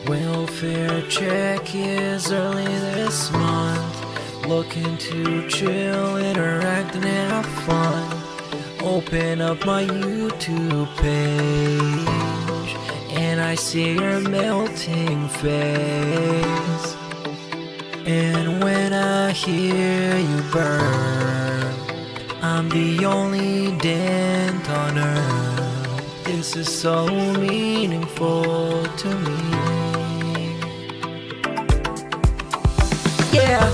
Welfare check is early this month. Looking to chill, interact, and have fun. Open up my YouTube page, and I see your melting face. And when I hear you burn, I'm the only dent on earth. This is so meaningful to me. Yeah,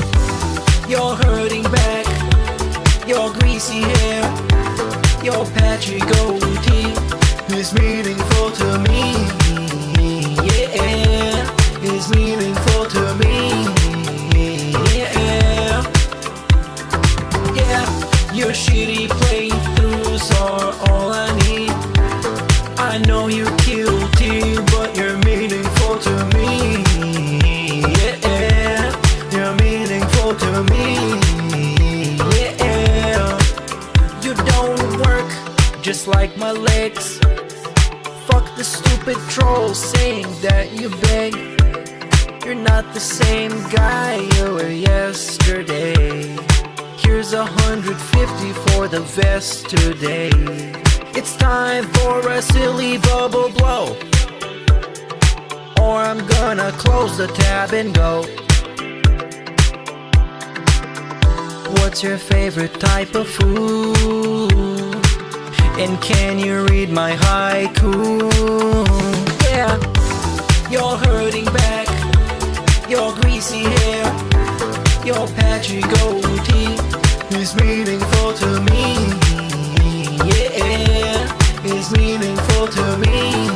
you're hurting back, your greasy hair, your patchy goatee is meaningful to me. Yeah, is meaningful to me. Yeah, your shitty playthroughs are all I need. I know you're guilty, but you're meaningful to me. Yeah, you're meaningful to me. Yeah, you don't work just like my legs. Fuck the stupid trolls saying that you beg. You're not the same guy you were yesterday. Here's 150 for the vest today. It's time for a silly bubble blow, or I'm gonna close the tab and go. What's your favorite type of food? And can you read my haiku? Yeah, you're hurting back, your greasy hair, your patchy goatee is meaningful to me. Yeah, is meaningful to me.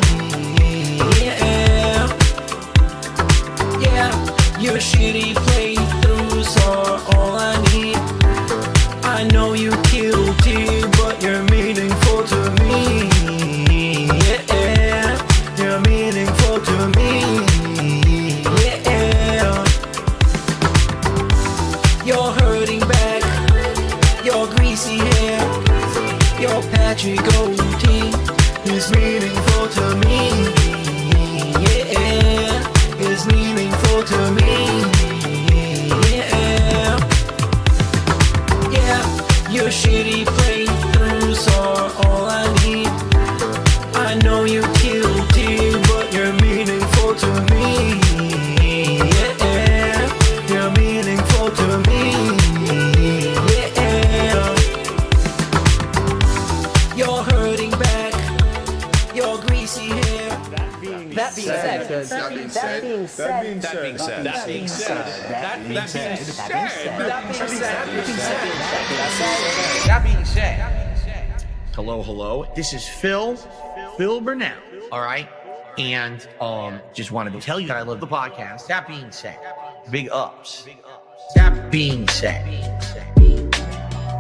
Yeah, your shitty playthroughs are all I need. I know you're guilty, but you're meaningful to me. Yeah, you're meaningful to me. Yeah, you're hurting back, your greasy hair, your patchy goatee is meaningful to me. Yeah, is meaningful to me. Yeah, your shitty playthroughs are all I need. I know you're guilty, but you're meaningful to me. Yeah, you're meaningful to me. Yeah, you're hurting back, your greasy hair. That being said. Hello. This is Phil Burnell. All right. And just wanted to tell you that I love the podcast. That being said, big ups. That being said,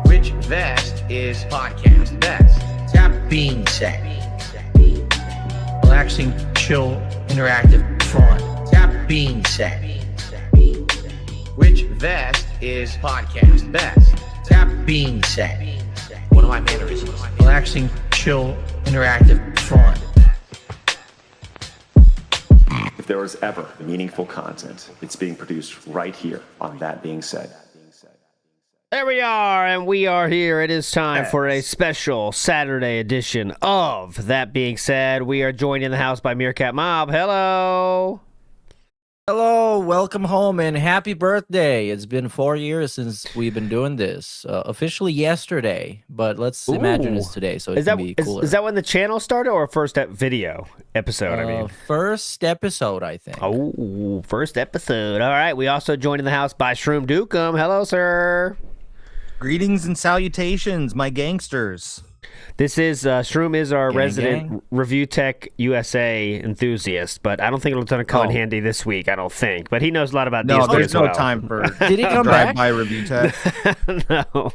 which vest is podcast best? That being said, relaxing, chill, interactive, fun. That being said, which vest is podcast best? That being said, one of my mannerisms. Relaxing, chill, interactive, fun. If there was ever meaningful content, it's being produced right here on That Being Said. There we are, and we are here. It is time for a special Saturday edition of That Being Said. We are joined in the house by Meerkat Mob. Hello. Hello, welcome home, and happy birthday. It's been 4 years since we've been doing this. Officially yesterday, but let's imagine it's today, so it can be cooler. Is that when the channel started, or first video episode, I mean? First episode, I think. Oh, first episode. All right, we also joined in the house by Shroom Dukem. Hello, sir. Greetings and salutations, my gangsters. This is, Shroom is our resident Review Tech USA enthusiast, but I don't think it'll come in handy this week, I don't think. But he knows a lot about these. No, there's no time for Did he come back? drive-by Review Tech. No.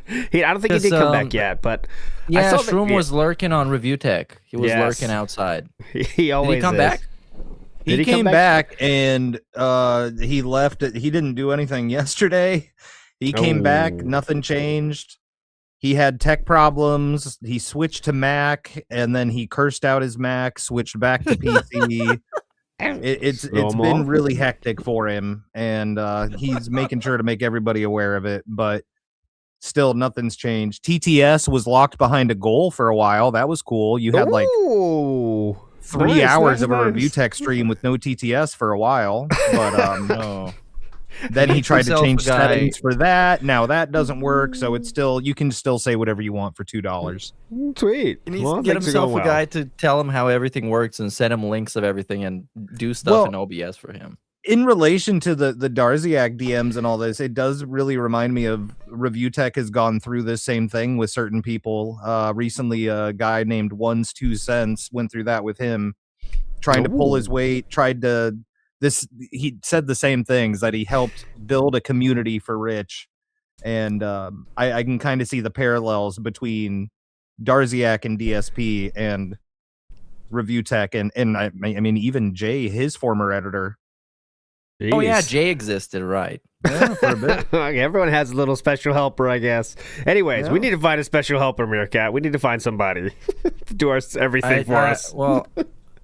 I don't think he did come back yet, but... Yeah, Shroom was lurking on Review Tech. He was lurking outside. He always Did he come back? He came back and he left. He didn't do anything yesterday. He came back. Nothing changed. he had tech problems. He switched to Mac, and then he cursed out his Mac, switched back to PC. It's been really hectic for him, and he's making sure to make everybody aware of it. But still, nothing's changed. TTS was locked behind a goal for a while. That was cool. You had like 3 hours of a review tech stream with no TTS for a while, but no. Then he tried to change settings for that. Now that doesn't work, so it's still, you can still say whatever you want for $2. Sweet. He needs to get himself a guy to tell him how everything works and send him links of everything and do stuff in OBS for him. In relation to the Darziak DMs and all this, it does really remind me of Review Tech has gone through this same thing with certain people. Recently, a guy named One's 2 Cents went through that with him, trying to pull his weight, he said the same things, that he helped build a community for Rich. And I can kind of see the parallels between Darziak and DSP and Review Tech. And I mean, even Jay, his former editor. Jeez. Oh yeah, Jay existed, right? Yeah, for a bit. Everyone has a little special helper, I guess. Anyways, we need to find a special helper, Meerkat. We need to find somebody to do everything for us. Well,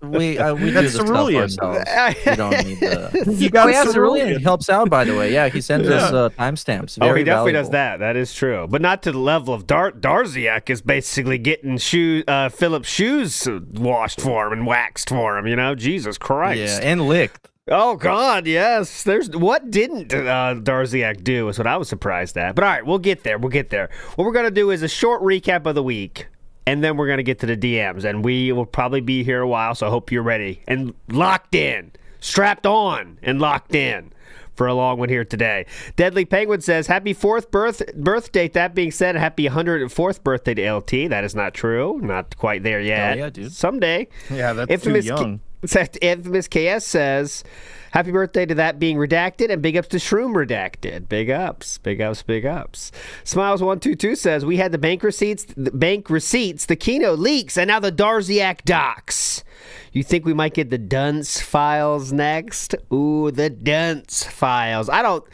we do the stuff ourselves. We don't need the. You got Cerulean. He helps out, by the way. Yeah, he sends us timestamps. He definitely does that. That is true, but not to the level of Darziak is basically getting Philip's shoes washed for him and waxed for him. You know, Jesus Christ. Yeah, and licked. Oh God, yes. What didn't Darziak do is what I was surprised at. But all right, we'll get there. What we're gonna do is a short recap of the week, and then we're gonna get to the DMs, and we will probably be here a while. So I hope you're ready and locked in, strapped on, and locked in for a long one here today. Deadly Penguin says, "Happy 4th birthday." That being said, happy 104th birthday to LT. That is not true. Not quite there yet. Oh, yeah, dude. Someday. Yeah, that's too young. Infamous KS says, "Happy birthday to That Being Redacted, and big ups to Shroom Redacted." Big ups. Smiles122 says, "We had the bank receipts, the Kino leaks, and now the Darziak docs. You think we might get the Dunce files next?" Ooh, the Dunce files. I don't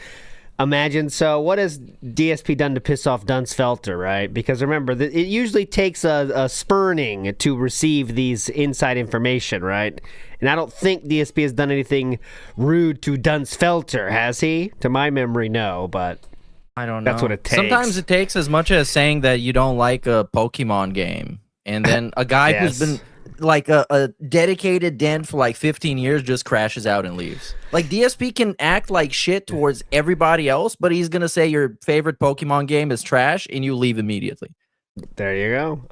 imagine so. What has DSP done to piss off Dunce Felter, right? Because remember, it usually takes a spurning to receive these inside information, right? And I don't think DSP has done anything rude to Dunce Felter, has he? To my memory, no, but I don't know. That's what it takes. Sometimes it takes as much as saying that you don't like a Pokemon game, and then a guy who's been like a dedicated den for like 15 years just crashes out and leaves. Like, DSP can act like shit towards everybody else, but he's gonna say your favorite Pokemon game is trash and you leave immediately. There you go.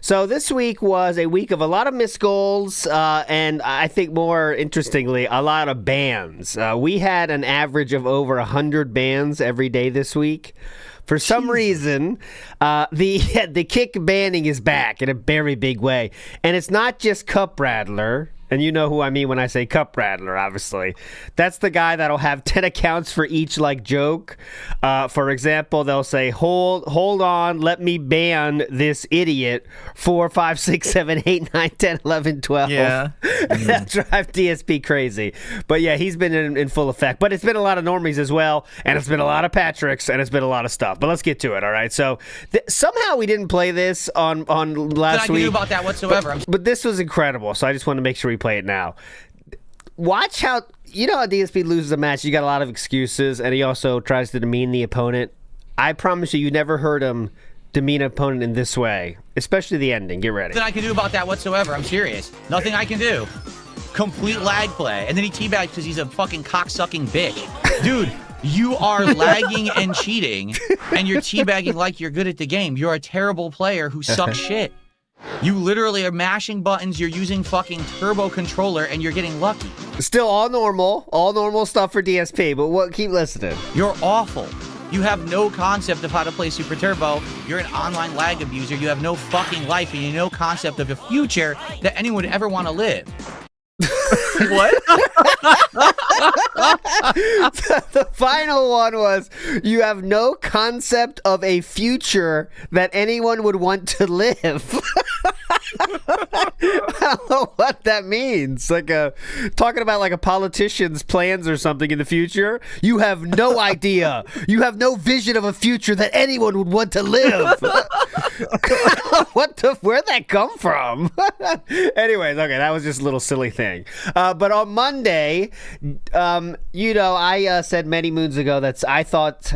So this week was a week of a lot of missed goals, and I think more interestingly, a lot of bans. We had an average of over 100 bans every day this week. For some reason, the kick banning is back in a very big way. And it's not just Cup Rattler. And you know who I mean when I say Cup Rattler, obviously. That's the guy that'll have 10 accounts for each, like, joke. For example, they'll say, hold on, let me ban this idiot 4, 5, 6, 7, 8, 9, 10, 11, 12. Yeah. That drive DSP crazy. But yeah, he's been in full effect. But it's been a lot of normies as well, and it's been a lot of Patricks, and it's been a lot of stuff. But let's get to it, all right? So somehow we didn't play this on last week. I can do about that whatsoever. But this was incredible, so I just want to make sure we play it now. Watch how, you know how DSP loses a match, you got a lot of excuses, and he also tries to demean the opponent. I promise you never heard him demean an opponent in this way, especially the ending. Get ready. Nothing I can do about that whatsoever. I'm serious. Nothing I can do. Complete lag play. And then he teabags because he's a fucking cock-sucking bitch. Dude, you are lagging and cheating, and you're teabagging like you're good at the game. You're a terrible player who sucks shit. You literally are mashing buttons, you're using fucking turbo controller, and you're getting lucky. Still all normal stuff for DSP, but keep listening. You're awful. You have no concept of how to play Super Turbo. You're an online lag abuser. You have no fucking life, and you have no concept of a future that anyone would ever want to live. What? The final one was, you have no concept of a future that anyone would want to live. I don't know what that means. Talking about like a politician's plans or something in the future. You have no idea. You have no vision of a future that anyone would want to live. Where'd that come from? Anyways, okay, that was just a little silly thing. But on Monday, I said many moons ago I thought,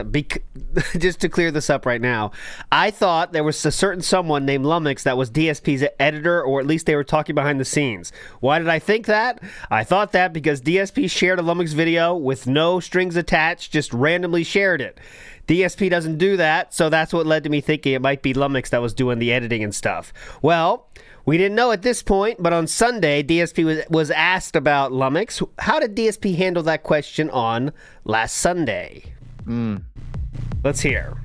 just to clear this up right now, I thought there was a certain someone named Lumix that was DSP's editor, or at least they were talking behind the scenes. Why did I think that? I thought that because DSP shared a Lumix video with no strings attached, just randomly shared it. DSP doesn't do that, so that's what led to me thinking it might be Lumix that was doing the editing and stuff. Well, we didn't know at this point, but on Sunday, DSP was asked about Lumix. How did DSP handle that question on last Sunday? Let's hear.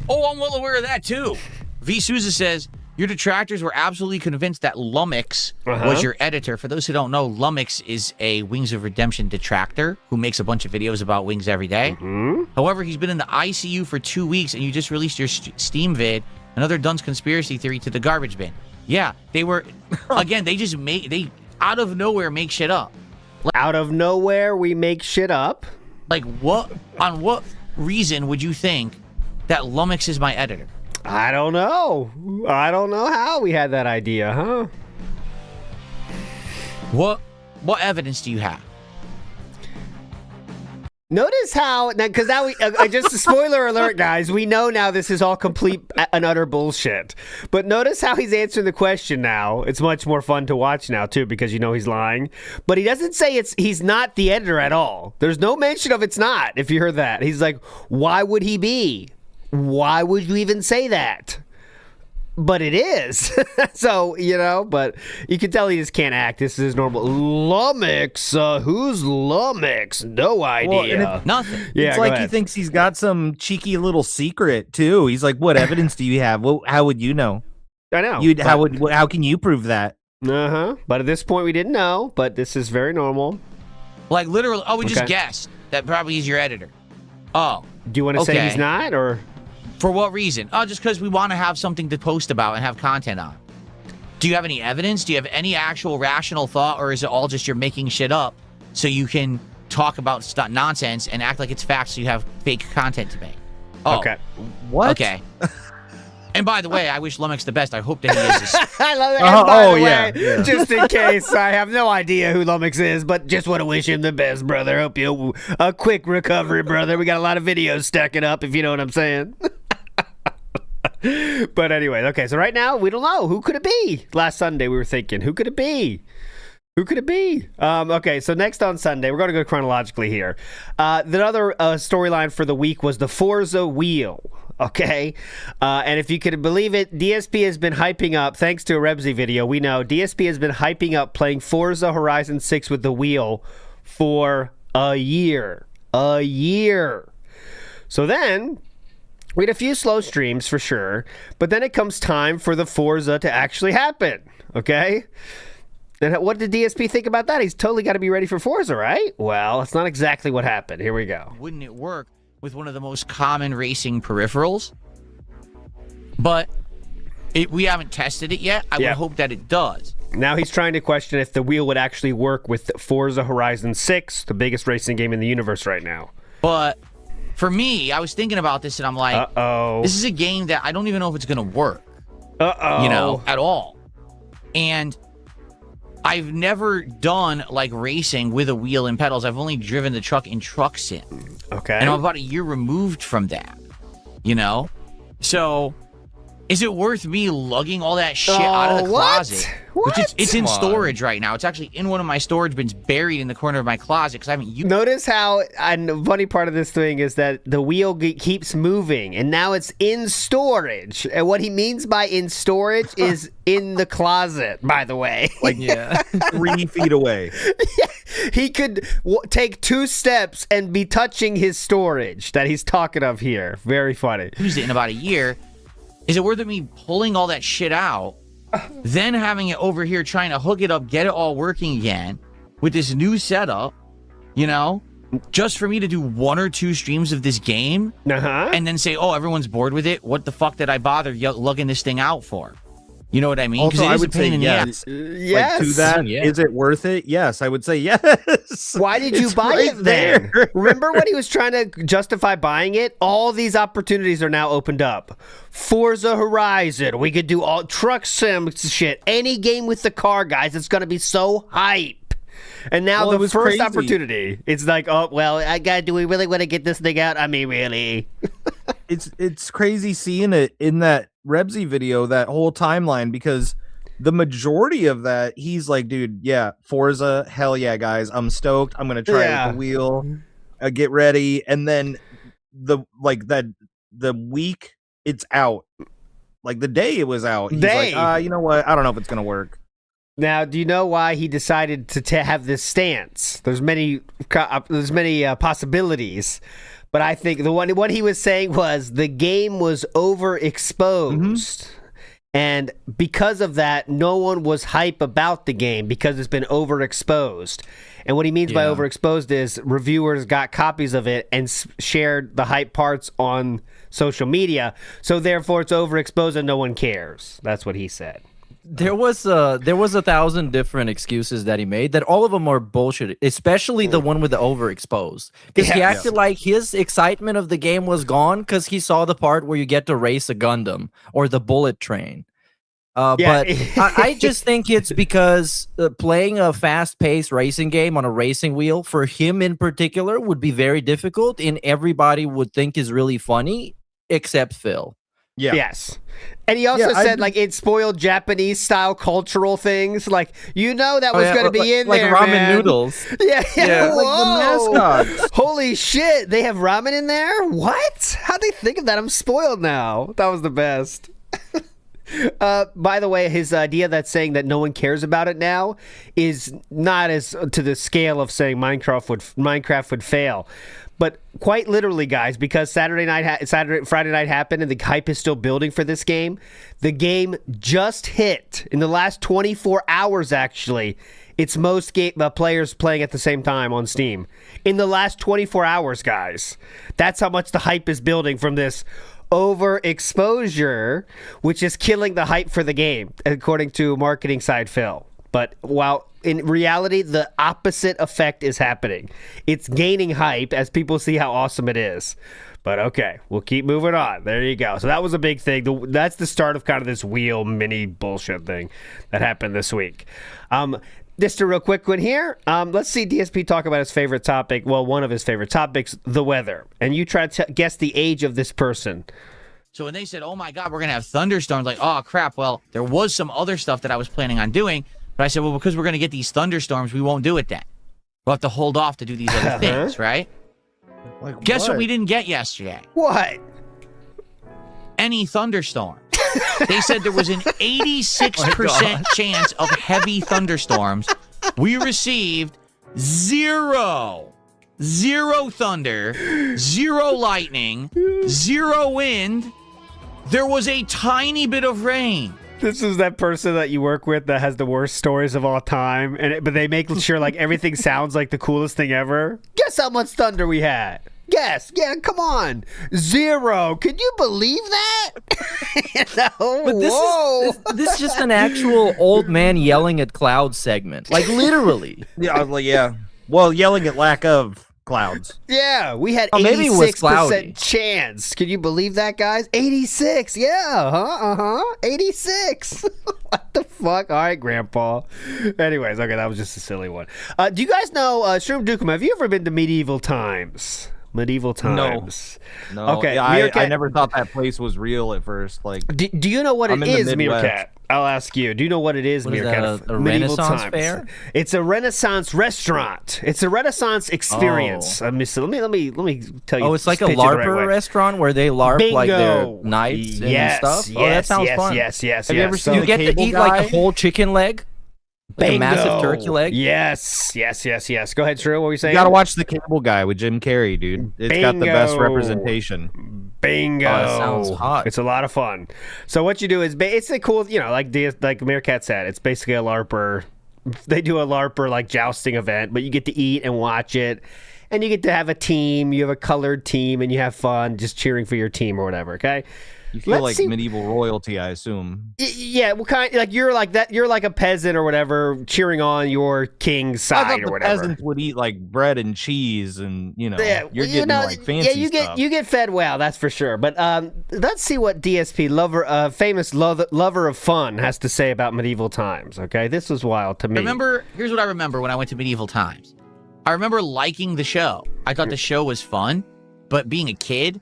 Oh, I'm well aware of that, too. V. Souza says, your detractors were absolutely convinced that Lumix was your editor. For those who don't know, Lumix is a Wings of Redemption detractor who makes a bunch of videos about Wings every day. However, he's been in the ICU for 2 weeks, and you just released your Steam vid, another Dunn's conspiracy theory, to the garbage bin. Yeah, they were, again, they out of nowhere make shit up. Out of nowhere, we make shit up? Like, on what reason would you think that Lumix is my editor? I don't know. I don't know how we had that idea, huh? What evidence do you have? Notice how, because now just a spoiler alert, guys, we know now this is all complete and utter bullshit. But notice how he's answering the question now. It's much more fun to watch now, too, because you know he's lying. But he doesn't say he's not the editor at all. There's no mention of it's not, if you heard that. He's like, why would he be? Why would you even say that? But it is. So, but you can tell he just can't act. This is his normal. Lumix? Who's Lumix? No idea. Well, nothing. Yeah, it's like he thinks he's got some cheeky little secret, too. He's like, what evidence do you have? Well, how would you know? I know. How can you prove that? But at this point, we didn't know. But this is very normal. Like, literally, we just guessed that probably he's your editor. Oh. Do you want to say he's not, or? For what reason? Oh, just because we want to have something to post about and have content on. Do you have any evidence? Do you have any actual rational thought, or is it all just you're making shit up so you can talk about nonsense and act like it's facts so you have fake content to make? Oh. Okay. What? Okay. And by the way, I wish Lumix the best. I hope that he is. I love it. And by the way, just in case, I have no idea who Lumix is, but just want to wish him the best, brother. Hope you a quick recovery, brother. We got a lot of videos stacking up, if you know what I'm saying. But anyway, okay, so right now we don't know. Who could it be? Last Sunday we were thinking, who could it be? Who could it be? Okay, so next on Sunday, we're going to go chronologically here. The other storyline for the week was the Forza wheel. Okay, and if you could believe it, DSP has been hyping up, thanks to a Rebsy video, we know DSP has been hyping up playing Forza Horizon 6 with the wheel for a year. A year. So then, we had a few slow streams for sure, but then it comes time for the Forza to actually happen, okay? And what did DSP think about that? He's totally got to be ready for Forza, right? Well, that's not exactly what happened. Here we go. Wouldn't it work with one of the most common racing peripherals? But we haven't tested it yet. I would hope that it does. Now he's trying to question if the wheel would actually work with Forza Horizon 6, the biggest racing game in the universe right now. But for me, I was thinking about this and I'm like, this is a game that I don't even know if it's going to work. At all. And I've never done like racing with a wheel and pedals. I've only driven the truck in Truck Sim. Okay. And I'm about a year removed from that. So is it worth me lugging all that shit out of the closet? It's in storage right now. It's actually in one of my storage bins, buried in the corner of my closet because I haven't used it. Notice how, and the funny part of this thing is that the wheel keeps moving, and now it's in storage. And what he means by in storage is in the closet, by the way. Like 3 feet away. He could take 2 steps and be touching his storage that he's talking of here. Very funny. Used it in about a year. Is it worth it me pulling all that shit out, then having it over here trying to hook it up, get it all working again with this new setup, just for me to do 1 or 2 streams of this game and then say, oh, everyone's bored with it. What the fuck did I bother lugging this thing out for? You know what I mean? Also, Because I it is a would pain say in the yes. ass. Like, to that, is it worth it? Yes, I would say yes. Why did you It's buy right it then? there. Remember when he was trying to justify buying it? All these opportunities are now opened up. Forza Horizon. We could do all truck sim shit. Any game with the car, guys. It's going to be so hype. And now Well, it the was first crazy. opportunity, it's like, oh, well, do we really want to get this thing out? I mean, really? It's crazy seeing it in that Rebsy video, that whole timeline, because the majority of that, he's like, dude, yeah, Forza, hell yeah, guys, I'm stoked. I'm gonna try it with the wheel. Get ready, and then the week it's out, like the day it was out, he's like, you know what? I don't know if it's gonna work. Now, do you know why he decided to have this stance? There's many possibilities, but I think what he was saying was the game was overexposed, and because of that, no one was hype about the game because it's been overexposed. And what he means by overexposed is reviewers got copies of it and shared the hype parts on social media, so therefore it's overexposed and no one cares. That's what he said. There was 1,000 different excuses that he made that all of them are bullshit, especially the one with the overexposed. Because he acted like his excitement of the game was gone because he saw the part where you get to race a Gundam or the bullet train. But I just think it's because playing a fast-paced racing game on a racing wheel for him in particular would be very difficult, and everybody would think is really funny except Phil. Yeah. Yes. And he also said, like, it spoiled Japanese-style cultural things. Like, that was going to be in like there, ramen man. noodles. Yeah. Whoa. Like the mascots. Holy shit. They have ramen in there? What? How'd they think of that? I'm spoiled now. That was the best. By the way, his idea that's saying that no one cares about it now is not as to the scale of saying Minecraft would fail. But quite literally, guys, because Friday night happened and the hype is still building for this game. The game just hit in the last 24 hours, actually. It's most players playing at the same time on Steam. In the last 24 hours, guys. That's how much the hype is building from this overexposure, which is killing the hype for the game, according to marketing side Phil. But while in reality, the opposite effect is happening. It's gaining hype as people see how awesome it is. But okay, we'll keep moving on. There you go. So that was a big thing. That's the start of kind of this wheel mini bullshit thing that happened this week. Just a real quick one here. Let's see DSP talk about his favorite topic. Well, one of his favorite topics, the weather. And you try to guess the age of this person. So when they said, oh my God, we're going to have thunderstorms, like, oh crap, well, there was some other stuff that I was planning on doing. But I said, well, because we're going to get these thunderstorms, we won't do it then. We'll have to hold off to do these other things, right? Like, Guess what we didn't get yesterday? What? Any thunderstorm. They said there was an 86% chance of heavy thunderstorms. We received zero thunder, 0 lightning, 0 wind. There was a tiny bit of rain. This is that person that you work with that has the worst stories of all time, but they make sure like everything sounds like the coolest thing ever. Guess how much thunder we had? Guess. Yeah, come on. 0. Can you believe that? No. But this is just an actual old man yelling at clouds segment. Like, literally. Yeah. Well, yelling at lack of clouds. Yeah, we had maybe it was cloudy. 86% chance. Can you believe that, guys? 86. Yeah. 86. What the fuck? All right, Grandpa. Anyways, okay, that was just a silly one. Do you guys know Shroom Dukem? Have you ever been to medieval times? Medieval times. No. Okay. Yeah, Meerkat, I never thought that place was real at first. Like, do you know what I'm it in the is, Midwest. Meerkat? I'll ask you. Do you know what it is, What is Meerkat? that, a Medieval Renaissance times. fair? It's a Renaissance restaurant. It's a Renaissance experience. Oh. Let me tell you. Oh, it's like a pitch it the right LARPer way. restaurant where they LARP like their Bingo. knights and Yes, stuff. Oh, that yes, sounds yes, fun. Yes. Have you ever seen You the get to cable eat guy? like a whole chicken leg, like a massive turkey leg. Yes. Go ahead, Shrew. What were you saying? You gotta watch The Cable Guy with Jim Carrey, dude. It's got the best Bingo. representation. Bingo. Oh, that sounds hot. It's a lot of fun. So what you do is, it's a cool, like Meerkat said, it's basically a LARPer. They do a LARPer like jousting event, but you get to eat and watch it. and you get to have a team. You have a colored team, and you have fun just cheering for your team or whatever. Okay. You feel like medieval royalty, I assume. Yeah, well, kind of, like you're like that. You're like a peasant or whatever, cheering on your king's side or whatever. Peasants would eat like bread and cheese, and you're getting like fancy stuff. You get fed well, that's for sure. But let's see what DSP famous lover of fun has to say about medieval times. Okay, this was wild to me. Here's what I remember when I went to medieval times. I remember liking the show. I thought the show was fun, but being a kid.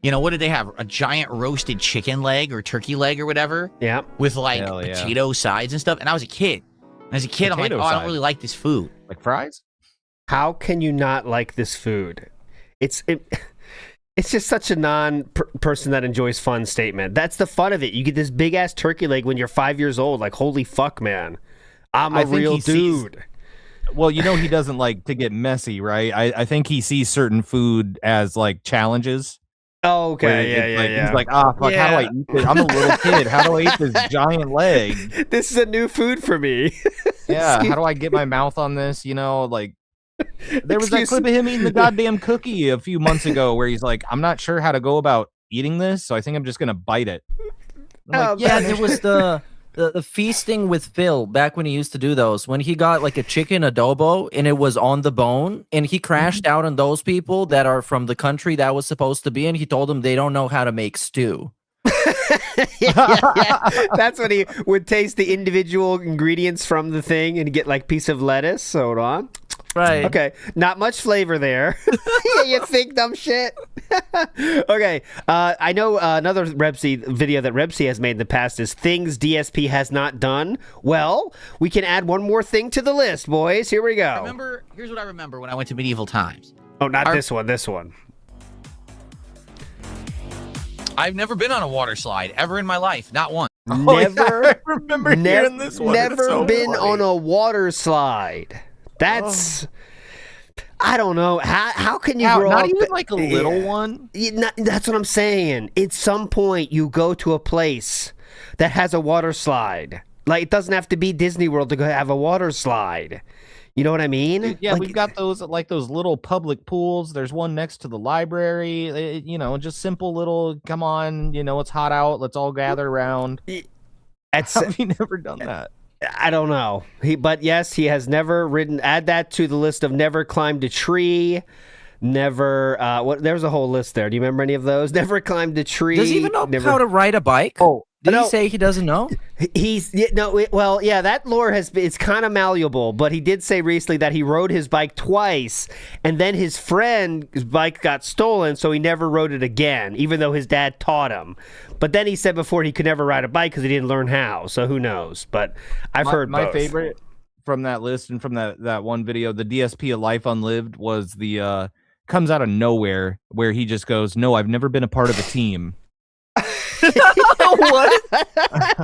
What did they have? A giant roasted chicken leg or turkey leg or whatever? Yeah. With like potato sides and stuff. And I was a kid. And as a kid, I'm like, I don't really like this food. Like fries? How can you not like this food? It's just such a non-person that enjoys fun statement. That's the fun of it. You get this big-ass turkey leg when you're 5 years old. Like, holy fuck, man. I'm a real dude. Well, he doesn't like to get messy, right? I think he sees certain food as like challenges. Oh, okay. Yeah. He's like, fuck, how do I eat this? I'm a little kid. How do I eat this giant leg? This is a new food for me. Yeah, how do I get my mouth on this? Like, there was that clip of him eating the goddamn cookie a few months ago where he's like, I'm not sure how to go about eating this, so I think I'm just going to bite it. Like, there was the feasting with Phil back when he used to do those, when he got like a chicken adobo and it was on the bone, and he crashed out on those people that are from the country that was supposed to be in. He told them they don't know how to make stew. yeah. That's when he would taste the individual ingredients from the thing and get like piece of lettuce. Hold on. Right. Okay. Not much flavor there. You think dumb shit. Okay. I know another Rebsy video that Rebsy has made in the past is things DSP has not done. Well, we can add one more thing to the list, boys. Here we go. Here's what I remember when I went to medieval times. Oh, not this one. This one. I've never been on a water slide ever in my life. Not one. Never. I remember hearing this one. Never been on a water slide. That's, I don't know. How can you grow up? Not even like a little one? That's what I'm saying. At some point, you go to a place that has a water slide. Like, it doesn't have to be Disney World to go have a water slide. You know what I mean? Yeah, we've got those little public pools. There's one next to the library. Just simple little, come on, it's hot out. Let's all gather around. Have you never done that? I don't know. But yes, he has never ridden. Add that to the list of never climbed a tree. Never. There's a whole list there. Do you remember any of those? Never climbed a tree. Does he even know how to ride a bike? Oh, did he say he doesn't know? That lore it's kind of malleable, but he did say recently that he rode his bike twice, and then his friend's bike got stolen, so he never rode it again, even though his dad taught him. But then he said before he could never ride a bike because he didn't learn how, so who knows? But I've heard my both. favorite from that list and from that one video, the DSP of Life Unlived, was the comes out of nowhere where he just goes, "No, I've never been a part of a team." What?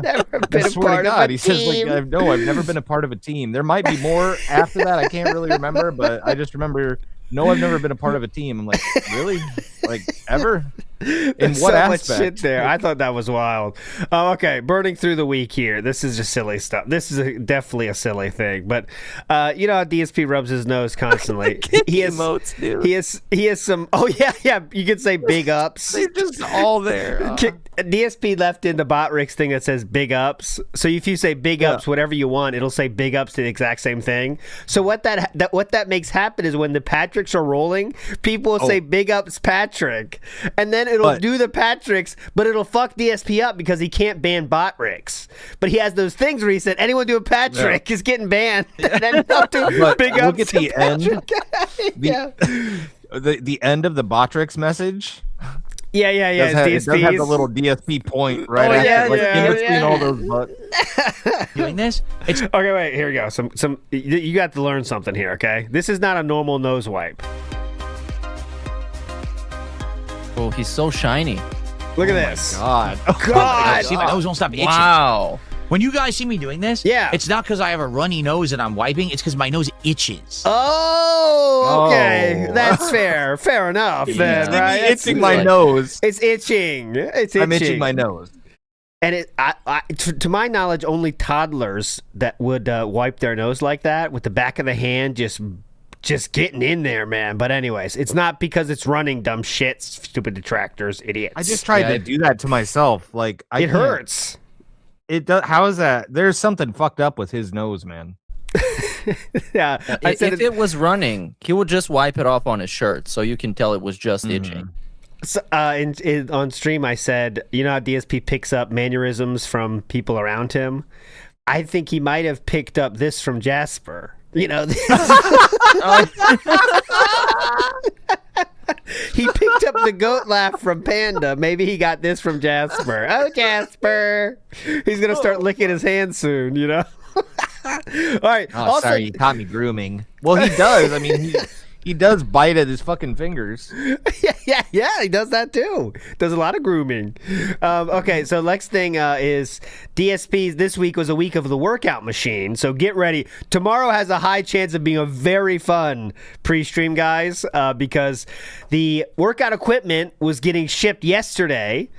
Never been a part of a team. He says, like, no, I've never been a part of a team. There might be more after that. I can't really remember, but I just remember, no, I've never been a part of a team. I'm like, really? Like, ever? In what aspect? So much shit there. I thought that was wild. Okay, burning through the week here. This is just silly stuff. This is definitely a silly thing, but you know how DSP rubs his nose constantly. He has emotes, dude. He has some. Oh yeah. You could say big ups. They're just all there. DSP left in the Botrix thing that says big ups. So if you say big ups, whatever you want, it'll say big ups to the exact same thing. So what that makes happen is when the Patricks are rolling, people will say big ups Patrick, and then it'll do the Patricks, but it'll fuck DSP up because he can't ban Botrix. But he has those things where he said anyone do a Patrick is getting banned. And then they'll do big ups. Look at the end. The end of the Botrix message. Yeah. It does have the little DSP point right in between all those buttons. Doing this? Okay, wait, here we go. Some you got to learn something here, okay? This is not a normal nose wipe. Oh, he's so shiny. Look at this. God. See, my nose won't stop itching. Wow. When you guys see me doing this, it's not because I have a runny nose and I'm wiping. It's because my nose itches. Oh, okay. That's fair. Fair enough, then, right? It's itching my nose. It's itching. I'm itching my nose. And to my knowledge, only toddlers that would wipe their nose like that with the back of the hand just just getting in there, man. But anyways, it's not because it's running, dumb shit, stupid detractors, idiots. I just tried to do that to myself. Like it hurts. It does. How is that? There's something fucked up with his nose, man. Yeah, if it was running, he would just wipe it off on his shirt, so you can tell it was just itching. So, on stream, I said, you know how DSP picks up mannerisms from people around him? I think he might have picked up this from Jasper. You know, he picked up the goat laugh from Panda. Maybe he got this from Jasper. Oh, Jasper. He's going to start licking his hands soon, you know? All right. Oh, also, sorry, you caught me grooming. Well, he does. I mean, he does bite at his fucking fingers. Yeah, he does that too. Does a lot of grooming. Okay, so next thing is DSPs. This week was a week of the workout machine, so get ready. Tomorrow has a high chance of being a very fun pre-stream, guys, because the workout equipment was getting shipped yesterday,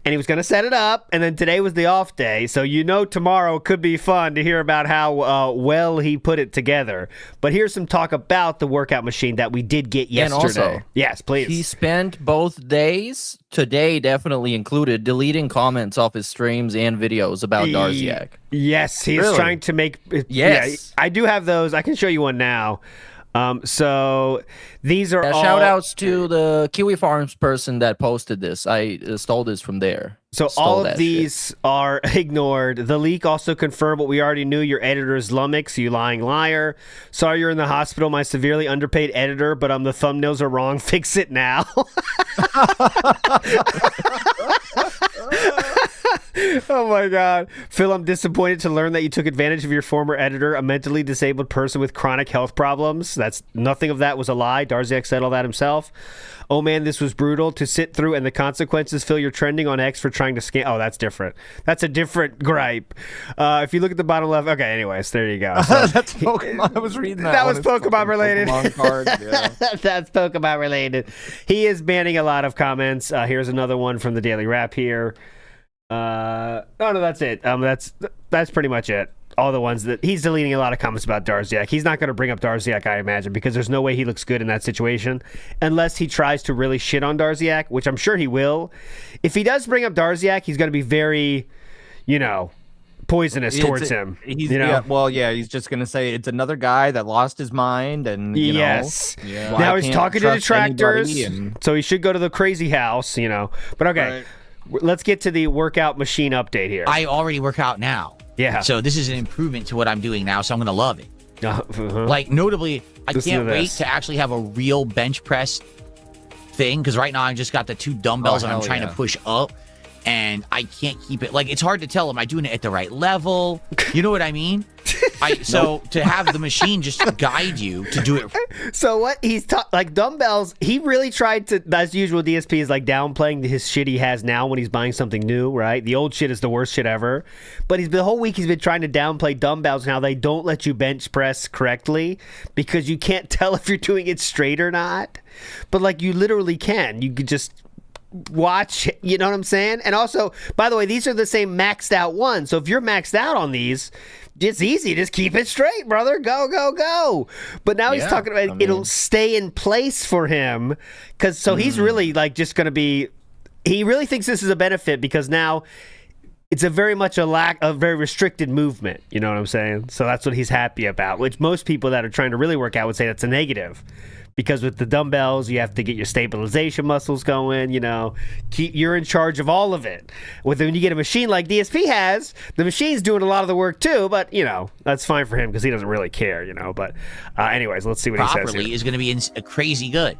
and he was going to set it up, and then today was the off day, so you know tomorrow could be fun to hear about how well he put it together. But here's some talk about the workout machine that we did get yesterday. And also, yes, please. He spent both days, today definitely included, deleting comments off his streams and videos about Darziak. Yes, he's trying to make... Yes. Yeah, I do have those. I can show you one now. So these are all... Shout outs to the Kiwi Farms person that posted this. I stole this from there. So all of these are ignored. The leak also confirmed what we already knew. Your editor is Lumix, you lying liar. Sorry you're in the hospital, my severely underpaid editor, but the thumbnails are wrong. Fix it now. Oh my God. Phil, I'm disappointed to learn that you took advantage of your former editor, a mentally disabled person with chronic health problems. Nothing of that was a lie. Darziak said all that himself. Oh man, this was brutal to sit through, and the consequences. Phil, you're trending on X for trying to scam. Oh, that's different. That's a different gripe. If you look at the bottom left. Okay, anyways, there you go. So, that's Pokemon. I was reading that. That was Pokemon related. Pokemon card, yeah. That's Pokemon related. He is banning a lot of comments. Here's another one from the Daily Wrap here. No, that's it. That's pretty much it. All the ones that he's deleting a lot of comments about Darziak. He's not going to bring up Darziak, I imagine, because there's no way he looks good in that situation unless he tries to really shit on Darziak, which I'm sure he will. If he does bring up Darziak, he's going to be very, poisonous towards him. He's just going to say it's another guy that lost his mind, and yes. Now he's talking to detractors, so he should go to the crazy house, But okay, let's get to the workout machine update here. I already work out now. Yeah. So this is an improvement to what I'm doing now, so I'm going to love it. Like, notably, I can't wait to actually have a real bench press thing, because right now I just got the 2 dumbbells and I'm trying to push up, and I can't keep it. Like, it's hard to tell, am I doing it at the right level? You know what I mean? So to have the machine just guide you to do it. So what he's like dumbbells, he really tried to, as usual, DSP is like downplaying his shit he has now when he's buying something new, right? The old shit is the worst shit ever. But the whole week he's been trying to downplay dumbbells and how they don't let you bench press correctly because you can't tell if you're doing it straight or not. But like you literally can. You could just watch, you know what I'm saying? And also, by the way, these are the same maxed out ones. So if you're maxed out on these, it's easy. Just keep it straight, brother. Go, go, go. But now he's talking about it'll stay in place for him. He's really like just going to be, he really thinks this is a benefit because now it's a very restricted movement. You know what I'm saying? So that's what he's happy about, which most people that are trying to really work out would say that's a negative. Because with the dumbbells, you have to get your stabilization muscles going, you're in charge of all of it. When you get a machine like DSP has, the machine's doing a lot of the work too, but, that's fine for him because he doesn't really care, But anyways, let's see what he says here. Is going to be crazy good.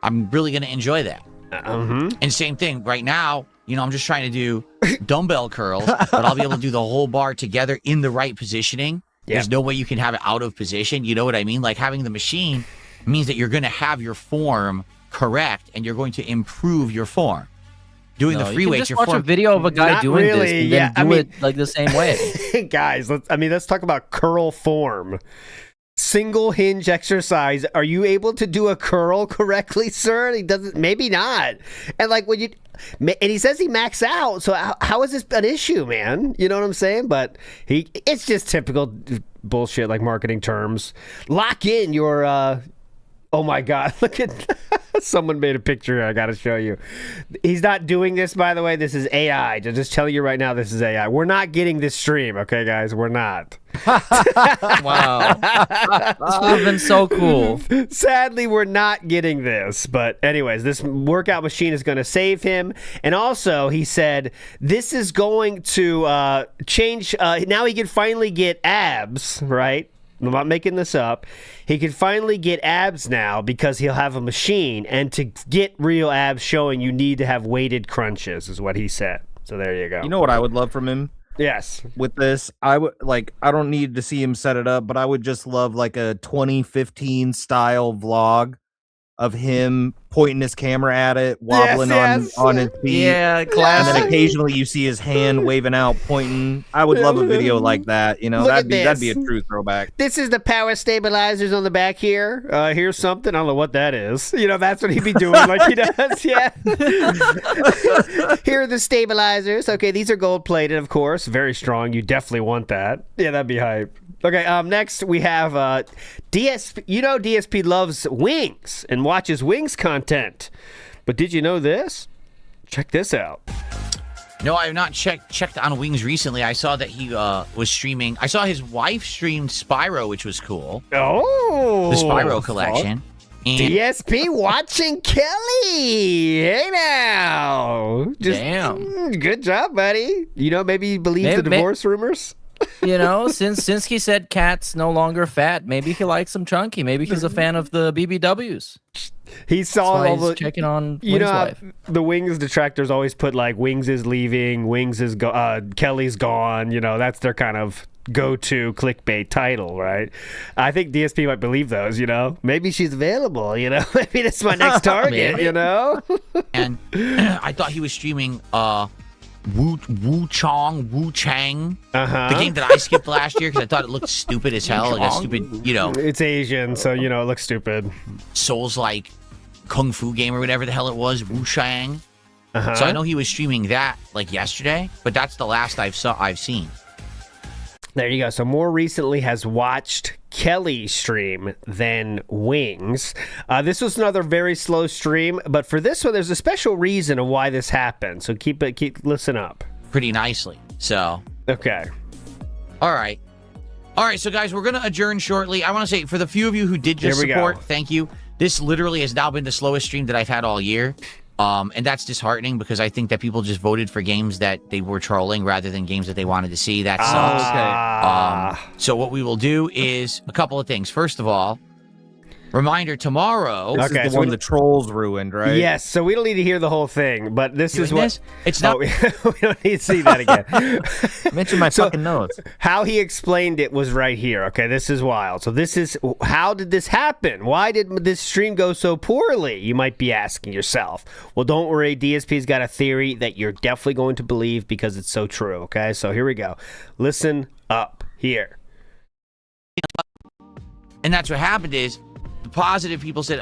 I'm really going to enjoy that. And same thing, right now, I'm just trying to do dumbbell curls, but I'll be able to do the whole bar together in the right positioning. There's no way you can have it out of position. You know what I mean? Like having the machine means that you're going to have your form correct and you're going to improve your form. Doing the free weights, your form. Watch a video of a guy doing this and then do it like the same way. Guys, let's talk about curl form. Single hinge exercise. Are you able to do a curl correctly, sir? He doesn't. Maybe not. And like and he says he maxed out. So how is this an issue, man? You know what I'm saying? But it's just typical bullshit, like marketing terms. Lock in your Oh my God! Look at someone made a picture here. I got to show you. He's not doing this, by the way. This is AI. Just tell you right now, this is AI. We're not getting this stream, okay, guys? We're not. Wow, this would have been so cool. Sadly, we're not getting this. But anyways, this workout machine is going to save him. And also, he said this is going to change. Now he can finally get abs, right? I'm not making this up. He can finally get abs now because he'll have a machine. And to get real abs showing, you need to have weighted crunches, is what he said. So there you go. You know what I would love from him? Yes. With this, I would I don't need to see him set it up, but I would just love like a 2015 style vlog of him pointing his camera at it, wobbling on his feet. Yeah, classic. And then occasionally you see his hand waving out, pointing. I would love a video like that. You know, that'd be a true throwback. This is the power stabilizers on the back here. Here's something. I don't know what that is. You know, that's what he'd be doing like he does. Yeah. Here are the stabilizers. Okay, these are gold plated, of course. Very strong. You definitely want that. Yeah, that'd be hype. Okay, next we have DSP. You know DSP loves Wings and watches Wings content. But did you know this? Check this out. No, I have not checked on Wings recently. I saw that he was streaming. I saw his wife streamed Spyro, which was cool. Oh, the Spyro collection. And DSP watching Kelly. Hey now. Damn. Good job, buddy. You know, maybe he believes the divorce rumors. You know, since he said Cat's no longer fat, maybe he likes them chunky. Maybe he's a fan of the BBWs. He saw all the checking on you Wings know life. The Wings detractors always put like Wings is leaving, Wings is Kelly's gone. You know, that's their kind of go-to clickbait title, right? I think DSP might believe those. You know, maybe she's available. You know, maybe that's my next target. You know, and I thought he was streaming Wu Chang, the game that I skipped last year because I thought it looked stupid as hell. Like a stupid, you know. It's Asian, so you know it looks stupid. Souls-like kung fu game or whatever the hell it was, Wu Chang. So I know he was streaming that like yesterday, but that's the last I've seen. There you go. So more recently has watched Kelly stream than Wings. This was another very slow stream, but for this one, there's a special reason of why this happened. So listen up. Pretty nicely. So. Okay. All right. So guys, we're going to adjourn shortly. I want to say for the few of you who did just support, thank you. This literally has now been the slowest stream that I've had all year. And that's disheartening because I think that people just voted for games that they were trolling rather than games that they wanted to see. That sucks. So what we will do is a couple of things. First of all, reminder tomorrow. This is the one the trolls ruined, right? Yes. So we don't need to hear the whole thing, but this is what it's not. We don't need to see that again. Mention my fucking notes. How he explained it was right here. Okay, this is wild. So this is how did this happen? Why did this stream go so poorly? You might be asking yourself. Well, don't worry. DSP's got a theory that you're definitely going to believe because it's so true. Okay, so here we go. Listen up here. And that's what happened is. The positive people said,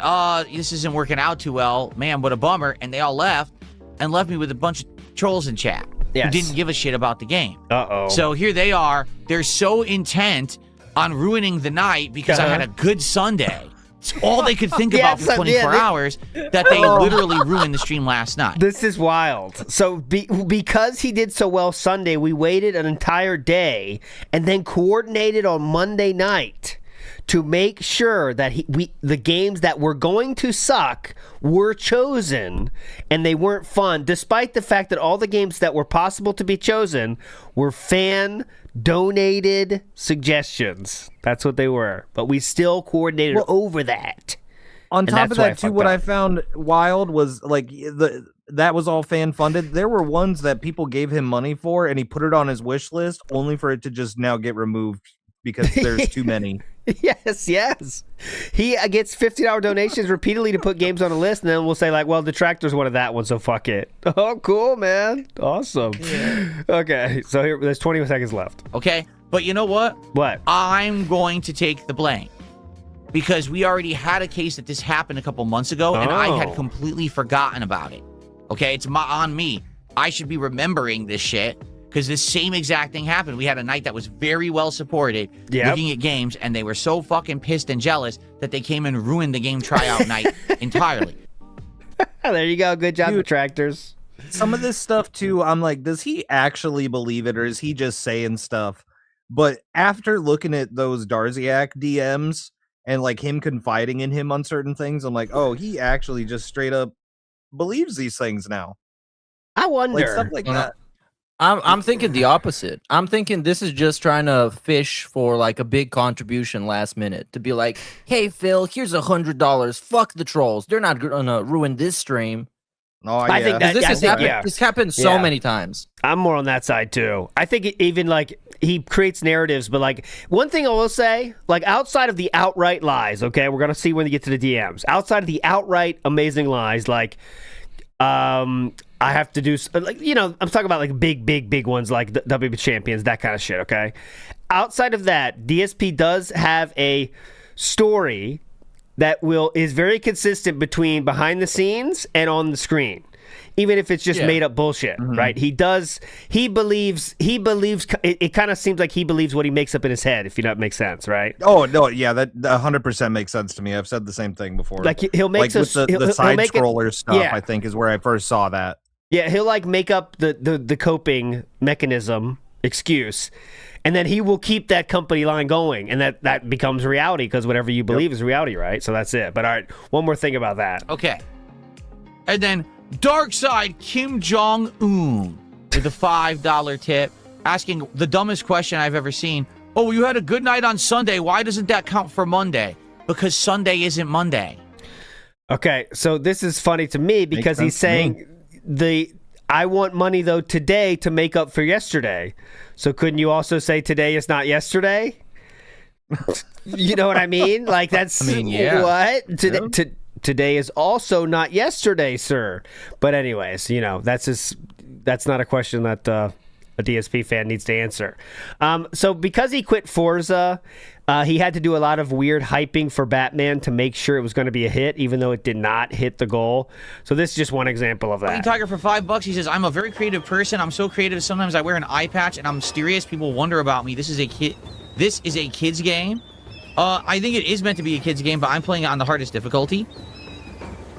this isn't working out too well. Man, what a bummer. And they all left and left me with a bunch of trolls in chat who didn't give a shit about the game. Uh-oh. So here they are. They're so intent on ruining the night because I had a good Sunday. It's all they could think about for 24 hours that they literally ruined the stream last night. This is wild. So because he did so well Sunday, we waited an entire day and then coordinated on Monday night to make sure that the games that were going to suck were chosen and they weren't fun, despite the fact that all the games that were possible to be chosen were fan-donated suggestions. That's what they were. But we still coordinated over that. On top of that, too, what I found wild was like that was all fan-funded. There were ones that people gave him money for, and he put it on his wish list only for it to just now get removed because there's too many. Yes. He gets $50 donations repeatedly to put games on a list, and then we'll say, like, well, Detractors wanted that one, so fuck it. Oh, cool, man. Awesome. Yeah. Okay, so here, there's 20 seconds left. Okay, but you know what? What? I'm going to take the blame. Because we already had a case that this happened a couple months ago, and I had completely forgotten about it. Okay, it's on me. I should be remembering this shit. because this same exact thing happened. We had a night that was very well supported, looking at games, and they were so fucking pissed and jealous that they came and ruined the game tryout night entirely. There you go. Good job, detractors. Some of this stuff too, I'm like, does he actually believe it, or is he just saying stuff? But after looking at those Darziak DMs and like him confiding in him on certain things, I'm like, oh, he actually just straight up believes these things now. I wonder. Like stuff like that. I'm thinking the opposite. I'm thinking this is just trying to fish for like a big contribution last minute to be like, hey Phil, here's $100. Fuck the trolls. They're not gonna ruin this stream. Oh, I think that this happened so many times. I'm more on that side too. I think even like he creates narratives, but like one thing I will say, like outside of the outright lies, okay, we're gonna see when we get to the DMs. Outside of the outright amazing lies, like I have to do, like, you know, I'm talking about like big ones like the WB champions, that kind of shit, okay? Outside of that, DSP does have a story that is very consistent between behind the scenes and on the screen, even if it's just made up bullshit, right? He believes, it kind of seems like he believes what he makes up in his head, if that makes sense, right? Oh, no, yeah, that 100% makes sense to me. I've said the same thing before. Like he'll make the side-scroller stuff, I think, is where I first saw that. Yeah, he'll like make up the coping mechanism excuse, and then he will keep that company line going, and that becomes reality because whatever you believe is reality, right? So that's it. But all right, one more thing about that. Okay. And then Darkside Kim Jong-un with a $5 tip, asking the dumbest question I've ever seen. Oh, you had a good night on Sunday. Why doesn't that count for Monday? Because Sunday isn't Monday. Okay, so this is funny to me because he's saying I want money though today to make up for yesterday. So couldn't you also say today is not yesterday? You know what I mean? Like that's what today is also not yesterday, sir. But anyways, you know, that's not a question that a DSP fan needs to answer. So because he quit Forza, he had to do a lot of weird hyping for Batman to make sure it was going to be a hit, even though it did not hit the goal. So this is just one example of that. Tiger for $5, he says, I'm a very creative person. I'm so creative. Sometimes I wear an eye patch and I'm mysterious. People wonder about me. This is a kid's game. I think it is meant to be a kid's game, but I'm playing it on the hardest difficulty.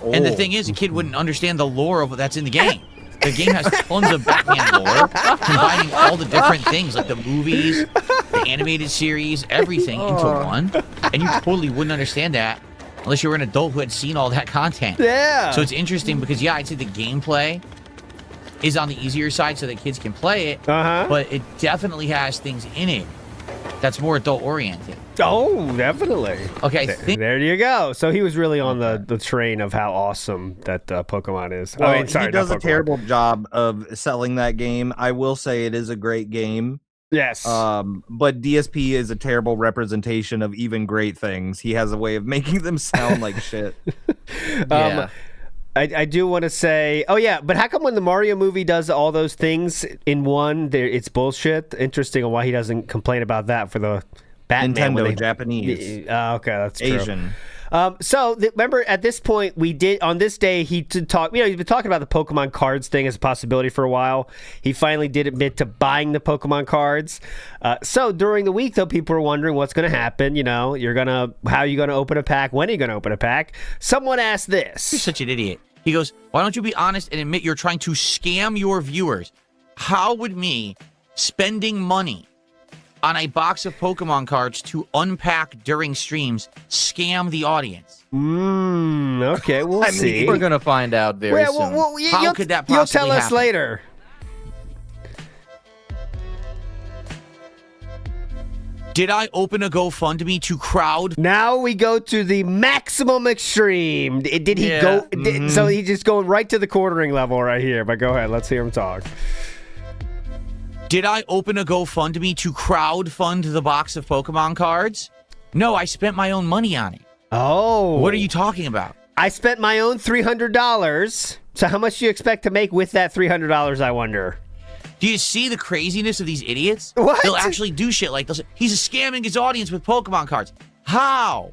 Oh. And the thing is, a kid wouldn't understand the lore of that's in the game. The game has tons of Batman lore, combining all the different things, like the movies, the animated series, everything into one. And you totally wouldn't understand that unless you were an adult who had seen all that content. Yeah. So it's interesting because, I'd say the gameplay is on the easier side so that kids can play it. But it definitely has things in it that's more adult-oriented. Oh, definitely. Okay, there you go. So he was really on the train of how awesome that Pokemon is. Well, he does a terrible job of selling that game. I will say it is a great game. Yes. But DSP is a terrible representation of even great things. He has a way of making them sound like shit. Yeah. I do want to say, but how come when the Mario movie does all those things in one, it's bullshit? Interesting on why he doesn't complain about that for the Batman. Nintendo, Japanese. Okay, that's true. Asian. Remember at this point on this day he did talk, he's been talking about the Pokemon cards thing as a possibility for a while. He finally did admit to buying the Pokemon cards. So during the week though, people were wondering what's going to happen. How are you going to open a pack? When are you going to open a pack? Someone asked this. You're such an idiot. He goes, why don't you be honest and admit you're trying to scam your viewers? How would me spending money on a box of Pokemon cards to unpack during streams scam the audience? Okay, we'll see. We're going to find out very soon. How could that possibly You'll tell us happen? later. Did I open a GoFundMe to crowd? Now we go to the maximum extreme. Did he go? So he's just going right to the quartering level right here. But go ahead. Let's hear him talk. Did I open a GoFundMe to crowdfund the box of Pokemon cards? No, I spent my own money on it. Oh. What are you talking about? I spent my own $300. So how much do you expect to make with that $300, I wonder? Do you see the craziness of these idiots? What? They'll actually do shit like this. He's scamming his audience with Pokemon cards. How?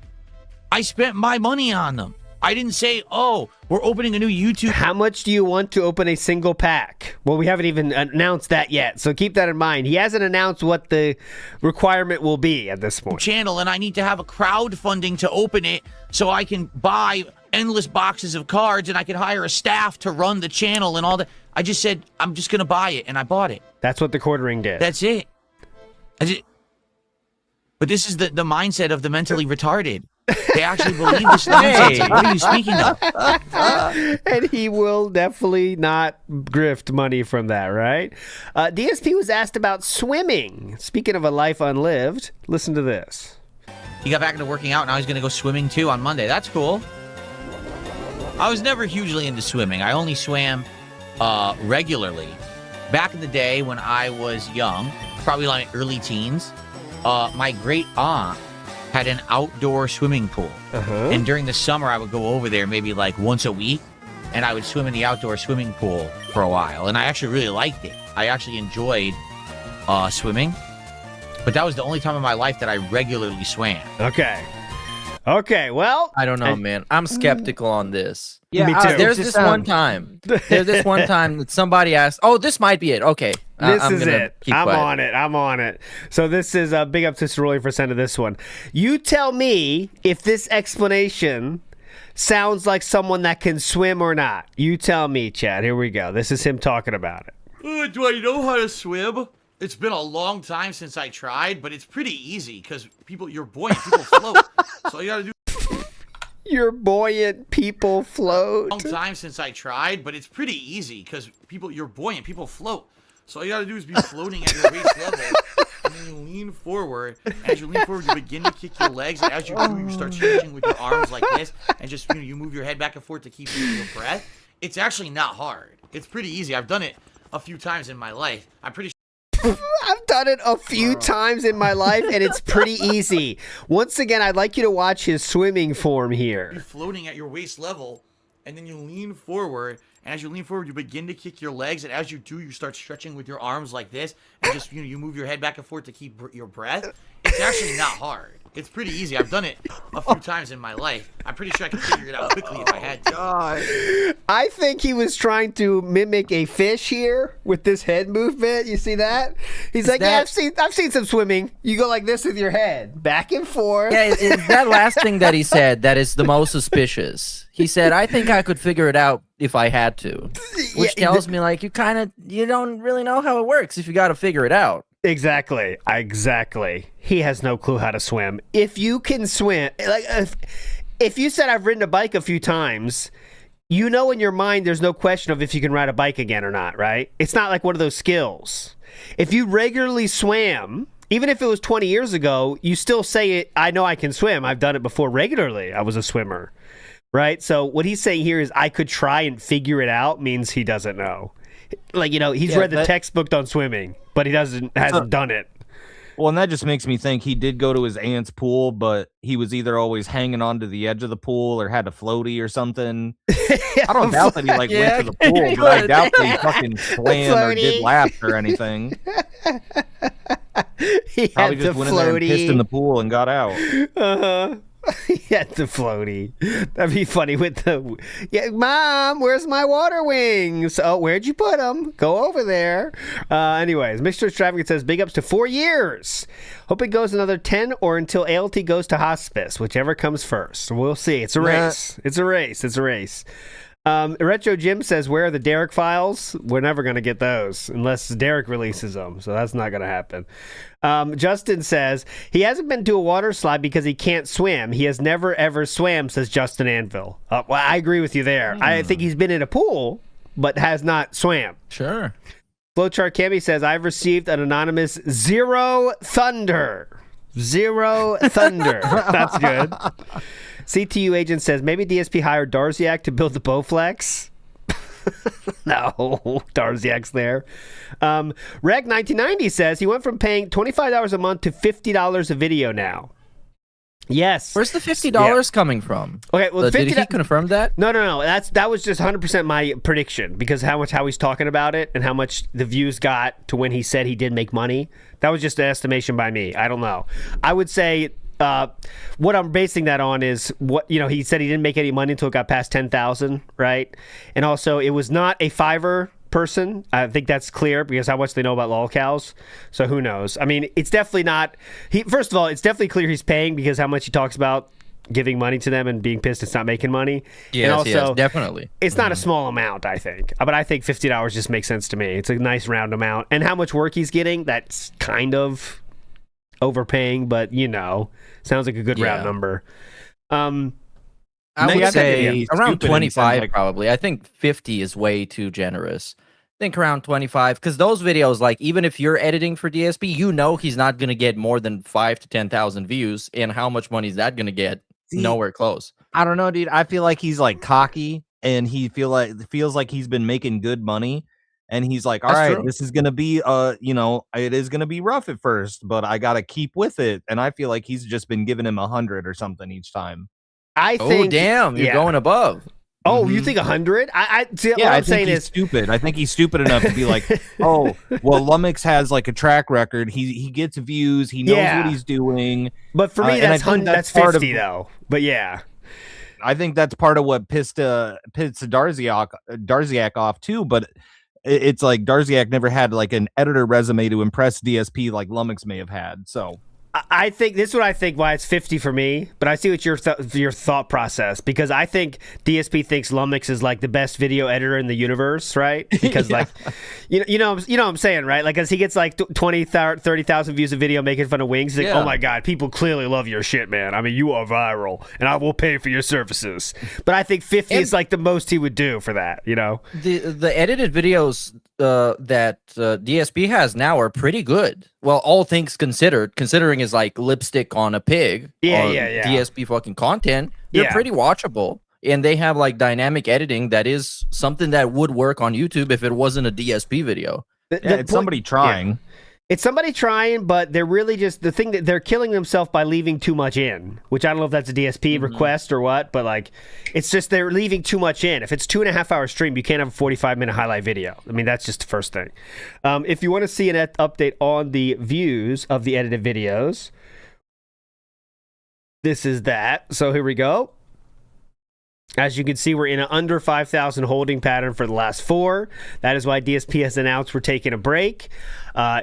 I spent my money on them. I didn't say, oh, we're opening a new YouTube. How much do you want to open a single pack? Well, we haven't even announced that yet, so keep that in mind. He hasn't announced what the requirement will be at this point. Channel, and I need to have a crowdfunding to open it so I can buy endless boxes of cards and I can hire a staff to run the channel and all that. I just said, I'm just going to buy it, and I bought it. That's what the quartering did. That's it. But this is the mindset of the mentally retarded. They actually believe this nonsense. What are you speaking of? And he will definitely not grift money from that, right? DSP was asked about swimming. Speaking of a life unlived, listen to this. He got back into working out. Now he's going to go swimming, too, on Monday. That's cool. I was never hugely into swimming. I only swam regularly. Back in the day when I was young, probably like early teens, my great aunt had an outdoor swimming pool. And during the summer, I would go over there maybe like once a week, and I would swim in the outdoor swimming pool for a while. And I actually really liked it. I actually enjoyed swimming. But that was the only time in my life that I regularly swam. Okay, well... I don't know, man. I'm skeptical on this. Yeah, me too. There's this one time that somebody asked, oh, this might be it. Okay. This is it. I'm on it. So this is big up to Cerulli for sending this one. You tell me if this explanation sounds like someone that can swim or not. You tell me, Chad. Here we go. This is him talking about it. Do I know how to swim? It's been a long time since I tried, but it's pretty easy because you're buoyant, people float. So all you gotta do. You're buoyant, people float. Long time since I tried, but it's pretty easy because you're buoyant, people float. So all you gotta do is be floating at your waist level, and then you lean forward. As you lean forward, you begin to kick your legs, and as you do, you start stretching with your arms like this, and just you move your head back and forth to keep your breath. It's actually not hard. It's pretty easy. I've done it a few times in my life. I'm pretty sure. I've done it a few times in my life, and it's pretty easy. Once again, I'd like you to watch his swimming form here. You're floating at your waist level, and then you lean forward. And as you lean forward, you begin to kick your legs, and as you do, you start stretching with your arms like this, and just you move your head back and forth to keep your breath. It's actually not hard. It's pretty easy. I've done it a few times in my life. I'm pretty sure I could figure it out quickly if I had to. I think he was trying to mimic a fish here with this head movement. You see that? He's like, yeah, I've seen some swimming. You go like this with your head, back and forth. Yeah, it's that last thing that he said that is the most suspicious. He said, I think I could figure it out if I had to. Which tells me, like, you don't really know how it works if you got to figure it out. Exactly. He has no clue how to swim. If you can swim, like if you said I've ridden a bike a few times, you know in your mind there's no question of if you can ride a bike again or not, right? It's not like one of those skills. If you regularly swam, even if it was 20 years ago, you still say it, I know I can swim. I've done it before regularly. I was a swimmer, right? So what he's saying here is I could try and figure it out means he doesn't know. Like, he's read the textbook on swimming, but he hasn't done it. Well, and that just makes me think he did go to his aunt's pool, but he was either always hanging onto the edge of the pool or had a floaty or something. I don't doubt that he went to the pool, but I doubt that he fucking swam or did laps or anything. He probably had just went in there and pissed in the pool and got out. He had the floaty. That'd be funny with Mom, where's my water wings? Oh, where'd you put them? Go over there. Anyways, Mr. Traffic says big ups to 4 years. Hope it goes another 10 or until ALT goes to hospice, whichever comes first. We'll see. It's a race. It's a race. Retro Jim says, where are the Derek files? We're never going to get those unless Derek releases them. So that's not going to happen. Justin says, he hasn't been to a water slide because he can't swim. He has never, ever swam, says Justin Anvil. Well, I agree with you there. I think he's been in a pool, but has not swam. Sure. Flowchart Cammy says, I've received an anonymous 0 thunder. 0 thunder. That's good. CTU agent says, maybe DSP hired Darziak to build the Bowflex. No, Darziak's there. Reg 1990 says he went from paying $25 a month to $50 a video now. Yes. Where's the $50 coming from? Okay, well, did he confirm that? No. That was just 100% my prediction because how he's talking about it and how much the views got to when he said he did make money. That was just an estimation by me. I don't know. I would say what I'm basing that on is what he said he didn't make any money until it got past 10,000, right? And also, it was not a Fiverr person. I think that's clear because how much they know about lolcows. So who knows? I mean, it's definitely not. First of all, it's definitely clear he's paying because how much he talks about giving money to them and being pissed it's not making money. Yes, and also, yes, definitely. It's not a small amount, I think. But I think $50 just makes sense to me. It's a nice round amount. And how much work he's getting, that's kind of overpaying, but sounds like a good round number. I would say around 25 probably. I think 50 is way too generous. I think around 25 because those videos, like even if you're editing for DSP, he's not going to get more than 5 to 10,000 views. And how much money is that going to get? Nowhere close. I don't know, dude. I feel like he's like cocky and he feels like he's been making good money. And he's like, all right, this is going to be, it is going to be rough at first, but I got to keep with it. And I feel like he's just been giving him 100 or something each time. I think. Oh, damn. You're going above. Oh, you think 100? I think he's stupid. I think he's stupid enough to be like, oh, well, Lumix has like a track record. He gets views. He knows what he's doing. But for me, that's 50 though. But yeah. I think that's part of what pissed Darziak off too. But it's like Darziak never had like an editor resume to impress DSP like Lumix may have had. So I think this is what I think why it's 50 for me, but I see what your thought process, because I think DSP thinks Lumix is like the best video editor in the universe, right? Because like you know what I'm saying, right? Like as he gets like 20 30,000 views of video making fun of wings, he's like, oh my god, people clearly love your shit, man. I mean, you are viral and I will pay for your services. But I think 50 is like the most he would do for that, The edited videos that DSP has now are pretty good. Well, all things considered, considering is like lipstick on a pig. DSP fucking content. They're pretty watchable, and they have like dynamic editing that is something that would work on YouTube if it wasn't a DSP video. It's somebody trying. Yeah. It's somebody trying, but they're really just the thing that they're killing themselves by leaving too much in, which I don't know if that's a DSP request or what, but like it's just they're leaving too much in. If it's 2.5 hour stream, you can't have a 45-minute highlight video. I mean, that's just the first thing. If you want to see an update on the views of the edited videos, this is that. So here we go. As you can see, we're in an under 5,000 holding pattern for the last 4. That is why DSP has announced we're taking a break.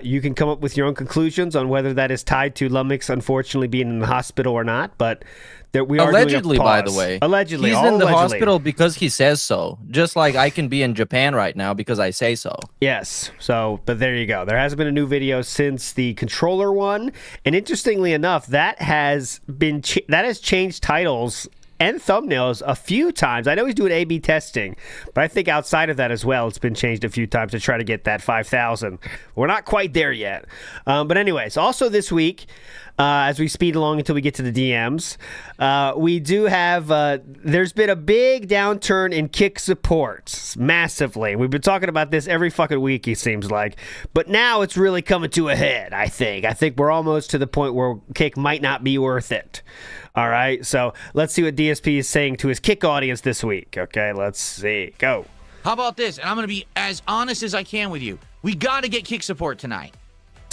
You can come up with your own conclusions on whether that is tied to Lumix unfortunately being in the hospital or not, but that we are allegedly, doing a pause. By the way. Allegedly. He's in the hospital because he says so. Just like I can be in Japan right now because I say so. Yes. So, but there you go. There hasn't been a new video since the controller one. And interestingly enough, that has changed titles and thumbnails a few times. I know he's doing A/B testing, but I think outside of that as well, it's been changed a few times to try to get that 5,000. We're not quite there yet. But anyways, also this week, as we speed along until we get to the DMs, we do have, there's been a big downturn in Kick support, massively. We've been talking about this every fucking week, it seems like. But now it's really coming to a head, I think. I think we're almost to the point where Kick might not be worth it. All right, so let's see what DSP is saying to his Kick audience this week. Okay, let's see. Go. How about this? And I'm going to be as honest as I can with you. We got to get Kick support tonight.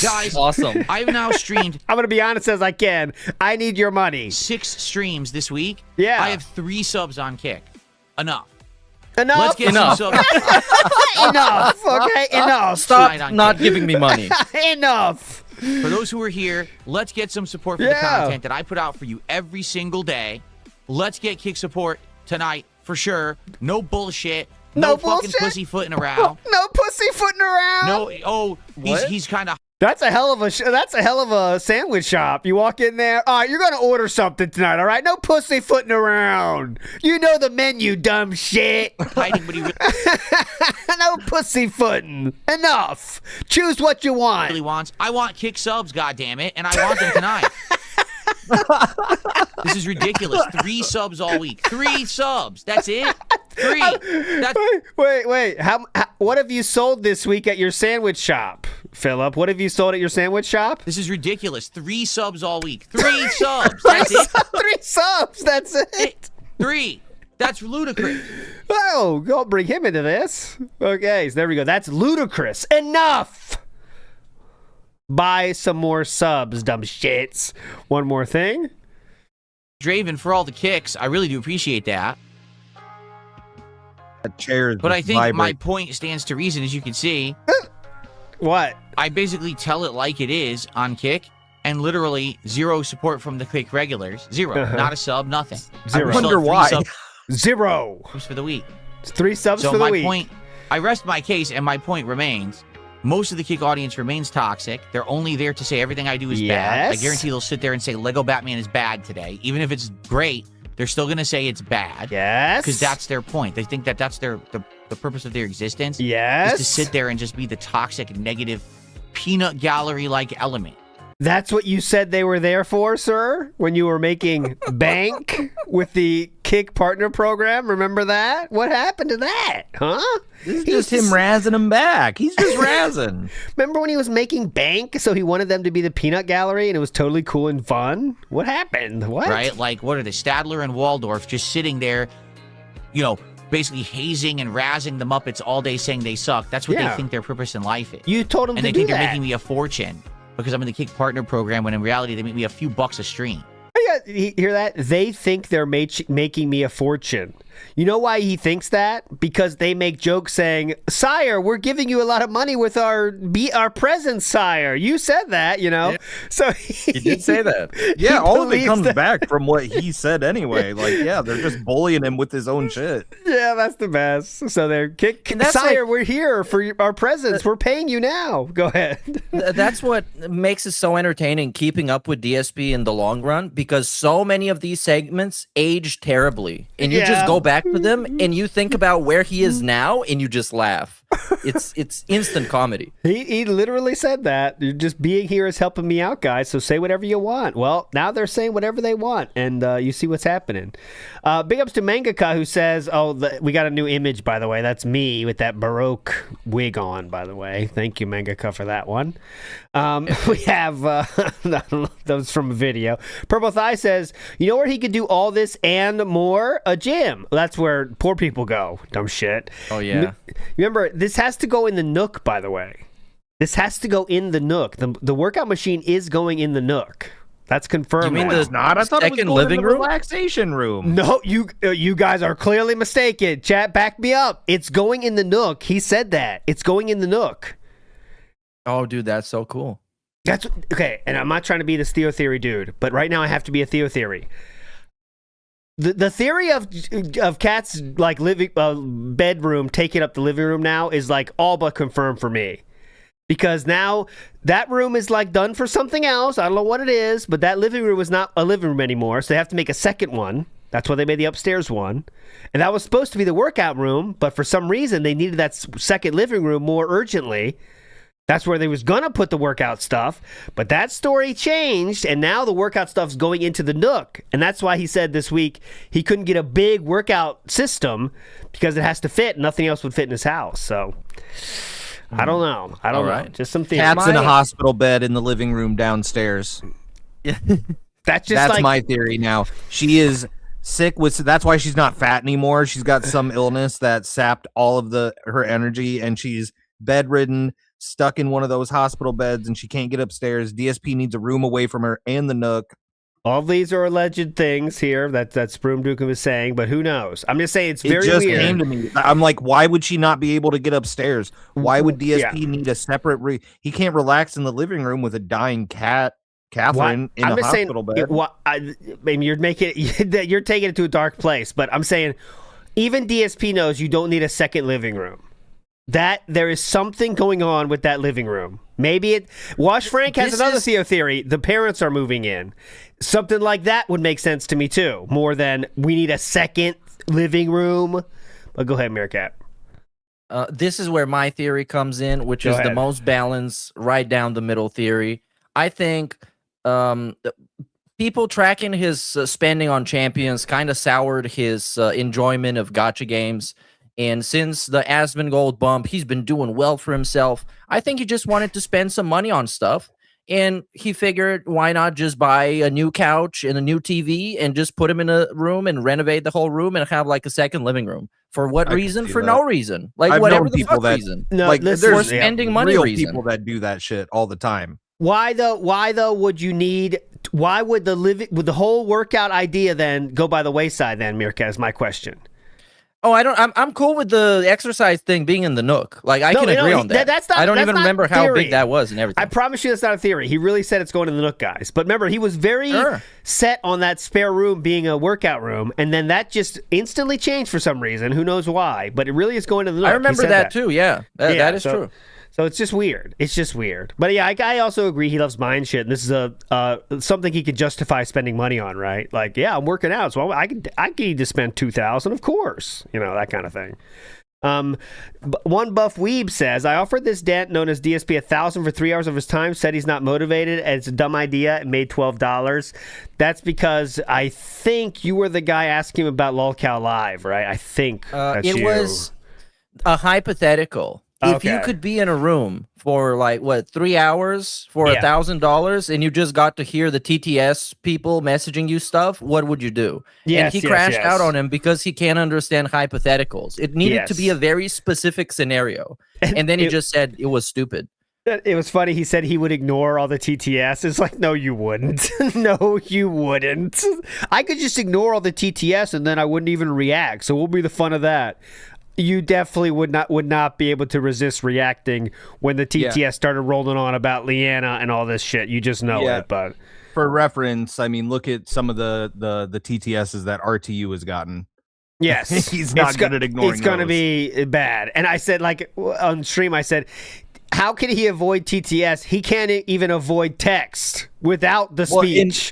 Guys, awesome. I've now streamed. I'm going to be honest as I can. I need your money. 6 streams this week. Yeah. I have 3 subs on Kick. Enough. Let's get some subs. Enough. Okay, enough. Stop not giving me money. Enough. For those who are here, let's get some support for the content that I put out for you every single day. Let's get Kick support tonight for sure. No bullshit. No fucking pussyfooting around. No pussyfooting around. No. He's kind of. That's a hell of a sandwich shop. You walk in there. All right, you're gonna order something tonight. All right, no pussyfooting around. You know the menu, dumb shit. Hiding, but he no pussyfooting. Enough. Choose what you want. Really wants. I want Kick subs, goddammit, and I want them tonight. This is ridiculous. 3 subs all week. 3 subs. That's it. 3. Wait. What have you sold this week at your sandwich shop, Philip? What have you sold at your sandwich shop? This is ridiculous. 3 subs all week. 3 subs. That's it. 3 subs. That's it. 3. That's ludicrous. Oh, don't bring him into this. Okay, so there we go. That's ludicrous. Enough. Buy some more subs, dumb shits. One more thing. Draven, for all the kicks, I really do appreciate that. That chair is But I think my vibrating. point stands to reason, as you can see. What? I basically tell it like it is on Kick, and literally 0 support from the Kick regulars. 0. Not a sub, nothing. Zero. I wonder why. 0 subs for the week. It's 3 subs So for the my week. point, I rest my case, and my point remains. Most of the Kick audience remains toxic. They're only there to say everything I do is bad. I Yes. guarantee they'll sit there and say Lego Batman is bad today. Even if it's great, they're still going to say it's bad. Yes. Because that's their point. They think that that's the purpose of their existence. Yes. Is to sit there and just be the toxic, negative, peanut gallery-like element. That's what you said they were there for, sir, when you were making bank with the Kick Partner Program. Remember that? What happened to that? Huh? This is just him razzing him back. He's just razzing. Remember when he was making bank, so he wanted them to be the peanut gallery, and it was totally cool and fun? What happened? What? Right? Like, what are they? Stadler and Waldorf just sitting there, you know, basically hazing and razzing the Muppets all day saying they suck. That's what Yeah. they think their purpose in life is. You told them and to they do think that. they're making me a fortune because I'm in the Kick Partner Program, when in reality they make me a few bucks a stream. You hear that? They think they're making me a fortune. You know why he thinks that? Because they make jokes saying, "Sire, we're giving you a lot of money with our presents, sire." You said that, you know. Yeah. So He did say that. Yeah, all of it believes comes that. back from what he said anyway. Like, yeah, they're just bullying him with his own shit. Yeah, that's the best. So they're And that's sire, like- we're here for our presents. We're paying you now. Go ahead. That's what makes it so entertaining keeping up with DSP in the long run, because so many of these segments age terribly, and you Yeah. just go back to them and you think about where he is now and you just laugh. It's instant comedy. He literally said that. You're just being here is helping me out, guys. So say whatever you want. Well, now they're saying whatever they want, and you see what's happening. Big ups to Mangaka, who says, we got a new image, by the way. That's me with that Baroque wig on, by the way. Thank you, Mangaka, for that one. We have that was from a video. Purple Thigh says, you know where he could do all this and more? A gym. That's where poor people go. Dumb shit. Oh, yeah. Remember, this has to go in the Nook, by the way. This has to go in the Nook. The workout machine is going in the Nook. That's confirmed. You mean now. the It's not. I thought it was second going living in the room? relaxation room. No, you guys are clearly mistaken. Chat, back me up. It's going in the Nook. He said that. It's going in the Nook. Oh, dude, that's so cool. That's okay. And I'm not trying to be this Theo Theory dude, but right now I have to be a Theo Theory. The theory of Cat's like living bedroom taking up the living room now is like all but confirmed for me, because now that room is like done for something else. I don't know what it is, but that living room is not a living room anymore, so they have to make a second one. That's why they made the upstairs one, and that was supposed to be the workout room, but for some reason they needed that second living room more urgently. That's where they was going to put the workout stuff, but that story changed, and now the workout stuff's going into the Nook, and that's why he said this week he couldn't get a big workout system because it has to fit. Nothing else would fit in his house, so I don't know. I don't know. right. Just some theory. Cat's in a hospital bed in the living room downstairs. That's just That's like my theory now. She is sick with. That's why she's not fat anymore. She's got some illness that sapped all of her energy, and she's bedridden, stuck in one of those hospital beds, and she can't get upstairs. DSP needs a room away from her and the Nook. all these are alleged things here that Sproom Dukem was saying, but who knows? I'm just saying it's very it just weird. came to me. I'm like, why would she not be able to get upstairs? Why would DSP Yeah. need a separate he can't relax in the living room with a dying cat, Catherine, in I'm a just saying, hospital bed. I mean, you're making you're taking it to a dark place, but I'm saying even DSP knows you don't need a second living room. That there is something going on with that living room. Maybe Wash Frank has another Theo theory. The parents are moving in. Something like that would make sense to me too. More than we need a second living room. But go ahead, Meerkat. This is where my theory comes in, which Go is the ahead. most balanced, right down the middle theory. I think people tracking his spending on champions kind of soured his enjoyment of gacha games. And since the Asmongold bump, he's been doing well for himself. I think he just wanted to spend some money on stuff. And he figured, why not just buy a new couch and a new TV and just put him in a room and renovate the whole room and have like a second living room? For what I can reason? see For that. no reason. Like I've whatever known the people fuck that- reason. No, like this For there's is- spending money real reason. people that do that shit all the time. Why though would you need? Why would would the whole workout idea then go by the wayside? Then, Meerkat, is my question. Oh, I'm cool with the exercise thing being in the Nook. Like I can agree on that. That's not. I don't that's even not remember theory. how big that was and everything. I promise you, that's not a theory. He really said it's going to the Nook, guys. But remember, he was very set on that spare room being a workout room, and then that just instantly changed for some reason. Who knows why? But it really is going to the Nook. I remember that too. Yeah, that is true. So it's just weird. It's just weird. But yeah, I also agree he loves buying shit, and this is something he could justify spending money on, right? Like, yeah, I'm working out, so I need to spend $2,000, of course, that kind of thing. One buff weeb says, I offered this dent known as DSP $1,000 for 3 hours of his time, said he's not motivated, and it's a dumb idea, and made $12. That's because I think you were the guy asking him about LOLCal Live, right? I think that's it you. was a hypothetical. If you could be in a room for 3 hours for $1,000 and you just got to hear the TTS people messaging you stuff, what would you do? And he crashed out on him because he can't understand hypotheticals. It needed to be a very specific scenario. And then he just said it was stupid. It was funny. He said he would ignore all the TTS. It's like, no, you wouldn't. No, you wouldn't. I could just ignore all the TTS and then I wouldn't even react. So what would be the fun of that? You definitely would not be able to resist reacting when the TTS started rolling on about Leanna and all this shit. You just know it. But for reference, I mean, look at some of the TTSs that RTU has gotten. Yes, he's not good at ignoring. It's going to be bad. And I said, on stream, I said, how can he avoid TTS? He can't even avoid text without the speech.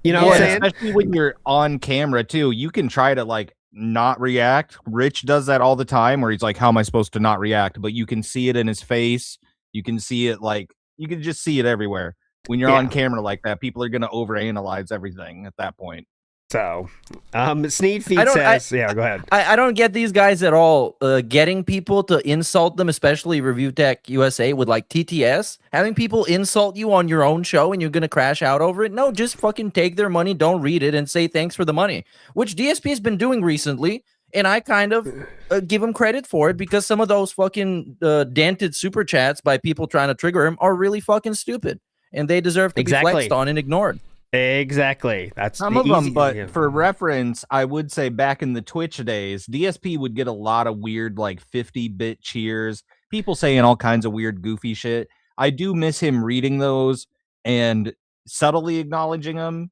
You know what I'm saying? Especially when you're on camera too, you can try to not react. Rich does that all the time where he's like, how am I supposed to not react? But you can see it in his face. You can see it you can just see it everywhere. When you're on camera like that, people are going to overanalyze everything at that point. So, Sneed Feed says, go ahead. I don't get these guys at all getting people to insult them, especially Review Tech USA with TTS. Having people insult you on your own show and you're going to crash out over it. No, just fucking take their money, don't read it, and say thanks for the money, which DSP has been doing recently. And I kind of give him credit for it because some of those fucking dented super chats by people trying to trigger him are really fucking stupid. And they deserve to be flexed on and ignored. Exactly. That's some of them, but for reference, I would say back in the Twitch days, DSP would get a lot of weird 50-bit cheers, people saying all kinds of weird goofy shit. I do miss him reading those and subtly acknowledging them.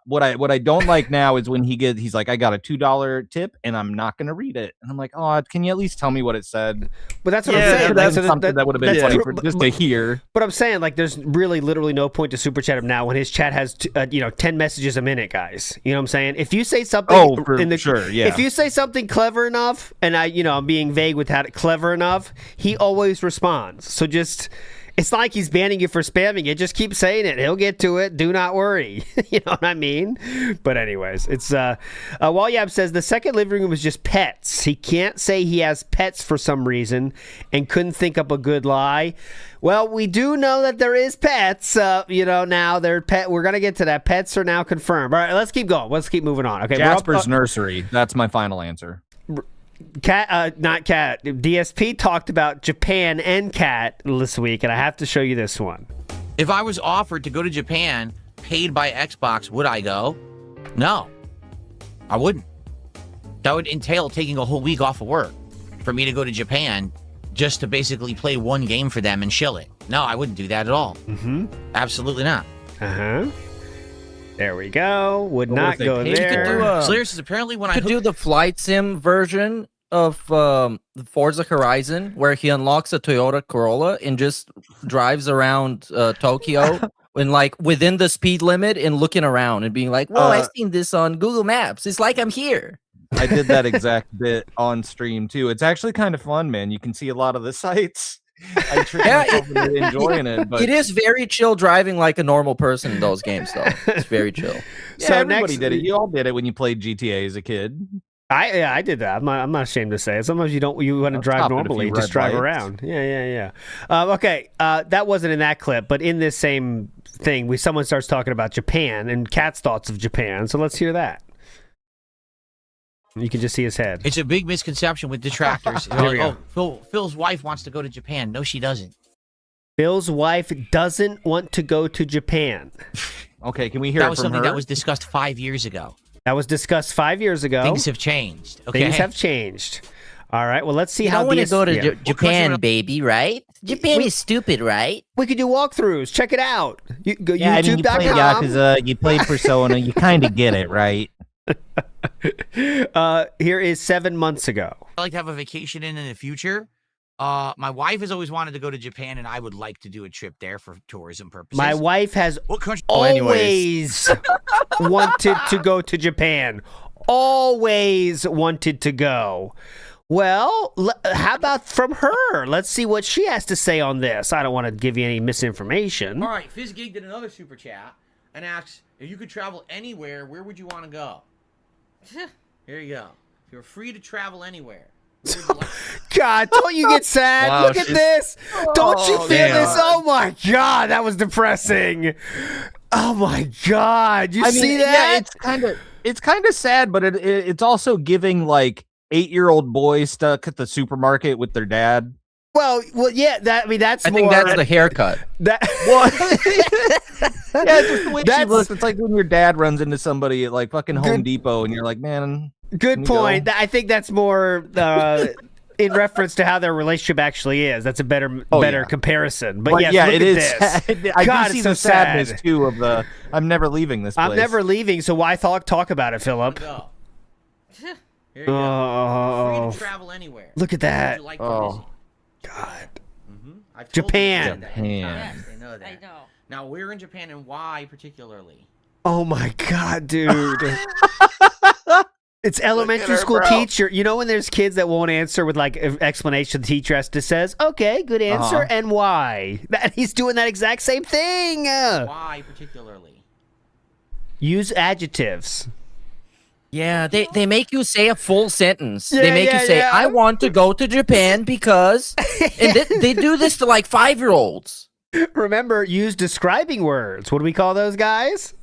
What I don't like now is when he's like, I got a $2 tip and I'm not going to read it. And I'm like, oh, can you at least tell me what it said? But that's what I'm saying. That's something that would have been funny just to hear. But I'm saying there's really literally no point to super chat him now when his chat has 10 messages a minute, guys. You know what I'm saying? If you say something, if you say something clever enough, and I'm being vague with how clever enough, he always responds. So just. It's not like he's banning you for spamming it. Just keep saying it. He'll get to it. Do not worry. You know what I mean? But anyways, it's Walyab says the second living room is just pets. He can't say he has pets for some reason and couldn't think up a good lie. Well, we do know that there is pets. Now they're pet. We're gonna get to that. Pets are now confirmed. All right, let's keep going. Let's keep moving on. Okay, Jasper's nursery. That's my final answer. Not Cat. DSP talked about Japan and Cat this week, and I have to show you this one. If I was offered to go to Japan, paid by Xbox, would I go? No, I wouldn't. That would entail taking a whole week off of work for me to go to Japan just to basically play one game for them and chill it. No, I wouldn't do that at all. Mm-hmm. Absolutely not. Uh-huh. There we go. Would not go there. Slayer says apparently when I could do the flight sim version of the Forza Horizon where he unlocks a Toyota Corolla and just drives around Tokyo and within the speed limit and looking around and being like, "Whoa, I've seen this on Google Maps. It's like I'm here." I did that exact bit on stream too. It's actually kind of fun, man. You can see a lot of the sights. I treat myself into enjoying it, but it is very chill driving like a normal person in those games, though. It's very chill. Yeah, so everybody did it. You all did it when you played GTA as a kid. I did that. I'm not ashamed to say it. Sometimes you want to drive normally, just drive around. Yeah. Okay, that wasn't in that clip, but in this same thing, someone starts talking about Japan and Cat's thoughts of Japan. So let's hear that. You can just see his head. It's a big misconception with detractors. Phil's wife wants to go to Japan. No, she doesn't. Bill's wife doesn't want to go to Japan. Okay, can we hear That it was from something her? that was discussed 5 years ago. That was discussed 5 years ago. Things have changed. Okay. Things have changed. All right. Well, let's see You how don't want to DS go to yeah. Japan, baby, right? Japan is stupid, right? We could do walkthroughs. Check it out. You go Yeah, I mean, you played YouTube.com. Yakuza, you played Persona, you kind of get it, right? Here is 7 months ago. I'd like to have a vacation in the future. My wife has always wanted to go to Japan, and I would like to do a trip there for tourism purposes. My wife has What country? always wanted to go to Japan. Always wanted to go. Well, how about from her? Let's see what she has to say on this. I don't want to give you any misinformation. All right, FizzGig did another super chat and asks, if you could travel anywhere, where would you want to go? Here you go. If you're free to travel anywhere, where would you like to God, don't you get sad? Wow, Look at this. Don't you feel damn. this? Oh my God, that was depressing. Oh my God, you see that? Yeah, it's kind of sad, but it's also giving like 8-year-old boys stuck at the supermarket with their dad. Well, yeah. That's I more. think that's the haircut. That. Yeah, just the way she That's- looks. It's like when your dad runs into somebody at like fucking Home Depot, and you're like, man. Good Can we point. go? I think that's more in reference to how their relationship actually is. That's a better yeah. comparison. But, But yes, yeah, look it at is. this. I God, do see it's so the sadness sad. too of the. I'm never leaving this place. I'm never leaving, so why talk about it, Philip? go? Here you go. Free Oh, to travel anywhere. look at Where that. would you like to Oh. visit? God. I've told Japan. them that many Japan. times. They know that. I know. Now, where in Japan and why particularly? Oh my God, dude. It's elementary school teacher. You know when there's kids that won't answer with like an explanation, the teacher has to says, "Okay, good answer, and why?" He's doing that exact same thing. Why particularly? Use adjectives. Yeah, they make you say a full sentence. Yeah, they make yeah, you say, yeah. "I want to go to Japan because," and they do this to like 5-year-olds. Remember, use describing words. What do we call those guys?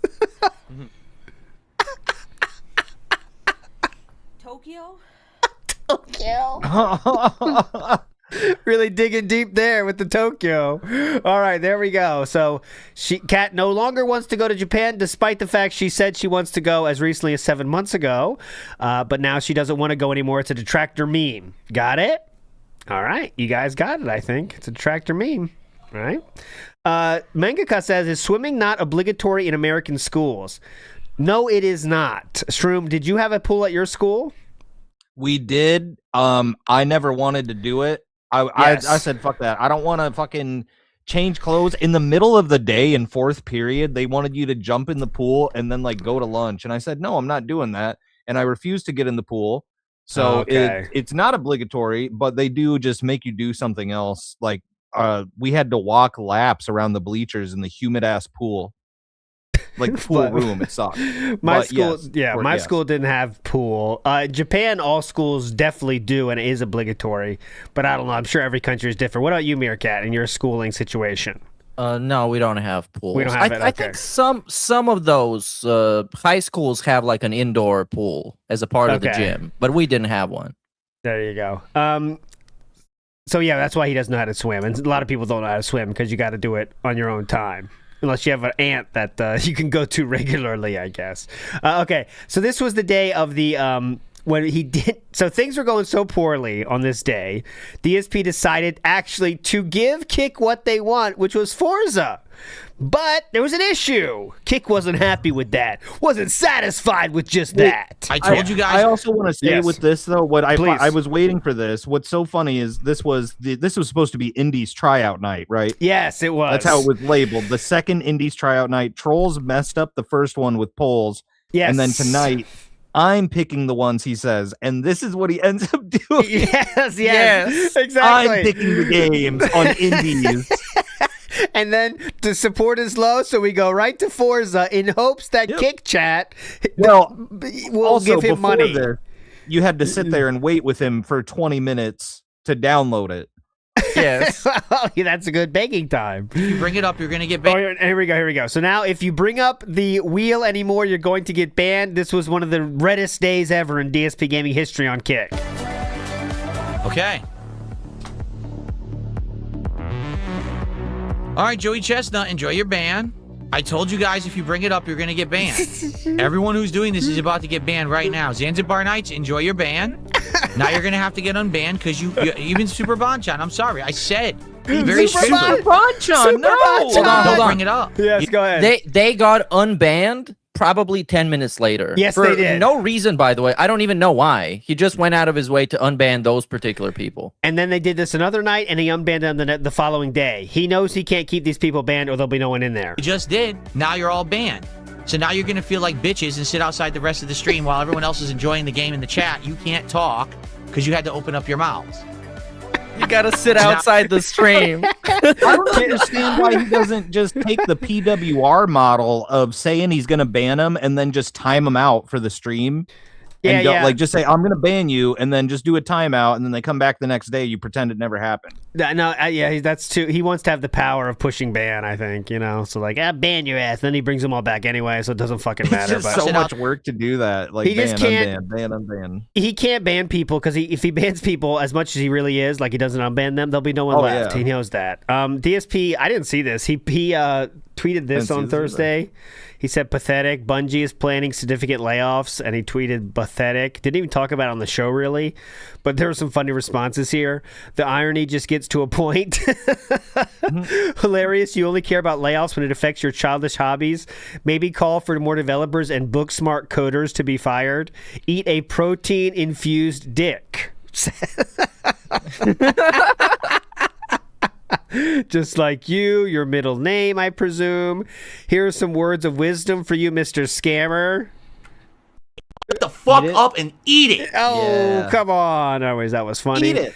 Tokyo? Really digging deep there with the Tokyo. All right, there we go. So Kat no longer wants to go to Japan, despite the fact she said she wants to go as recently as 7 months ago. But now she doesn't want to go anymore. It's a detractor meme. Got it? All right, you guys got it, I think. It's a detractor meme. All right. Mangaka says, is swimming not obligatory in American schools? No, it is not. Shroom, did you have a pool at your school? We did. I never wanted to do it. I said, fuck that. I don't want to fucking change clothes in the middle of the day in fourth period. They wanted you to jump in the pool and then like go to lunch. And I said, no, I'm not doing that. And I refused to get in the pool. So it's not obligatory, but they do just make you do something else. Like we had to walk laps around the bleachers in the humid ass pool. Like full room, it sucked. My But school, yes, my school didn't have pool. Japan, all schools definitely do, and it is obligatory. But I don't know. I'm sure every country is different. What about you, Meerkat, in your schooling situation? No, we don't have pools. We don't have it, I okay. think some of those high schools have like an indoor pool as a part of the Okay. gym, but we didn't have one. There you go. So yeah, that's why he doesn't know how to swim, and a lot of people don't know how to swim because you got to do it on your own time. Unless you have an aunt that you can go to regularly, I guess. Okay, so this was the day of the when he did. So things were going so poorly on this day. DSP decided actually to give Kick what they want, which was Forza. But there was an issue. Kick wasn't happy with that. Wasn't satisfied with just that. I told you guys. I also want to say Yes. with this though, what Please. I was waiting for this. What's so funny is this was supposed to be Indies tryout night, right? Yes, it was. That's how it was labeled. The second Indies tryout night, Trolls messed up the first one with polls, Yes. and then tonight I'm picking the ones he says, and this is what he ends up doing. Yes, exactly. I'm picking the games on Indies. And then the support is low, so we go right to Forza in hopes that Kick Chat Well, will also, give him before money. this, you had to sit there and wait with him for 20 minutes to download it. Yes. Yeah, that's a good baking time. If you bring it up, you're gonna get Oh, banned. here we go. So now if you bring up the wheel anymore, you're going to get banned. This was one of the reddest days ever in DSP gaming history on Kick. Okay. All right, Joey Chestnut, enjoy your ban. I told you guys if you bring it up, you're going to get banned. Everyone who's doing this is about to get banned right now. Zanzibar Nights, enjoy your ban. Now you're going to have to get unbanned because you even Super Bonchan. I'm sorry. I said very Super stupid. Bonchan, no. Hold on, don't bring it up. Yes, go ahead. They got unbanned probably 10 minutes later. Yes, for they did. No reason, by the way. I don't even know why. He just went out of his way to unban those particular people. And then they did this another night, and he unbanned them the following day. He knows he can't keep these people banned, or there'll be no one in there. You just did. Now you're all banned. So now you're going to feel like bitches and sit outside the rest of the stream while everyone else is enjoying the game in the chat. You can't talk because you had to open up your mouths. You gotta sit outside the stream. I don't understand why he doesn't just take the PWR model of saying he's going to ban him and then just time him out for the stream. And like just say, I'm going to ban you, and then just do a timeout, and then they come back the next day, you pretend it never happened. That's too. He wants to have the power of pushing ban, I think, so like, ban your ass. Then he brings them all back anyway, so it doesn't fucking matter. It's just so much work to do that. Like, he just can't unban. He can't ban people because if he bans people as much as he really is, like he doesn't unban them, there'll be no one left. Yeah. He knows that. DSP, I didn't see this. He tweeted this on Thursday. He said, pathetic. Bungie is planning significant layoffs, and he tweeted pathetic. Didn't even talk about it on the show, really, but there were some funny responses here. The irony just gets to a point. Hilarious. You only care about layoffs when it affects your childish hobbies. Maybe call for more developers and book smart coders to be fired. Eat a protein-infused dick. Just like your middle name, I presume. Here are some words of wisdom for you, Mr. Scammer. Get the fuck up and eat it. Oh, come on. Anyways, that was funny. Eat it.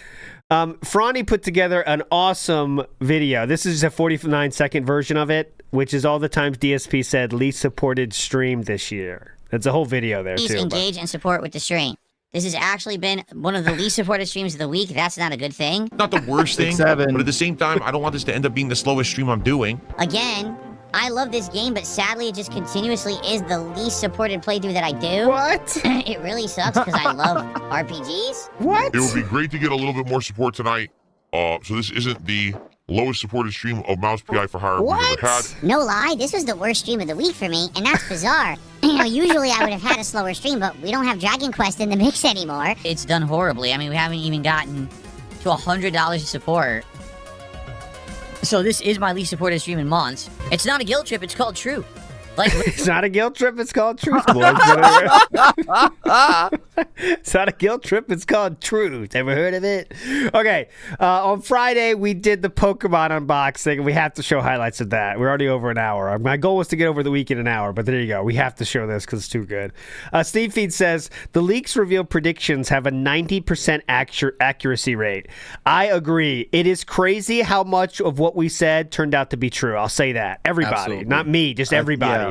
Franny put together an awesome video. This is a 49-second version of it, which is all the times DSP said least supported stream this year. That's a whole video there, Please too. engage and support with the stream. This has actually been one of the least supported streams of the week. That's not a good thing. Not the worst thing, but at the same time, I don't want this to end up being the slowest stream I'm doing. Again, I love this game, but sadly, it just continuously is the least supported playthrough that I do. What? It really sucks because I love RPGs. What? It would be great to get a little bit more support tonight. So this isn't the lowest supported stream of Mouse PI for Hire we've ever had. No lie, this was the worst stream of the week for me, and that's bizarre. Usually I would have had a slower stream, but we don't have Dragon Quest in the mix anymore. It's done horribly. I mean, we haven't even gotten to $100 of support. So this is my least supported stream in months. It's not a guilt trip, it's called Truth. Like, it's not a guilt trip, it's called Truth, boys. It's not a guilt trip, it's called Truth. Ever heard of it? Okay, on Friday, we did the Pokemon unboxing, and we have to show highlights of that. We're already over an hour. My goal was to get over the week in an hour, but there you go. We have to show this because it's too good. Steve Feed says, the leaks reveal predictions have a 90% accuracy rate. I agree. It is crazy how much of what we said turned out to be true. I'll say that. Everybody. Absolutely. Not me, just everybody.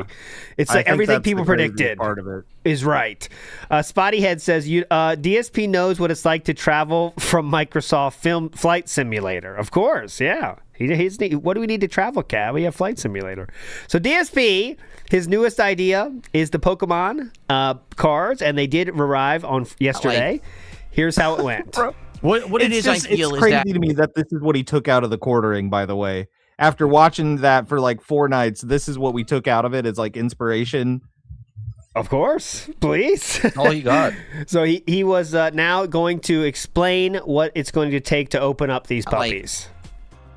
It's like everything people predicted part of it is right. Spottyhead says, DSP knows what it's like to travel from Microsoft Flight Simulator. Of course, yeah. What do we need to travel, Cat? We have Flight Simulator. So DSP, his newest idea is the Pokemon cards, and they did arrive on yesterday. Here's how it went. What it is, I feel, it's crazy is that to me that this is what he took out of the quartering, by the way. After watching that for like 4 nights, this is what we took out of it as like inspiration. Of course, please. All you got. So he was now going to explain what it's going to take to open up these puppies.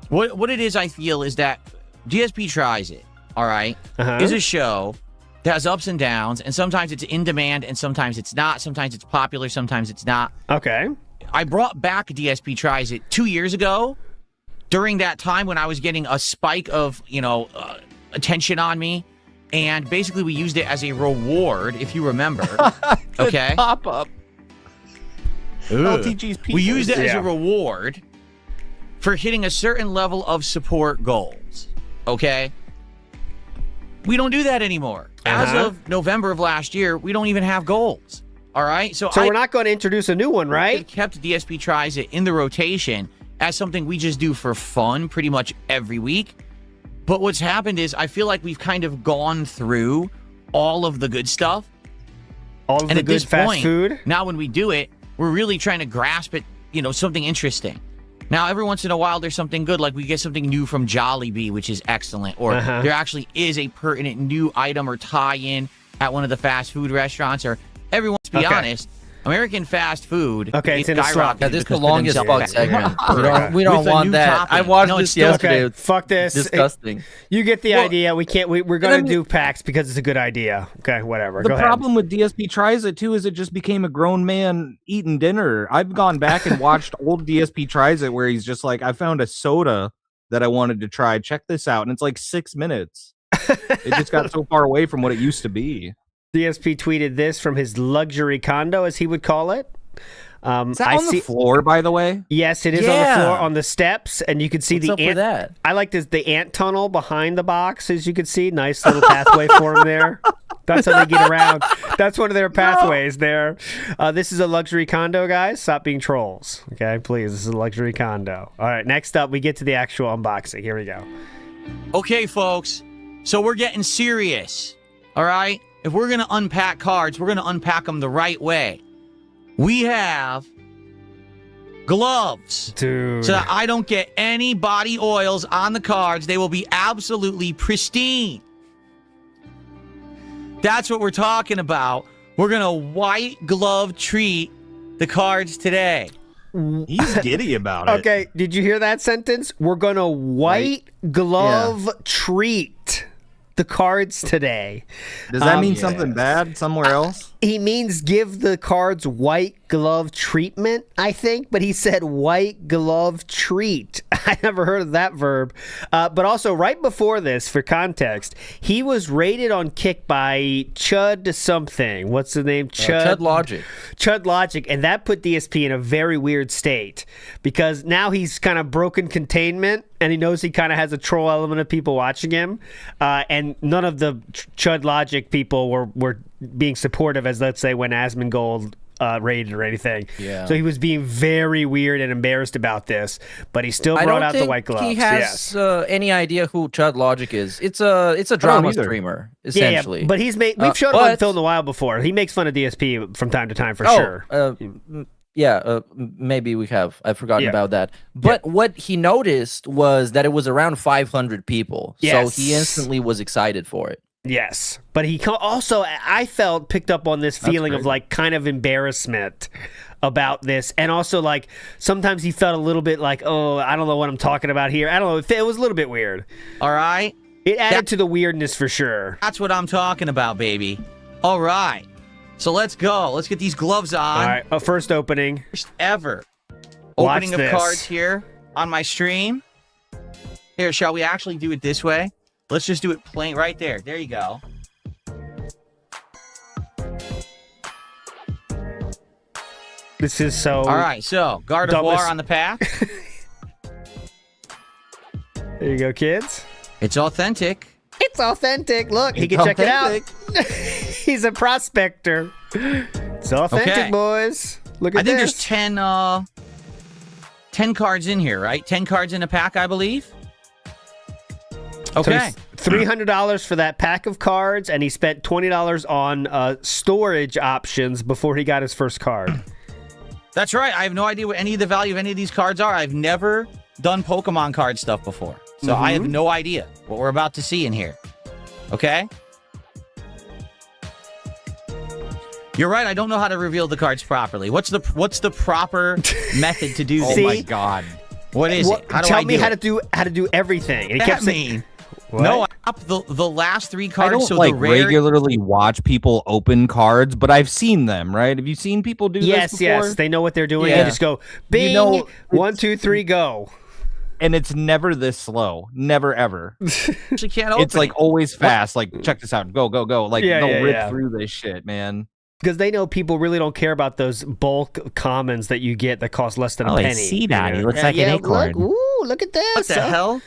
What it is, I feel, is that DSP tries it, all right? Is a show that has ups and downs, and sometimes it's in demand, and sometimes it's not. Sometimes it's popular, sometimes it's not. Okay. I brought back DSP Tries It 2 years ago, during that time when I was getting a spike of, attention on me. And basically we used it as a reward, if you remember. Okay. Pop up. LTG's people. We used it as a reward for hitting a certain level of support goals. Okay. We don't do that anymore. As of November of last year, we don't even have goals. All right. So we're not going to introduce a new one, right? Kept DSP Tries It in the rotation as something we just do for fun pretty much every week. But what's happened is I feel like we've kind of gone through all of the good stuff. All of the good fast food. Now when we do it, we're really trying to grasp at, something interesting. Now, every once in a while, there's something good, like we get something new from Jollibee, which is excellent, or there actually is a pertinent new item or tie-in at one of the fast food restaurants, or let's be honest, American fast food it's in a slot. Yeah, this is the longest fuck segment. We don't want that. Topping. I watched this yesterday. Okay, fuck this. Disgusting. You get the idea. We can't. We're going to do packs because it's a good idea. Okay, whatever. The Go ahead. problem with DSP Tries It too is it just became a grown man eating dinner. I've gone back and watched old DSP Tries It where he's just like, I found a soda that I wanted to try. Check this out, and it's like 6 minutes. It just got so far away from what it used to be. DSP tweeted this from his luxury condo, as he would call it. Is that on the floor, by the way? Yes, it is on the floor, on the steps, and you can see What's up the with that? I like the ant tunnel behind the box, as you can see. Nice little pathway for him there. That's how they get around. That's one of their pathways there. This is a luxury condo, guys. Stop being trolls. Okay, please. This is a luxury condo. All right, next up, we get to the actual unboxing. Here we go. Okay, folks. So we're getting serious. All right? If we're going to unpack cards, we're going to unpack them the right way. We have gloves. Dude. So that I don't get any body oils on the cards. They will be absolutely pristine. That's what we're talking about. We're going to white glove treat the cards today. He's giddy about it. Okay, did you hear that sentence? We're going to white glove treat the cards today. Does that mean something bad somewhere else? He means give the cards white glove treatment, I think, but he said white glove treat. I never heard of that verb. But also, right before this, for context, he was rated on Kick by Chud something. What's the name? Chud Logic. Chud Logic, and that put DSP in a very weird state because now he's kind of broken containment, and he knows he kind of has a troll element of people watching him, and none of the Chud Logic people were being supportive, as let's say when Asmongold rated or anything. Yeah. So he was being very weird and embarrassed about this, but he still brought out the white gloves. He has any idea who Chud Logic is. It's a drama streamer essentially. Yeah, but he's made. We've showed him on Phil in a while before. He makes fun of DSP from time to time for sure. Maybe we have. I've forgotten about that. But what he noticed was that it was around 500 people. Yes. So he instantly was excited for it. Yes, but he also, I felt, picked up on this feeling of like kind of embarrassment about this, and also like sometimes he felt a little bit like, oh, I don't know what I'm talking about here. I don't know. It was a little bit weird. All right. It added to the weirdness for sure. That's what I'm talking about, baby. All right. So let's go. Let's get these gloves on. All right. First opening. First ever Watch opening of this. cards here on my stream. Here, shall we actually do it this way? Let's just do it plain right there. There you go. This is so... All right, so Gardevoir on the pack. There you go, kids. It's authentic. It's authentic. Look, he can check it out. He's a prospector. It's authentic, Okay. boys. Look at I think this. there's 10 cards in here, right? 10 cards in a pack, I believe. Okay. So $300 for that pack of cards, and he spent $20 on storage options before he got his first card. That's right. I have no idea what any of the value of any of these cards are. I've never done Pokemon card stuff before. So I have no idea what we're about to see in here. Okay? You're right. I don't know how to reveal the cards properly. What's the proper method to do this? See? Oh my god. What is it? How do Tell I me do how it? to do everything. And he What kept does that saying, mean? What? No, I up the last three I cards. don't So like the rare. regularly watch people open cards, but I've seen them, right? Have you seen people do this before? Yes. They know what they're doing. Yeah. They just go, bing, You know, 1, 2, 3, go. And it's never this slow. Never, ever. Actually can't open It's like it. always fast. Like, check this out. Go, go, go. Like, Yeah, they'll yeah, rip yeah. through this shit, man. Because they know people really don't care about those bulk commons that you get that cost less than a Oh, penny. I see that. He looks Yeah, like an yeah, acorn. Look, ooh, look at this. What the huh? hell?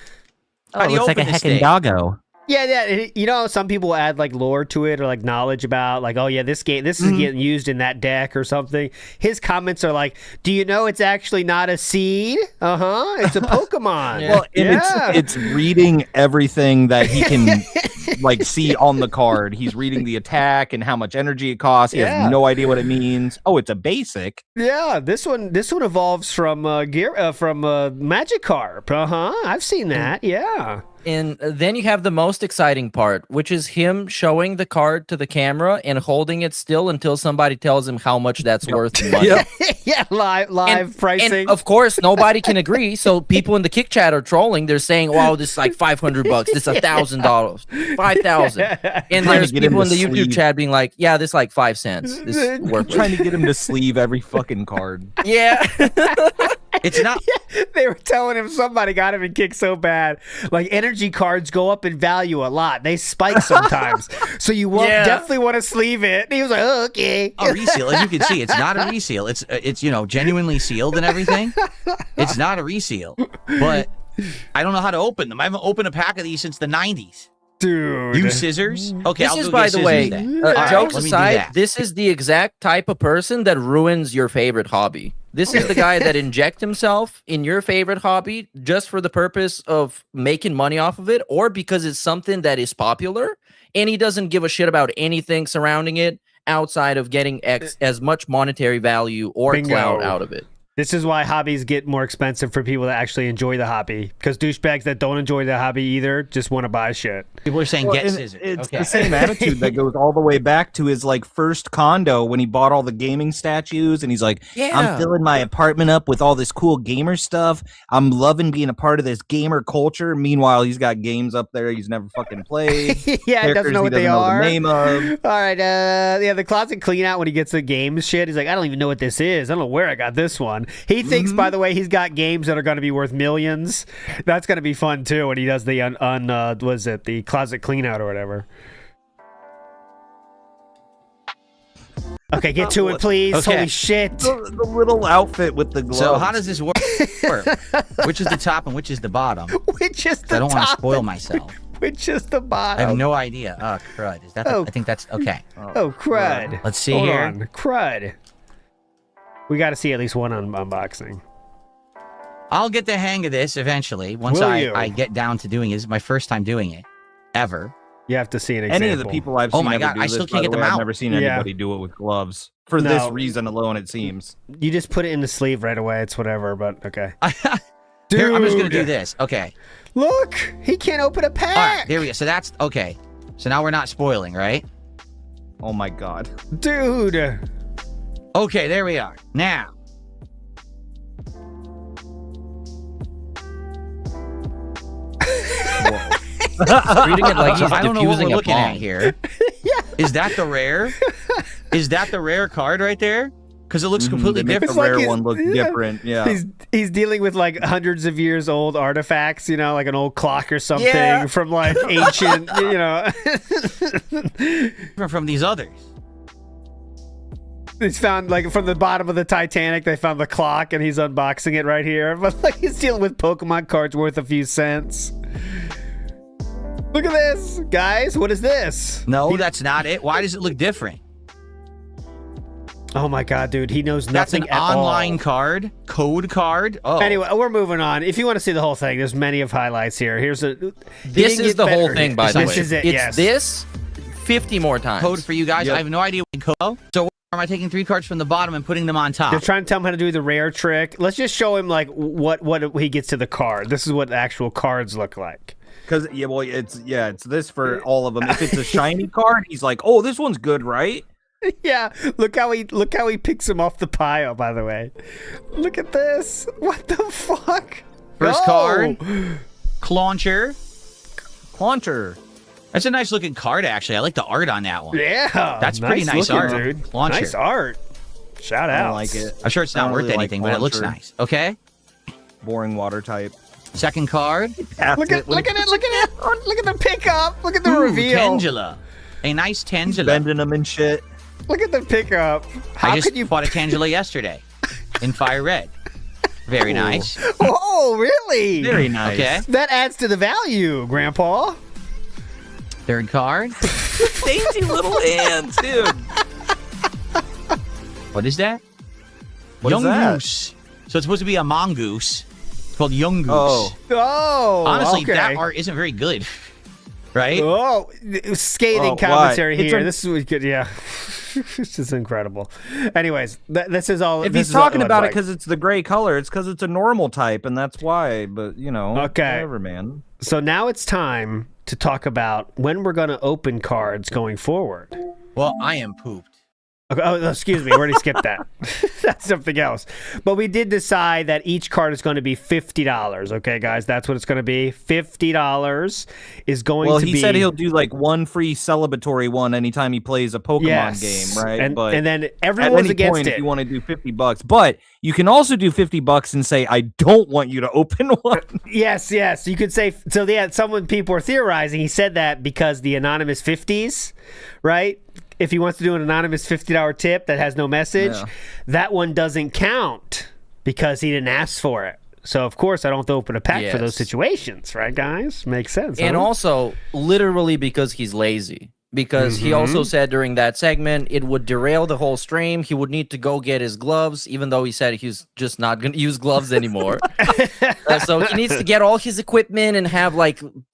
Oh, How it do you looks like a open this heckin' thing? doggo. Yeah, you know, some people add like lore to it or like knowledge about like, oh yeah, this is getting used in that deck or something. His comments are like, do you know it's actually not a seed? It's a Pokemon. Well, and it's reading everything that he can like see on the card. He's reading the attack and how much energy it costs. He has no idea what it means. Oh, it's a basic. Yeah, this one evolves from Magikarp. I've seen that. Yeah. And then you have the most exciting part, which is him showing the card to the camera and holding it still until somebody tells him how much that's worth in money. Yeah, live pricing. And of course, nobody can agree. So people in the Kick chat are trolling. They're saying, "Wow, this is like $500. This is $1,000, $5,000." And there's people in the YouTube chat being like, "Yeah, this is like 5 cents. This is worth trying to get him to sleeve every fucking card." Yeah. It's not. Yeah, they were telling him somebody got him in Kick so bad. Like energy cards go up in value a lot. They spike sometimes. So you definitely want to sleeve it. And he was like, oh, okay. A reseal. As you can see, it's not a reseal. It's genuinely sealed and everything. It's not a reseal. But I don't know how to open them. I haven't opened a pack of these since the 90s. Dude. Use scissors? Okay, this I'll is, go by get the way, jokes let me do aside, that. this is the exact type of person that ruins your favorite hobby. This is the guy that injects himself in your favorite hobby just for the purpose of making money off of it, or because it's something that is popular, and he doesn't give a shit about anything surrounding it outside of getting as much monetary value or clout out of it. This is why hobbies get more expensive for people that actually enjoy the hobby. Because douchebags that don't enjoy the hobby either just want to buy shit. People are saying get scissors. It's the same attitude that goes all the way back to his like first condo when he bought all the gaming statues, and he's like, I'm filling my apartment up with all this cool gamer stuff. I'm loving being a part of this gamer culture. Meanwhile, he's got games up there he's never fucking played. Yeah, doesn't know what they are. The name of. All right, the closet clean out when he gets the games shit. He's like, I don't even know what this is. I don't know where I got this one. He thinks, by the way, he's got games that are going to be worth millions. That's going to be fun too when he does the the closet clean out or whatever. Okay, get to it, please. Okay. Holy shit! The little outfit with the gloves. So how does this work? Which is the top and which is the bottom? Which is the I don't top? want to spoil myself. Which is the bottom? I have no idea. Oh, crud. Is that? I think that's okay. Oh, crud. Let's see Hold here. on. Crud. We got to see at least one unboxing. I'll get the hang of this eventually. Once I get down to doing it. This is my first time doing it, ever. You have to see an example. Any of the people I've seen my ever God, do I this, still by can't the get them way, out. I've never seen anybody do it with gloves. For this reason alone, it seems. You just put it in the sleeve right away. It's whatever, but okay. Here, I'm just going to do this. Okay. Look, he can't open a pack. All right, there we go. So that's, okay. So now we're not spoiling, right? Oh my God. Dude. Okay, there we are. Now. Reading it like he's I don't know what we're diffusing a looking at bomb. here. Is that the rare? Is that the rare card right there? Because it looks completely They make different. the rare one look different. Yeah. He's dealing with like hundreds of years old artifacts, you know, like an old clock or something from like ancient, you know. Different from these others. He's found like from the bottom of the Titanic, they found the clock and he's unboxing it right here. But like he's dealing with Pokemon cards worth a few cents. Look at this, guys. What is this? No, that's not it. Why does it look different? Oh my God, dude. He knows That's nothing an at online all. code card. Oh. Anyway, we're moving on. If you want to see the whole thing, there's many of highlights here. Here's a. This is the whole thing, by the way. This is it, it's yes. this 50 more times. Code for you guys. I have no idea what code. So am I taking 3 cards from the bottom and putting them on top? They're trying to tell him how to do the rare trick. Let's just show him like what he gets to the card. This is what the actual cards look like. Because it's this for all of them. If it's a shiny card, he's like, oh, this one's good, right? Yeah, look how he picks him off the pile. By the way, look at this. What the fuck? First card, Clauncher. That's a nice looking card, actually. I like the art on that one. Yeah, that's pretty nice looking, art, dude. Clauncher. Nice art. Shout out. I don't like it. I'm sure it's not worth really anything, like but it looks Clauncher. nice. Okay. Boring water type. Second card. Look at it. Look at the pickup. Look at the reveal. Tangela. A nice Tangela. Bending them and shit. Look at the pickup. I just bought a Tangela yesterday in Fire Red. Very nice. Oh, really? Very nice. Okay. That adds to the value, Grandpa. Third card. Dainty little hands, dude. What is that? What Young is that? Goose. So it's supposed to be a mongoose. It's called Young Goose. Oh. Oh, Honestly, okay. that art isn't very good. right? Oh, scathing Oh, commentary why? here. This is good. Yeah, this is incredible. Anyways, this is all. If this he's is all talking it about it looks because it's the gray color, it's because it's a normal type, and that's why. But Okay. whatever, man. like. So now it's time to talk about when we're going to open cards going forward. Well, I am pooped. Okay, oh, excuse me. We already skipped that. That's something else. But we did decide that each card is going to be $50. Okay, guys, that's what it's going to be. $50 is going to be. Well, he said he'll do like one free celebratory one anytime he plays a Pokemon game, right? And but then at everyone's any against point, it. if you want to do $50, but you can also do $50 and say, "I don't want you to open one." Yes. You could say so. Yeah, people are theorizing. He said that because the anonymous 50s, right? If he wants to do an anonymous $50 tip that has no message, that one doesn't count because he didn't ask for it. So of course I don't have to open a pack for those situations, right, guys? Makes sense. And huh? also, literally because he's lazy. Because he also said during that segment it would derail the whole stream. He would need to go get his gloves, even though he said he's just not going to use gloves anymore. So he needs to get all his equipment and have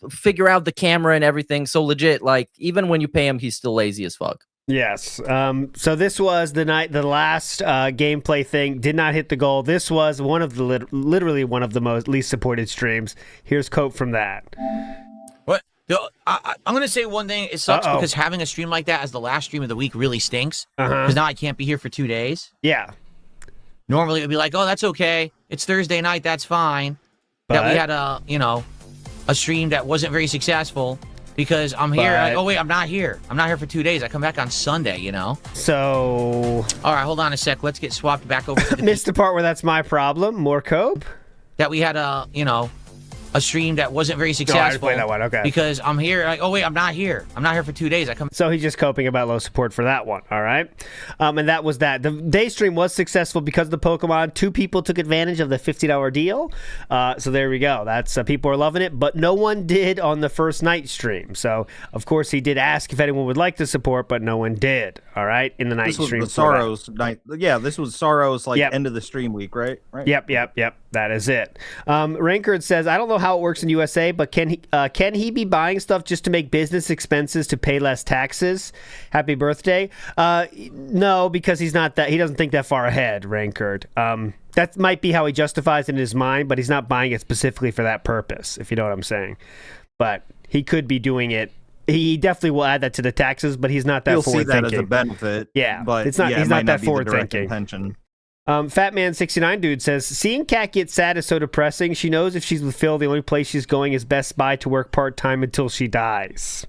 figure out the camera and everything. So legit, even when you pay him, he's still lazy as fuck. Yes. So this was the last gameplay thing did not hit the goal. This was one of the literally one of the most least supported streams. Here's Cope from that. What? I'm going to say one thing. It sucks because having a stream like that as the last stream of the week really stinks. Because now I can't be here for 2 days. Yeah. Normally it would be like, oh, that's okay. It's Thursday night. That's fine. But that we had a stream that wasn't very successful. Because I'm here. Oh, wait, I'm not here. I'm not here for 2 days. I come back on Sunday, So. All right, hold on a sec. Let's get swapped back over to the Missed the part where that's my problem. More Cope? that we had a stream that wasn't very successful. I didn't play that one. Okay. Because I'm here. Oh, wait, I'm not here. I'm not here for 2 days. I come. So he's just coping about low support for that one. All right. And that was that. The day stream was successful because of the Pokemon. 2 people took advantage of the $50 deal. So there we go. That's people are loving it, but no one did on the first night stream. So of course he did ask if anyone would like to support, but no one did. All right. In the night stream. This was the Sorrows night. Yeah, this was Sorrows end of the stream week, right? Yep. That is it. Rankard says, I don't know how it works in USA, but can he be buying stuff just to make business expenses to pay less taxes? Happy birthday. No, because he doesn't think that far ahead, Rankard. That might be how he justifies it in his mind, but he's not buying it specifically for that purpose, if you know what I'm saying. But he could be doing it. He definitely will add that to the taxes, but he's not that forward thinking. He'll see that as a benefit. Yeah, but he's not that forward thinking. Intention. Fatman69 dude says, seeing Kat get sad is so depressing. She knows if she's with Phil, the only place she's going is Best Buy to work part-time until she dies.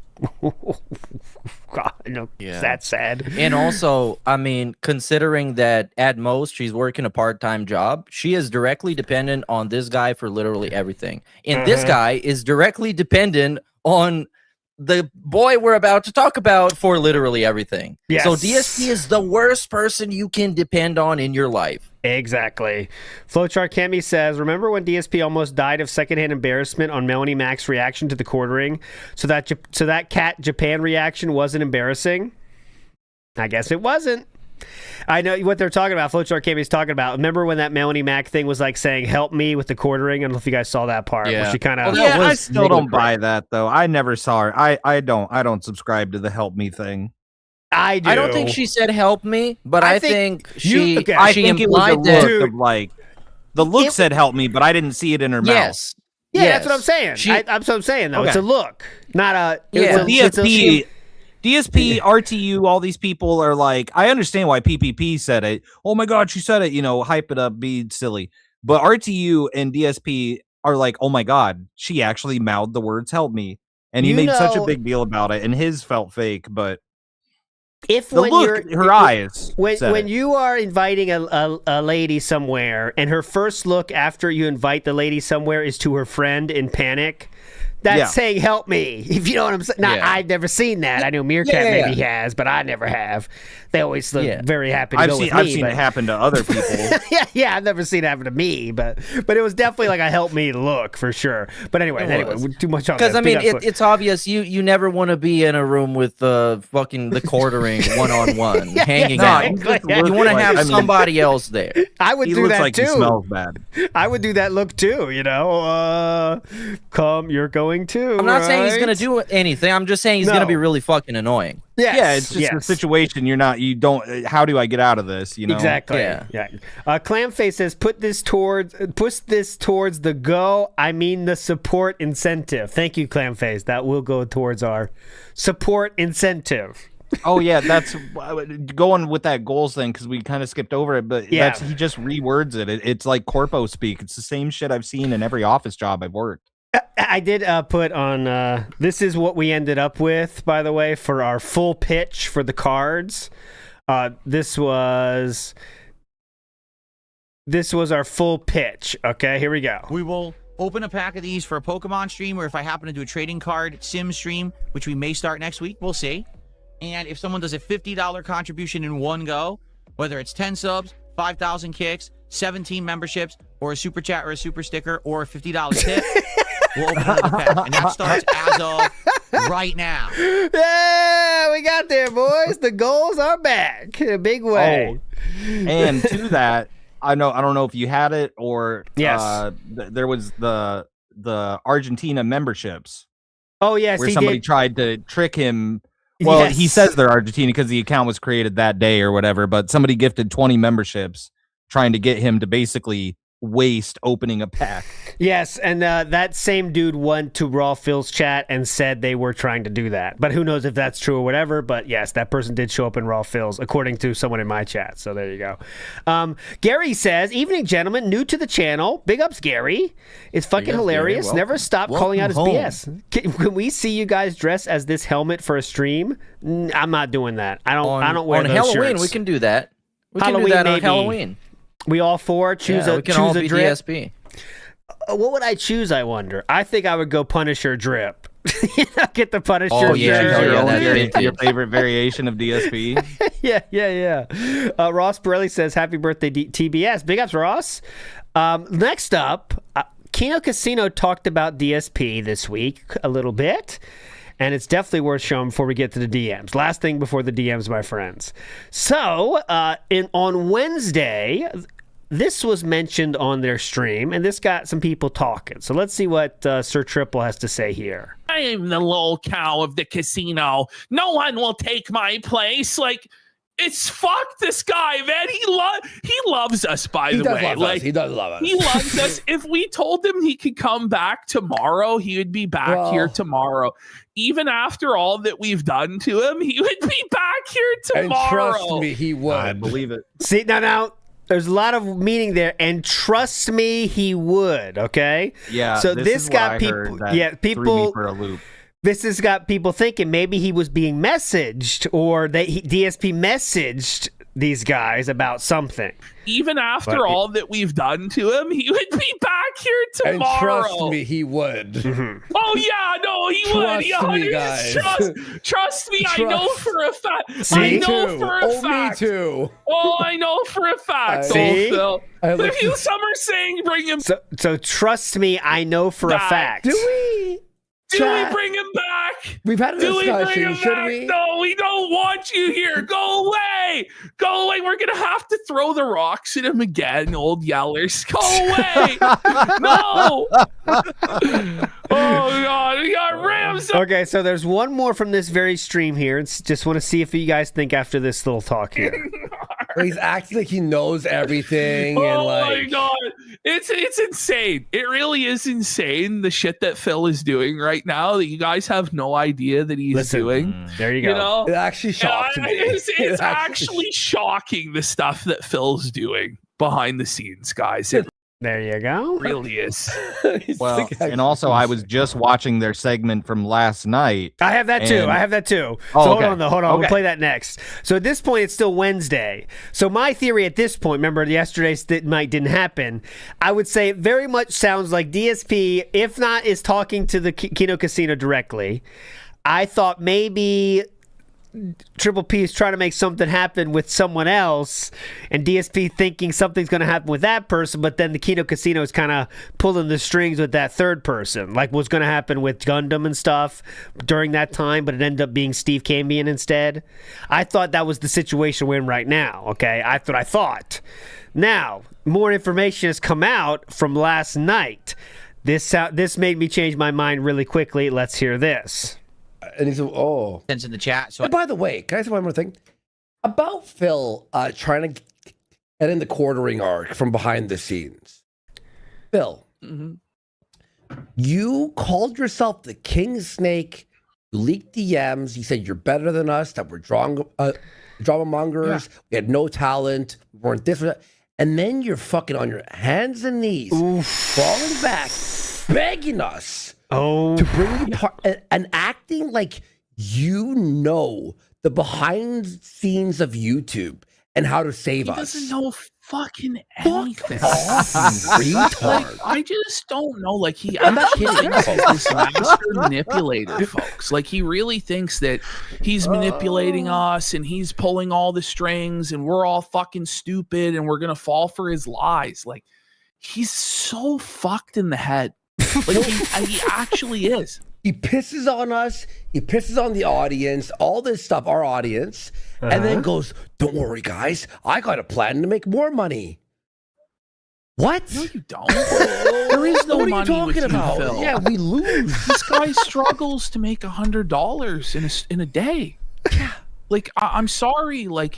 God, that's sad. And also, I mean, considering that at most she's working a part-time job, she is directly dependent on this guy for literally everything. And this guy is directly dependent on the boy we're about to talk about for literally everything. Yes. So DSP is the worst person you can depend on in your life. Exactly. Flowchart Kemi says, remember when DSP almost died of secondhand embarrassment on Melanie Mac's reaction to the quartering? So that Cat Japan reaction wasn't embarrassing? I guess it wasn't. I know what they're talking about. Flowchart Kami's talking about. Remember when that Melanie Mac thing was saying "help me" with the quartering? I don't know if you guys saw that part. Yeah. Where she kind of. I still don't buy that though. I never saw her. I don't subscribe to the "help me" thing. I do. I don't think she said "help me," but I think she implied that. The look said "help me," but I didn't see it in her mouth. Yeah, that's what I'm saying. That's what I'm saying though. Okay. It's a look, not a. DSP, RTU, all these people are I understand why PPP said it. Oh my God, she said it. Hype it up, be silly. But RTU and DSP are oh my God, she actually mouthed the words "help me," and he made such a big deal about it, and his felt fake. But when you are inviting a lady somewhere, and her first look after you invite the lady somewhere is to her friend in panic. That's saying "help me," if you know what I'm saying. I've never seen that. I know Meerkat maybe has, but I never have. They always look very happy to go with me. I've seen it happen to other people. I've never seen it happen to me, but it was definitely a "help me" look for sure. But anyway, too much on that. Because I mean, it's obvious you never want to be in a room with the quartering one-on-one hanging out. You want to have somebody else there. I would do that too. He smells bad. I would do that look too. Come, you're going going to. I'm not saying he's gonna do anything. I'm just saying he's gonna be really fucking annoying. Yes. Yeah, it's just a situation you don't. How do I get out of this? You know exactly. Yeah. Clamface says put this towards the the support incentive. Thank you, Clamface. That will go towards our support incentive. Oh yeah, that's going with that goals thing because we kind of skipped over it, but he just rewords it. It's like corpo speak. It's the same shit I've seen in every office job I've worked. I did put on this is what we ended up with, by the way, for our full pitch for the cards. This was our full pitch. Okay, here we go. We will open a pack of these for a Pokemon stream, or if I happen to do a trading card sim stream, which we may start next week, we'll see. And if someone does a $50 contribution in one go, whether it's 10 subs, 5,000 kicks, 17 memberships, or a super chat or a super sticker, or a $50 tip, we'll open another pack. And that starts as of right now. Yeah, we got there, boys. The goals are back in a big way. Oh, and to that, I don't know if you had it or yes. There was the Argentina memberships. Oh yes, where somebody tried to trick him. Well, he says they're Argentina because the account was created that day or whatever, but somebody gifted 20 memberships trying to get him to basically waste opening a pack. Yes, and that same dude went to Raw Phil's chat and said they were trying to do that. But who knows if that's true or whatever, but yes, that person did show up in Raw Phil's, according to someone in my chat, so there you go. Gary says, evening, gentlemen, new to the channel. Big ups, Gary. It's fucking hilarious. Never stop calling out his BS. Can we see you guys dress as this helmet for a stream? I'm not doing that. I don't wear those Halloween, shirts. We can do that. We can do that on Halloween. We all four choose we can all be drip. DSP. What would I choose, I wonder? I think I would go Punisher drip. Get the Punisher drip. Your favorite variation of DSP. yeah. Ross Borelli says, happy birthday, TBS. Big ups, Ross. Next up, Kino Casino talked about DSP this week a little bit. And it's definitely worth showing before we get to the DMs. Last thing before the DMs, my friends. So, on Wednesday, this was mentioned on their stream, and this got some people talking. So let's see what Sir Triple has to say here. I'm the lol cow of the casino. No one will take my place. It's fuck this guy, man. He loves us, by the way. He does love us. He loves us. If we told him he could come back tomorrow, he would be back here tomorrow. Even after all that we've done to him, he would be back here tomorrow. And trust me, he would. I believe it. See, now, there's a lot of meaning there, and trust me, he would, okay? Yeah, so this got people, people threw me for a loop. This has got people thinking maybe he was being messaged or that DSP messaged these guys about something. Even after all that we've done to him, he would be back here tomorrow. And trust me, he would. Mm-hmm. Oh, yeah, no, he would. Trust me, I know for a fact. See? I know for a fact. Me too. Oh, I know for a fact. See? Phil. Some are saying bring him So trust me, I know for a fact. Do we? Do we bring him back? We've had a discussion. Should we? No, we don't want you here. Go away. Go away. We're going to have to throw the rocks at him again, old yellers. Go away. No. Oh, God. We got Rams. Okay, so there's one more from this very stream here. Just want to see if you guys think after this little talk here. He's acting like he knows everything. Oh, my God. It's insane. It really is insane, the shit that Phil is doing right now that you guys have no idea that he's doing. There you go. You know? It actually shocks me. It's actually shocking, the stuff that Phil's doing behind the scenes, guys. It There you go. really is. Well, and also I was just watching their segment from last night. I have that too. Oh, so okay. hold on. Okay. We'll play that next. So at this point, it's still Wednesday. So my theory at this point, remember yesterday's night didn't happen. I would say it very much sounds like DSP, if not is talking to the Kino Casino directly. I thought maybe Triple P is trying to make something happen with someone else, and DSP thinking something's going to happen with that person, but then the Kino Casino is kind of pulling the strings with that third person, like what's going to happen with Gundam and stuff during that time, but it ended up being Steve Cambion instead. I thought that was the situation we're in right now, okay? That's what I thought. Now, more information has come out from last night. This made me change my mind really quickly. Let's hear this. And he's oh. Sends in the chat. So And by the way, can I say one more thing about Phil trying to get in the quartering arc from behind the scenes? Phil, you called yourself the King Snake. You leaked DMs. You said you're better than us. That we're drama mongers. Yeah. We had no talent. We weren't this or that. And then you're fucking on your hands and knees, falling back, begging us to bring you part and acting like you know the behind scenes of YouTube and how to save us. He doesn't know fucking anything. Retard. I just don't know. Like I'm not kidding. He's this master manipulator, folks. Like he really thinks that he's manipulating us and he's pulling all the strings and we're all fucking stupid and we're gonna fall for his lies. Like he's so fucked in the head. Like he actually is. He pisses on us. He pisses on the audience. All this stuff, our audience, and then goes, "Don't worry, guys. I got a plan to make more money." What? No, you don't. There is no what money. What are you talking about? Phil. Yeah, we lose. This guy struggles to make $100 in a day. Yeah. Like I'm sorry. Like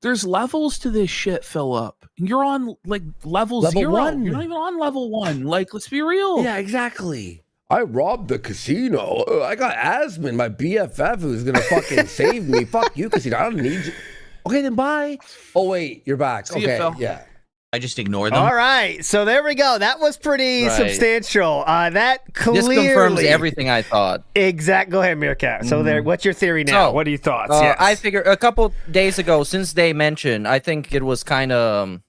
there's levels to this shit, Philip. You're on like level 0. 1. You're not even on level 1. Like let's be real. Yeah, exactly. I robbed the casino. I got Asmon, my BFF, who's gonna fucking save me. Fuck you, casino. I don't need you. Okay, then bye. Oh wait, you're back. See you, okay, Phil. yeah. I just ignore them. All right, so there we go. That was pretty substantial. That clearly This confirms everything I thought. Go ahead, Meerkat. So there, what's your theory now? So, what are your thoughts? Yes. I figured a couple days ago, since they mentioned, I think it was kind of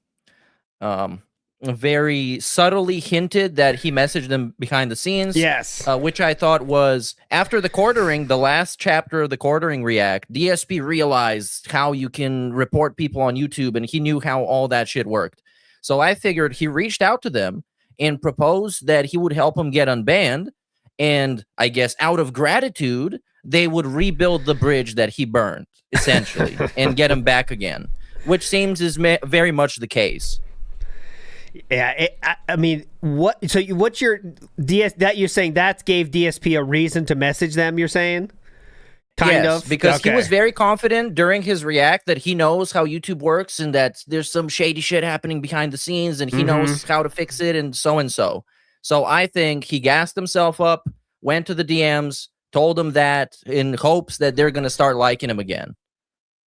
very subtly hinted that he messaged them behind the scenes. Yes. Which I thought was, after the quartering, the last chapter of the quartering react, DSP realized how you can report people on YouTube, and he knew how all that shit worked. So I figured he reached out to them and proposed that he would help them get unbanned, and I guess out of gratitude, they would rebuild the bridge that he burned, essentially, and get him back again, which seems is very much the case. Yeah, I mean, what? So what's your that you're saying that gave DSP a reason to message them? You're saying, kind of, because he was very confident during his react that he knows how YouTube works and that there's some shady shit happening behind the scenes and he knows how to fix it and so and so. So I think he gassed himself up, went to the DMs, told them that in hopes that they're gonna start liking him again.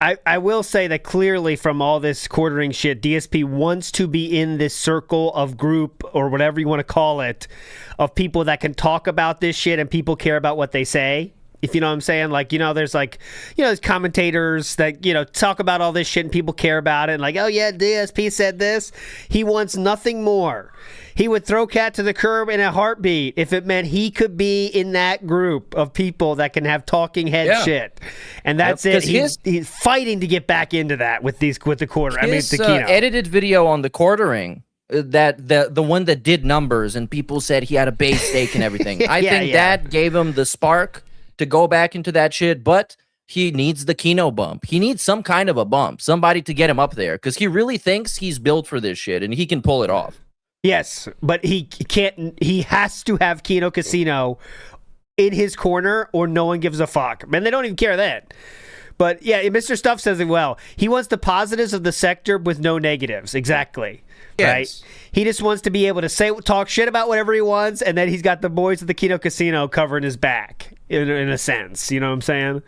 I will say that clearly from all this quartering shit, DSP wants to be in this circle of group or whatever you want to call it of people that can talk about this shit and people care about what they say. If you know what I'm saying? Like, there's there's commentators that, talk about all this shit and people care about it. And like, oh yeah, DSP said this. He wants nothing more. He would throw Cat to the curb in a heartbeat if it meant he could be in that group of people that can have talking head shit. And that's it. He's fighting to get back into that with the quarter. His the keynote. edited video on the quartering, that the one that did numbers and people said he had a base stake and everything. I think that gave him the spark to go back into that shit, but he needs the Kino bump. He needs some kind of a bump, somebody to get him up there, because he really thinks he's built for this shit and he can pull it off. Yes, but he can't. He has to have Kino Casino in his corner, or no one gives a fuck. Man, they don't even care that. But yeah, Mr. Stuff says it well. He wants the positives of the sector with no negatives. Exactly. Yes. Right. He just wants to be able to talk shit about whatever he wants, and then he's got the boys at the Kino Casino covering his back in a sense. You know what I'm saying?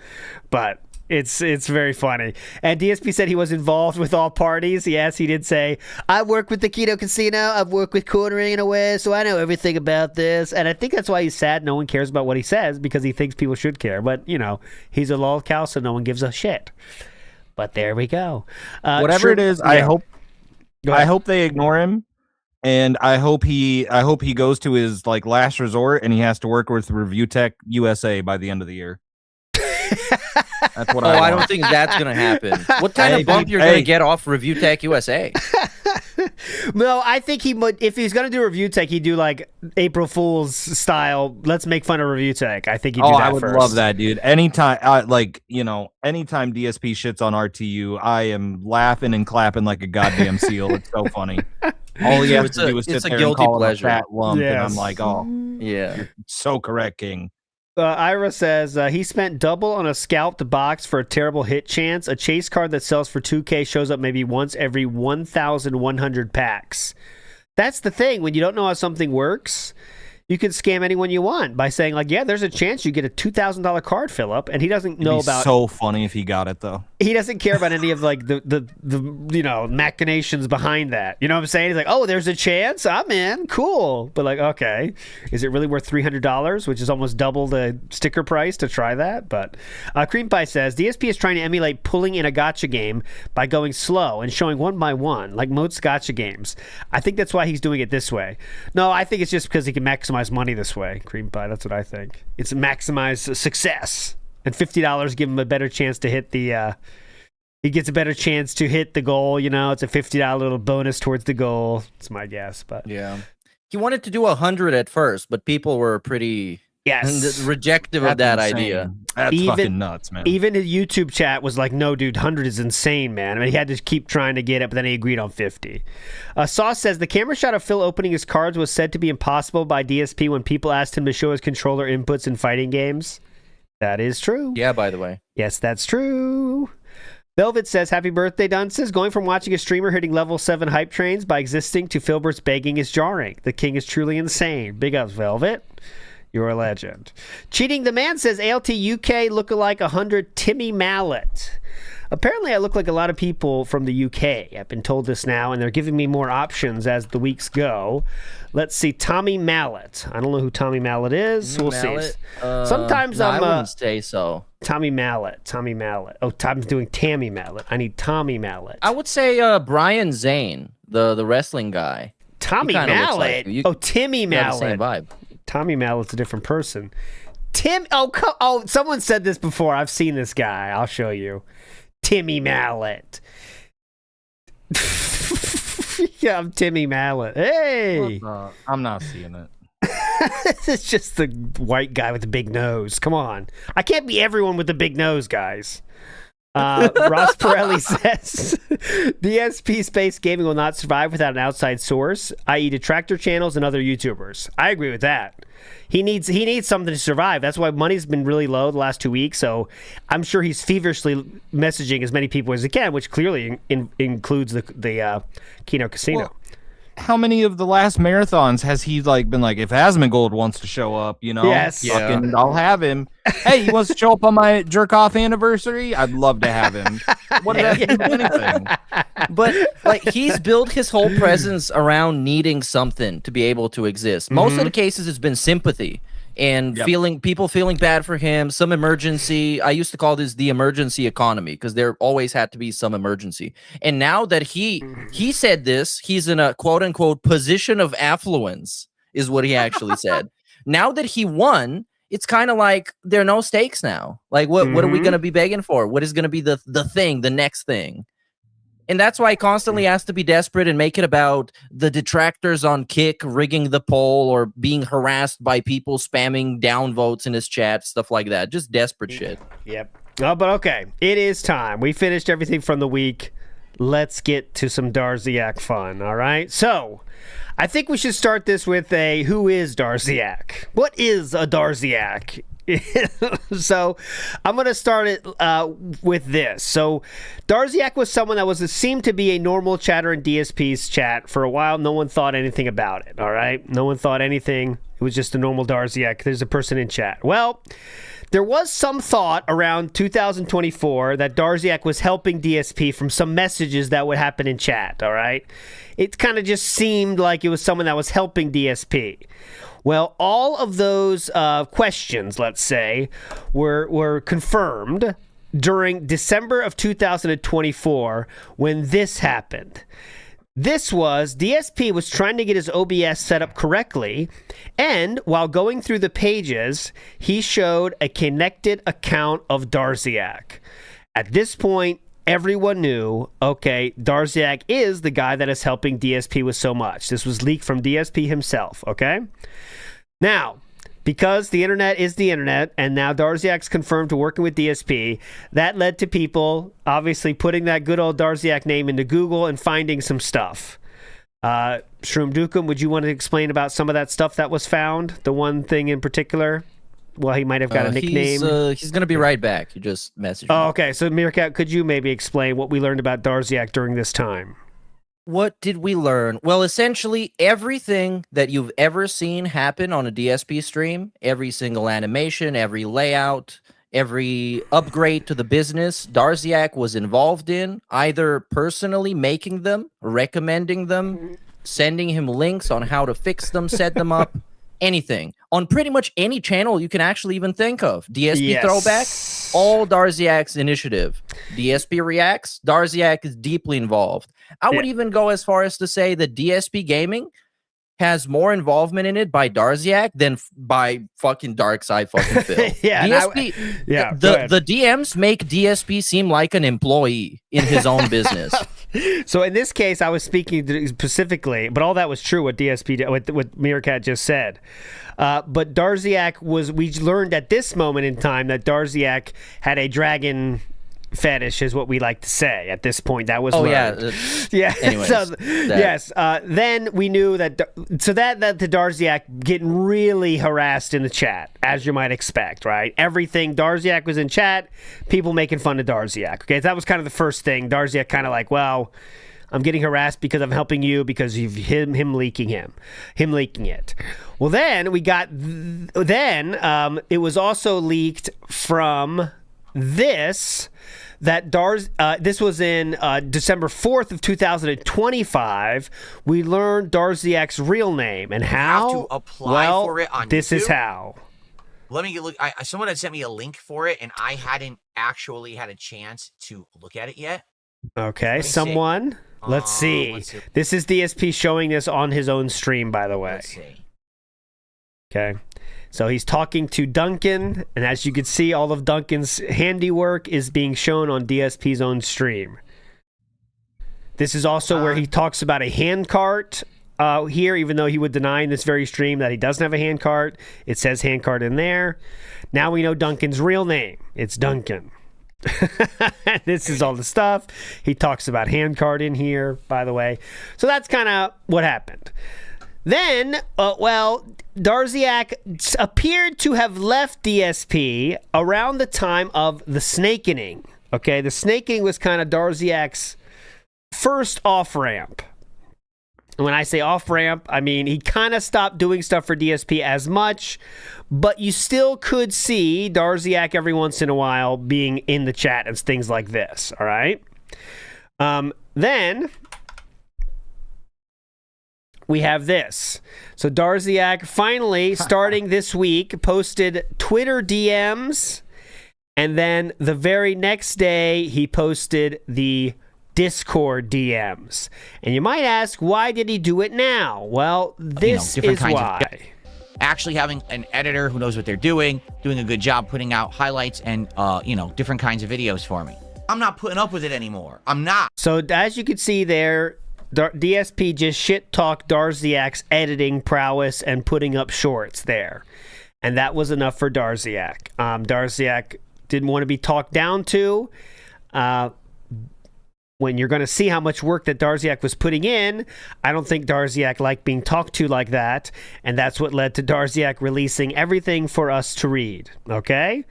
But it's very funny. And DSP said he was involved with all parties. Yes, he did say, I work with the Kino Casino. I've worked with quartering in a way, so I know everything about this. And I think that's why he's sad no one cares about what he says, because he thinks people should care. But, he's a lol cow, so no one gives a shit. But there we go. Whatever it is, I hope they ignore him. And I hope he goes to his last resort and he has to work with Review Tech USA by the end of the year. That's what I don't think that's gonna happen. What kind of bump you're gonna get off Review Tech USA? No, I think he would. If he's gonna do review tech, he'd do like April Fool's style. Let's make fun of review tech. I think he'd do that. I would first. love that, dude. Anytime, anytime DSP shits on RTU, I am laughing and clapping like a goddamn seal. It's so funny. All he has to do is sit there and call it a fat lump, and I'm like, oh, yeah, you're so correct, King. Ira says he spent double on a scalped box for a terrible hit chance. A chase card that sells for 2K shows up maybe once every 1,100 packs. That's the thing. When you don't know how something works, you can scam anyone you want by saying, like, yeah, there's a chance you get a $2,000 card, Philip, and he doesn't know about. So funny if he got it though. He doesn't care about any of like the machinations behind that. You know what I'm saying? He's like, oh, there's a chance, I'm in, cool. But like, okay, is it really worth $300, which is almost double the sticker price to try that? But Cream Pie says DSP is trying to emulate pulling in a gacha game by going slow and showing one by one, like most gacha games. I think that's why he's doing it this way. No, I think it's just because he can maximize money this way. Cream Pie, that's what I think. It's maximize success. And $50 give him a better chance to hit the. He gets a better chance to hit the goal. You know, it's a $50 little bonus towards the goal. It's my guess, but yeah, he wanted to do 100 at first, but people were pretty rejective of that idea. That's fucking nuts, man. Even his YouTube chat was like, "No, dude, 100 is insane, man." I mean, he had to keep trying to get it, but then he agreed on 50. Sauce says the camera shot of Phil opening his cards was said to be impossible by DSP when people asked him to show his controller inputs in fighting games. That is true. Yeah, by the way. Yes, that's true. Velvet says, happy birthday, Dunces. Going from watching a streamer hitting level 7 hype trains by existing to Filbert's begging is jarring. The king is truly insane. Big ups, Velvet. You're a legend. Cheating the Man says, ALT UK lookalike 100 Timmy Mallet. Apparently, I look like a lot of people from the UK. I've been told this now, and they're giving me more options as the weeks go. Let's see, Tommy Mallet. I don't know who Tommy Mallet is. We'll see. Sometimes I wouldn't say so. Tommy Mallet. Oh, I'm doing Tammy Mallet. I need Tommy Mallet. I would say Brian Zane, the wrestling guy. Tommy Mallet? Timmy Mallet. The same vibe. Tommy Mallet's a different person. Someone said this before. I've seen this guy. I'll show you. Timmy Mallet. Yeah, I'm Timmy Mallet. Hey! I'm not seeing it. It's just the white guy with the big nose. Come on. I can't be everyone with the big nose, guys. Ross Pirelli says DSP Space Gaming will not survive without an outside source, i.e. detractor channels and other YouTubers. I agree with that. He needs something to survive. That's why money's been really low the last 2 weeks, so I'm sure he's feverishly messaging as many people as he can, which clearly includes the Kino Casino. Well, how many of the last marathons has he been like, if Asmongold wants to show up, yes, I'll have him. Hey, he wants to show up on my jerk off anniversary? I'd love to have him. What did that do to anything? But he's built his whole presence around needing something to be able to exist. Most of the cases it's been sympathy and people feeling bad for him, some emergency. I used to call this the emergency economy because there always had to be some emergency. And now that he said this, he's in a quote unquote position of affluence is what he actually said. Now that he won, it's kind of like there are no stakes now. Like what are we going to be begging for? What is going to be the thing, the next thing? And that's why he constantly has to be desperate and make it about the detractors on Kick rigging the poll or being harassed by people spamming downvotes in his chat, stuff like that. Just desperate shit. Yep. Oh, but okay. It is time. We finished everything from the week. Let's get to some Darziak fun, all right? So, I think we should start this with who is Darziak? What is a Darziak? So I'm going to start it with this. So Darziak was someone that seemed to be a normal chatter in DSP's chat for a while. No one thought anything about it, all right? No one thought anything. It was just a normal Darziak. There's a person in chat. Well, there was some thought around 2024 that Darziak was helping DSP from some messages that would happen in chat, all right? It kind of just seemed like it was someone that was helping DSP. Well, all of those questions, let's say, were confirmed during December of 2024 when this happened. This was DSP was trying to get his OBS set up correctly, and while going through the pages, he showed a connected account of Darziak. At this point, everyone knew, okay, Darziak is the guy that is helping DSP with so much. This was leaked from DSP himself, okay? Now, because the internet is the internet, and now Darziak's confirmed to working with DSP, that led to people obviously putting that good old Darziak name into Google and finding some stuff. Shroom Dukem, would you want to explain about some of that stuff that was found? The one thing in particular? Well, he might have got a nickname. He's going to be right back. You just messaged me. Oh, okay. So, Meerkat, could you maybe explain what we learned about Darziak during this time? What did we learn? Well, essentially, everything that you've ever seen happen on a DSP stream, every single animation, every layout, every upgrade to the business, Darziak was involved in, either personally making them, recommending them, sending him links on how to fix them, set them up, anything. On pretty much any channel you can actually even think of. DSP Throwback, all Darziak's initiative. DSP Reacts, Darziak is deeply involved. I would even go as far as to say that DSP Gaming has more involvement in it by Darziak than by fucking Darkside fucking Phil. DSP, the DMs make DSP seem like an employee in his own business. So in this case, I was speaking specifically, but all that was true what DSP did, what Meerkat just said. But Darziak we learned at this moment in time that Darziak had a dragon fetish, is what we like to say at this point. That was yeah. Anyways, yes. Then we knew that that the Darziak getting really harassed in the chat, as you might expect, right? Everything Darziak was in chat, people making fun of Darziak. Okay, that was kind of the first thing. Darziak kind of like, well, I'm getting harassed because I'm helping you because you've him leaking it. Well, then we got it was also leaked from this. This was in December 4th of 2025. We learned Darziak's real name and how. You have to apply for it on this YouTube? Is how. Let me look. Someone had sent me a link for it, and I hadn't actually had a chance to look at it yet. Okay, someone. Let's see. This is DSP showing this on his own stream, by the way. Let's see. Okay. So he's talking to Duncan, and as you can see, all of Duncan's handiwork is being shown on DSP's own stream. This is also where he talks about a hand cart here, even though he would deny in this very stream that he doesn't have a hand cart. It says hand cart in there. Now we know Duncan's real name. It's Duncan. This is all the stuff. He talks about hand cart in here, by the way. So that's kind of what happened. Then, Darziak appeared to have left DSP around the time of the snakening. Okay, the snakening was kind of Darziak's first off-ramp. And when I say off-ramp, I mean he kind of stopped doing stuff for DSP as much, but you still could see Darziak every once in a while being in the chat and things like this, all right? Then we have this. So Darziak finally, starting this week, posted Twitter DMs, and then the very next day he posted the Discord DMs. And you might ask, why did he do it now? Well, this is why. Actually having an editor who knows what they're doing a good job putting out highlights and, different kinds of videos for me. I'm not putting up with it anymore. I'm not. So as you can see there, DSP just shit-talked Darziak's editing prowess and putting up shorts there. And that was enough for Darziak. Darziak didn't want to be talked down to. When you're going to see how much work that Darziak was putting in, I don't think Darziak liked being talked to like that. And that's what led to Darziak releasing everything for us to read. Okay?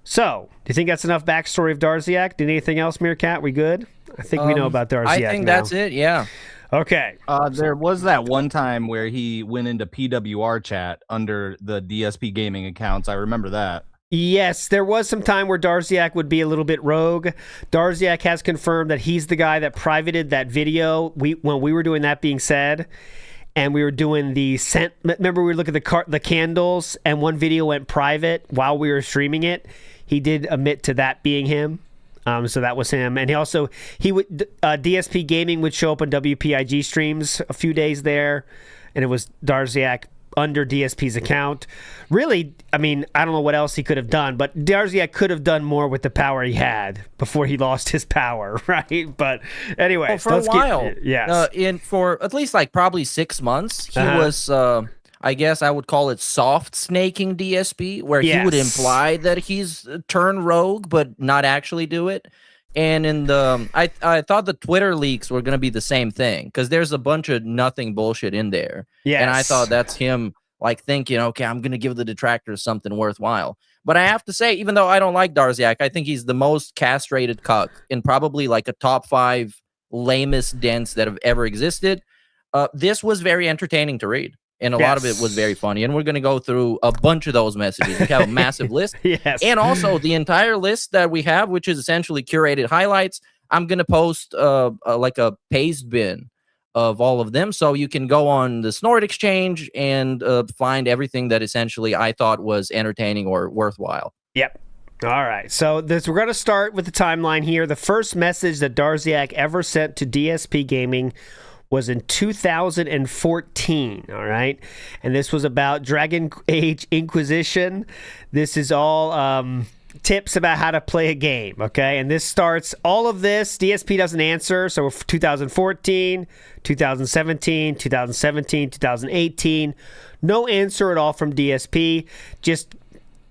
So, do you think that's enough backstory of Darziak? Did anything else, Meerkat? We good? I think we know about Darziak I think now. that's it, yeah. Okay. There was that one time where he went into PWR chat under the DSP gaming accounts. I remember that. Yes, there was some time where Darziak would be a little bit rogue. Darziak has confirmed that he's the guy that privated that video. When we were doing That Being Said, and we were doing remember we were looking at the candles, and one video went private while we were streaming it. He did admit to that being him. So that was him. And DSP Gaming would show up on WPIG streams a few days there, and it was Darziak under DSP's account. Really, I mean, I don't know what else he could have done, but Darziak could have done more with the power he had before he lost his power, right? But anyway, well, for a while, yes. For at least like probably 6 months, he was, I guess I would call it soft snaking DSP, where he would imply that he's turned rogue, but not actually do it. And in the, I thought the Twitter leaks were going to be the same thing, because there's a bunch of nothing bullshit in there. Yes. And I thought that's him like thinking, okay, I'm going to give the detractors something worthwhile. But I have to say, even though I don't like Darziak, I think he's the most castrated cuck in probably like a top 5 lamest dents that have ever existed. This was very entertaining to read. And a lot of it was very funny. And we're going to go through a bunch of those messages. We have a massive list. Yes. And also the entire list that we have, which is essentially curated highlights, I'm going to post like a paste bin of all of them. So you can go on the Snort Exchange and find everything that essentially I thought was entertaining or worthwhile. Yep. All right. So we're going to start with the timeline here. The first message that Darziak ever sent to DSP Gaming was in 2014, all right? And this was about Dragon Age Inquisition. This is all tips about how to play a game, okay? And this starts, all of this, DSP doesn't answer, so 2014, 2017, 2017, 2018, no answer at all from DSP, just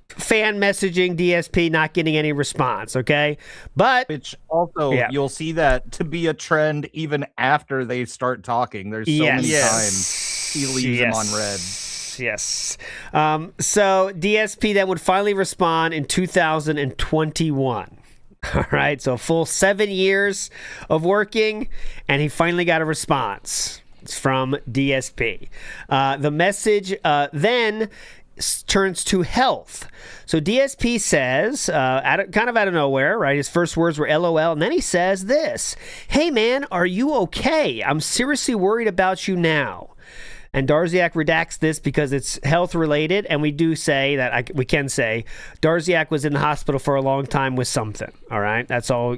fan messaging DSP, not getting any response, okay? But which also you'll see that to be a trend even after they start talking. There's so many times he leaves him on red. Yes. So DSP then would finally respond in 2021. All right, so a full 7 years of working, and he finally got a response from DSP. The message then turns to health. So DSP says, kind of out of nowhere, right? His first words were LOL, and then he says this: "Hey man, are you okay? I'm seriously worried about you now." And Darziak redacts this because it's health related, and we do say that we can say Darziak was in the hospital for a long time with something. All right, that's all.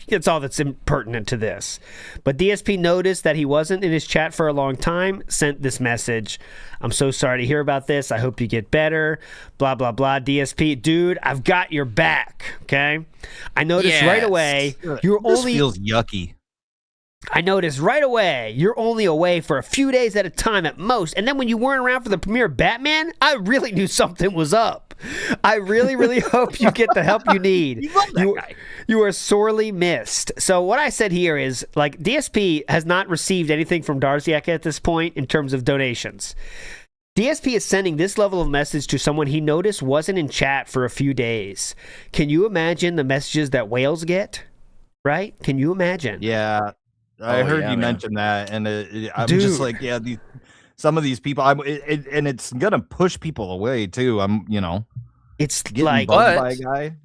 It's all that's pertinent to this. But DSP noticed that he wasn't in his chat for a long time, sent this message: "I'm so sorry to hear about this. I hope you get better. Blah, blah, blah. DSP, dude, I've got your back." Okay? I noticed right away you're this only... feels yucky. I noticed right away you're only away for a few days at a time at most. And then when you weren't around for the premiere of Batman, I really knew something was up. I really, really hope you get the help you need. You love that guy. You are sorely missed. So what I said here is, like, DSP has not received anything from Darziak at this point in terms of donations. DSP is sending this level of message to someone he noticed wasn't in chat for a few days. Can you imagine the messages that whales get? Right? Can you imagine? Yeah. I heard you mention that, and I'm just like, some of these people, and it's gonna push people away too. It's getting like, bugged by a guy.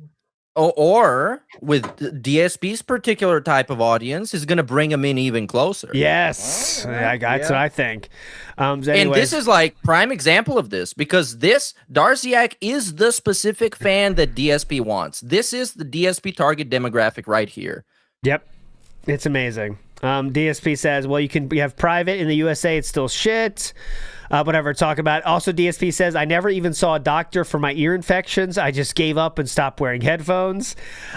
Or with DSP's particular type of audience is going to bring them in even closer. Yes, that's what I think. And this is like prime example of this, because Darziak is the specific fan that DSP wants. This is the DSP target demographic right here. Yep, it's amazing. DSP says, well, you have private in the USA, it's still shit. Whatever, talk about it. Also, DSP says, I never even saw a doctor for my ear infections. I just gave up and stopped wearing headphones.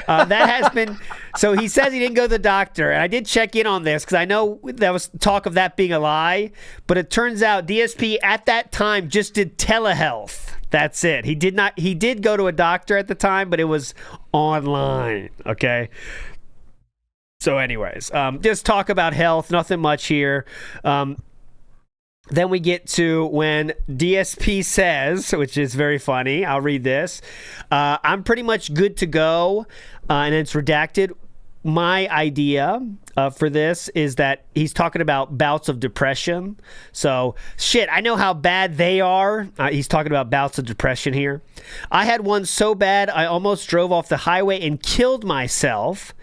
That has been... So he says he didn't go to the doctor, and I did check in on this because I know there was talk of that being a lie, but it turns out DSP at that time just did telehealth. That's it. He did go to a doctor at the time, but it was online, okay? So anyways, just talk about health, nothing much here. Then we get to when DSP says, which is very funny, I'll read this, I'm pretty much good to go, and it's redacted. My idea for this is that he's talking about bouts of depression. So, shit, I know how bad they are. He's talking about bouts of depression here. I had one so bad I almost drove off the highway and killed myself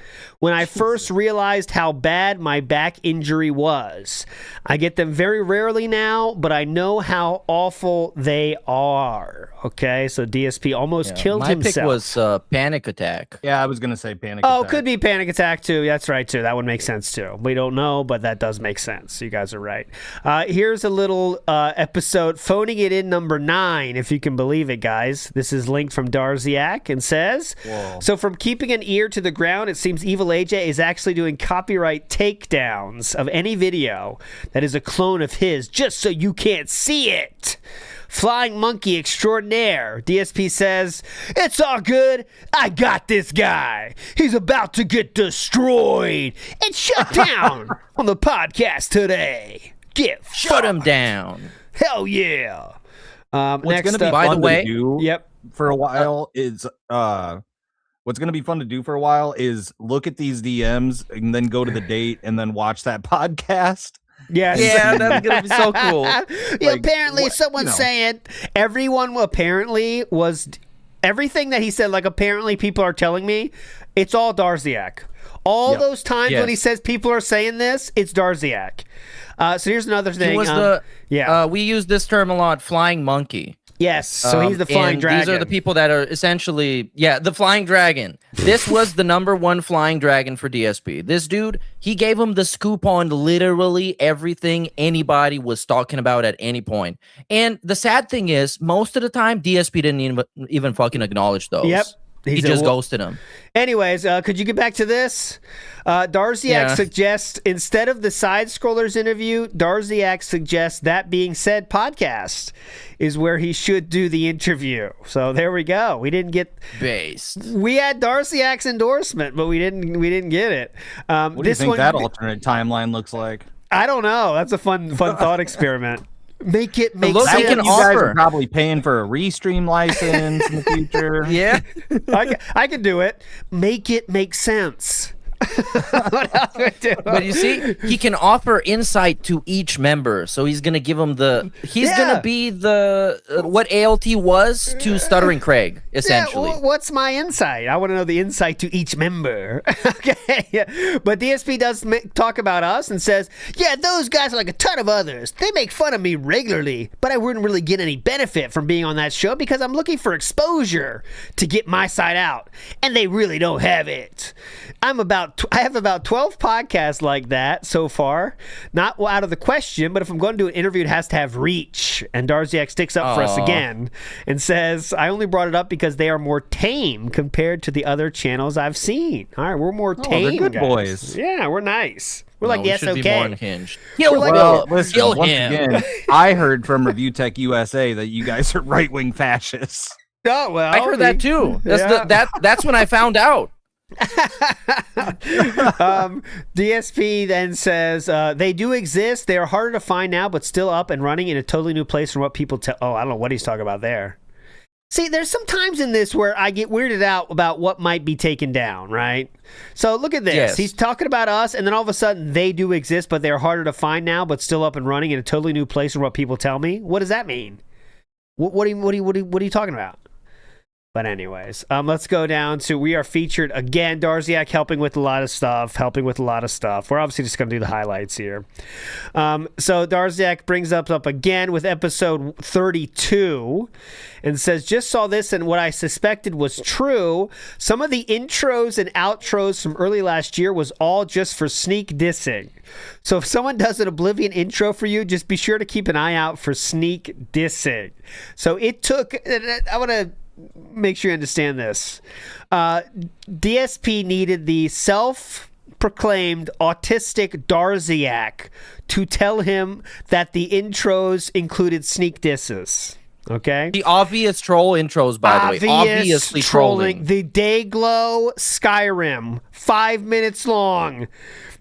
when I first realized how bad my back injury was. I get them very rarely now, but I know how awful they are. Okay, so DSP almost killed himself. My pick was panic attack. Yeah, I was going to say panic attack. Oh, attack. could be panic attack too. That's right too. That would make make sense too. We don't know, but that does make sense. You guys are right. Here's a little episode, phoning it in number 9, if you can believe it, guys. This is linked from Darziak and says, so from keeping an ear to the ground, it seems Evil AJ is actually doing copyright takedowns of any video that is a clone of his, just so you can't see it. Flying monkey extraordinaire. DSP says, it's all good. I got this guy. He's about to get destroyed and shut down on the podcast today. Shut him down. Hell yeah. What's next going to be up, by the fun way- to do Yep. for a while is what's going to be fun to do for a while is look at these DMs and then go to the date and then watch that podcast. Yes. Yeah, that's gonna be so cool. Yeah, apparently, someone's saying everyone apparently was everything that he said. Like, apparently, people are telling me it's all Darziak. All those times when he says people are saying this, it's Darziak. So here's another thing. He was we use this term a lot, flying monkey. Yes, so he's the flying and dragon. These are the people that are essentially, the flying dragon. This was the #1 flying dragon for DSP. This dude, he gave him the scoop on literally everything anybody was talking about at any point. And the sad thing is, most of the time, DSP didn't even fucking acknowledge those. Yep. He just ghosted him. Anyways, could you get back to this? Darziak suggests, instead of the side scrollers interview, Darziak suggests That Being Said podcast is where he should do the interview. So there we go. We didn't get based. We had Darziak's endorsement, but we didn't get it. What do you think that alternate timeline looks like? I don't know. That's a fun thought experiment. Make it make Look, sense. they can You guys offer. are probably paying for a restream license in the future. Yeah. I can do it. Make it make sense. What else we do? But you see, he can offer insight to each member. So he's going to give him he's going to be what ALT was to Stuttering Craig, essentially. Yeah, what's my insight? I want to know the insight to each member. Okay. But DSP does talk about us and says, yeah, those guys are like a ton of others. They make fun of me regularly, but I wouldn't really get any benefit from being on that show because I'm looking for exposure to get my side out. And they really don't have it. I have about 12 podcasts like that so far. Not out of the question, but if I'm going to do an interview, it has to have reach. And Darziak sticks up for us again and says, I only brought it up because they are more tame compared to the other channels I've seen. All right, we're more tame. They're good guys. boys. Yeah, we're nice. We're No, like, we yes, should be okay. more unhinged. Listen, once him. again, I heard from Review Tech USA that you guys are right-wing fascists. Oh, well. I heard that too. That's when I found out. DSP then says they do exist. They are harder to find now, but still up and running in a totally new place from what people tell. Oh, I don't know what he's talking about there. See, there's some times in this where I get weirded out about what might be taken down, right? So look at this. Yes. He's talking about us, and then all of a sudden they do exist, but they're harder to find now, but still up and running in a totally new place from what people tell me. What does that mean? What are you talking about? But anyways, let's go down to, we are featured again. Darziak helping with a lot of stuff. We're obviously just going to do the highlights here. So Darziak brings up again with episode 32 and says, just saw this and what I suspected was true. Some of the intros and outros from early last year was all just for sneak dissing. So if someone does an Oblivion intro for you, just be sure to keep an eye out for sneak dissing. So it took, I want to make sure you understand this. DSP needed the self-proclaimed autistic Darziak to tell him that the intros included sneak disses. Okay? The obvious troll intros, by the way. Obviously trolling. The Dayglow Skyrim, 5 minutes long.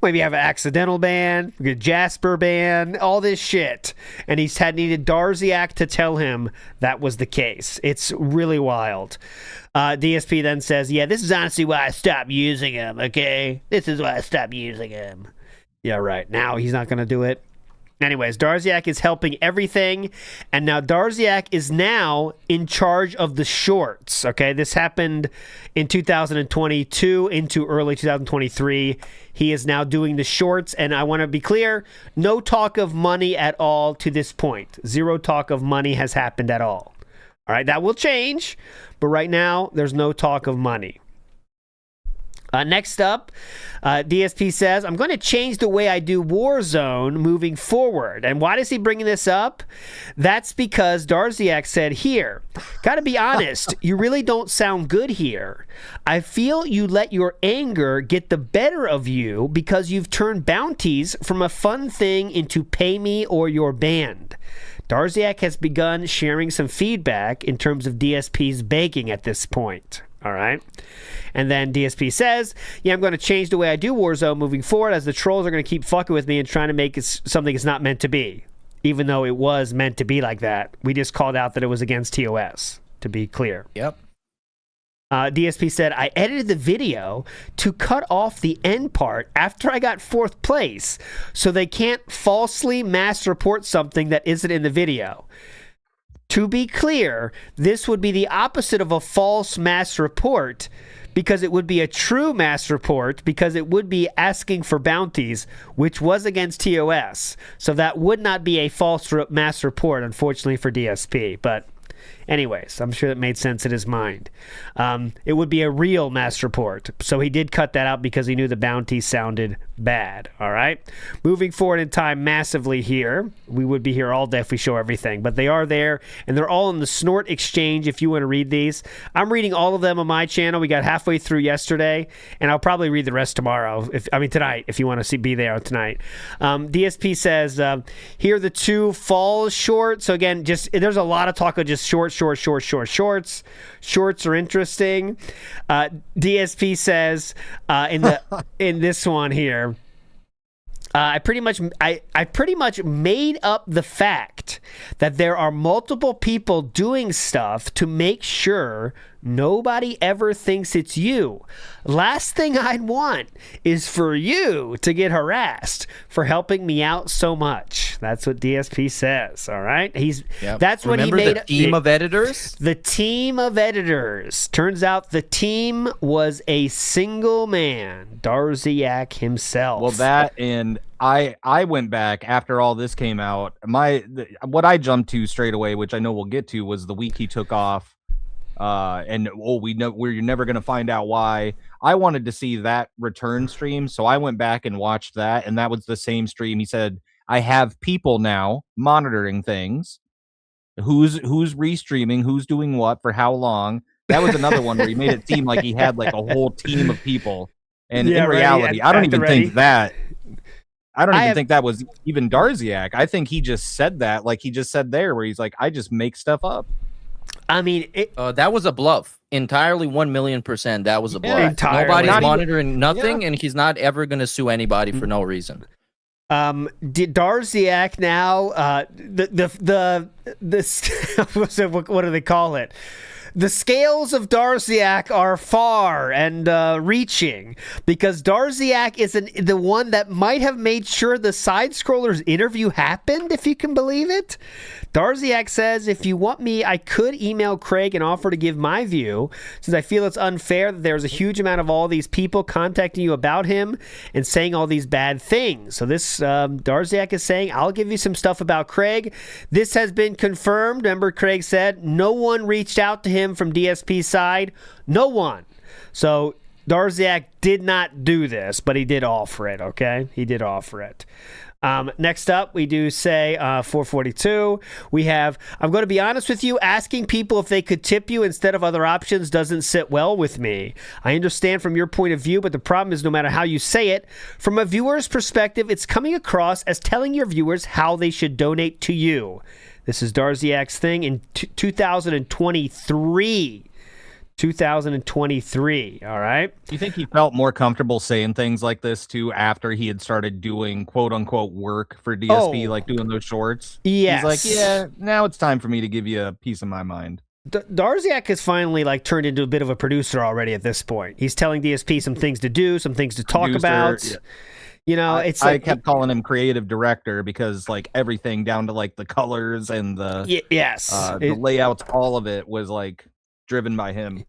Maybe have an accidental ban, a Jasper ban, all this shit. And he's needed Darziak to tell him that was the case. It's really wild. DSP then says, yeah, this is honestly why I stopped using him, okay? This is why I stopped using him. Yeah, right. Now he's not going to do it. Anyways, Darziak is helping everything, and now Darziak is now in charge of the shorts, okay? This happened in 2022 into early 2023. He is now doing the shorts, and I want to be clear, no talk of money at all to this point. Zero talk of money has happened at all. All right, that will change, but right now, there's no talk of money. Next up, DSP says, I'm going to change the way I do Warzone moving forward. And why is he bringing this up? That's because Darziak said, here, got to be honest, you really don't sound good here. I feel you let your anger get the better of you because you've turned bounties from a fun thing into pay me or you're banned. Darziak has begun sharing some feedback in terms of DSP's begging at this point. All right. And then DSP says, yeah, I'm going to change the way I do Warzone moving forward as the trolls are going to keep fucking with me and trying to make it something it's not meant to be. Even though it was meant to be like that. We just called out that it was against TOS, to be clear. Yep. DSP said, I edited the video to cut off the end part after I got 4th place so they can't falsely mass report something that isn't in the video. To be clear, this would be the opposite of a false mass report because it would be a true mass report because it would be asking for bounties, which was against TOS. So that would not be a false mass report, unfortunately, for DSP. But anyways, I'm sure that made sense in his mind. It would be a real mass report. So he did cut that out because he knew the bounty sounded bad. All right. Moving forward in time massively here. We would be here all day if we show everything. But they are there, and they're all in the Snort Exchange if you want to read these. I'm reading all of them on my channel. We got halfway through yesterday, and I'll probably read the rest tomorrow. Tonight, if you want to be there tonight. DSP says, here are the 2 fall short. So again, there's a lot of talk of just shorts. Shorts are interesting. DSP says in this one here, I pretty much made up the fact that there are multiple people doing stuff to make sure nobody ever thinks it's you. Last thing I'd want is for you to get harassed for helping me out so much. That's what DSP says. All right. That's when he made the team of editors. The team of editors. Turns out the team was a single man, Darziak himself. Well, that and I went back after all this came out. What I jumped to straight away, which I know we'll get to, was the week he took off. We're never going to find out why. I wanted to see that return stream, so I went back and watched that, and that was the same stream. He said, I have people now monitoring things. Who's restreaming, who's doing what, for how long. That was another one where he made it seem like he had like a whole team of people. And in reality, I don't even think that was even Darziak. I think he just said that, like he just said there, where he's like, I just make stuff up. I mean, that was a bluff. Entirely 1,000,000%. That was a bluff. Nobody's monitoring nothing, and he's not ever going to sue anybody for no reason. Darziak now, what do they call it? The scales of Darziak are far and reaching because Darziak is the one that might have made sure the side scroller's interview happened, if you can believe it. Darziak says, if you want me, I could email Craig and offer to give my view, since I feel it's unfair that there's a huge amount of all these people contacting you about him and saying all these bad things. So this, Darziak is saying, I'll give you some stuff about Craig. This has been confirmed. Remember, Craig said no one reached out to him from DSP's side. No one. So Darziak did not do this, but he did offer it, okay? He did offer it. Next up, we do say 442. We have, I'm going to be honest with you, asking people if they could tip you instead of other options doesn't sit well with me. I understand from your point of view, but the problem is no matter how you say it, from a viewer's perspective, it's coming across as telling your viewers how they should donate to you. This is Darziak's thing in 2023. 2023, all right? Do you think he felt more comfortable saying things like this too after he had started doing quote-unquote work for DSP, like doing those shorts? Yes. He's like, yeah, now it's time for me to give you a piece of my mind. Darziak has finally turned into a bit of a producer already at this point. He's telling DSP some things to do, some things to talk about. Yeah. You know, I kept calling him creative director because everything down to the colors and the layouts, all of it was driven by him.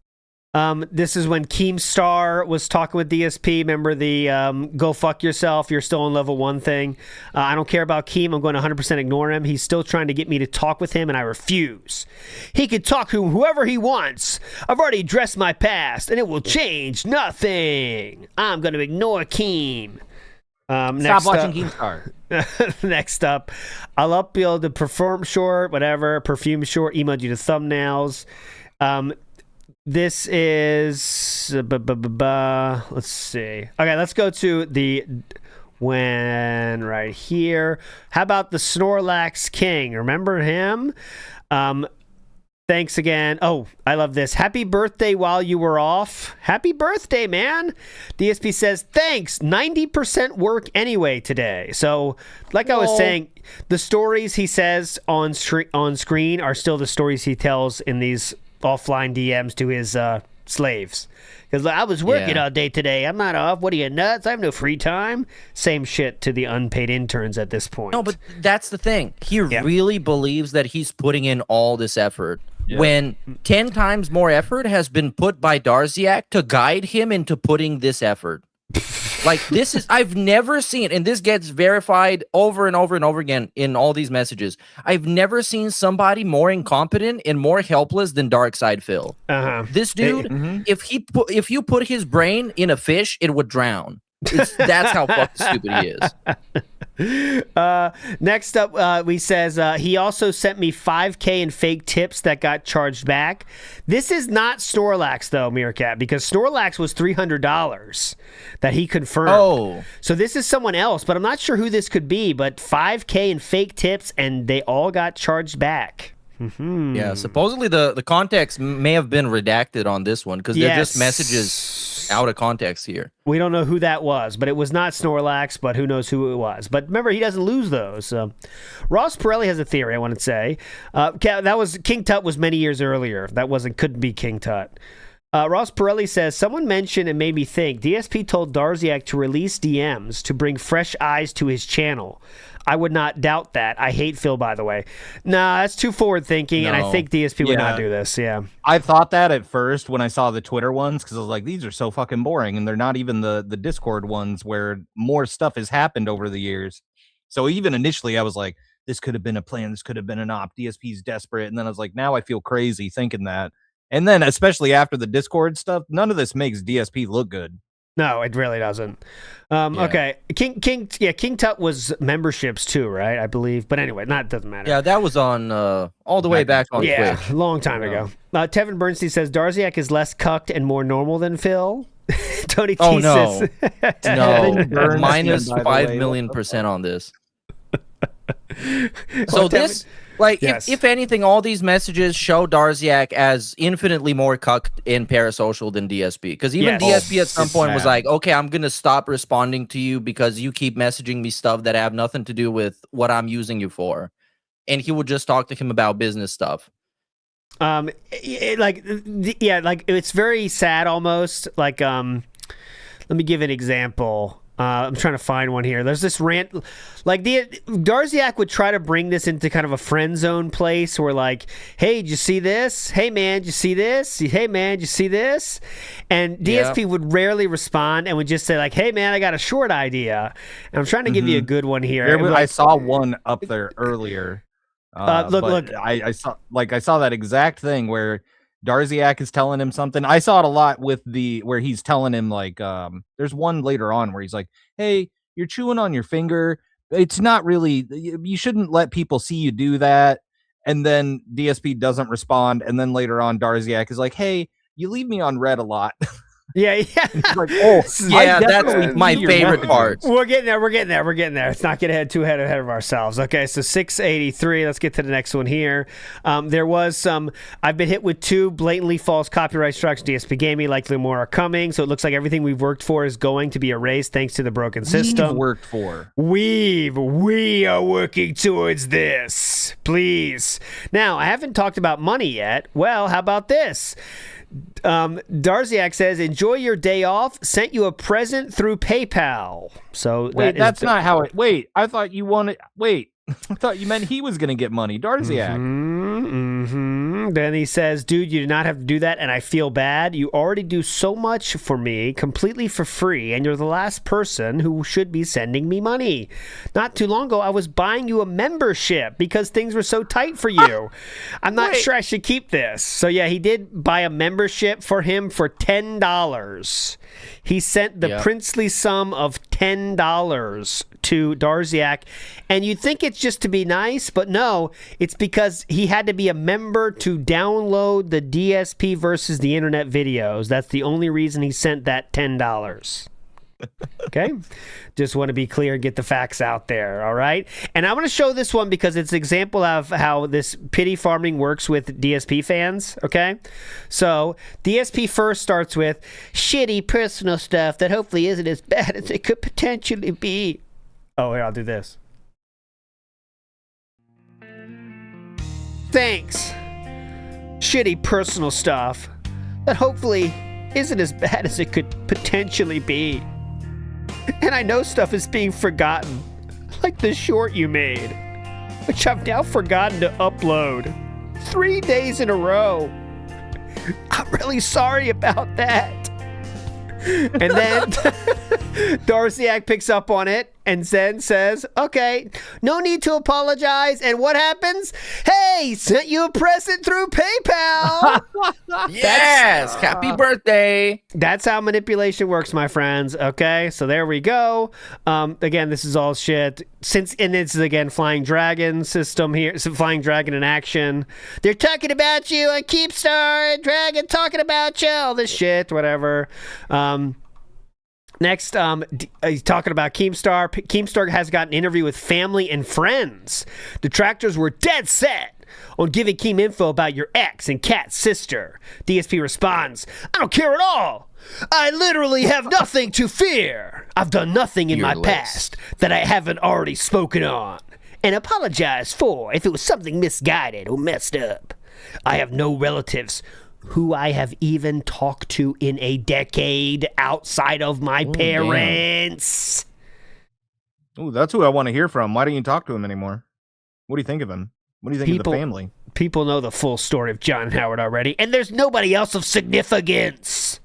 This is when Keemstar was talking with DSP. Remember the go fuck yourself, you're still on level 1 thing. I don't care about Keem. I'm going to 100% ignore him. He's still trying to get me to talk with him, and I refuse. He can talk to whoever he wants. I've already addressed my past, and it will change nothing. I'm going to ignore Keem. Stop watching Keemstar. Next up, I'll upload the perfume short, emoji to thumbnails. This is let's see. Okay, let's go to the when right here. How about the Snorlax King? Remember him? Thanks again. Oh, I love this. Happy birthday while you were off. Happy birthday, man. DSP says, thanks. 90% work anyway today. So, like I was saying, the stories he says on screen are still the stories he tells in these offline DMs to his slaves. Because I was working all day today. I'm not off. What are you, nuts? I have no free time. Same shit to the unpaid interns at this point. No, but that's the thing. He really believes that he's putting in all this effort. When 10 times more effort has been put by Darziak to guide him into putting this effort. Like, this is, I've never seen, and this gets verified over and over and over again in all these messages. I've never seen somebody more incompetent and more helpless than Darkside Phil. This dude, if you put his brain in a fish, it would drown. That's how fucking stupid he is. Next up, we says he also sent me $5K in fake tips that got charged back. This is not Snorlax though, Meerkat, because Snorlax was $300 that he confirmed. Oh, so this is someone else, but I'm not sure who this could be. But $5K in fake tips, and they all got charged back. Yeah, supposedly the context may have been redacted on this one because they're just messages out of context here. We don't know who that was, but it was not Snorlax, but who knows who it was. But remember, he doesn't lose those. Ross Pirelli has a theory, I want to say. That was King Tut was many years earlier. That couldn't be King Tut. Ross Pirelli says, someone mentioned and made me think, DSP told Darziak to release DMs to bring fresh eyes to his channel. I would not doubt that. I hate Phil, by the way. Nah, that's too forward thinking, and I think DSP would not do this. Yeah, I thought that at first when I saw the Twitter ones, because I was like, these are so fucking boring, and they're not even the Discord ones where more stuff has happened over the years. So even initially, I was like, this could have been a plan. This could have been an op. DSP's desperate, and then I was like, now I feel crazy thinking that. And then, especially after the Discord stuff, none of this makes DSP look good. No, it really doesn't. Okay, King Tut was memberships too, right? I believe, but anyway, doesn't matter. Yeah, that was on all the way back on Twitch. Yeah, a long time ago. Tevin Bernstein says Darziak is less cucked and more normal than Phil. Tony T says, no, minus 5 million% on this. So this. Like, if anything, all these messages show Darziak as infinitely more cucked and parasocial than DSP. Because even DSP at some point was like, okay, I'm going to stop responding to you because you keep messaging me stuff that have nothing to do with what I'm using you for. And he would just talk to him about business stuff. It's very sad almost. Like, let me give an example. I'm trying to find one here. There's this rant, like Darziak would try to bring this into kind of a friend zone place where like, hey, did you see this? Hey man, did you see this? Hey man, did you see this? And DSP would rarely respond and would just say like, hey man, I got a short idea. And I'm trying to give you a good one here. I saw one up there earlier. Look. I saw that exact thing where Darziak is telling him something. I saw it a lot with where he's telling him like, there's one later on where he's like, hey, you're chewing on your finger. It's not really, you shouldn't let people see you do that. And then DSP doesn't respond. And then later on, Darziak is like, hey, you leave me on red a lot. Yeah. Like, that's my favorite part. We're getting there. Let's not get too ahead of ourselves. Okay, so 683. Let's get to the next one here. There was some. I've been hit with 2 blatantly false copyright strikes. DSP gave me. Likely more are coming. So it looks like everything we've worked for is going to be erased thanks to the broken system. We are working towards this. Please. Now I haven't talked about money yet. Well, how about this? Darziak says, enjoy your day off. Sent you a present through PayPal. So that's not how it. Wait, I thought you wanted. Wait, I thought you meant he was going to get money. Darziak. Then he says, dude, you do not have to do that, and I feel bad. You already do so much for me, completely for free, and you're the last person who should be sending me money. Not too long ago, I was buying you a membership because things were so tight for you. I'm not sure I should keep this. So, yeah, he did buy a membership for him for $10. He sent the princely sum of $10 to Darziak, and you'd think it's just to be nice, but no, it's because he had to be a member to download the DSP versus the internet videos. That's the only reason he sent that $10. Okay? Just want to be clear, get the facts out there, all right? And I want to show this one because it's an example of how this pity farming works with DSP fans, okay? So, DSP first starts with shitty personal stuff that hopefully isn't as bad as it could potentially be. Oh, here, I'll do this. Thanks. Shitty personal stuff that hopefully isn't as bad as it could potentially be. And I know stuff is being forgotten, like the short you made, which I've now forgotten to upload 3 days in a row. I'm really sorry about that. And then Darziak picks up on it and then says, okay, no need to apologize. And what happens? Hey, sent you a present through PayPal. Yes, happy birthday. That's how manipulation works, my friends. Okay, so there we go. Again, this is all shit. And this is, again, Flying Dragon system here. It's a Flying Dragon in action. They're talking about you on Keepstar and Dragon talking about you. All this shit, whatever. Next, he's talking about Keemstar. Keemstar has got an interview with family and friends. Detractors were dead set on giving Keem info about your ex and Kat's sister. DSP responds, I don't care at all. I literally have nothing to fear. I've done nothing in my past that I haven't already spoken on and apologized for if it was something misguided or messed up. I have no relatives who I have even talked to in a decade outside of my parents. Oh, that's who I want to hear from. Why don't you talk to him anymore? What do you think of him? What do you think of the family? People know the full story of John Howard already, and there's nobody else of significance.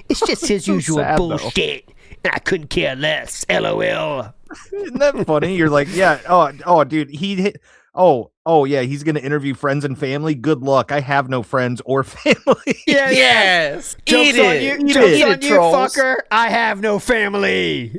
It's just his usual bullshit, and I couldn't care less. LOL. Isn't that funny? You're like, yeah, oh, dude, yeah, he's gonna interview friends and family. Good luck. I have no friends or family. Yeah, yes. Jokes on you, fucker. I have no family.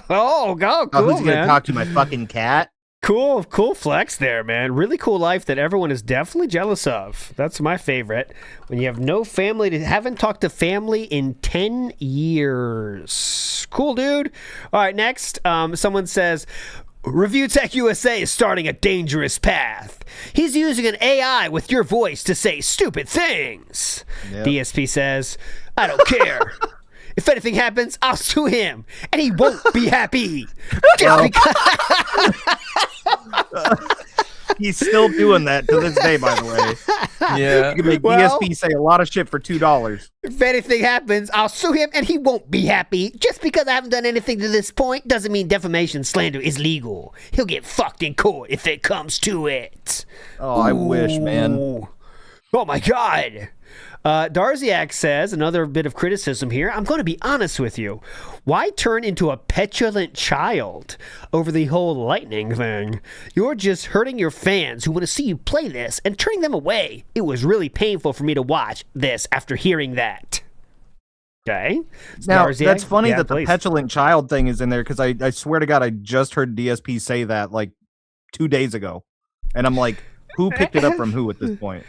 Cool, who's man. gonna talk to my fucking cat? Cool flex there, man. Really cool life that everyone is definitely jealous of. That's my favorite. When you have no family, haven't talked to family in 10 years. Cool, dude. All right, next, someone says, Review Tech USA is starting a dangerous path. He's using an AI with your voice to say stupid things. Yep. DSP says, I don't care. If anything happens, I'll sue him, and he won't be happy. Just because... He's still doing that to this day, by the way. Yeah. You can make DSP say a lot of shit for $2. If anything happens, I'll sue him, and he won't be happy. Just because I haven't done anything to this point doesn't mean defamation slander is legal. He'll get fucked in court if it comes to it. Oh, I wish, man. Oh, my God. Darziak says, another bit of criticism here, I'm going to be honest with you. Why turn into a petulant child over the whole lightning thing? You're just hurting your fans who want to see you play this and turning them away. It was really painful for me to watch this after hearing that. Okay. Now, that's funny that the petulant child thing is in there because I swear to God, I just heard DSP say that like 2 days ago. And I'm like, who picked it up from who at this point?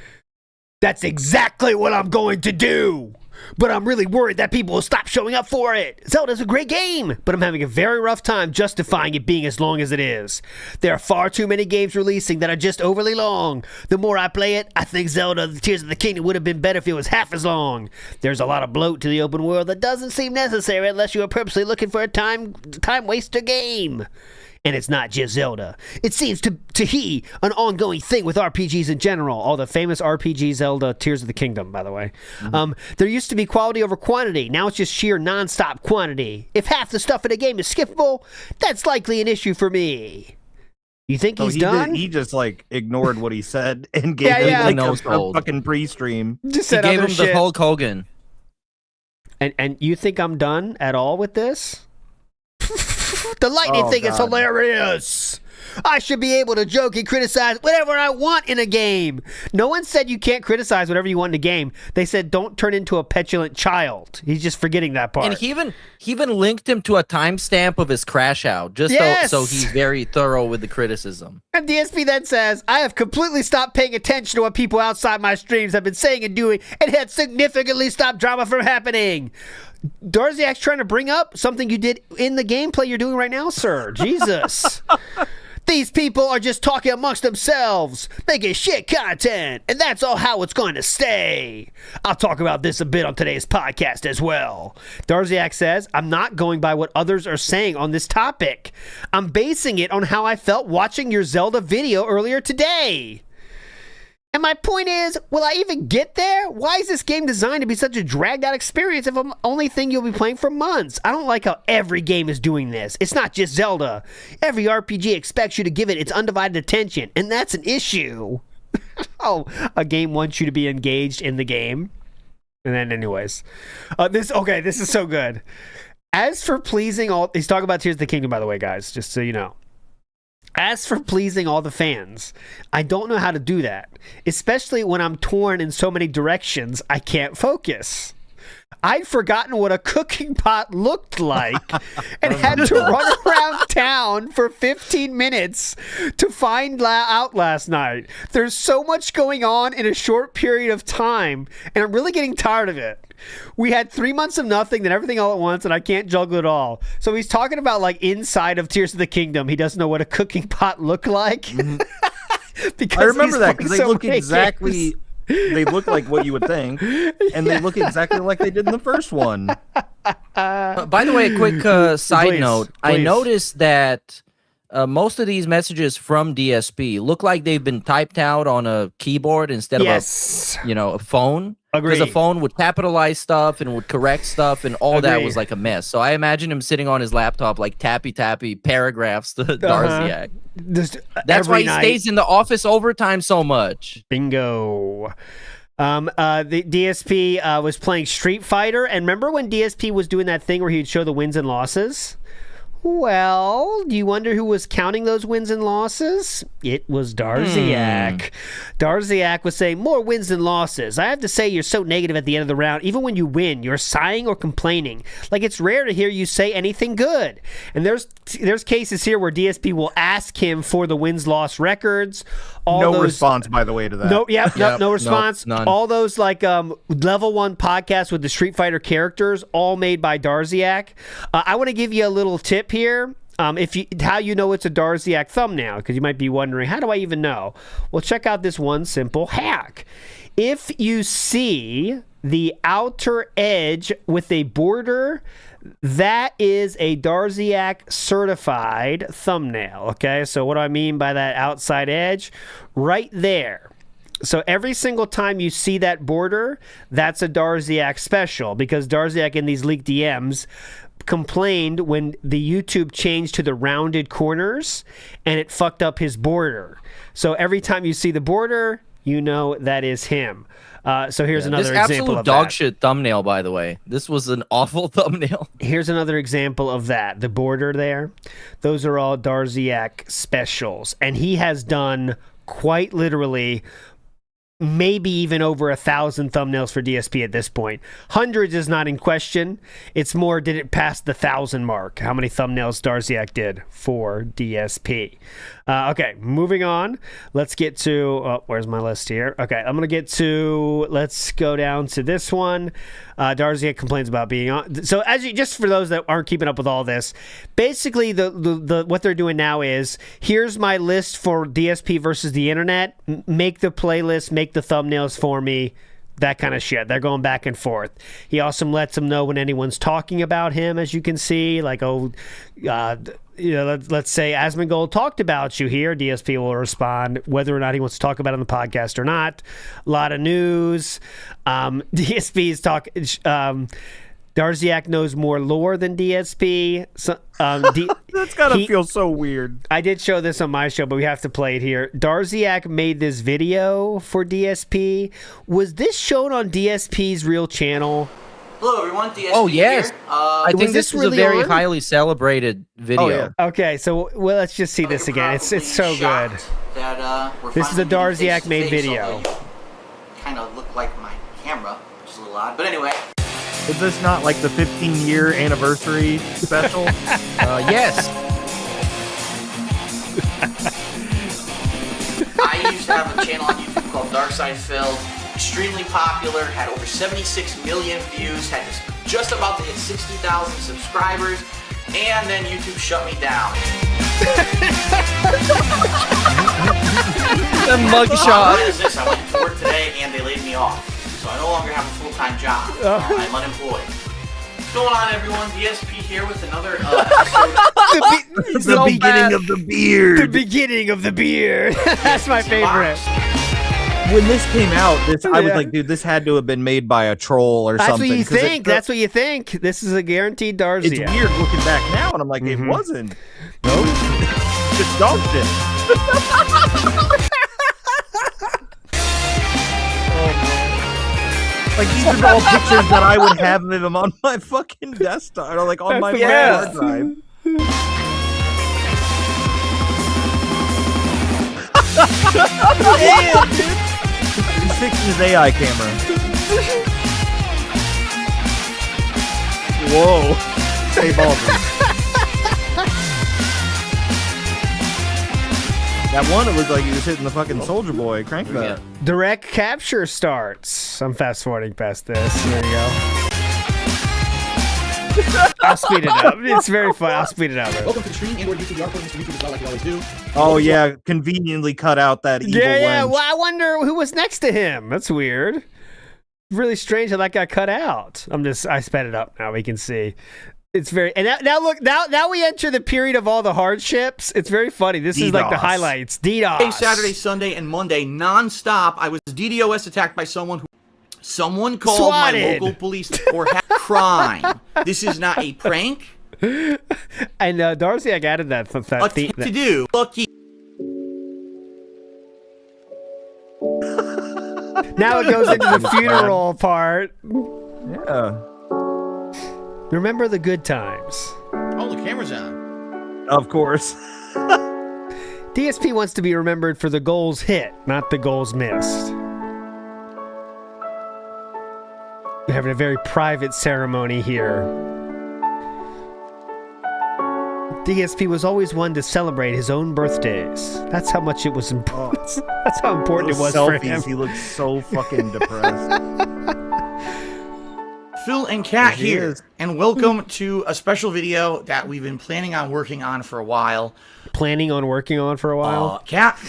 That's exactly what I'm going to do. But I'm really worried that people will stop showing up for it. Zelda's a great game, but I'm having a very rough time justifying it being as long as it is. There are far too many games releasing that are just overly long. The more I play it, I think Zelda the Tears of the Kingdom would have been better if it was half as long. There's a lot of bloat to the open world that doesn't seem necessary unless you are purposely looking for a time waster game. And it's not just Zelda. It seems to he an ongoing thing with RPGs in general. All the famous RPG Zelda Tears of the Kingdom, by the way. Mm-hmm. There used to be quality over quantity. Now it's just sheer non-stop quantity. If half the stuff in a game is skippable, that's likely an issue for me. You think he's done? He just like ignored what he said and gave him like a fucking pre-stream. Just said he gave him shit. the Hulk Hogan. And you think I'm done at all with this? The lightning thing is hilarious. I should be able to joke and criticize whatever I want in a game. No one said you can't criticize whatever you want in a game. They said don't turn into a petulant child. He's just forgetting that part. And he even linked him to a timestamp of his crash out, just so he's very thorough with the criticism. And DSP then says, I have completely stopped paying attention to what people outside my streams have been saying and doing, and had significantly stopped drama from happening. Darziak's trying to bring up something you did in the gameplay you're doing right now, sir. Jesus. These people are just talking amongst themselves, making shit content, and that's all how it's going to stay. I'll talk about this a bit on today's podcast as well. Darziak says, I'm not going by what others are saying on this topic. I'm basing it on how I felt watching your Zelda video earlier today. And my point is, will I even get there? Why is this game designed to be such a dragged out experience if I'm the only thing you'll be playing for months? I don't like how every game is doing this. It's not just Zelda. Every RPG expects you to give it its undivided attention, and that's an issue. A game wants you to be engaged in the game. And then anyways, this is so good. As for pleasing all, he's talking about Tears of the Kingdom, by the way, guys, just so you know. As for pleasing all the fans, I don't know how to do that, especially when I'm torn in so many directions I can't focus. I'd forgotten what a cooking pot looked like and had to run around town for 15 minutes to find out last night. There's so much going on in a short period of time, and I'm really getting tired of it. We had 3 months of nothing, then everything all at once, and I can't juggle it all. So he's talking about like inside of Tears of the Kingdom. He doesn't know what a cooking pot looked like. Because I remember that because they look exactly... They look like what you would think, and they look exactly like they did in the first one. By the way, a quick side note. I noticed that most of these messages from DSP look like they've been typed out on a keyboard instead of a phone. Because a phone would capitalize stuff and would correct stuff, and all that was like a mess. So I imagine him sitting on his laptop, like tappy paragraphs to Darziak. That's why he stays in the office overtime so much. Bingo. The DSP was playing Street Fighter, and remember when DSP was doing that thing where he'd show the wins and losses? Well, do you wonder who was counting those wins and losses? It was Darziak. Darziak was saying, more wins than losses. I have to say, you're so negative at the end of the round. Even when you win, you're sighing or complaining. Like, it's rare to hear you say anything good. And there's cases here where DSP will ask him for the wins-loss records. No response, by the way, to that. No response. None. All those, like, level 1 podcasts with the Street Fighter characters, all made by Darziak. I want to give you a little tip here. How you know it's a Darziak thumbnail, because you might be wondering, how do I even know? Well, check out this one simple hack. If you see the outer edge with a border, that is a Darziak certified thumbnail. Okay, so what do I mean by that outside edge? Right there. So every single time you see that border, that's a Darziak special, because Darziak in these leaked DMs complained when the YouTube changed to the rounded corners and it fucked up his border. So every time you see the border, you know that is him. So here's another example of that. Dog shit thumbnail, by the way. This was an awful thumbnail. Here's another example of that. The border there, those are all Darziak specials. And he has done quite literally maybe even over 1,000 thumbnails for DSP at this point. Hundreds is not in question. It's more, did it pass the 1,000 mark? How many thumbnails Darziak did for DSP? Okay, moving on. Let's get to, where's my list here? Okay, let's go down to this one. Darziak complains about being on. So just for those that aren't keeping up with all this, basically the what they're doing now is, here's my list for DSP versus the internet. Make the playlist, make the thumbnails for me. That kind of shit. They're going back and forth. He also lets them know when anyone's talking about him, as you can see. Like, let's say Asmongold talked about you here. DSP will respond whether or not he wants to talk about it on the podcast or not. A lot of news. DSP is talking. Darziak knows more lore than DSP. So, That's gotta feel so weird. I did show this on my show, but we have to play it here. Darziak made this video for DSP. Was this shown on DSP's real channel? Hello, everyone. DSP Oh, yes. here. I think this was really a very on? highly celebrated video. Oh, yeah. Okay, so let's just see this again. It's so good. That, we're This is a finally getting Darziak made face-to-face, video. although you kind of look like my camera, which is a little odd. But anyway. Is this not like the 15-year anniversary special? Yes. I used to have a channel on YouTube called Darkside Phil. Extremely popular, had over 76 million views, had just about to hit 60,000 subscribers, and then YouTube shut me down. The mugshot. What is this? I went to work today and they laid me off. So I no longer have a full-time job. I'm unemployed. What's going on, everyone? DSP here with another episode. The beginning of the beard. The beginning of the beard. That's my favorite. When this came out, I was like, dude, this had to have been made by a troll or That's something. what you think. That's what you think. This is a guaranteed Darziak. It's weird looking back now, and I'm like, it wasn't. Nope. Just dog shit. Like, these are all pictures that I would have of him on my fucking desktop, or like on my hard drive. Damn, dude. He's fixing his AI camera. Whoa. Hey, Baldwin. That one, it looked like he was hitting the fucking Soldier Boy crankback. Direct capture starts. I'm fast forwarding past this. There you go. I'll speed it up. It's very fun. I'll speed it up. Welcome to the stream and/or YouTube. We are putting this to YouTube as well, like we always do. Oh yeah, conveniently cut out that evil Yeah. wench. Well, I wonder who was next to him. That's weird. Really strange how that got cut out. I sped it up now. We can see. It's very now look now we enter the period of all the hardships. It's very funny. This is like the highlights. DDoS. Saturday, Sunday, and Monday, non-stop. I was DDoS attacked by someone called Swatted. my local police for crime. This is not a prank. And Darziak added that. To do. Lucky. Now it goes into the funeral part. Yeah. Remember the good times. Oh, the camera's on. Of course. DSP wants to be remembered for the goals hit, not the goals missed. We're having a very private ceremony here. DSP was always one to celebrate his own birthdays. That's how much it was important. That's how important it was for him. He looked so fucking depressed. Phil and Kat here, and welcome to a special video that we've been planning on working on for a while. Kat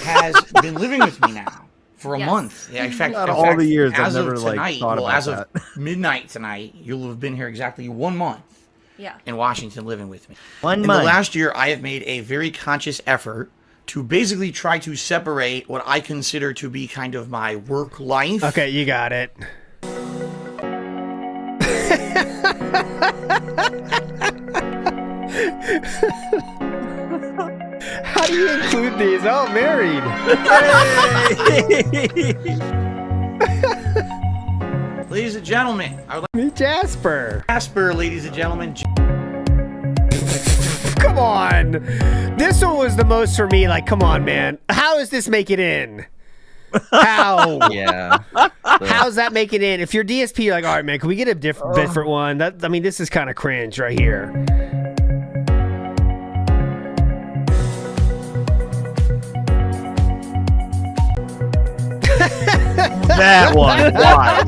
has been living with me now for a month. Yeah, in fact, all the years I've as never of tonight, thought about as that. of midnight tonight, you'll have been here exactly 1 month. Yeah. In Washington, living with me. 1 In month. the last year, I have made a very conscious effort to basically try to separate what I consider to be kind of my work life. Okay, you got it. How do you include these? Oh, married. Ladies and gentlemen, I would like Meet Jasper. Jasper, ladies and gentlemen. Come on. This one was the most for me. Like, come on, man. How does this make it in? How? Yeah. How's that make it in? If you're DSP, you're like, all right, man, can we get a different one? I mean, this is kind of cringe right here. That one. Why?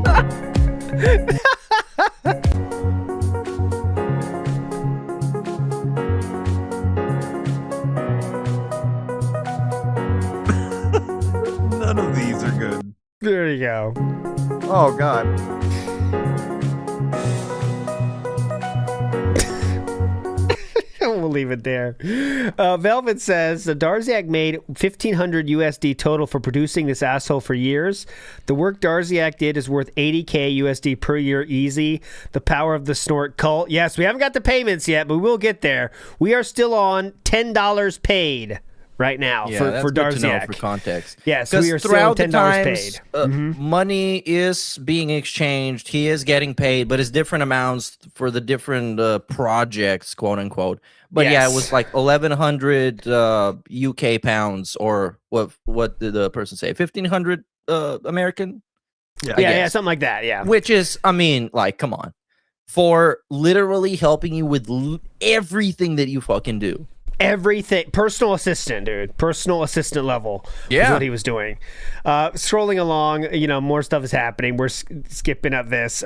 None of these are good. There you go. Oh, God. We'll leave it there. Velvet says Darziak made $1,500 USD total for producing this asshole for years. The work Darziak did is worth $80K USD per year easy. The power of the snort cult. Yes, we haven't got the payments yet, but we'll get there. We are still on $10 paid right now for Darziak. Good to know for context. Yes, we are still $10 paid. Money is being exchanged. He is getting paid, but it's different amounts for the different projects, quote unquote. But yeah, it was like 1,100 UK pounds, or what did the person say? 1,500 American. Yeah, something like that. Yeah, which is, I mean, like, come on, for literally helping you with everything that you fucking do. Everything. Personal assistant, dude. Personal assistant level. Yeah. Is what he was doing. Scrolling along, more stuff is happening. We're skipping up this.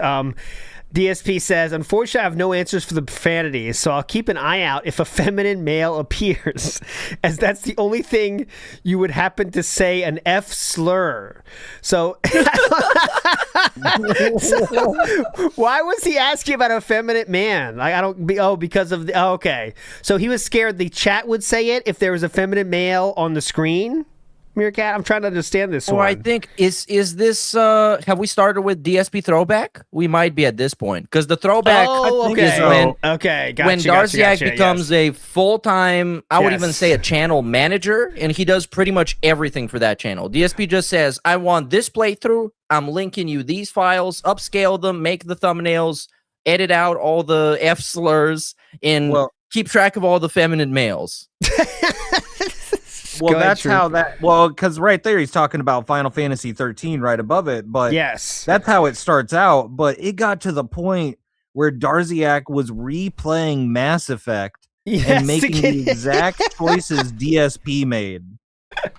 DSP says, unfortunately, I have no answers for the profanities, so I'll keep an eye out if a feminine male appears, as that's the only thing you would happen to say an F slur. So why was he asking about a feminine man? Because of okay. So he was scared the chat would say it if there was a feminine male on the screen? Meerkat, I'm trying to understand this one. I think is this have we started with DSP throwback? We might be at this point, because the throwback is when Darziak becomes a full-time, I would even say a channel manager, and he does pretty much everything for that channel. DSP just says, I want this playthrough, I'm linking you these files, upscale them, make the thumbnails, edit out all the F slurs, and keep track of all the feminine males. Well, that's how that. Well, because right there he's talking about Final Fantasy 13 right above it, but yes, that's how it starts out. But it got to the point where Darziak was replaying Mass Effect and making the exact choices DSP made.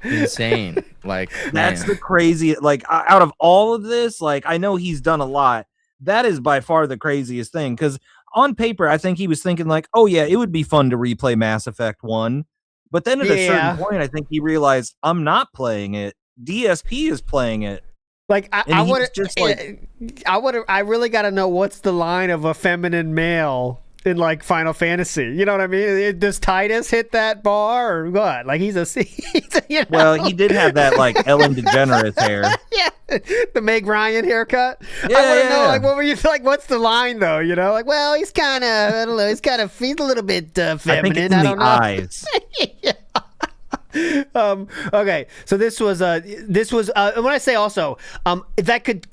Insane. Like, that's the crazy. Like, out of all of this, like, I know he's done a lot. That is by far the craziest thing, because on paper, I think he was thinking like, oh yeah, it would be fun to replay Mass Effect 1. But then at a certain point, I think he realized, I'm not playing it. DSP is playing it. Like, I really got to know what's the line of a feminine male in like Final Fantasy. You know what I mean? Does Titus hit that bar or what? Like he's a Well, he did have that like Ellen DeGeneres hair. Yeah, the Meg Ryan haircut. Yeah, I want to know like what were you like? What's the line though? Like, well, he's kind of I don't know. He's a little bit feminine. I think it's in the eyes. Okay, so this was when I say also that could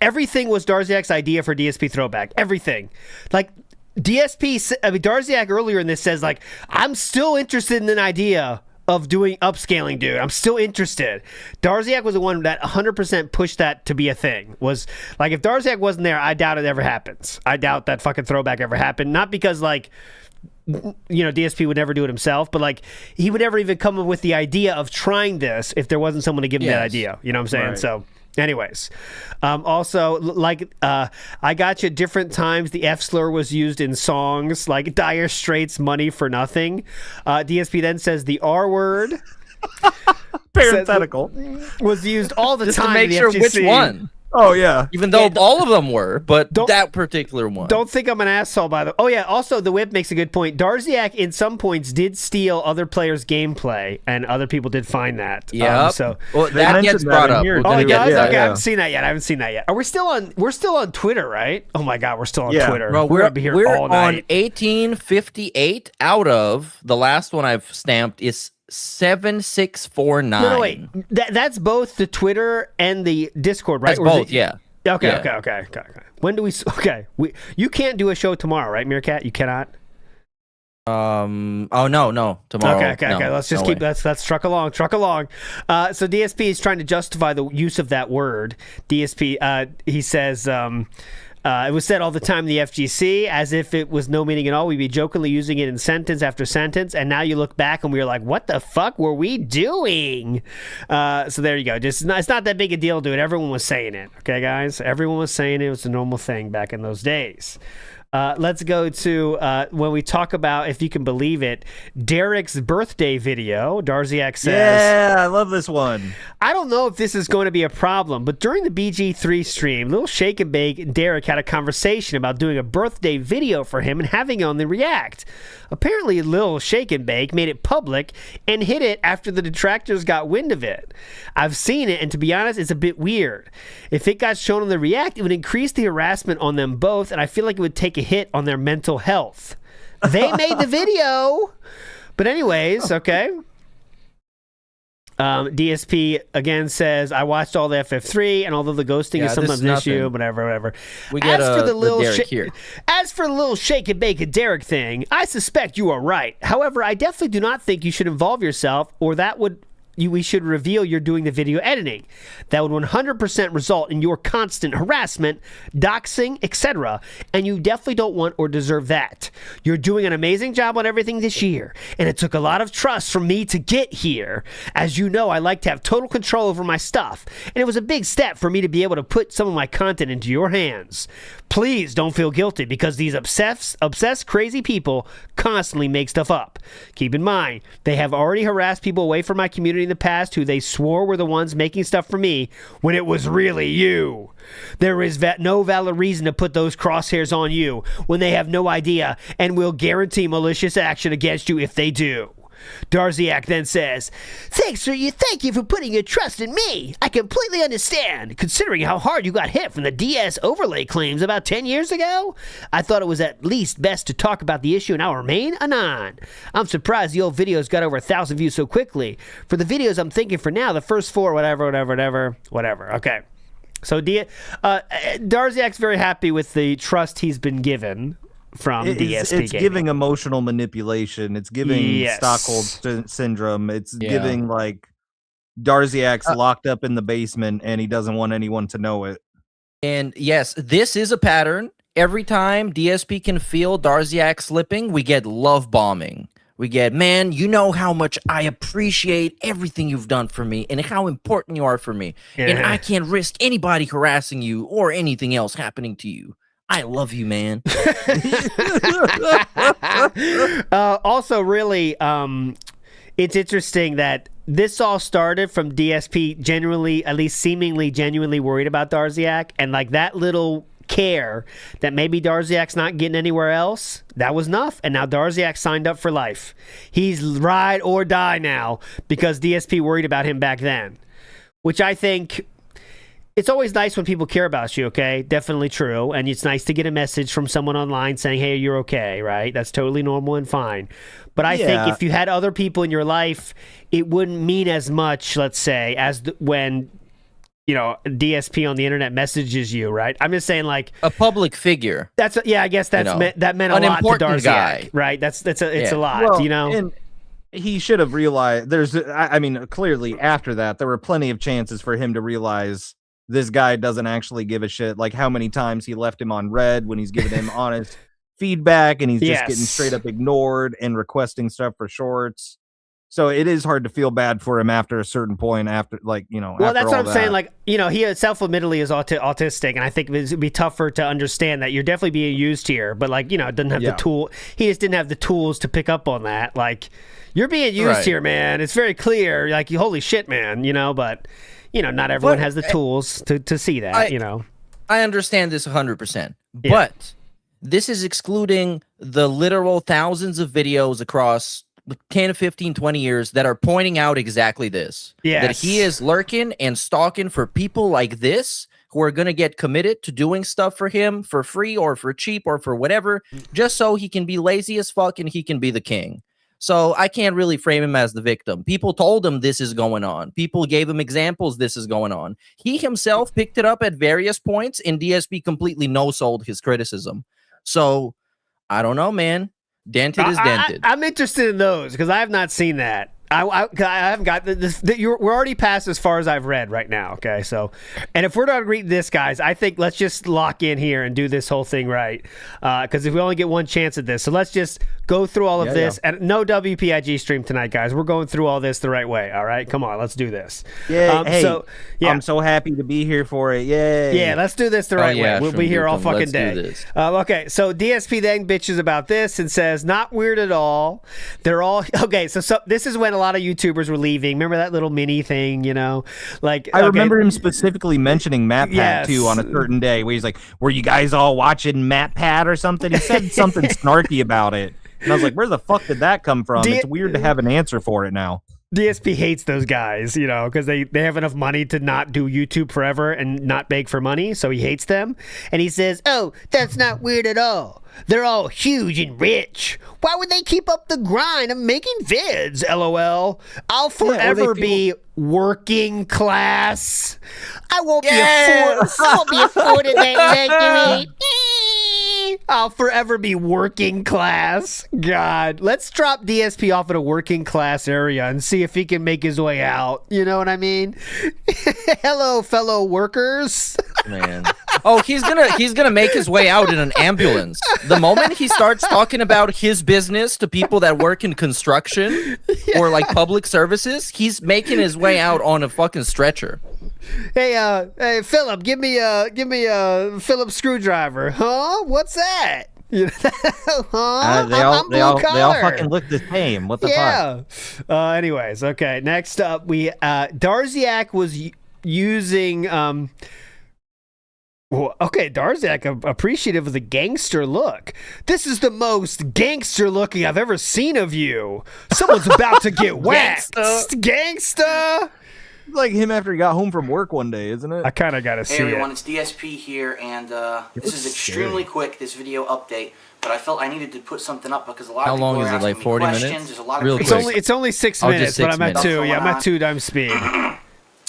everything was Darziak's idea for DSP throwback. Everything. Like, Darziak earlier in this says, like, I'm still interested in an idea of doing upscaling, dude. I'm still interested. Darziak was the one that 100% pushed that to be a thing. Was, like, if Darziak wasn't there, I doubt it ever happens. I doubt that fucking throwback ever happened. Not because, like, DSP would never do it himself, but, like, he would never even come up with the idea of trying this if there wasn't someone to give him that idea. You know what I'm saying? Right. So... anyways, also, like, I got you different times the F slur was used in songs, like Dire Straits' Money for Nothing. DSP then says the R word. Parenthetical. Was used all the time. To make sure which one. Oh, yeah. Even though all of them were, but that particular one. Don't think I'm an asshole, by the way. Oh, yeah. Also, the whip makes a good point. Darziak, in some points, did steal other players' gameplay, and other people did find that. Yeah. Well, that gets brought up. It does? Okay, I haven't seen that yet. Are we still on? We're still on Twitter, right? Oh, my God. We're still on Twitter. Bro, we're going to be here all night. On 1858 out of the last one I've stamped is 7649. No, wait. That's both the Twitter and the Discord, right? That's both, yeah. Okay. When do we? Okay, you can't do a show tomorrow, right, Meerkat? You cannot. Oh no, tomorrow. Okay. Let's just keep. Let's truck along. So DSP is trying to justify the use of that word. DSP. He says. It was said all the time in the FGC as if it was no meaning at all. We'd be jokingly using it in sentence after sentence, and now you look back and we were like, what the fuck were we doing? So there you go. It's not that big a deal, dude. Everyone was saying it. Okay, guys? Everyone was saying it was a normal thing back in those days. Let's go to when we talk about, if you can believe it, Derek's birthday video. Darziak says, "Yeah, I love this one." I don't know if this is going to be a problem, but during the BG3 stream, Little Shake and Bake and Derek had a conversation about doing a birthday video for him and having it on the React. Apparently, Little Shake and Bake made it public and hid it after the detractors got wind of it. I've seen it, and to be honest, it's a bit weird. If it got shown on the React, it would increase the harassment on them both, and I feel like it would take a hit on their mental health. They made the video. But anyways, okay. DSP again says, I watched all the FF3, and although the ghosting is sometimes an issue, whatever. We get as for the little shake and bake and Derek thing, I suspect you are right. However, I definitely do not think you should involve yourself, or that would we should reveal you're doing the video editing. That would 100% result in your constant harassment, doxing, etc. And you definitely don't want or deserve that. You're doing an amazing job on everything this year, and it took a lot of trust from me to get here. As you know, I like to have total control over my stuff, and it was a big step for me to be able to put some of my content into your hands. Please don't feel guilty because these obsessed, crazy people constantly make stuff up. Keep in mind, they have already harassed people away from my community in the past who they swore were the ones making stuff for me when it was really you. There is no valid reason to put those crosshairs on you when they have no idea and will guarantee malicious action against you if they do. Darziak then says, thank you for putting your trust in me. I completely understand. Considering how hard you got hit from the DS overlay claims about 10 years ago, I thought it was at least best to talk about the issue and I'll remain anon. I'm surprised the old videos got over 1,000 views so quickly. For the videos I'm thinking for now, the first 4, whatever. Okay. So Darziak's very happy with the trust he's been given from DSP It's giving emotional manipulation. It's giving Stockholm syndrome. It's giving like Darziak's locked up in the basement and he doesn't want anyone to know it. And yes, this is a pattern. Every time DSP can feel Darziak slipping, we get love bombing. We get, man, you know how much I appreciate everything you've done for me and how important you are for me. Yeah. And I can't risk anybody harassing you or anything else happening to you. I love you, man. Also, really, it's interesting that this all started from DSP genuinely, at least seemingly genuinely worried about Darziak, and like that little care that maybe Darziak's not getting anywhere else, that was enough. And now Darziak signed up for life. He's ride or die now because DSP worried about him back then, which I think... It's always nice when people care about you, okay? Definitely true. And it's nice to get a message from someone online saying, hey, you're okay, right? That's totally normal and fine. But I think if you had other people in your life, it wouldn't mean as much, let's say, as when, DSP on the internet messages you, right? I'm just saying, like... A public figure. I guess that meant a lot to Darziak, guy. Right? It's a lot, well, And he should have realized, clearly after that, there were plenty of chances for him to realize... This guy doesn't actually give a shit. Like how many times he left him on red when he's giving him honest feedback and he's just getting straight up ignored and requesting stuff for shorts. So it is hard to feel bad for him after a certain point Well, that's what I'm saying. Like, he self-admittedly is autistic, and I think it would be tougher to understand that you're definitely being used here, but like, doesn't have the tool. He just didn't have the tools to pick up on that. Like, you're being used here, man. It's very clear. Like, holy shit, man, but... not everyone has the tools to see that, I understand this 100%. But this is excluding the literal thousands of videos across 10, 15, 20 years that are pointing out exactly this. That he is lurking and stalking for people like this who are going to get committed to doing stuff for him for free or for cheap or for whatever, just so he can be lazy as fuck and he can be the king. So I can't really frame him as the victim. People told him this is going on. People gave him examples this is going on. He himself picked it up at various points, and DSP completely no-sold his criticism. So, I don't know, man. Dented is dented. I'm interested in those, because I have not seen that. I haven't got this. We're already past as far as I've read right now. Okay, so, and if we're not reading this, guys, I think let's just lock in here and do this whole thing right. Because if we only get one chance at this, so let's just go through all of this. And no WPIG stream tonight, guys. We're going through all this the right way. All right, come on, let's do this. Yeah. I'm so happy to be here for it. Yay. Yeah, let's do this the right way. We'll be here all fucking day. Okay, so DSP then bitches about this and says, not weird at all. They're all okay. So this is when a lot of YouTubers were leaving. Remember that little mini thing, Like I remember him specifically mentioning MatPat too on a certain day where he's like, "Were you guys all watching MatPat or something?" He said something snarky about it, and I was like, "Where the fuck did that come from?" It's weird to have an answer for it now. DSP hates those guys, because they have enough money to not do YouTube forever and not beg for money, so he hates them. And he says, "Oh, that's not weird at all. They're all huge and rich. Why would they keep up the grind of making vids? LOL. I'll forever be working class. I won't be afforded that luxury. I'll forever be working class." God, let's drop DSP off at a working class area and see if he can make his way out. You know what I mean? Hello, fellow workers. Man. Oh, he's gonna make his way out in an ambulance. The moment he starts talking about his business to people that work in construction or like public services, he's making his way out on a fucking stretcher. Hey, Philip, give me a Phillips screwdriver. Huh? What's that? Huh? They all fucking look the same. What the fuck? Anyways, okay. Next up, Darziak was using Darziak appreciative of the gangster look. This is the most gangster looking I've ever seen of you. Someone's about to get whacked. Gangsta. Like him after he got home from work one day, isn't it? I kind of got to see it. Hey everyone, it's DSP here, and this is extremely quick, this video update, but I felt I needed to put something up because a lot of people are asking me 40 questions. minutes? There's a lot Real of quick. It's only 6 minutes, but I'm at 2. Yeah, I'm at 2 times speed.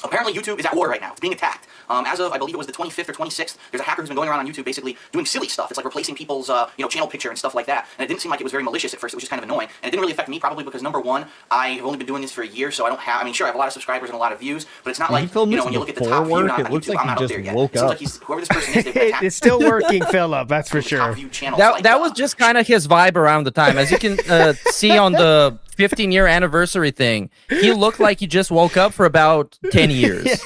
Apparently YouTube is at war right now. It's being attacked. As of, I believe it was the 25th or 26th, there's a hacker who's been going around on YouTube basically doing silly stuff. It's like replacing people's channel picture and stuff like that. And it didn't seem like it was very malicious at first. It was just kind of annoying. And it didn't really affect me probably because, number one, I have only been doing this for a year, so I don't have, sure, I have a lot of subscribers and a lot of views, but it's not like, when you look at the top view on YouTube, I'm not up there yet. It seems like whoever this person is, they've been attacked. It's still working, Philip, that's for sure. That was just kind of his vibe around the time. As you can see on the 15-year anniversary thing, he looked like he just woke up for about 10 years.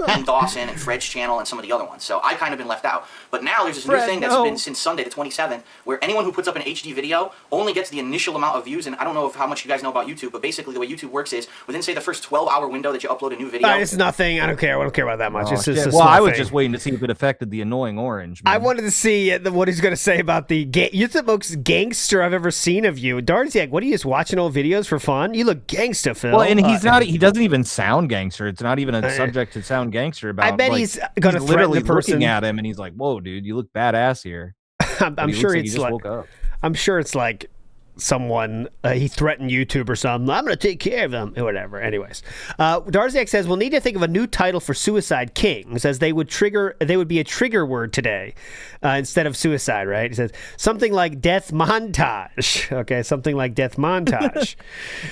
And Dawson and Fred's channel and some of the other ones. So I've kind of been left out. But now there's this new thing that's been since Sunday the 27th, where anyone who puts up an HD video only gets the initial amount of views. And I don't know how much you guys know about YouTube, but basically the way YouTube works is within, say, the first 12-hour window that you upload a new video. It's nothing. I don't care. I don't care about that much. It's just I was just waiting to see if it affected the annoying orange. Man. I wanted to see what he's going to say about the you're the most gangster I've ever seen of you. Darziak, what are you just watching old videos for fun? You look gangsta, Phil. Well, and he's not. He doesn't even sound gangster. It's not even a subject to sound gangster about. I bet he's going to literally the person. Looking at him, and he's like, "Whoa, dude, you look badass here." I'm sure it's like. Woke up. I'm sure it's like someone he threatened YouTube or something. I'm going to take care of them or whatever. Anyways, Darziak says we'll need to think of a new title for Suicide Kings, as they would be a trigger word today instead of suicide. Right? He says something like death montage. Okay, something like death montage.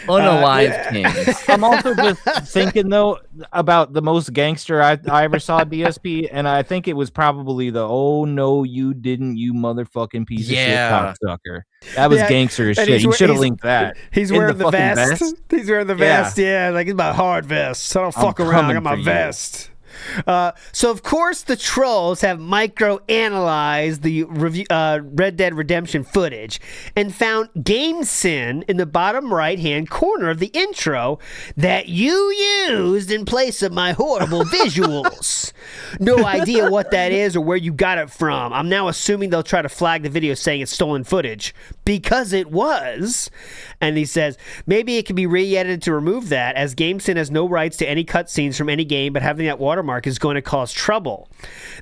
Unalived Kings. I'm also just thinking though about the most gangster I ever saw DSP, and I think it was probably the "oh no you didn't, you motherfucking piece of shit cocksucker." That was gangster as shit. You should have linked that. He's wearing the vest. He's wearing the vest. Yeah, like it's my hard vest. So I don't fuck around. I got my vest. So of course the trolls have micro-analyzed the Red Dead Redemption footage and found game sin in the bottom right-hand corner of the intro that you used in place of my horrible visuals. No idea what that is or where you got it from. I'm now assuming they'll try to flag the video saying it's stolen footage, because it was. And he says maybe it can be re-edited to remove that, as GameSyn has no rights to any cutscenes from any game, but having that watermark is going to cause trouble.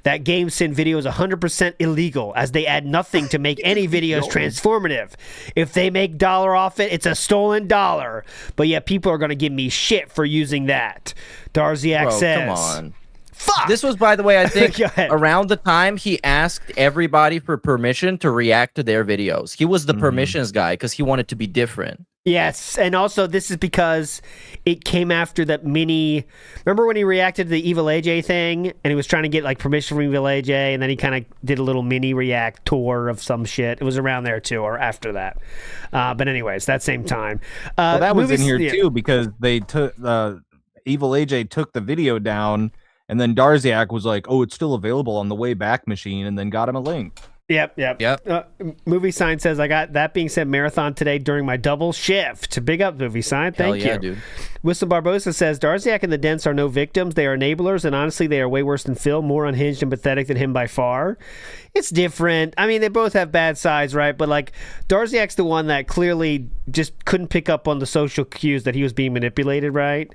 That GameSyn video is 100% illegal, as they add nothing to make any videos transformative. If they make dollar off it, it's a stolen dollar. But yeah, people are going to give me shit for using that. Darziak says, come on. Fuck. This was, by the way, I think Go ahead. around the time he asked everybody for permission to react to their videos. He was the permissions guy because he wanted to be different. Yes, and also this is because it came after that mini. Remember when he reacted to the Evil AJ thing, and he was trying to get like permission from Evil AJ, and then he kind of did a little mini react tour of some shit. It was around there too, or after that. But anyways, that same time. Well, that was in here too because they took Evil AJ took the video down, and then Darziak was like, "Oh, it's still available on the Wayback Machine," and then got him a link. Yep. Movie Sign says, I got that being said, marathon today during my double shift. Big up, Movie Sign. Thank you. Dude. Wilson Barbosa says, Darziak and the Dents are no victims. They are enablers, and honestly, they are way worse than Phil, more unhinged and pathetic than him by far. It's different. I mean, they both have bad sides, right? But, like, Darziak's the one that clearly just couldn't pick up on the social cues that he was being manipulated, right?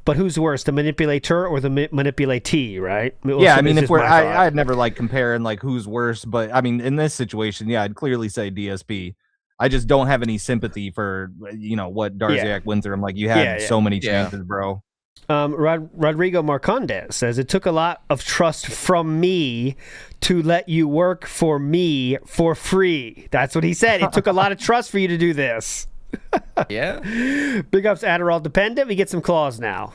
But who's worse, the manipulator or the manipulatee, right? Yeah, I mean, if I'd never like comparing like who's worse, but I mean, in this situation, yeah, I'd clearly say DSP. I just don't have any sympathy for what Darziak went through. I'm like, you had so many chances, bro. Rodrigo Marcondes says, it took a lot of trust from me to let you work for me for free. That's what he said. It took a lot of trust for you to do this. Yeah. Big ups Adderall dependent. We get some claws now.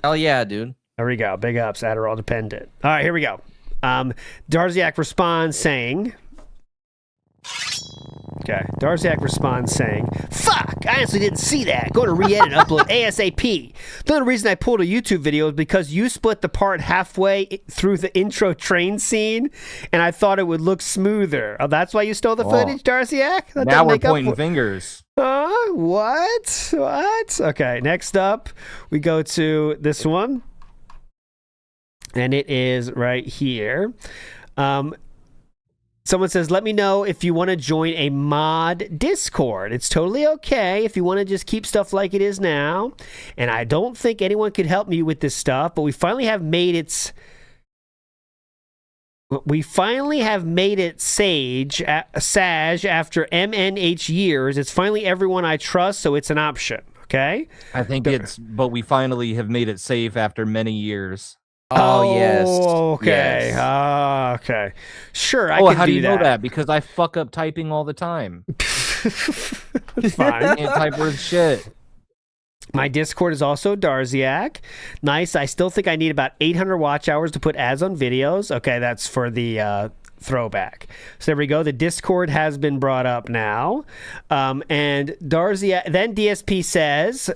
Hell yeah, dude. There we go. Big ups Adderall dependent. All right, here we go. Darziak responds saying, fuck, I honestly didn't see that. Go to re-edit and upload ASAP. The only reason I pulled a YouTube video is because you split the part halfway through the intro train scene, and I thought it would look smoother. Oh, that's why you stole the footage, Darziak? Now we're pointing fingers. What? Okay, next up, we go to this one, and it is right here. Someone says, let me know if you want to join a mod Discord. It's totally okay if you want to just keep stuff like it is now. And I don't think anyone could help me with this stuff, but we finally have made it sage after MNH years. It's finally everyone I trust, so it's an option, okay? I think but we finally have made it safe after many years. Oh, yes. Okay. Yes. Okay. Sure, I can do that. How do you know that? Because I fuck up typing all the time. It's fine. I can't type worth shit. My Discord is also Darziak. Nice. I still think I need about 800 watch hours to put ads on videos. Okay, that's for the throwback. So there we go. The Discord has been brought up now. And Darziak, then DSP says,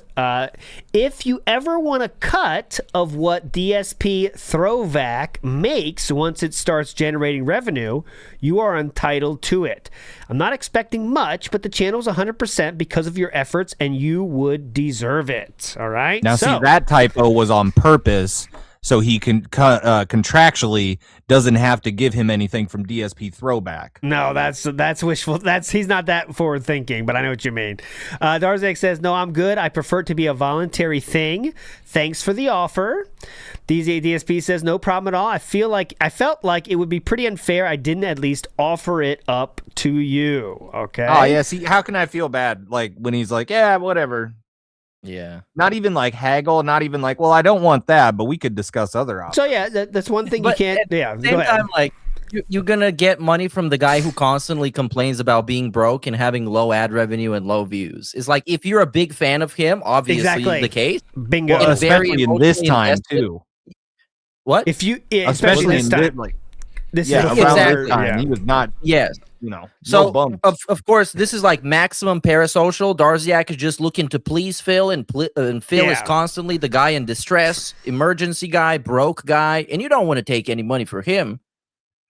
if you ever want a cut of what DSP Throwback makes once it starts generating revenue, you are entitled to it. I'm not expecting much, but the channel's 100% because of your efforts, and you would deserve it. All right? Now, see, that typo was on purpose, so he can contractually doesn't have to give him anything from DSP Throwback. No, that's wishful. He's not that forward thinking, but I know what you mean. Darziak says, no, I'm good. I prefer it to be a voluntary thing. Thanks for the offer. DSP says, no problem at all. I felt like it would be pretty unfair I didn't at least offer it up to you. Okay. Oh yeah. See, how can I feel bad? Like when he's like, yeah, whatever. Yeah. Not even like haggle, not even like, well, I don't want that, but we could discuss other options. So yeah, that's one thing you can't. Yeah. At the same time, like you're gonna get money from the guy who constantly complains about being broke and having low ad revenue and low views. It's like if you're a big fan of him, obviously the case. Bingo. Well, especially in this time too. What? If you especially this in time. This around this time, he was not. Yes. No bumps. Of course, this is like maximum parasocial. Darziak is just looking to please Phil, and Phil is constantly the guy in distress, emergency guy, broke guy, and you don't want to take any money for him.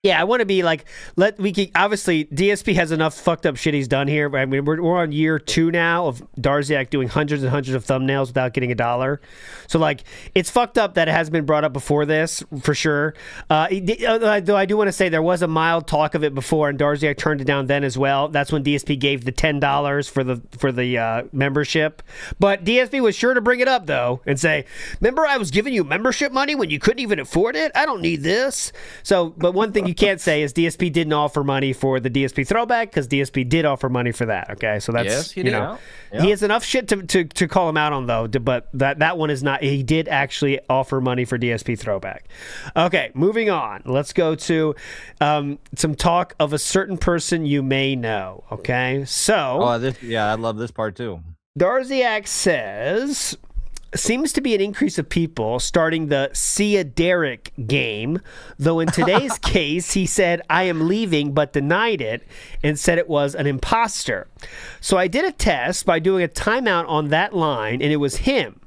Yeah, I want to be like, obviously DSP has enough fucked up shit he's done here. I mean, we're on year 2 now of Darziak doing hundreds and hundreds of thumbnails without getting $1. So like, it's fucked up that it has been brought up before this for sure. Though I do want to say there was a mild talk of it before, and Darziak turned it down then as well. That's when DSP gave the $10 for the membership. But DSP was sure to bring it up though and say, "Remember, I was giving you membership money when you couldn't even afford it. I don't need this." So, but one thing you can't say is DSP didn't offer money for the DSP throwback because DSP did offer money for that. Okay, so that's Yes, he you did. know Yeah. he has enough shit to call him out on though. But that one is not. He did actually offer money for DSP throwback. Okay, moving on. Let's go to some talk of a certain person you may know. Okay, so I love this part too. Darziak says, seems to be an increase of people starting the See a Derek game, though in today's case, he said, I am leaving, but denied it and said it was an imposter. So I did a test by doing a timeout on that line, and it was him.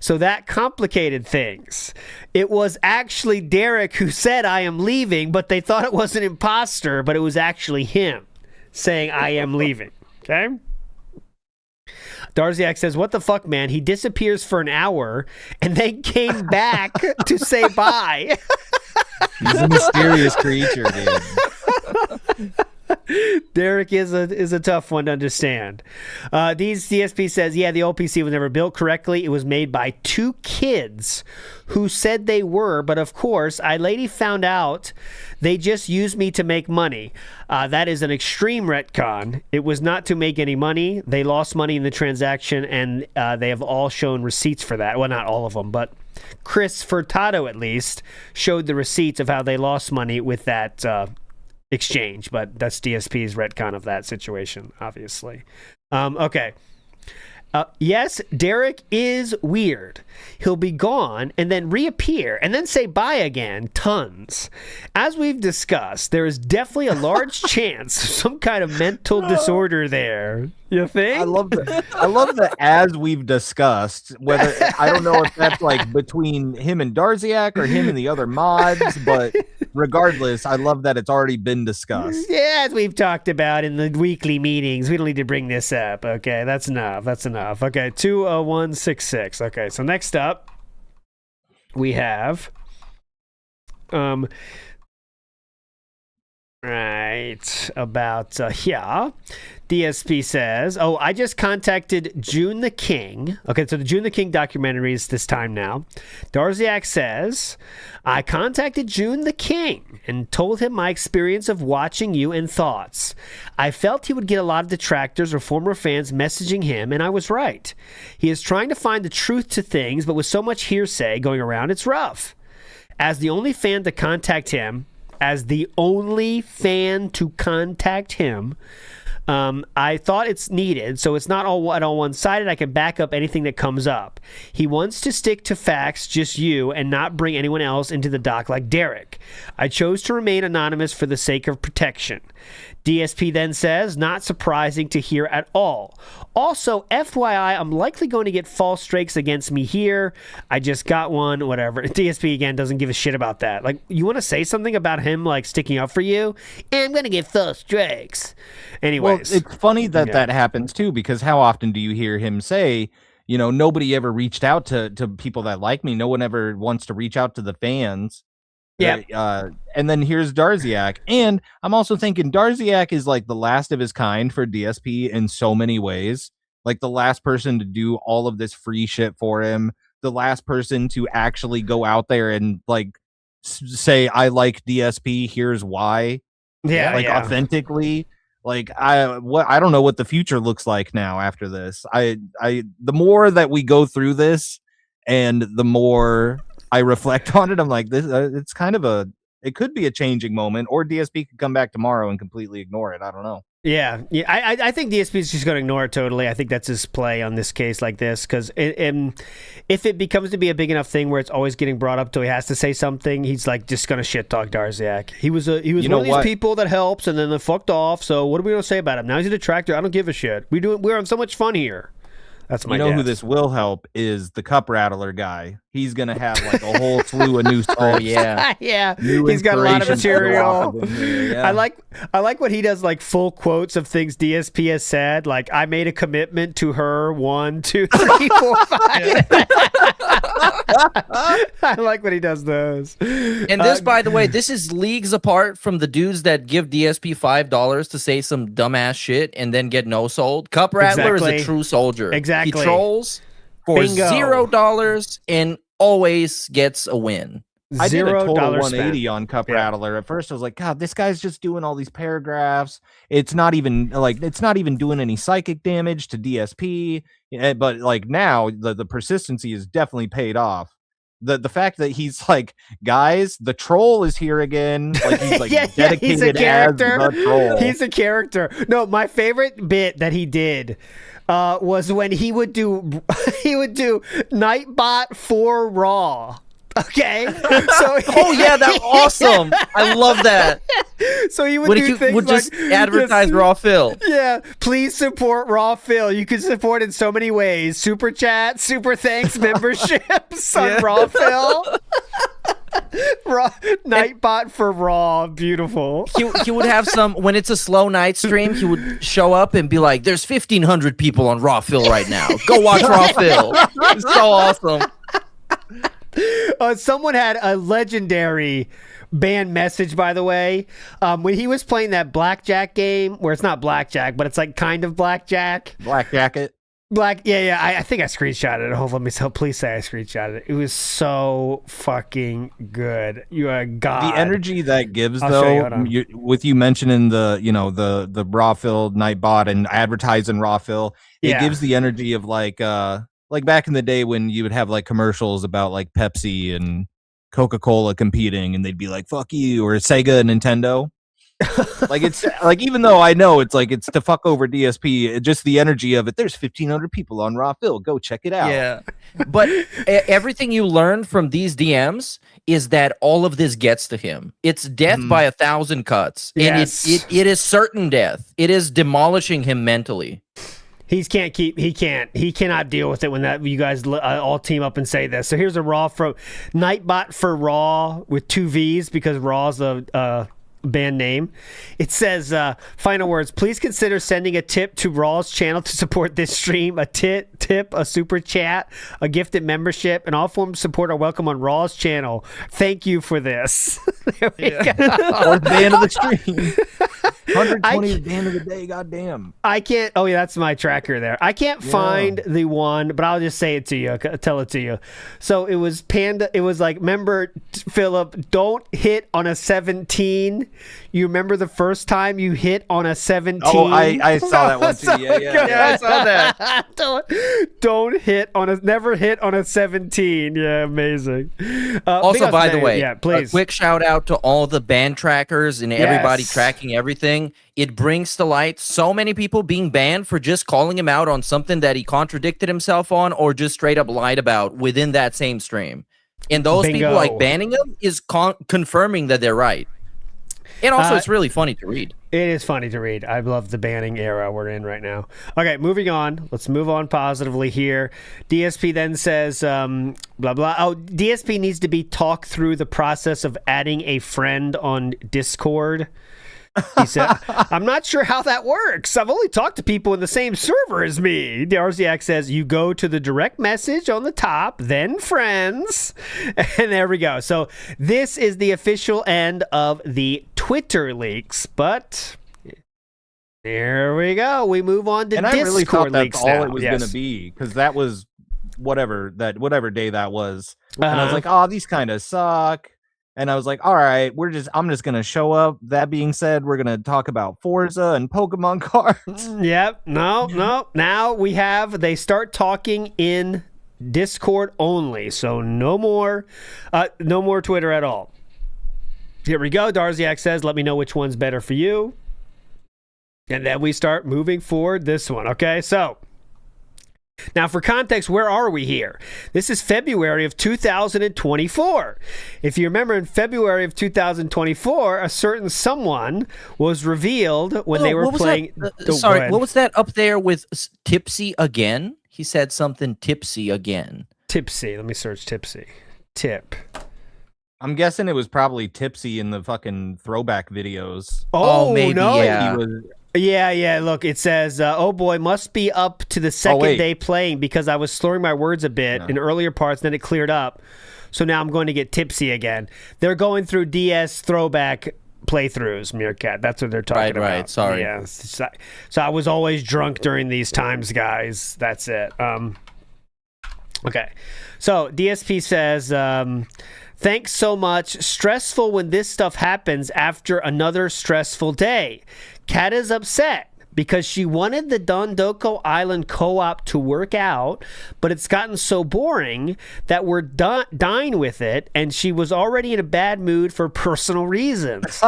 So that complicated things. It was actually Derek who said, I am leaving, but they thought it was an imposter, but it was actually him saying, I am leaving. Okay? Darziak says, what the fuck, man? He disappears for an hour and then came back to say bye. He's a mysterious creature, dude. Derek is a tough one to understand. These DSP says, yeah, the old PC was never built correctly. It was made by 2 kids who said they were, but of course, lady found out they just used me to make money. That is an extreme retcon. It was not to make any money. They lost money in the transaction, and they have all shown receipts for that. Well, not all of them, but Chris Furtado, at least, showed the receipts of how they lost money with that exchange, but that's DSP's retcon of that situation, obviously. Okay. Yes, Derek is weird. He'll be gone and then reappear and then say bye again, tons. As we've discussed, there is definitely a large chance of some kind of mental disorder there. You think? I love that as we've discussed, whether I don't know if that's like between him and Darziak or him and the other mods, but regardless, I love that it's already been discussed. Yeah, as we've talked about in the weekly meetings, we don't need to bring this up. Okay, that's enough. That's enough. Okay, 20166. Okay, so next up, we have right about DSP says, oh, I just contacted June the King. Okay, so the June the King documentary is this time now. Darziak says, I contacted June the King and told him my experience of watching you and thoughts. I felt he would get a lot of detractors or former fans messaging him, and I was right. He is trying to find the truth to things, but with so much hearsay going around, it's rough. As the only fan to contact him, I thought it's needed, so it's not all one-sided. I can back up anything that comes up. He wants to stick to facts, just you, and not bring anyone else into the dock like Derek. I chose to remain anonymous for the sake of protection. DSP then says, not surprising to hear at all. Also, FYI, I'm likely going to get false strikes against me here. I just got one, whatever. DSP, again, doesn't give a shit about that. Like, you want to say something about him, like, sticking up for you? And I'm going to get false strikes. Anyways. Well, it's funny that that happens, too, because how often do you hear him say, you know, nobody ever reached out to people that like me. No one ever wants to reach out to the fans. Yeah. And then here's Darziak. And I'm also thinking Darziak is like the last of his kind for DSP in so many ways. Like the last person to do all of this free shit for him. The last person to actually go out there and like say, I like DSP. Here's why. Yeah. Like authentically. Like I don't know what the future looks like now after this. The more that we go through this and the more I reflect on it, I'm like, this. It's kind of it could be a changing moment, or DSP could come back tomorrow and completely ignore it. I don't know. Yeah. I think DSP is just going to ignore it totally. I think that's his play on this case like this, because if it becomes to be a big enough thing where it's always getting brought up till he has to say something, he's like just going to shit talk Darziak. He was one of these people that helps, and then they fucked off. So what are we going to say about him? Now he's a detractor. I don't give a shit. We're having so much fun here. That's my guess. Who this will help is the cup rattler guy. He's gonna have like a whole slew of new scripts. Oh yeah, yeah. New He's got a lot of material. Yeah. I like what he does, like full quotes of things DSP has said. Like, I made a commitment to her 1, 2, 3, 4, 5. I like when he does those. And this, by the way, this is leagues apart from the dudes that give DSP $5 to say some dumbass shit and then get no sold. Cup Rattler is a true soldier. Exactly. He trolls for $0 and always gets a win. I did a total $0 180 spent. on Cup Rattler. At first, I was like, God, this guy's just doing all these paragraphs. It's not even doing any psychic damage to DSP. But like now, the persistency is definitely paid off. The fact that he's like, guys, the troll is here again. Like he's like dedicated he's a character. as the troll. He's a character. No, my favorite bit that he did was when he would do Nightbot for Raw. Okay. So oh yeah, that's awesome. I love that. So he would do things just like, advertise Raw Phil. Yeah, please support Raw Phil. You can support in so many ways: super chat, super thanks, memberships on Raw Phil. Nightbot for Raw, beautiful. He would have some when it's a slow night stream. He would show up and be like, "There's 1,500 people on Raw Phil right now. Go watch Raw Phil." It's so awesome. Someone had a legendary banned message, by the way, when he was playing that blackjack game, where it's not blackjack, but it's like kind of blackjack. Black Jacket. Yeah. I think I screenshotted it. Hold on, please say I screenshotted it. It was so fucking good. You are god. The energy that gives, I'll though, with you mentioning the raw fill Nightbot and advertising raw fill, it gives the energy of like back in the day when you would have like commercials about like Pepsi and Coca-Cola competing, and they'd be like, "Fuck you," or Sega and Nintendo. Like it's like, even though I know it's like it's to fuck over DSP, just the energy of it. There's 1,500 people on Raw Phil. Go check it out. Yeah, but everything you learn from these DMs is that all of this gets to him. It's death by 1,000 cuts, and it is certain death. It is demolishing him mentally. He cannot deal with it when you guys all team up and say this. So here's a Raw from Nightbot for Raw with 2 V's because Raw's a band name. It says, final words, please consider sending a tip to Raw's channel to support this stream. A tip, a super chat, a gifted membership, and all forms of support are welcome on Raw's channel. Thank you for this. There we go. Or band of the stream. 120 band of the day, goddamn. I can't. Oh yeah, that's my tracker there. I can't find the one, but I'll just say it to you. Tell it to you. So it was Panda. It was like, remember, Philip, don't hit on a 17. You remember the first time you hit on a 17? Oh, I saw that one too. Yeah, I saw that. Never hit on a 17. Yeah, amazing. Also, by the way, please. A quick shout out to all the band trackers and everybody tracking everything. It brings to light so many people being banned for just calling him out on something that he contradicted himself on or just straight up lied about within that same stream. And those people like banning them is confirming that they're right. And also, it's really funny to read. It is funny to read. I love the banning era we're in right now. Okay, moving on. Let's move on positively here. DSP then says, blah, blah. Oh, DSP needs to be talked through the process of adding a friend on Discord. He said, I'm not sure how that works. I've only talked to people in the same server as me. Darziak says, you go to the direct message on the top, then friends. And there we go. So this is the official end of the Twitter leaks. But there we go. We move on to Discord I really thought that's all now. it was going to be, because that was whatever day that was. And I was like, oh, these kind of suck. And I was like, all right, I'm just going to show up. That being said, we're going to talk about Forza and Pokemon cards. Yep. No. Now they start talking in Discord only. So no more Twitter at all. Here we go. Darziak says, let me know which one's better for you. And then we start moving forward this one. Okay. So now, for context, where are we here? This is February of 2024. If you remember, in February of 2024, a certain someone was revealed when they were playing... Sorry, what was that up there with Tipsy again? He said something tipsy again. Tipsy. Let me search tipsy. Tip. I'm guessing it was probably Tipsy in the fucking throwback videos. Oh maybe, no. Yeah. He was... Yeah. Look, it says, oh boy, must be up to the second day playing because I was slurring my words a bit in earlier parts, then it cleared up. So now I'm going to get tipsy again. They're going through DS throwback playthroughs, Meerkat. That's what they're talking about. Right, sorry. Yeah. So I was always drunk during these times, guys. That's it. Okay. So DSP says... Thanks so much. Stressful when this stuff happens after another stressful day. Kat is upset because she wanted the Dondoko Island co-op to work out, but it's gotten so boring that we're done with it, and she was already in a bad mood for personal reasons.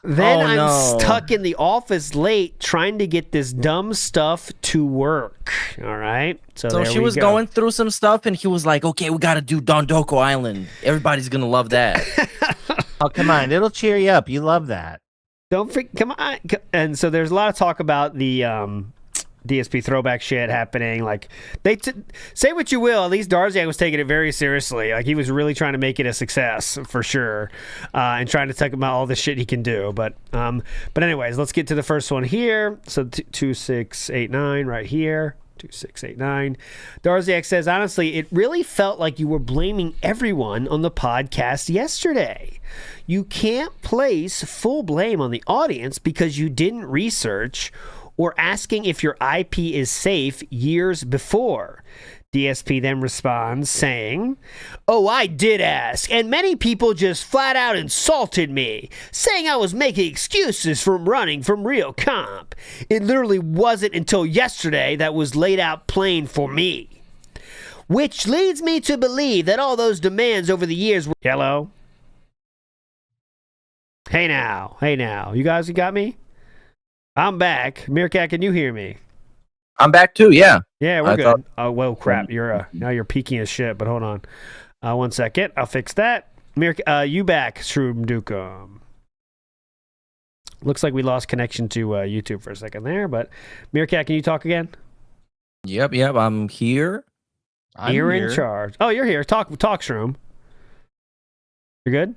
Then I'm stuck in the office late trying to get this dumb stuff to work. All right? So she was going through some stuff, and he was like, okay, we got to do Dondoko Island. Everybody's going to love that. Oh, come on. It'll cheer you up. You love that. Don't forget, come on. And so there's a lot of talk about the DSP throwback shit happening. Like, say what you will, at least Darziak was taking it very seriously. Like, he was really trying to make it a success for sure, and trying to talk about all the shit he can do. But anyways, let's get to the first one here. So 2689 right here. 2689. Darziak says, honestly, it really felt like you were blaming everyone on the podcast yesterday. You can't place full blame on the audience because you didn't research or asking if your IP is safe years before. DSP then responds saying, oh, I did ask, and many people just flat out insulted me, saying I was making excuses from running from real comp. It literally wasn't until yesterday that was laid out plain for me. Which leads me to believe that all those demands over the years were... Hello? Hey now. You guys got me? I'm back. Meerkat, can you hear me? I'm back too, yeah. Yeah, we're good. Oh, well, crap. Now you're peaking as shit, but hold on. 1 second. I'll fix that. You back, Shroom Dukem. Looks like we lost connection to YouTube for a second there, but Meerkat, can you talk again? Yep, I'm here. You're in charge. Oh, you're here. Talk, Shroom. You're good?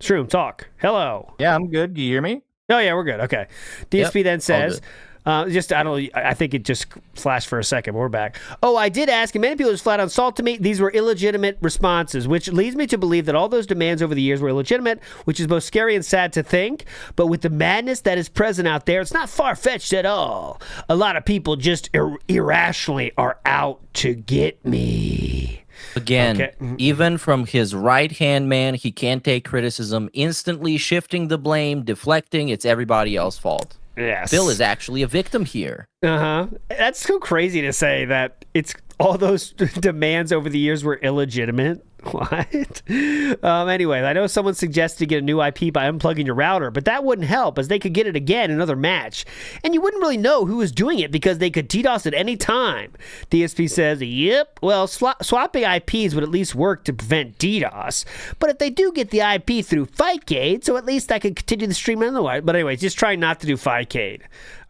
Shroom, talk. Hello. Yeah, I'm good. Do you hear me? Oh, yeah, we're good. Okay. DSP then says... I think it just flashed for a second, but we're back. Oh, I did ask, and many people just flat out insulted me. These were illegitimate responses, which leads me to believe that all those demands over the years were illegitimate, which is both scary and sad to think. But with the madness that is present out there, it's not far-fetched at all. A lot of people just irrationally are out to get me. Again, even from his right-hand man, he can't take criticism, instantly shifting the blame, deflecting. It's everybody else's fault. Yes. Phil is actually a victim here. That's so crazy to say that it's all those demands over the years were illegitimate. What? Anyway, I know someone suggested to get a new IP by unplugging your router, but that wouldn't help as they could get it again in another match. And you wouldn't really know who was doing it because they could DDoS at any time. DSP says, yep, well, swapping IPs would at least work to prevent DDoS. But if they do get the IP through Fightcade, so at least I could continue the stream otherwise. But anyway, just try not to do Fightcade.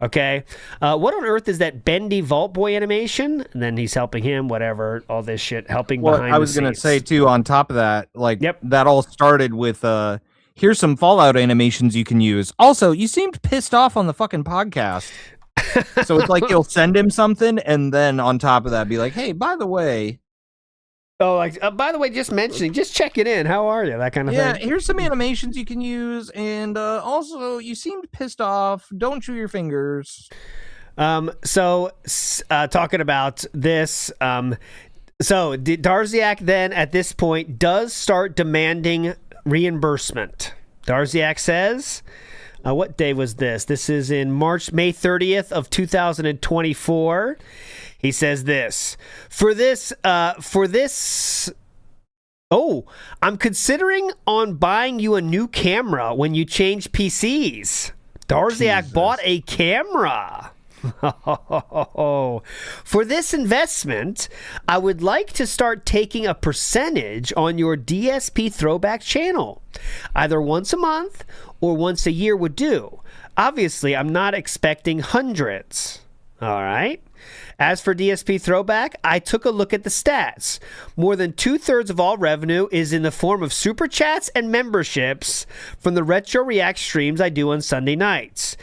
Okay? What on earth is that bendy Vault Boy animation? And then he's helping him, whatever, all this shit, helping behind the scenes. I was going to say, too, on top of that, that all started with, here's some Fallout animations you can use. Also, you seemed pissed off on the fucking podcast. So it's like you'll send him something, and then on top of that, be like, hey, by the way... Oh, by the way, just checking in. How are you? That kind of thing. Yeah, here's some animations you can use, and also, you seemed pissed off. Don't chew your fingers. So talking about this, so Darziak then at this point does start demanding reimbursement. Darziak says, what day was this? This is in May 30th of 2024. He says this, for this, I'm considering on buying you a new camera when you change PCs. Darziak bought a camera. For this investment, I would like to start taking a percentage on your DSP throwback channel. Either once a month or once a year would do. Obviously, I'm not expecting hundreds. All right. As for DSP Throwback, I took a look at the stats. More than 2/3 of all revenue is in the form of super chats and memberships from the Retro React streams I do on Sunday nights.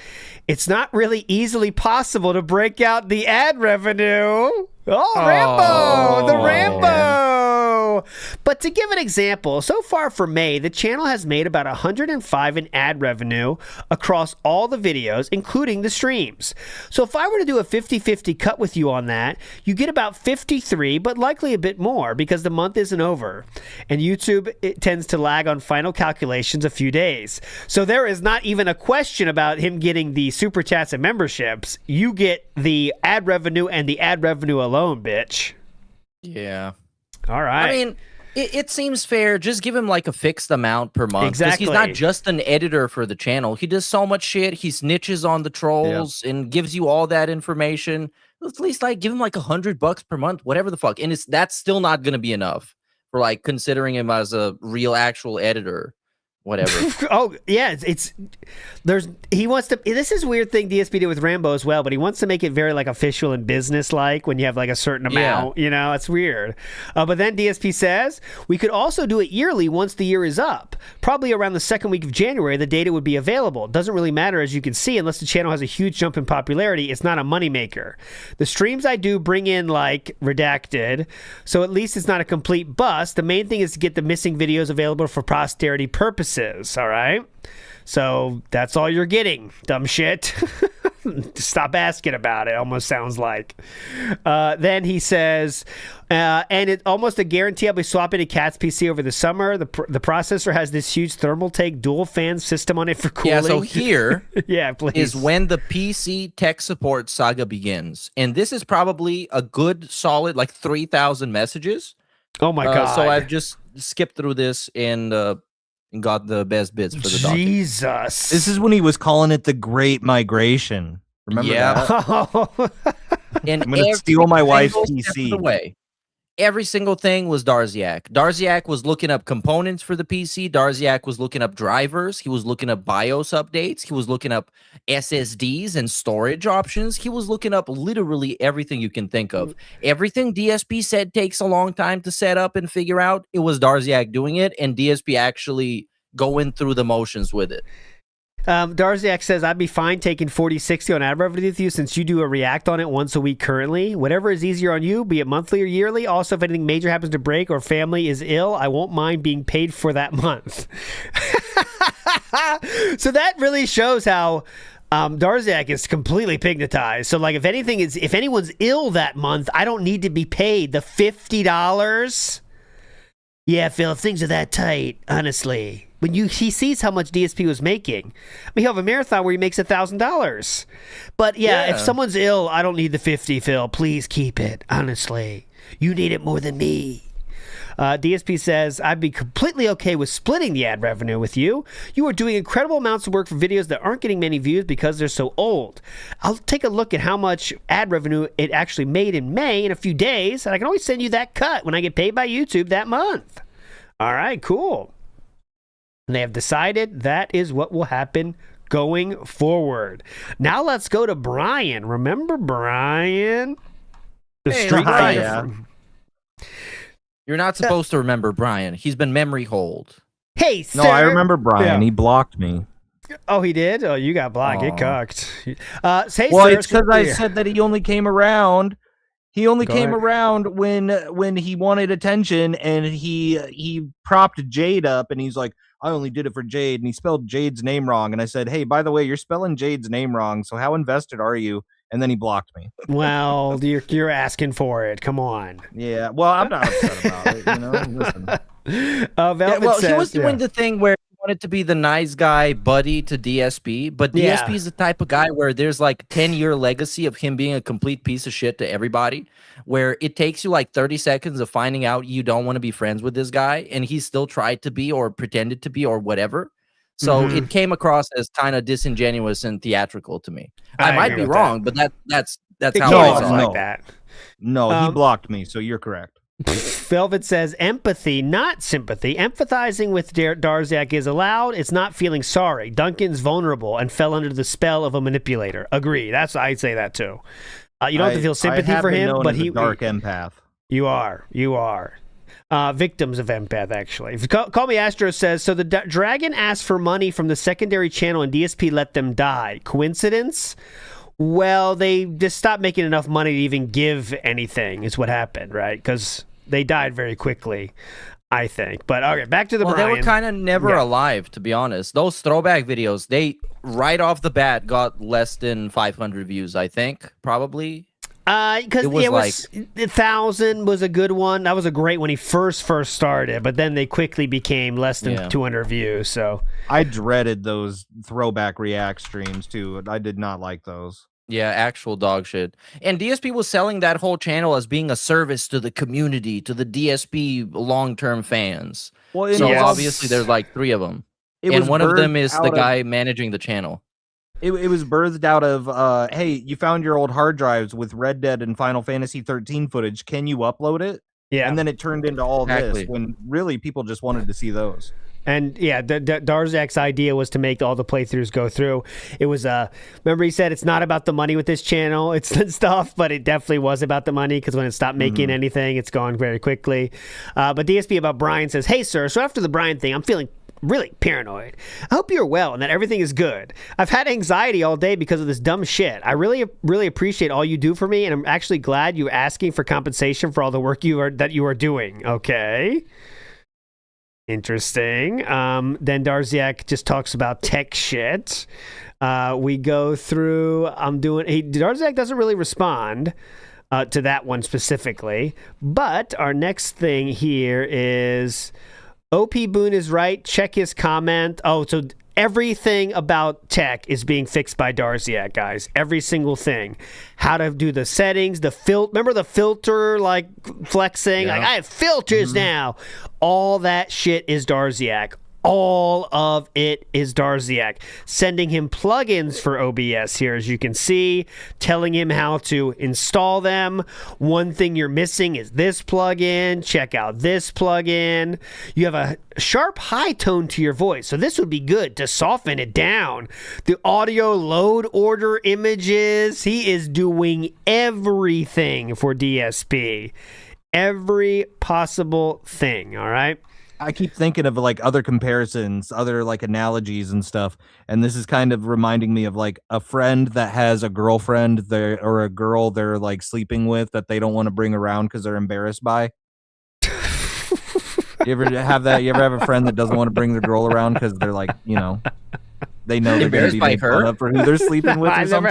It's not really easily possible to break out the ad revenue. Oh, Rambo! The Rambo! But to give an example, so far for May, the channel has made about $105 in ad revenue across all the videos, including the streams. So if I were to do a 50-50 cut with you on that, you get about 53, but likely a bit more because the month isn't over. And YouTube, it tends to lag on final calculations a few days. So there is not even a question about him getting the super chats and memberships. You get the ad revenue and the ad revenue alone, bitch. Yeah. All right. I mean, it seems fair. Just give him like a fixed amount per month. Exactly. He's not just an editor for the channel. He does so much shit. He snitches on the trolls and gives you all that information. At least like give him like $100 per month, whatever the fuck. And that's still not going to be enough for like considering him as a real actual editor. Whatever. Oh yeah, he wants to. This is a weird thing DSP did with Rambo as well, but he wants to make it very like official and business like when you have like a certain amount. You know, it's weird. But then DSP says we could also do it yearly once the year is up. Probably around the second week of January, the data would be available. Doesn't really matter, as you can see, unless the channel has a huge jump in popularity. It's not a moneymaker. The streams I do bring in like redacted, so at least it's not a complete bust. The main thing is to get the missing videos available for posterity purposes. All right, so that's all you're getting, dumb shit. Stop asking about it, almost sounds like. Then he says, and it's almost a guarantee I'll be swapping to Cat's PC over the summer. The processor has this huge thermal take dual fan system on it for cooling. Yeah, so here please. is when the PC tech support saga begins. And this is probably a good, solid, like 3,000 messages. Oh my God. So I've just skipped through this and got the best bits for the document. Jesus. This is when he was calling it the Great Migration. Remember that? And I'm going to steal my wife's PC. Every single thing was Darziak. Darziak was looking up components for the PC. Darziak was looking up drivers. He was looking up BIOS updates. He was looking up SSDs and storage options. He was looking up literally everything you can think of. Everything DSP said takes a long time to set up and figure out. It was Darziak doing it, and DSP actually going through the motions with it. Darziak says, I'd be fine taking 40-60 on ad revenue with you since you do a react on it once a week currently. Whatever is easier on you, be it monthly or yearly. Also, if anything major happens to break or family is ill, I won't mind being paid for that month. So that really shows how Darziak is completely pignatized. So like if anyone's ill that month, I don't need to be paid the $50. Yeah, Phil, if things are that tight, honestly. When he sees how much DSP was making. I mean, he'll have a marathon where he makes $1,000. But yeah, if someone's ill, I don't need the 50, Phil. Please keep it, honestly. You need it more than me. DSP says, I'd be completely okay with splitting the ad revenue with you. You are doing incredible amounts of work for videos that aren't getting many views because they're so old. I'll take a look at how much ad revenue it actually made in May in a few days, and I can always send you that cut when I get paid by YouTube that month. All right, cool. And they have decided that is what will happen going forward. Now let's go to Brian. Remember Brian? The Street Fighter. You're not supposed to remember Brian. He's been memory hold. Hey, sir. No, I remember Brian. He blocked me. Oh, he did? Oh, you got blocked. Get cocked. Well, it's because I said that he only came around. He only came around when he wanted attention, and he propped Jade up, and he's like, I only did it for Jade, and he spelled Jade's name wrong. And I said, hey, by the way, you're spelling Jade's name wrong, so how invested are you? And then he blocked me. Well, you're asking for it. Come on. Yeah, well, I'm not upset about it, you know? Listen. Velvet says, he was doing the thing where he wanted to be the nice guy buddy to DSP, but DSP is the type of guy where there's like 10-year legacy of him being a complete piece of shit to everybody, where it takes you like 30 seconds of finding out you don't want to be friends with this guy, and he still tried to be or pretended to be or whatever. So it came across as kind of disingenuous and theatrical to me. I might be wrong, but that's how I saw like that. No, he blocked me, so you're correct. Velvet says empathy, not sympathy. Empathizing with Darziak is allowed. It's not feeling sorry. Duncan's vulnerable and fell under the spell of a manipulator. Agree. I'd say that too. You don't have to feel sympathy for him, but he dark empath. You are. Victims of empath, actually. Call Me Astro says, so the dragon asked for money from the secondary channel and DSP let them die. Coincidence? Well, they just stopped making enough money to even give anything is what happened, right? Because they died very quickly, I think. But okay, back to the Well, Brian. they were kind of never alive, to be honest. Those throwback videos, they right off the bat got less than 500 views, I think, probably. Because it was 1,000 was a good one. That was a great when he first started, but then they quickly became less than 200 views. So I dreaded those throwback react streams too. I did not like those. Yeah, actual dog shit. And DSP was selling that whole channel as being a service to the community, to the DSP long-term fans. Well, so obviously there's like 3 of them. And one of them is the guy managing the channel. It was birthed out of, hey, you found your old hard drives with Red Dead and Final Fantasy 13 footage. Can you upload it? Yeah. And then it turned into all this when really people just wanted to see those. And yeah, Darziak's idea was to make all the playthroughs go through. It was, remember he said it's not about the money with this channel, it's stuff, but it definitely was about the money because when it stopped making anything, it's gone very quickly. But DSP about Brian says, hey, sir, so after the Brian thing, I'm feeling really paranoid. I hope you're well and that everything is good. I've had anxiety all day because of this dumb shit. I really appreciate all you do for me, and I'm actually glad you're asking for compensation for all the work that you are doing. Okay. Interesting. Then Darziak just talks about tech shit. We go through. Darziak doesn't really respond to that one specifically, but our next thing here is OP Boone is right. Check his comment. Oh, so everything about tech is being fixed by Darziak, guys. Every single thing. How to do the settings, remember the filter, like, flexing? Yeah. Like, I have filters now. All that shit is Darziak. All of it is Darziak. Sending him plugins for OBS here, as you can see, telling him how to install them. One thing you're missing is this plugin. Check out this plugin. You have a sharp high tone to your voice, so this would be good to soften it down. The audio load order images. He is doing everything for DSP. Every possible thing, all right? I keep thinking of like other comparisons, other like analogies and stuff. And this is kind of reminding me of like a friend that has a girlfriend or a girl they're like sleeping with that they don't want to bring around because they're embarrassed by. You ever have that? You ever have a friend that doesn't want to bring their girl around because they're like, they know they're going to be made fun of for who they're sleeping with or I something?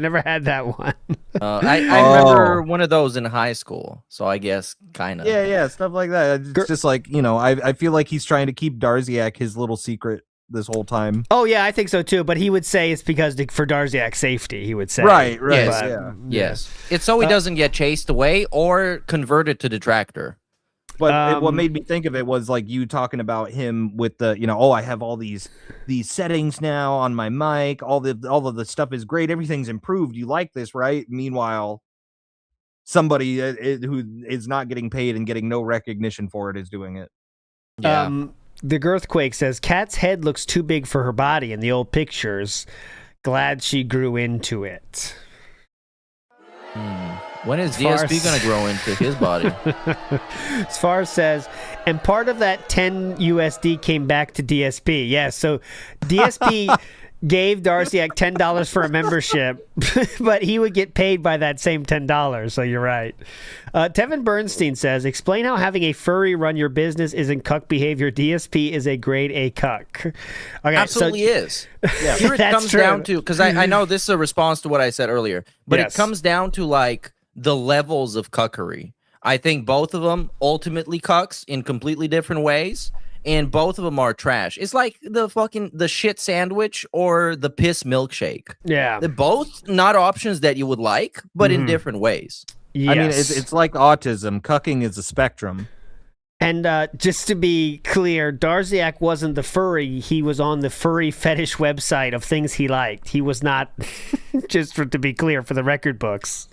never had that one. I remember one of those in high school, so I guess kind of. Yeah, stuff like that. It's just like, I feel like he's trying to keep Darziak his little secret this whole time. Oh, yeah, I think so, too. But he would say it's because for Darziak's safety, he would say. Right. Yes, yeah. Yes. It's so he doesn't get chased away or converted to detractor. But what made me think of it was like you talking about him with the, I have all these settings now on my mic. All of the stuff is great. Everything's improved. You like this, right? Meanwhile, somebody who is not getting paid and getting no recognition for it is doing it. Yeah. The Girthquake says, Kat's head looks too big for her body in the old pictures. Glad she grew into it. When is DSP going to grow into his body? As far as says, and part of that 10 USD came back to DSP. Yeah, so DSP gave Darziak $10 for a membership, but he would get paid by that same $10. So you're right. Tevin Bernstein says, explain how having a furry run your business isn't cuck behavior. DSP is a grade A cuck. Okay, Absolutely is. Yeah. Here it comes true. down to, because I know this is a response to what I said earlier, but it comes down to like the levels of cuckery. I think both of them ultimately cucks in completely different ways, and both of them are trash. It's like the shit sandwich or the piss milkshake. Yeah. They're both not options that you would like, but in different ways. Yes. I mean, it's like autism. Cucking is a spectrum. And just to be clear, Darziak wasn't the furry. He was on the furry fetish website of things he liked. He was not, to be clear for the record books.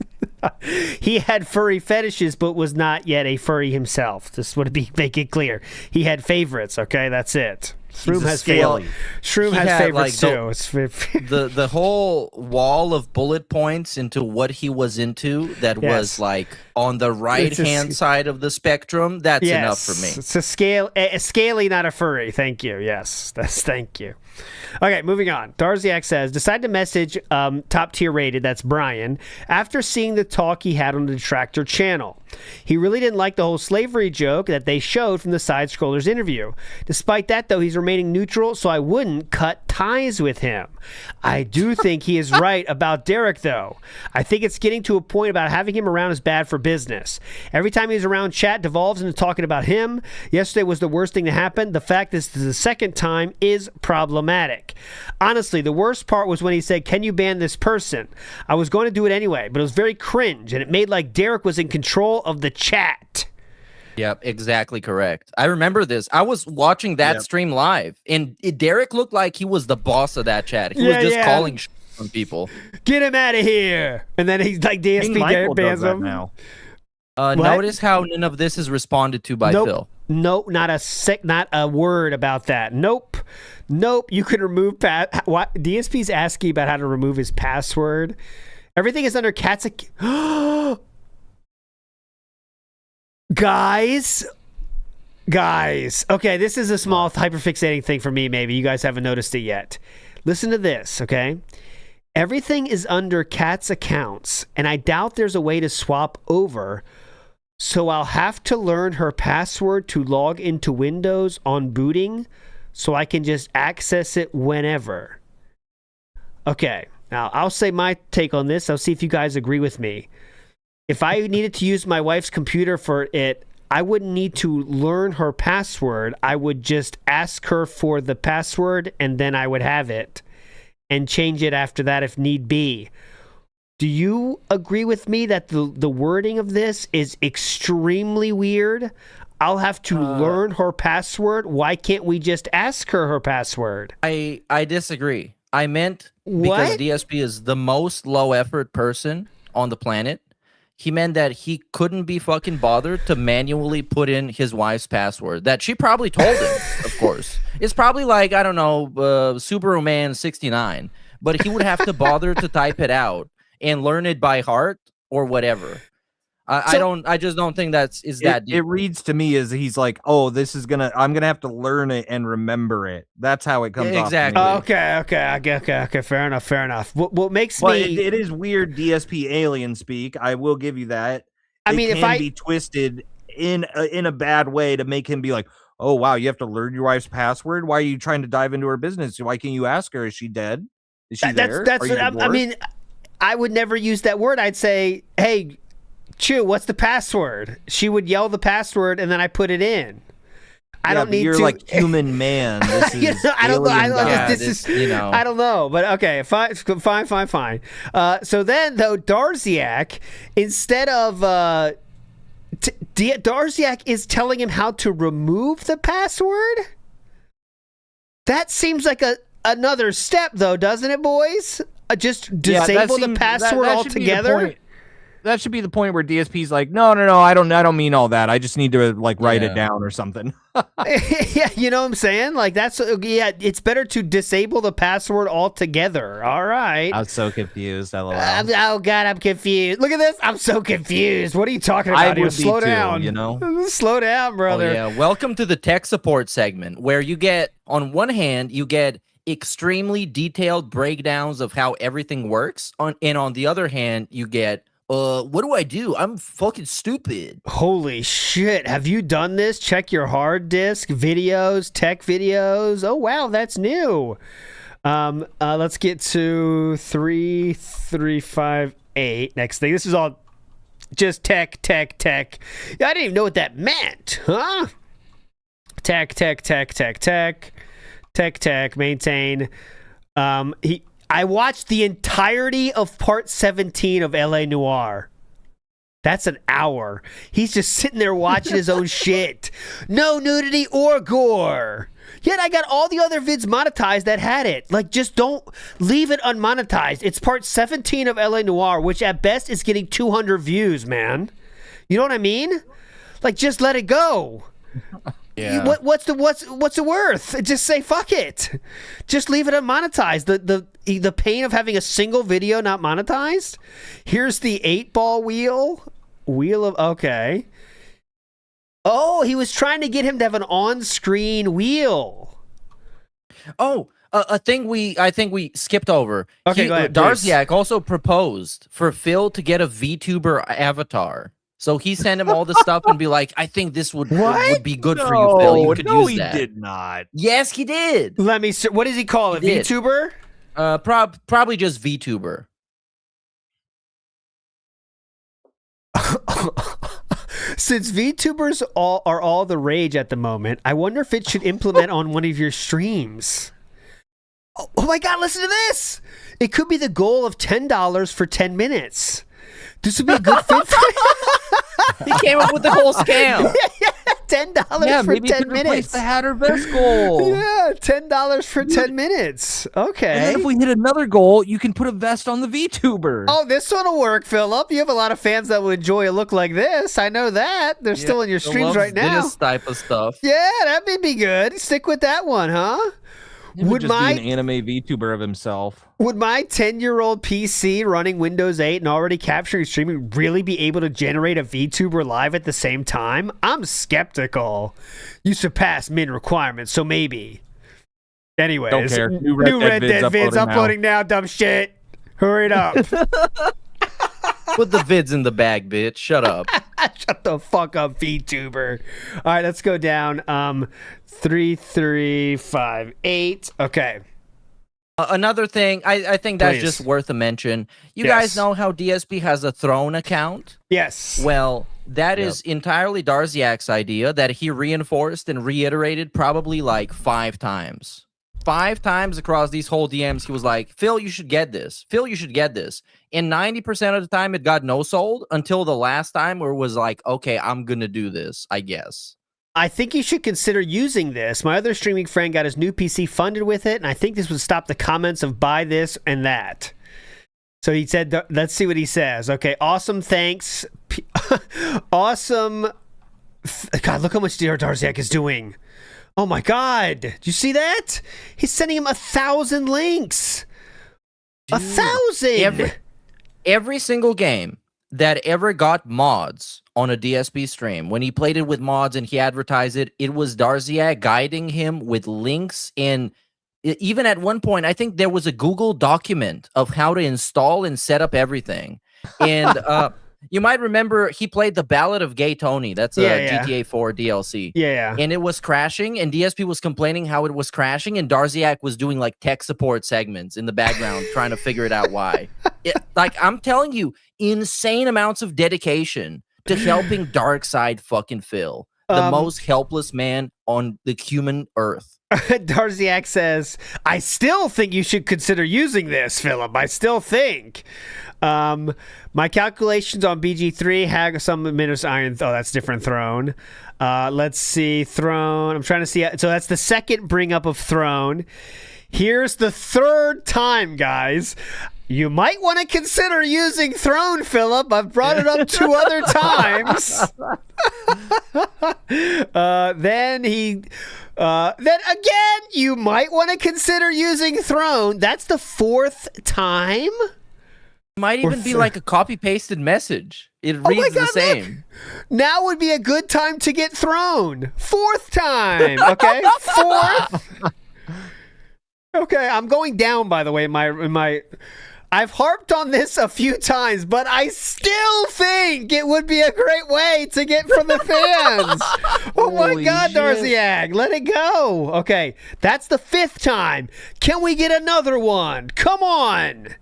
He had furry fetishes, but was not yet a furry himself. Just want to make it clear. He had favorites, okay? That's it. Shroom has favorites. Shroom has favorites too. The whole wall of bullet points into what he was into that was like on the right hand side of the spectrum. That's enough for me. It's a scaly, not a furry. Thank you. Yes, thank you. Okay, moving on. Darziak says, decide to message top tier rated, that's Brian, after seeing the talk he had on the Detractor channel. He really didn't like the whole slavery joke that they showed from the side-scrollers interview. Despite that, though, he's remaining neutral, so I wouldn't cut ties with him. I do think he is right about Derek, though. I think it's getting to a point about having him around is bad for business. Every time he's around, chat devolves into talking about him. Yesterday was the worst thing to happen. The fact this is the second time is problematic. Honestly, the worst part was when he said, "Can you ban this person?" I was going to do it anyway, but it was very cringe, and it made like Derek was in control of the chat. Yep, exactly correct. I remember this. I was watching that stream live, and Derek looked like he was the boss of that chat. He was just calling on people. Get him out of here! And then he's like, DSP Derek bans him. Now. Notice how none of this is responded to by Phil. Nope, not a word about that. Nope. You can remove what DSP's asking about how to remove his password. Everything is under cats. Guys. Okay, this is a small hyperfixating thing for me, maybe. You guys haven't noticed it yet. Listen to this, okay? Everything is under Kat's accounts, and I doubt there's a way to swap over, so I'll have to learn her password to log into Windows on booting so I can just access it whenever. Okay, now I'll say my take on this. I'll see if you guys agree with me. If I needed to use my wife's computer for it, I wouldn't need to learn her password. I would just ask her for the password, and then I would have it and change it after that if need be. Do you agree with me that the wording of this is extremely weird? I'll have to learn her password. Why can't we just ask her password? I disagree. I meant because DSP is the most low-effort person on the planet. He meant that he couldn't be fucking bothered to manually put in his wife's password that she probably told him, of course. It's probably like, I don't know, Subaru Man 69, but he would have to bother to type it out and learn it by heart or whatever. I just don't think that deep. It reads to me as he's like, oh, I'm gonna have to learn it and remember it. That's how it comes exactly. off. Okay. Fair enough. What makes me? It is weird DSP alien speak. I will give you that. It can be twisted in a bad way to make him be like, oh wow, you have to learn your wife's password. Why are you trying to dive into her business? Why can't you ask her? Is she dead? Is she there? I mean, I would never use that word. I'd say, hey, Chew, what's the password? She would yell the password, and then I put it in. I don't need you're to. Like human man. This is I don't know. I don't know, but okay, fine. So then, though, Darziak, instead of Darziak is telling him how to remove the password. That seems like another step, though, doesn't it, boys? Just disable the password altogether. That should be the point where DSP's like, no, I don't mean all that. I just need to write it down or something. Yeah, you know what I'm saying? Like it's better to disable the password altogether. All right. I was so confused. Oh God, I'm confused. Look at this. I'm so confused. What are you talking about here? Slow down. Slow down, brother. Oh, yeah. Welcome to the tech support segment, where you get, on one hand, you get extremely detailed breakdowns of how everything works, and on the other hand, you get what do I do? I'm fucking stupid. Holy shit. Have you done this? Check your hard disk, videos, tech videos. Oh, wow, that's new. Let's get to 3358. Next thing. This is all just tech. I didn't even know what that meant, huh? Tech, maintain. I watched the entirety of part 17 of LA Noire. That's an hour. He's just sitting there watching his own shit. No nudity or gore. Yet I got all the other vids monetized that had it. Like, just don't leave it unmonetized. It's part 17 of LA Noire, which at best is getting 200 views, man. You know what I mean? Like, just let it go. Yeah. What's it worth? Just say fuck it. Just leave it unmonetized. The pain of having a single video not monetized. Here's the 8-ball wheel of okay. Oh, he was trying to get him to have an on-screen wheel. Oh, a thing I think we skipped over. Okay, go ahead. Darziak also proposed for Phil to get a VTuber avatar. So he sent him all the stuff and be like, I think this would be good for you, Phil. You could use that. He did not. Yes, he did. Let me see. What does he call it? VTuber? Probably just VTuber. Since VTubers are all the rage at the moment, I wonder if it should implement on one of your streams. Oh my God, listen to this. It could be the goal of $10 for 10 minutes. This would be a good fit for He came up with the whole scam. $10 for 10 minutes. The Hatter Vest goal. Yeah, $10 for 10 minutes. Okay. And then if we hit another goal, you can put a vest on the VTuber. Oh, this one will work, Philip. You have a lot of fans that will enjoy a look like this. I know that. They're still in your streams right now. This type of stuff. Yeah, that may be good. Stick with that one, huh? He would just be an anime VTuber of himself. Would my 10-year-old PC running Windows 8 and already capturing streaming really be able to generate a VTuber live at the same time? I'm skeptical. You surpass min requirements, so maybe. Anyways, don't care. New Red Dead vids uploading now, dumb shit. Hurry it up. Put the vids in the bag, bitch. Shut up. Shut the fuck up, VTuber. All right, let's go down. 3358. Okay. Another thing, I think that's Please. just worth a mention. You guys know how DSP has a Throne account? Yes. Well, that is entirely Darziak's idea that he reinforced and reiterated probably like 5 times. 5 times across these whole DMs, he was like, Phil, you should get this. Phil, you should get this. And 90% of the time, it got no sold until the last time where it was like, okay, I'm going to do this, I guess. I think you should consider using this. My other streaming friend got his new PC funded with it, and I think this would stop the comments of buy this and that. So he said, let's see what he says. Okay, awesome, thanks. Awesome. God, look how much Darziak is doing. Oh my God. Did you see that? He's sending him 1,000 links. Dude, 1,000. Every single game that ever got mods on a DSP stream, when he played it with mods and he advertised it, it was Darziak guiding him with links. And even at one point, I think there was a Google document of how to install and set up everything. And you might remember he played the Ballad of Gay Tony. That's a GTA 4 DLC. Yeah. And it was crashing, and DSP was complaining how it was crashing, and Darziak was doing like tech support segments in the background trying to figure it out why. Like, I'm telling you, insane amounts of dedication to helping Darkside fucking Phil, the most helpless man on the human earth. Darziak says, I still think you should consider using this, Philip. I still think. My calculations on BG3 have some minus iron. Oh, that's different Throne. Let's see. Throne. I'm trying to see. So that's the second bring up of Throne. Here's the third time, guys. You might want to consider using Throne, Philip. I've brought it up 2 other times. Then again, you might want to consider using Throne. That's the 4th time. It might even be like a copy-pasted message. It reads the same. Now would be a good time to get Throne. 4th time. Okay, 4th. Okay, I'm going down, by the way, in my I've harped on this a few times, but I still think it would be a great way to get from the fans. Oh my God, Darziak, let it go. Okay, that's the 5th time. Can we get another one? Come on.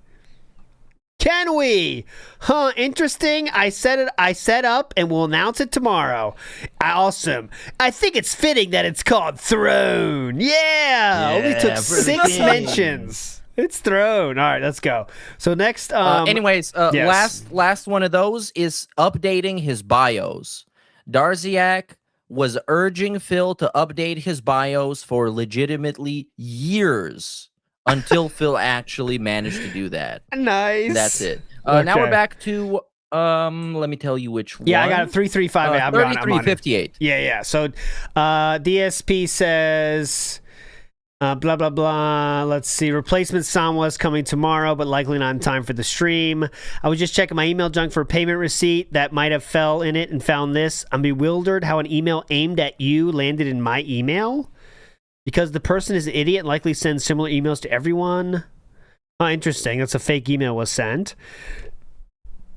Can we? Huh, interesting. I set up and we'll announce it tomorrow. Awesome. I think it's fitting that it's called Throne. Yeah. Only took 6 mentions. It's Throne. All right, let's go. So next anyways, yes. last one of those is updating his bios. Darziak was urging Phil to update his bios for legitimately years until Phil actually managed to do that. Nice. That's it. Okay. Now we're back to let me tell you which one. Yeah, I got 335. 3358. Yeah. So DSP says blah blah blah. Let's see. Replacement sound was coming tomorrow, but likely not in time for the stream. I was just checking my email junk for a payment receipt that might have fell in it and found this. I'm bewildered how an email aimed at you landed in my email. Because the person is an idiot and likely sends similar emails to everyone. Oh, interesting. That's a fake email was sent.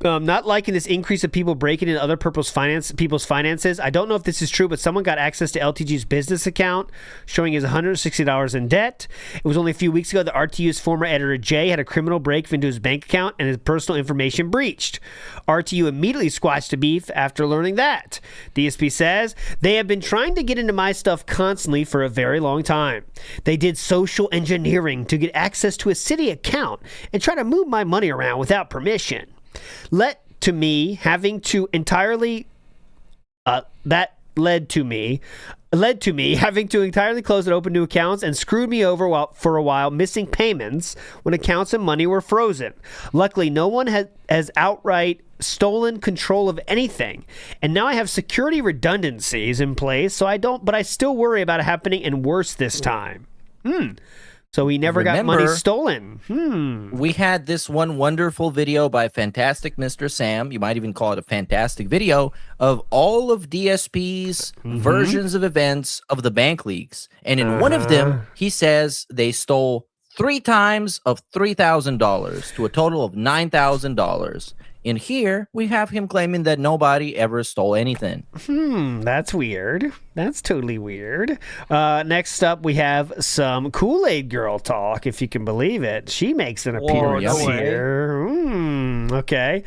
Not liking this increase of people breaking into other people's finances. I don't know if this is true, but someone got access to LTG's business account, showing he's $160 in debt. It was only a few weeks ago that RTU's former editor Jay had a criminal break into his bank account and his personal information breached. RTU immediately squashed the beef after learning that. DSP says, they have been trying to get into my stuff constantly for a very long time. They did social engineering to get access to a city account and try to move my money around without permission. Led to me having to entirely close and open new accounts and screwed me over for a while, missing payments when accounts and money were frozen. Luckily, no one has outright stolen control of anything, and now I have security redundancies in place, but I still worry about it happening and worse this time. So he never got money stolen. We had this one wonderful video by Fantastic Mr. Sam. You might even call it a fantastic video of all of DSP's versions of events of the bank leaks. And in one of them, he says they stole 3 times of $3,000 to a total of $9,000. In here, we have him claiming that nobody ever stole anything. That's weird. That's totally weird. Next up, we have some Kool-Aid Girl talk, if you can believe it. She makes an appearance here. Okay.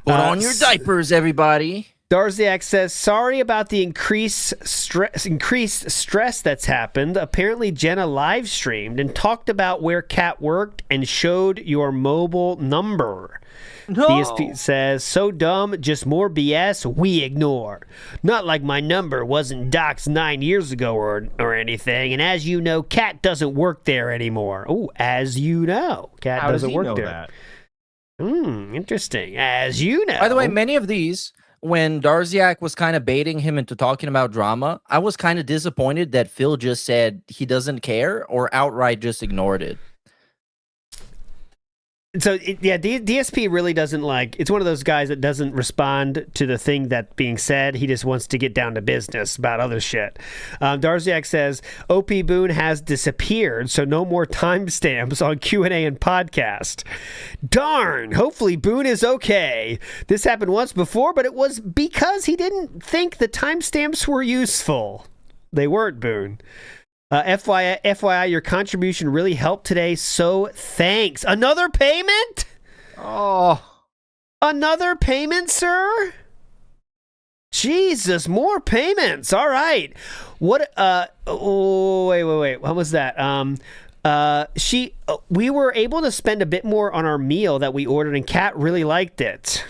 Put on your diapers, everybody. Darziak says, sorry about the increased stress that's happened. Apparently, Jenna live streamed and talked about where Kat worked and showed your mobile number. No. DSP says, so dumb, just more BS we ignore. Not like my number wasn't doxed 9 years ago or anything. And as you know, Kat doesn't work there anymore. Oh, as you know. Kat doesn't work there. Interesting. As you know. By the way, many of these, when Darziak was kind of baiting him into talking about drama, I was kind of disappointed that Phil just said he doesn't care or outright just ignored it. So, DSP really doesn't it's one of those guys that doesn't respond to the thing that's being said. He just wants to get down to business about other shit. Darziak says, OP Boone has disappeared, so no more timestamps on Q&A and podcast. Darn, hopefully Boone is okay. This happened once before, but it was because he didn't think the timestamps were useful. They weren't, Boone. FYI, your contribution really helped today, so thanks. Another payment? Oh. Another payment, sir? Jesus, more payments. All right. What, wait. What was that? We were able to spend a bit more on our meal that we ordered, and Kat really liked it.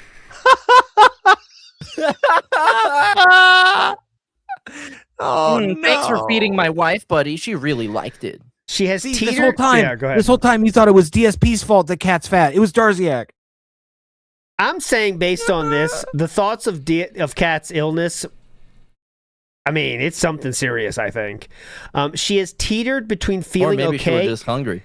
Oh, no. Thanks for feeding my wife, buddy. She really liked it. She has this whole time. Yeah, go ahead. This whole time, you thought it was DSP's fault that Kat's fat. It was Darziak. I'm saying, based on this, the thoughts of Kat's illness. I mean, it's something serious. I think she has teetered between feeling or maybe okay. She was just hungry.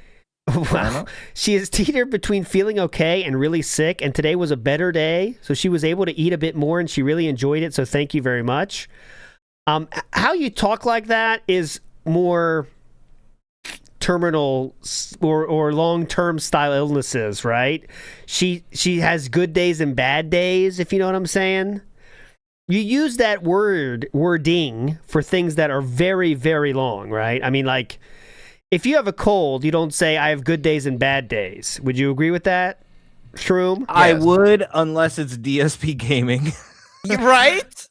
Well, she has teetered between feeling okay and really sick, and today was a better day, so she was able to eat a bit more, and she really enjoyed it. So thank you very much. How you talk like that is more terminal or long-term style illnesses, right? She has good days and bad days, if you know what I'm saying. You use that wording for things that are very, very long, right? I mean, like, if you have a cold, you don't say, I have good days and bad days. Would you agree with that, Shroom? Yes. I would, unless it's DSP Gaming. Right?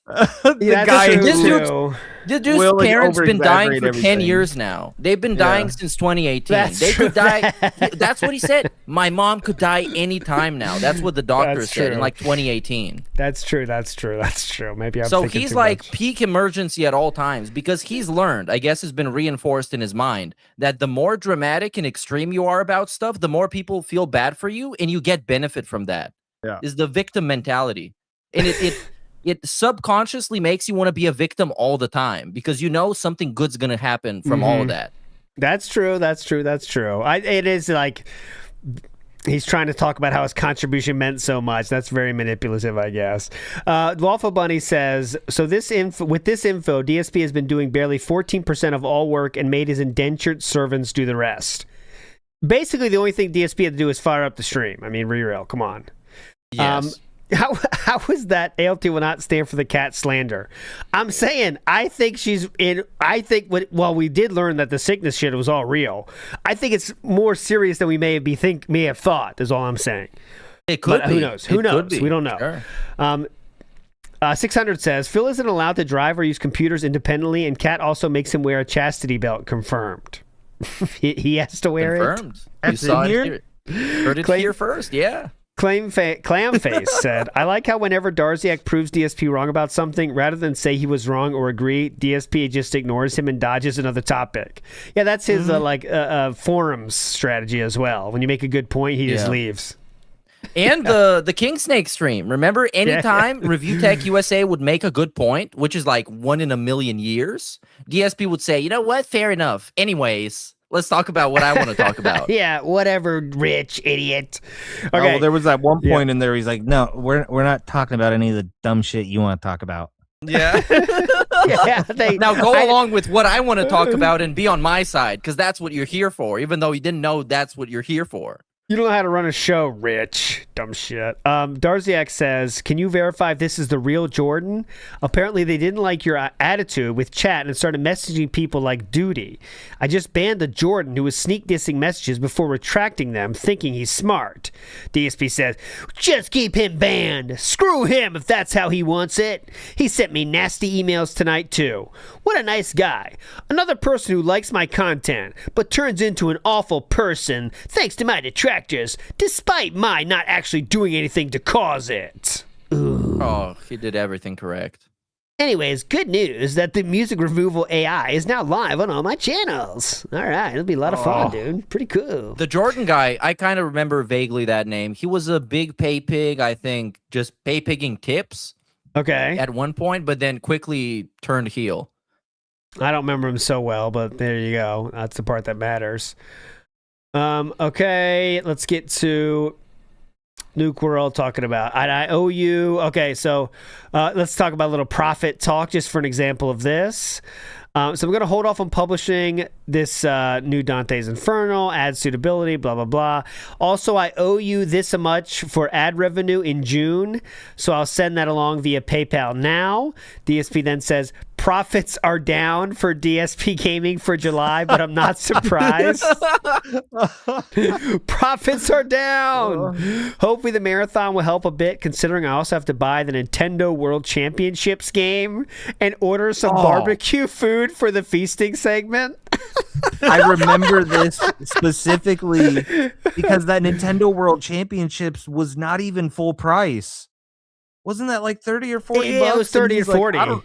This dude's parents been dying for 10 years now. They've been dying since 2018. They could die. That's what he said. My mom could die any time now. That's what the doctor said in like 2018. That's true. Maybe I'm so thinking he's too like much. Peak emergency at all times because he's learned, I guess has been reinforced in his mind, that the more dramatic and extreme you are about stuff, the more people feel bad for you and you get benefit from that. Yeah. Is the victim mentality. And it subconsciously makes you want to be a victim all the time because you know something good's going to happen from all of that. That's true. It is like he's trying to talk about how his contribution meant so much. That's very manipulative, I guess. Waffle Bunny says, so with this info, DSP has been doing barely 14% of all work and made his indentured servants do the rest. Basically, the only thing DSP had to do is fire up the stream. I mean, real, come on. Yes. How is that ALT will not stand for the cat slander? I'm saying I think she's in. I think while we did learn that the sickness shit was all real, I think it's more serious than we may have thought. Is all I'm saying. It could but be. Who knows? Who knows? We don't know. Sure. 600 says Phil isn't allowed to drive or use computers independently, and Cat also makes him wear a chastity belt. Confirmed. he has to wear Confirmed. it. You saw it here. Heard it here first. Yeah. Clamface said, I like how whenever Darziak proves DSP wrong about something, rather than say he was wrong or agree, DSP just ignores him and dodges another topic. Yeah, that's his forums strategy as well. When you make a good point, he just leaves. And the King Snake stream. Remember, anytime Review Tech USA would make a good point, which is like 1 in a million years, DSP would say, you know what? Fair enough. Anyways, let's talk about what I want to talk about. Yeah, whatever, rich idiot. Okay. Oh, well, there was that one point in there. He's like, "No, we're not talking about any of the dumb shit you want to talk about." Yeah. Now go along with what I want to talk about and be on my side, because that's what you're here for. Even though you didn't know that's what you're here for. You don't know how to run a show, Rich. Dumb shit. Darziak says, can you verify if this is the real Jordan? Apparently, they didn't like your attitude with chat and started messaging people like Duty. I just banned the Jordan who was sneak dissing messages before retracting them, thinking he's smart. DSP says, just keep him banned. Screw him if that's how he wants it. He sent me nasty emails tonight, too. What a nice guy. Another person who likes my content, but turns into an awful person thanks to my detractors, despite my not actually doing anything to cause it. Ooh. Oh, he did everything correct. Anyways, good news that the music removal AI is now live on all my channels. All right, it'll be a lot of fun, dude. Pretty cool. The Jordan guy, I kind of remember vaguely that name. He was a big pay pig, I think, just pay pigging tips. Okay. At one point, but then quickly turned heel. I don't remember him so well, but there you go. That's the part that matters. Okay, let's get to Nuke World talking about. I owe you. Okay, so let's talk about a little profit talk just for an example of this. So I'm going to hold off on publishing this new Dante's Inferno, ad suitability, blah, blah, blah. Also, I owe you this much for ad revenue in June, so I'll send that along via PayPal now. DSP then says, profits are down for DSP Gaming for July, but I'm not surprised. Profits are down. Hopefully the marathon will help a bit, considering I also have to buy the Nintendo World Championships game and order some barbecue food for the feasting segment. I remember this specifically because that Nintendo World Championships was not even full price. Wasn't that like 30 or 40 bucks? Yeah, it was 30 or 40. I don't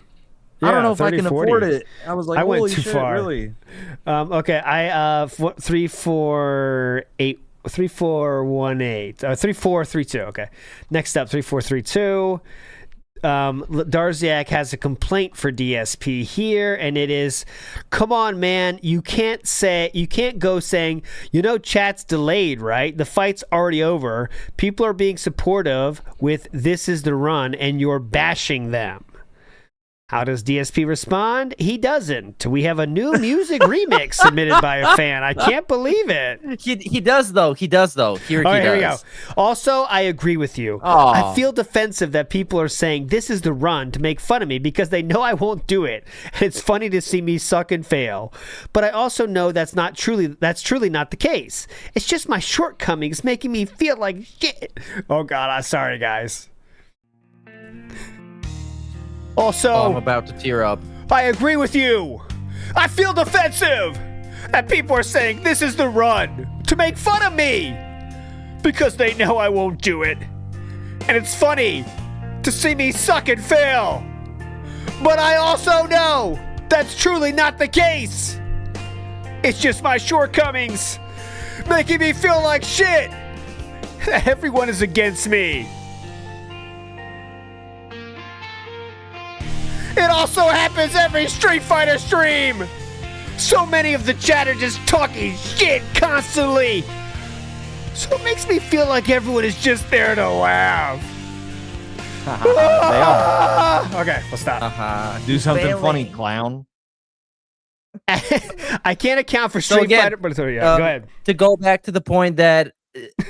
know if I can afford it. I was like, I went holy too shit, far. really? Okay, I 3418 3432. Okay, next up 3432. Darziak has a complaint for DSP here, and it is, come on, man, you can't go saying, chat's delayed, right? The fight's already over. People are being supportive with this is the run, and you're bashing them. How does DSP respond? He doesn't. We have a new music remix submitted by a fan. I can't believe it. He does, though. Here we go. Also, I agree with you. I feel defensive that people are saying this is the run to make fun of me because they know I won't do it. And it's funny to see me suck and fail. But I also know that's truly not the case. It's just my shortcomings making me feel like shit. Oh, God. I'm sorry, guys. Also, I'm about to tear up. I agree with you. I feel defensive that people are saying this is the run to make fun of me because they know I won't do it. And it's funny to see me suck and fail. But I also know that's truly not the case. It's just my shortcomings making me feel like shit. Everyone is against me. It also happens every Street Fighter stream. So many of the chat are just talking shit constantly. So it makes me feel like everyone is just there to laugh. They are. Okay, we'll stop. Do something funny, clown. I can't account for Street Fighter, but go ahead. To go back to the point that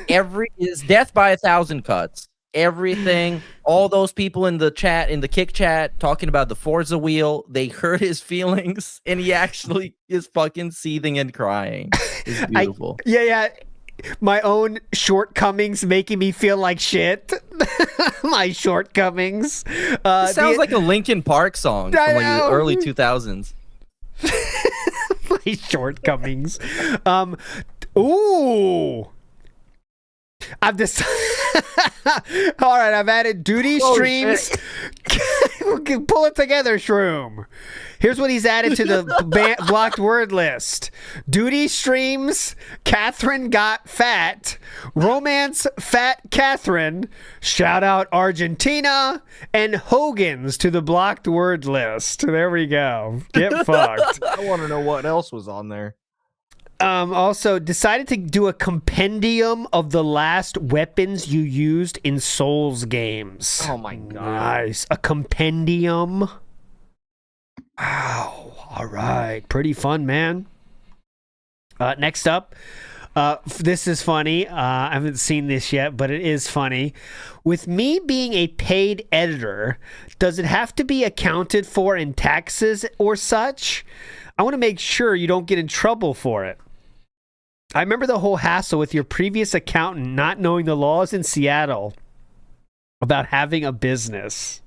every is death by 1,000 cuts. everything. All those people in the chat, in the kick chat, talking about the Forza wheel, they hurt his feelings, and he actually is fucking seething and crying. It's beautiful. Yeah. My own shortcomings making me feel like shit. My shortcomings. It sounds like a Linkin Park song from like the early 2000s. My shortcomings. Ooh. I've decided. All right, I've added duty streams. We can pull it together, Shroom. Here's what he's added to the blocked word list: duty streams, Catherine got fat, romance fat Catherine, shout out Argentina, and Hogan's to the blocked word list. There we go. Get fucked. I want to know what else was on there. Also, decided to do a compendium of the last weapons you used in Souls games. Oh my god. Nice. A compendium. Wow. All right. Pretty fun, man. Next up, this is funny. I haven't seen this yet, but it is funny. With me being a paid editor, does it have to be accounted for in taxes or such? I want to make sure you don't get in trouble for it. I remember the whole hassle with your previous accountant not knowing the laws in Seattle about having a business.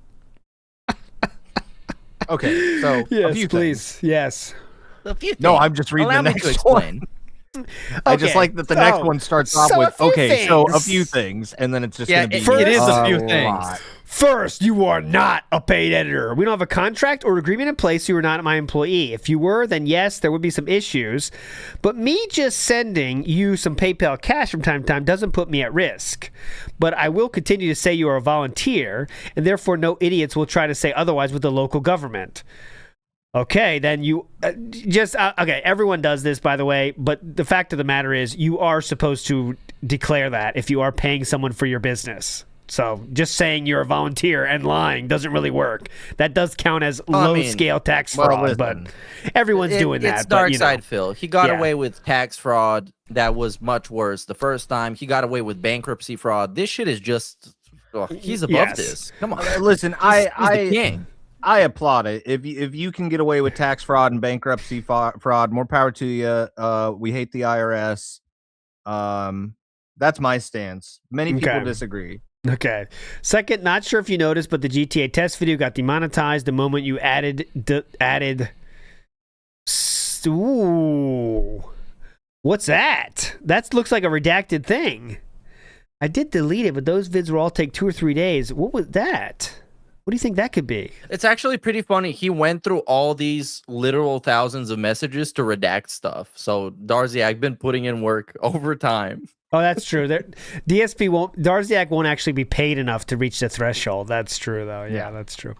Okay, so yes, a few please. things. Yes. A few things. No, I'm just reading Allow the me to next one. explain. I just like that the next one starts off with, okay, so a few things. things, and then it's just Yeah, going to be it is a few lot. things. First, you are not a paid editor. We don't have a contract or agreement in place. You are not my employee. If you were, then yes, there would be some issues. But me just sending you some PayPal cash from time to time doesn't put me at risk. But I will continue to say you are a volunteer, and therefore no idiots will try to say otherwise with the local government. Okay, then you okay, everyone does this, by the way, but the fact of the matter is you are supposed to declare that if you are paying someone for your business. So just saying you're a volunteer and lying doesn't really work. That does count as low-scale tax fraud, but everyone's doing that. It's dark but, side, Phil. He got away with tax fraud that was much worse the first time. He got away with bankruptcy fraud. This shit is just... Oh, he's above this. Come on. Listen, He's the king. I applaud it. If you can get away with tax fraud and bankruptcy fraud, more power to you. We hate the IRS. That's my stance. Many people disagree. Okay. Second, not sure if you noticed, but the GTA test video got demonetized the moment you added. Ooh, what's that? That looks like a redacted thing. I did delete it, but those vids will all take 2 or 3 days. What was that? What do you think that could be? It's actually pretty funny. He went through all these literal thousands of messages to redact stuff. So Darziak been putting in work over time. Oh, that's true. Darziak won't actually be paid enough to reach the threshold. That's true, though. Yeah, that's true.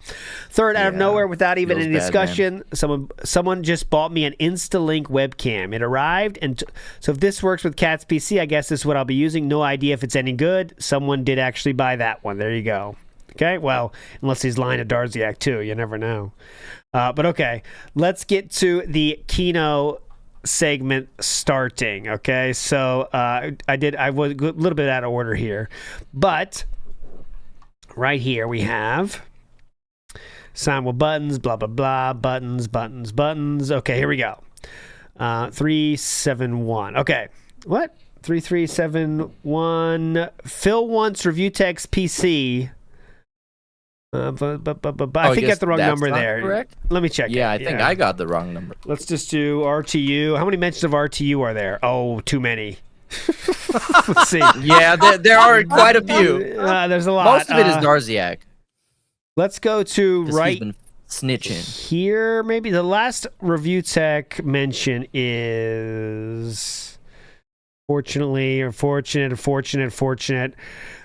Third, out of nowhere, without even any discussion, someone just bought me an Instalink webcam. It arrived, and so if this works with Cat's PC, I guess this is what I'll be using. No idea if it's any good. Someone did actually buy that one. There you go. Okay, well, unless he's lying to Darziak too, you never know. But okay, let's get to the Kino segment starting. Okay, so I was a little bit out of order here, but right here we have sign with buttons, blah blah blah, buttons. Okay, here we go. 371. Okay, what? 3371. Phil wants review text PC. I think I got the wrong number there. Correct? Let me check. Yeah, I think I got the wrong number. Let's just do RTU. How many mentions of RTU are there? Oh, too many. Let's see. Yeah, there are quite a few. There's a lot. Most of it is Darziak. Let's go to right he's been snitching here. Maybe the last review tech mention is fortunately or fortunate.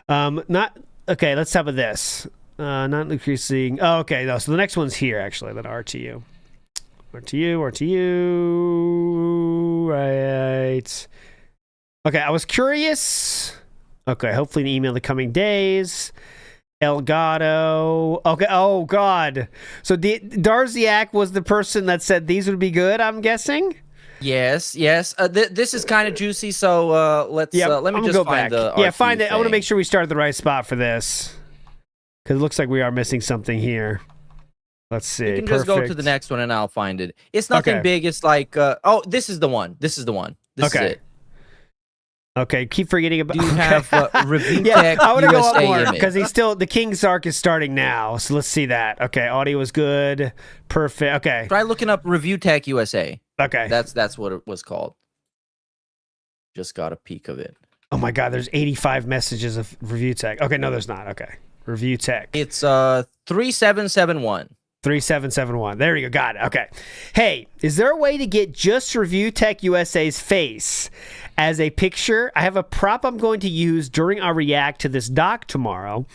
Not okay. Let's start with this. Not increasing. Oh, okay. No, so the next one's here, actually. Then RTU. Right. Okay, I was curious. Okay, hopefully an email in the coming days. Elgato. Okay, oh, God. So Darziak was the person that said these would be good, I'm guessing? Yes. This is kind of juicy, so let me just go find back. the find it. I want to thing. make sure we start at the right spot for this because it looks like we are missing something here. Let's see. You can just go to the next one and I'll find it. It's nothing big. It's like this is the one. This is okay. it. Okay, keep forgetting about. Do you have review yeah, tech I want to go up USA more image? because he's still the King's Arc is starting now. So let's see that. Okay, audio was good, perfect. Okay, Try looking up Review Tech USA. Okay, that's what it was called. Just got a peek of it. Oh my God, there's 85 messages of Review Tech. Okay, no, there's not. Okay, Review Tech. It's 3771. 3771. There you go. Got it. Okay. Hey, is there a way to get just Review Tech USA's face as a picture? I have a prop I'm going to use during our react to this doc tomorrow,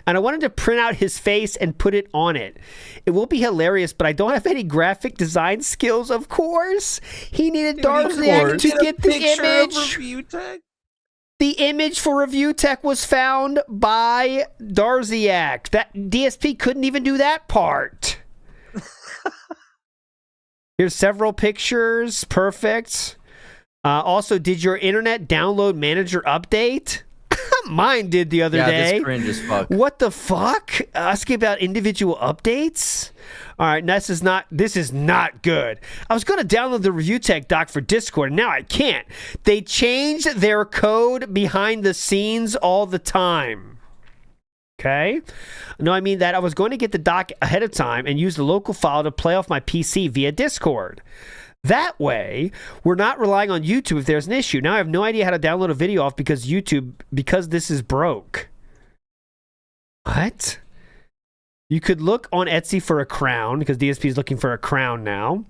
and I wanted to print out his face and put it on it. It will be hilarious, but I don't have any graphic design skills, of course. He needed Darziak to get the image. The image for Review Tech was found by Darziak. That DSP couldn't even do that part. Here's several pictures. Perfect. Also, did your internet download manager update? Mine did the other day. This cringe as fuck. What the fuck? Asking about individual updates? All right, this is not good. I was going to download the Review Tech doc for Discord, and now I can't. They change their code behind the scenes all the time. Okay? No, I mean that I was going to get the doc ahead of time and use the local file to play off my PC via Discord. That way, we're not relying on YouTube if there's an issue. Now I have no idea how to download a video off because this is broke. What? You could look on Etsy for a crown because DSP is looking for a crown now.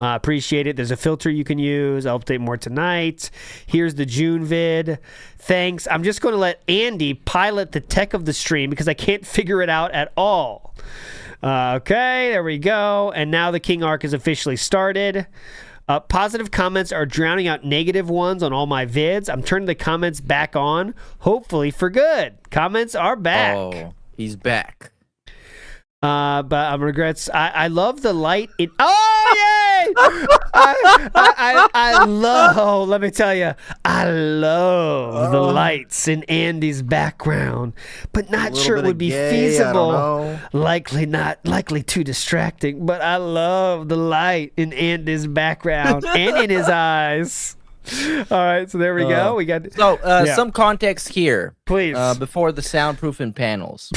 Appreciate it. There's a filter you can use. I'll update more tonight. Here's the June vid. Thanks. I'm just going to let Andy pilot the tech of the stream because I can't figure it out at all. Okay, there we go. And now the King Arc is officially started. Positive comments are drowning out negative ones on all my vids. I'm turning the comments back on, hopefully for good. Comments are back. Oh, he's back. But I'm regrets. I love the light. Yay! I love. Let me tell you, I love the lights in Andy's background, but not sure it would be feasible. Likely too distracting. But I love the light in Andy's background and in his eyes. All right, so there we go. We got some context here, please, before the soundproofing panels.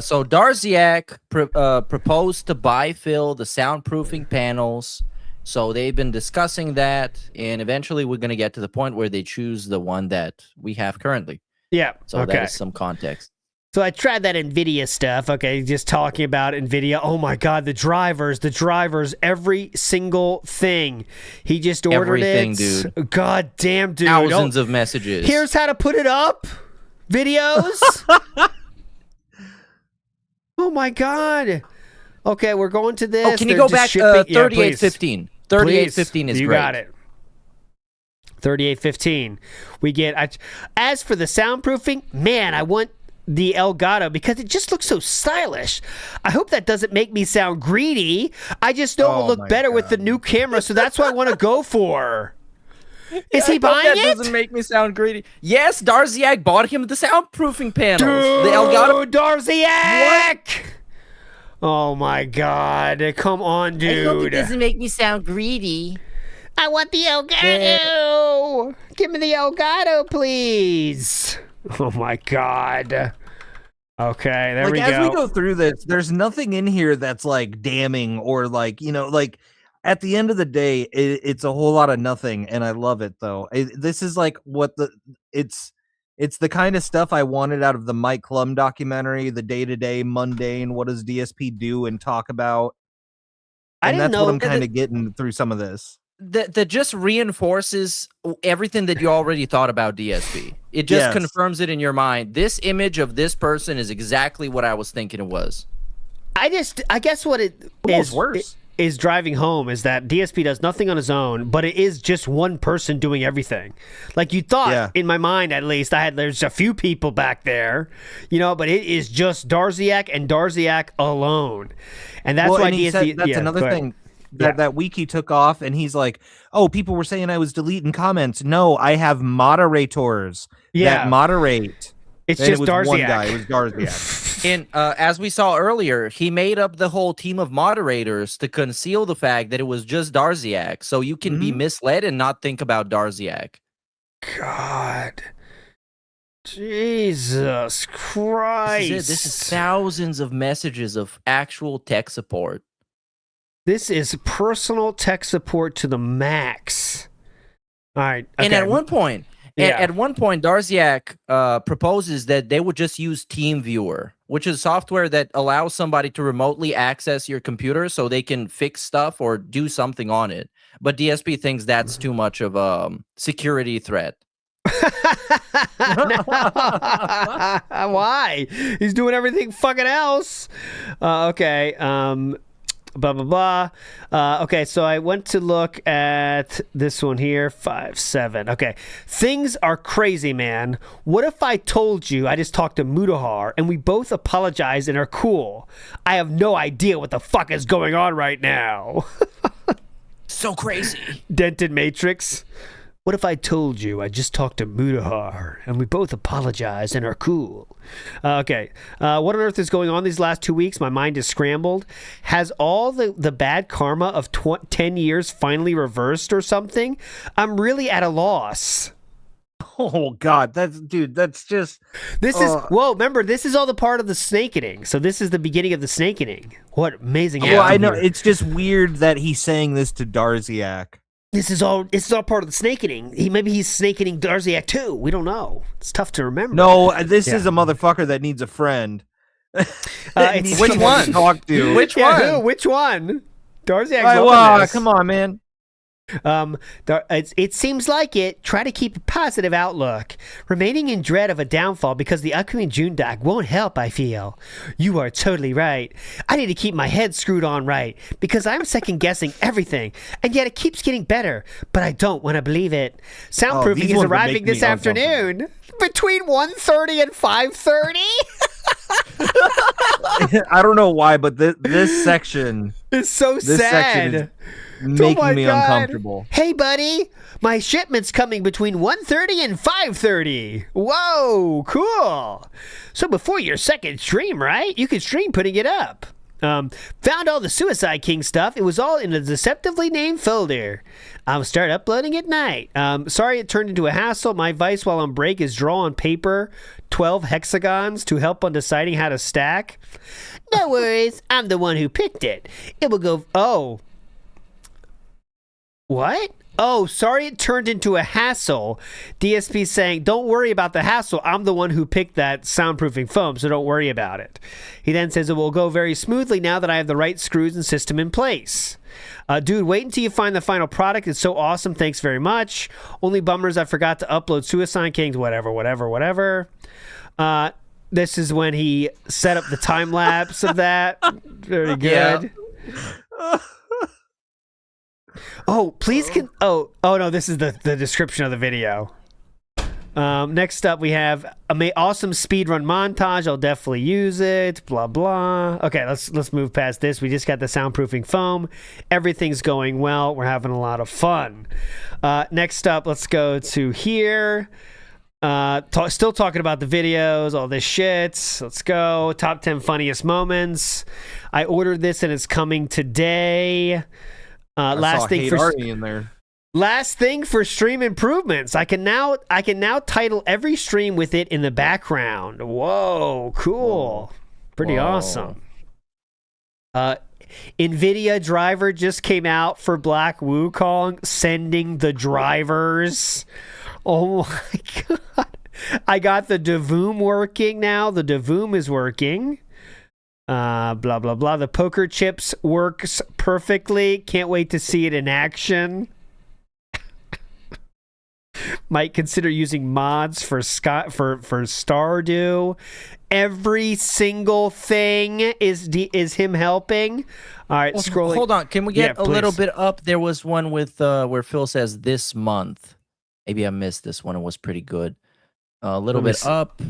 So Darziak proposed to buy Phil the soundproofing panels. So they've been discussing that, and eventually we're going to get to the point where they choose the one that we have currently. Yeah. So that is some context. So I tried that NVIDIA stuff, okay, just talking about NVIDIA. Oh my God, the drivers, every single thing. He just ordered everything, it. Dude. God damn, dude. Thousands of messages. Here's how to put it up. Videos. Oh my God. Okay, we're going to this. Oh, can you go back 3815? 3815 is great. You got it. 3815. We get, as for the soundproofing, man, I want the Elgato because it just looks so stylish. I hope that doesn't make me sound greedy. I just know it will look better with the new camera, so that's what I want to go for. Is he buying it? That doesn't make me sound greedy. Yes, Darziak bought him the soundproofing panels. Dude, the Elgato. Darziak! What? Oh my God! Come on, dude. I hope it doesn't make me sound greedy. I want the Elgato. Give me the Elgato, please. Oh my God. Okay, there we go. As we go through this, there's nothing in here that's like damning or like, like at the end of the day, it's a whole lot of nothing. And I love it though. This is like it's the kind of stuff I wanted out of the Mike Klum documentary, the day-to-day mundane, what does DSP do and talk about? And that's what I'm kind of getting through some of this. That just reinforces everything that you already thought about DSP. It just confirms it in your mind. This image of this person is exactly what I was thinking it was. I guess what it is worse is driving home is that DSP does nothing on his own, but it is just one person doing everything. Like you thought, in my mind at least, there's a few people back there, but it is just Darziak and Darziak alone, and that's why DSP. That's another thing. that wiki took off, and he's like, "Oh, people were saying I was deleting comments. No, I have moderators that moderate." It's and just it was one Darziak. guy. It was Darziak. And as we saw earlier, he made up the whole team of moderators to conceal the fact that it was just Darziak, so you can be misled and not think about Darziak. God. Jesus Christ. This is thousands of messages of actual tech support. This is personal tech support to the max. All right. Okay. And at one point, Darziak proposes that they would just use TeamViewer, which is software that allows somebody to remotely access your computer so they can fix stuff or do something on it. But DSP thinks that's too much of a security threat. Why? He's doing everything fucking else. Okay. Blah blah blah. Okay, so I went to look at this one here. 5-7. Okay, things are crazy, man. What if I told you I just talked to Mutahar and we both apologized and are cool? I have no idea what the fuck is going on right now. So crazy. Dented Matrix. What if I told you I just talked to Mutahar and we both apologize and are cool? Okay. What on earth is going on these last 2 weeks? My mind is scrambled. Has all the bad karma of 10 years finally reversed or something? I'm really at a loss. Oh, God. That's just... This is... Whoa, remember, this is all the part of the snakening. So this is the beginning of the snakening. What amazing... Well, I know. It's just weird that he's saying this to Darziak. This is all part of the snakening. Maybe he's snakening Darziak too. We don't know. It's tough to remember. No, this is a motherfucker that needs a friend. Which one? To talk to. Which one? Who? Which one? Darziak. Come on, man. It seems like it. Try to keep a positive outlook. Remaining in dread of a downfall because the upcoming June doc won't help, I feel. You are totally right. I need to keep my head screwed on right because I'm second guessing everything and yet it keeps getting better, but I don't want to believe it. Soundproofing is arriving this afternoon between 1:30 and 5:30. I don't know why, but this section is so sad. Making me uncomfortable. Hey, buddy, my shipment's coming between 1:30 and 5:30. Whoa, cool. So before your second stream, right? You could stream putting it up. Found all the Suicide King stuff. It was all in a deceptively named folder. I'll start uploading at night. Sorry it turned into a hassle. My advice while on break is draw on paper 12 hexagons to help on deciding how to stack. No worries. I'm the one who picked it. It will go... Oh. What? Oh, sorry it turned into a hassle. DSP saying, don't worry about the hassle. I'm the one who picked that soundproofing foam, so don't worry about it. He then says it will go very smoothly now that I have the right screws and system in place. Dude, wait until you find the final product. It's so awesome. Thanks very much. Only bummers I forgot to upload Suicide Kings, whatever. This is when he set up the time lapse of that. Very good. Yeah. Oh, please oh no, this is the description of the video. Next up we have awesome speedrun montage. I'll definitely use it. Blah blah. Okay, let's move past this. We just got the soundproofing foam. Everything's going well. We're having a lot of fun. Next up, let's go to here. Still talking about the videos, all this shit. Let's go. Top 10 funniest moments. I ordered this and it's coming today. Last thing for stream improvements. I can now title every stream with it in the background. Whoa, cool. Pretty awesome. NVIDIA driver just came out for Black Wukong, sending the drivers. Oh my god. I got the Devoom working now. The Devoom is working. Blah blah blah. The poker chips works perfectly. Can't wait to see it in action. Might consider using mods for Stardew. Every single thing is him helping. All right, scrolling. Hold on, can we get a little bit up? There was one with where Phil says this month. Maybe I missed this one. It was pretty good. A little bit up.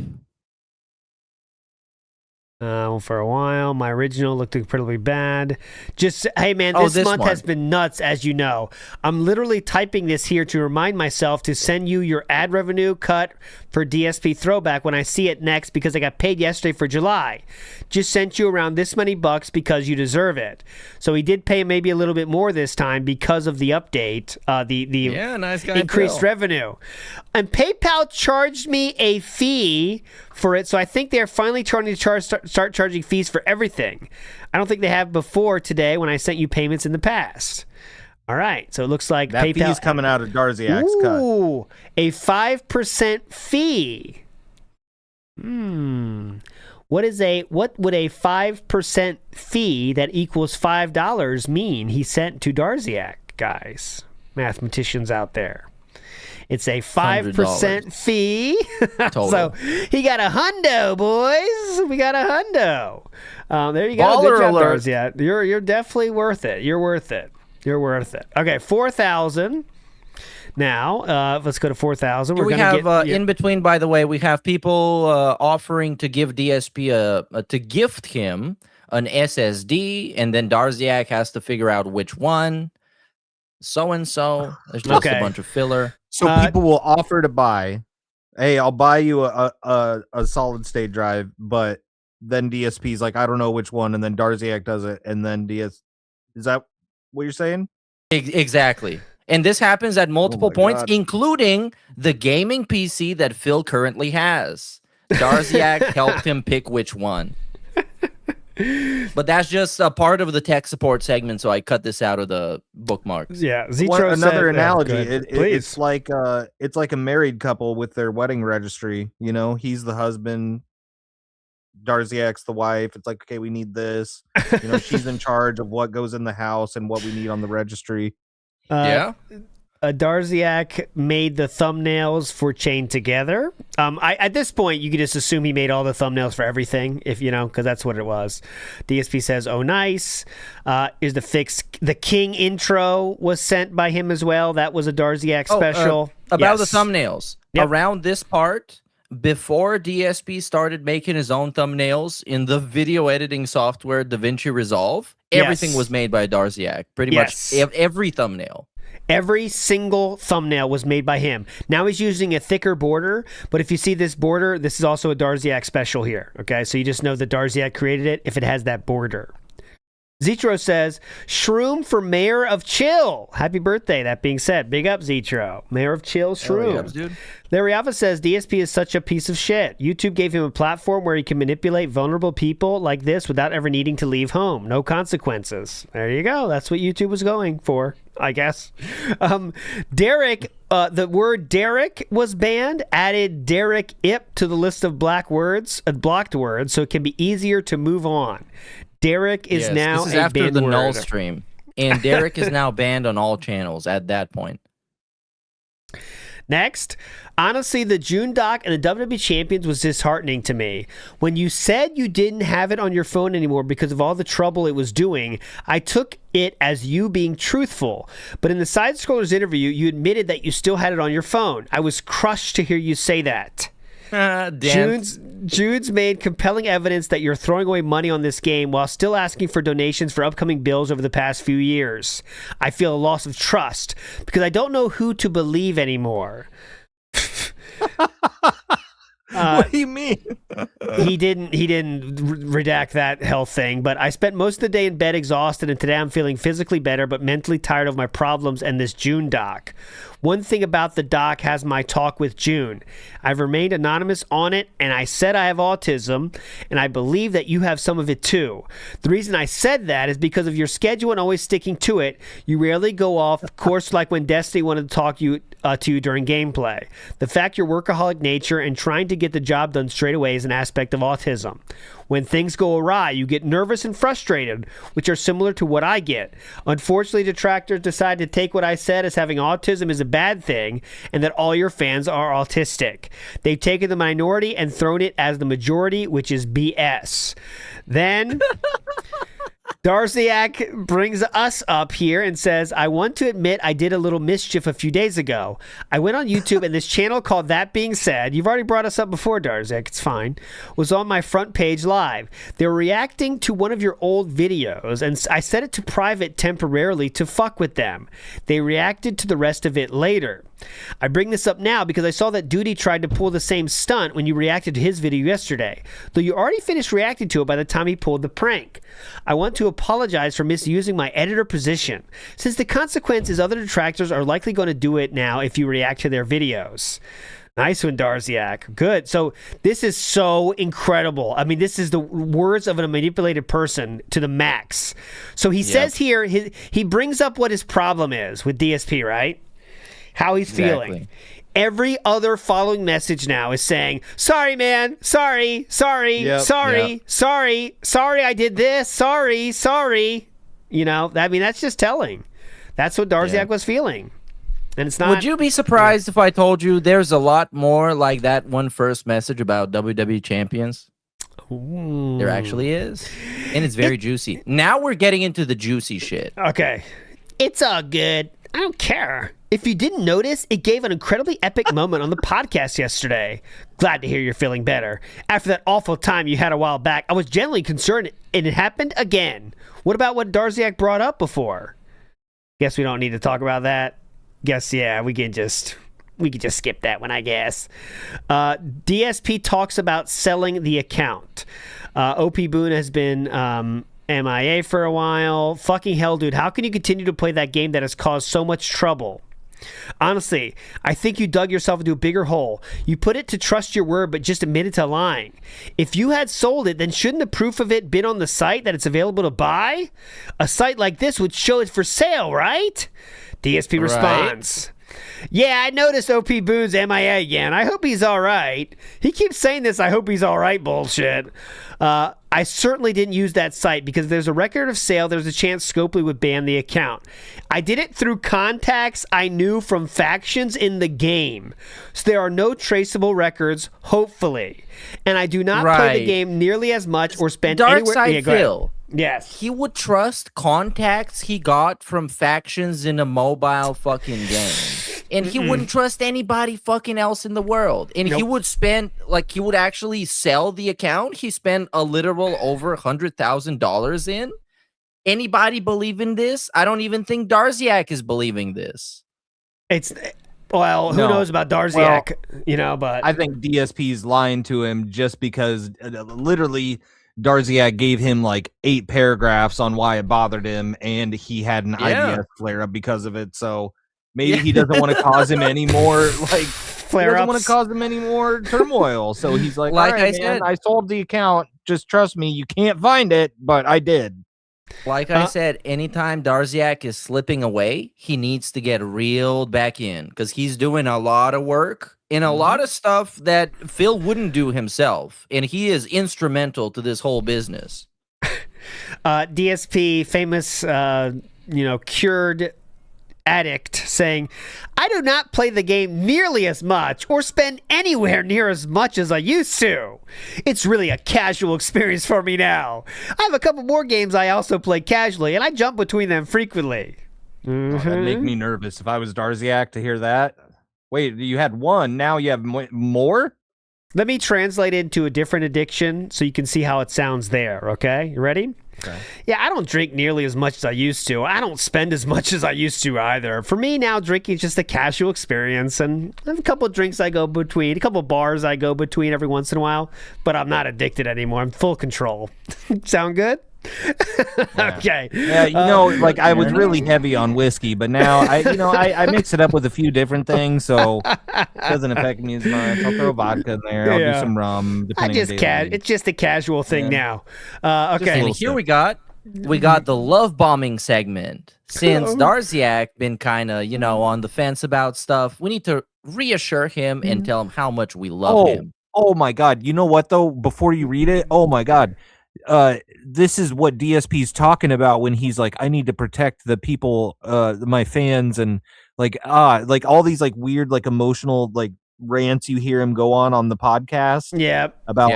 For a while. My original looked incredibly bad. Just, hey man, this month has been nuts, as you know. I'm literally typing this here to remind myself to send you your ad revenue cut for DSP Throwback when I see it next because I got paid yesterday for July. Just sent you around this many bucks because you deserve it. So he did pay maybe a little bit more this time because of the update, the nice guy increased Bill. revenue. And PayPal charged me a fee for it, so I think they're finally trying to start charging fees for everything. I don't think they have before today when I sent you payments in the past. All right, so it looks like that PayPal fee's coming out of Darziak's cut. Ooh, a 5% fee. What would a 5% fee that equals $5 mean he sent to Darziak, guys? Mathematicians out there. It's a 5% fee. So he got a hundo, boys. We got a hundo. There you go. Baller Good job, alert. Darziak. You're definitely worth it. You're worth it. You're worth it. Okay, 4,000. Now, let's go to 4,000. We have in between, by the way, we have people offering to give DSP to gift him an SSD, and then Darziak has to figure out which one. So and so. There's just a bunch of filler. So people will offer to buy. Hey, I'll buy you a solid state drive, but then DSP's like, I don't know which one, and then Darziak does it, and then is that what you're saying? Exactly. And this happens at multiple points, including the gaming PC that Phil currently has. Darziak helped him pick which one. But that's just a part of the tech support segment, so I cut this out of the bookmarks. Yeah, another analogy. It's like a married couple with their wedding registry. You know, he's the husband, Darziak's the wife. It's like, okay, we need this. You know, she's in charge of what goes in the house and what we need on the registry. Darziak made the thumbnails for Chained Together. At this point, you can just assume he made all the thumbnails for everything, if you know, because that's what it was. DSP says, "Oh, nice." Is the fix? The King intro was sent by him as well. That was a Darziak special. About the thumbnails. Yep. Around this part, before DSP started making his own thumbnails in the video editing software DaVinci Resolve, everything was made by Darziak. Pretty much every thumbnail. Every single thumbnail was made by him. Now he's using a thicker border, but if you see this border, this is also a Darziak special here. Okay, so you just know that Darziak created it if it has that border. Zetro says, Shroom for Mayor of Chill. Happy birthday. That being said, big up, Zetro. Mayor of Chill, Shroom. Ups, dude. Larry Alpha says, DSP is such a piece of shit. YouTube gave him a platform where he can manipulate vulnerable people like this without ever needing to leave home. No consequences. There you go. That's what YouTube was going for, I guess. Derek, the word Derek was banned, added Derek Ip to the list of blocked words, so it can be easier to move on. Derek is now this is a after banned the word. null stream, and Derek is now banned on all channels at that point. Next, honestly, the June doc and the WWE Champions was disheartening to me. When you said you didn't have it on your phone anymore because of all the trouble it was doing, I took it as you being truthful. But in the Side Scrollers interview, you admitted that you still had it on your phone. I was crushed to hear you say that. Jude's made compelling evidence that you're throwing away money on this game while still asking for donations for upcoming bills over the past few years. I feel a loss of trust because I don't know who to believe anymore. What do you mean? He didn't redact that health thing, but I spent most of the day in bed exhausted, and today I'm feeling physically better but mentally tired of my problems and this June doc. One thing about the doc has my talk with June. I've remained anonymous on it, and I said I have autism, and I believe that you have some of it too. The reason I said that is because of your schedule and always sticking to it. You rarely go off course like when Destiny wanted to talk to you during gameplay. The fact your workaholic nature and trying to get the job done straight away is an aspect of autism. When things go awry, you get nervous and frustrated, which are similar to what I get. Unfortunately, detractors decide to take what I said as having autism is a bad thing and that all your fans are autistic. They've taken the minority and thrown it as the majority, which is BS. Then Darziak brings us up here and says, I want to admit I did a little mischief a few days ago. I went on YouTube and this channel called That Being Said, you've already brought us up before, Darziak, it's fine, was on my front page live. They were reacting to one of your old videos and I set it to private temporarily to fuck with them. They reacted to the rest of it later. I bring this up now because I saw that Duty tried to pull the same stunt when you reacted to his video yesterday, though you already finished reacting to it by the time he pulled the prank. I want to apologize for misusing my editor position, since the consequence is other detractors are likely going to do it now if you react to their videos. Nice one, Darziak. Good. So this is so incredible. I mean, this is the words of a manipulated person to the max. So he says here, he brings up what his problem is with DSP, right? How he's feeling. Every other following message now is saying, sorry, man. Sorry, I did this. Sorry. You know, I mean, that's just telling. That's what Darziak was feeling. And it's not. Would you be surprised if I told you there's a lot more like that one first message about WWE champions? Ooh. There actually is. And it's very juicy. Now we're getting into the juicy shit. Okay. It's all good. I don't care. If you didn't notice, it gave an incredibly epic moment on the podcast yesterday. Glad to hear you're feeling better. After that awful time you had a while back, I was genuinely concerned and it happened again. What about what Darziak brought up before? Guess we don't need to talk about that. Guess, yeah, we can just skip that one, I guess. DSP talks about selling the account. OP Boone has been MIA for a while. Fucking hell, dude. How can you continue to play that game that has caused so much trouble? Honestly, I think you dug yourself into a bigger hole. You put it to trust your word, but just admitted to lying. If you had sold it, then shouldn't the proof of it been on the site that it's available to buy? A site like this would show it for sale, right? DSP responds. Yeah, I noticed OP Boone's MIA again. I hope he's all right. He keeps saying this, I hope he's all right bullshit. I certainly didn't use that site because if there's a record of sale, there's a chance Scopely would ban the account. I did it through contacts I knew from factions in the game. So there are no traceable records, hopefully. And I do not play the game nearly as much or spend anywhere... Darkside Phil. Yes. He would trust contacts he got from factions in a mobile fucking game. And he wouldn't trust anybody fucking else in the world. And he would spend, like, he would actually sell the account. He spent a literal over $100,000 in. Anybody believe in this? I don't even think Darziak is believing this. It's, well, who knows about Darziak, you know, but... I think DSP's lying to him just because literally... Darziak gave him like 8 paragraphs on why it bothered him, and he had an IBS flare up because of it. So maybe he doesn't want to cause him any more like flare ups. He doesn't want to cause him any more turmoil. So he's like, all right, man, I sold the account. Just trust me, you can't find it, but I did. Like I said, anytime Darziak is slipping away, he needs to get reeled back in because he's doing a lot of work and a lot of stuff that Phil wouldn't do himself. And he is instrumental to this whole business. DSP, famous, cured addict, saying, I do not play the game nearly as much or spend anywhere near as much as I used to. It's really a casual experience for me now. I have a couple more games I also play casually, and I jump between them frequently. That'd make me nervous if I was Darziak to hear that. Wait, you had one, now you have more? Let me translate it into a different addiction so you can see how it sounds there, okay? You ready? Okay. Yeah, I don't drink nearly as much as I used to. I don't spend as much as I used to either. For me now, drinking is just a casual experience, and I have a couple of drinks I go between, a couple of bars I go between every once in a while, but I'm not addicted anymore. I'm full control. Sound good? Okay. Yeah, like I was really heavy on whiskey, but now I mix it up with a few different things, so it doesn't affect me as much. I'll throw vodka in there. I'll do some rum. It's just a casual thing now. Okay. And here we got the love bombing segment. Since Darziak been kind of on the fence about stuff, we need to reassure him and tell him how much we love him. Oh my God! You know what though? Before you read it, oh my God. This is what DSP is talking about when he's like, I need to protect the people, my fans, and like all these like weird like emotional like rants you hear him go on the podcast. Yeah. About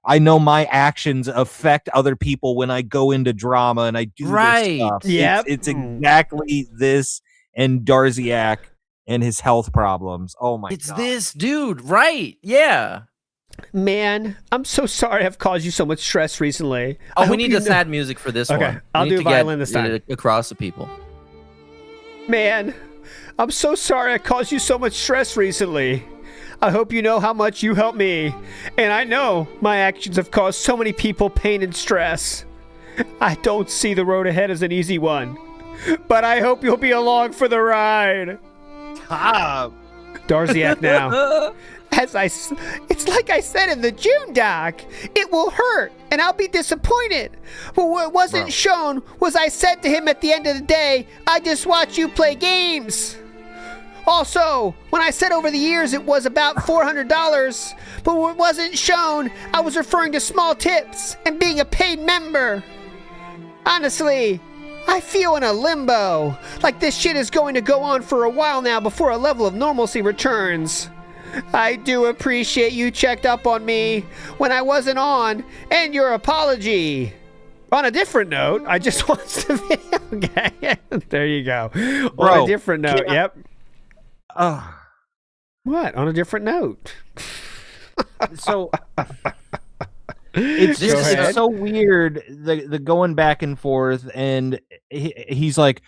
I know my actions affect other people when I go into drama and I do this stuff. Yep. It's exactly this and Darziak and his health problems. Oh my God. It's this dude, right? Yeah. Man, I'm so sorry I've caused you so much stress recently. Oh, we need the sad music for this one. Okay, I'll We do need to violin get this time. it across the people. Man, I'm so sorry I caused you so much stress recently. I hope you know how much you helped me. And I know my actions have caused so many people pain and stress. I don't see the road ahead as an easy one. But I hope you'll be along for the ride. Darziak now. It's like I said in the June doc. It will hurt, and I'll be disappointed. But what wasn't shown was I said to him at the end of the day, I just watch you play games. Also, when I said over the years it was about $400, but what wasn't shown, I was referring to small tips and being a paid member. Honestly, I feel in a limbo, like this shit is going to go on for a while now before a level of normalcy returns. I do appreciate you checked up on me when I wasn't on, and your apology. On a different note, I just watched the video. Okay, there you go. On a different note, yep. What? On a different note. So it's just so weird, the going back and forth, and he's like,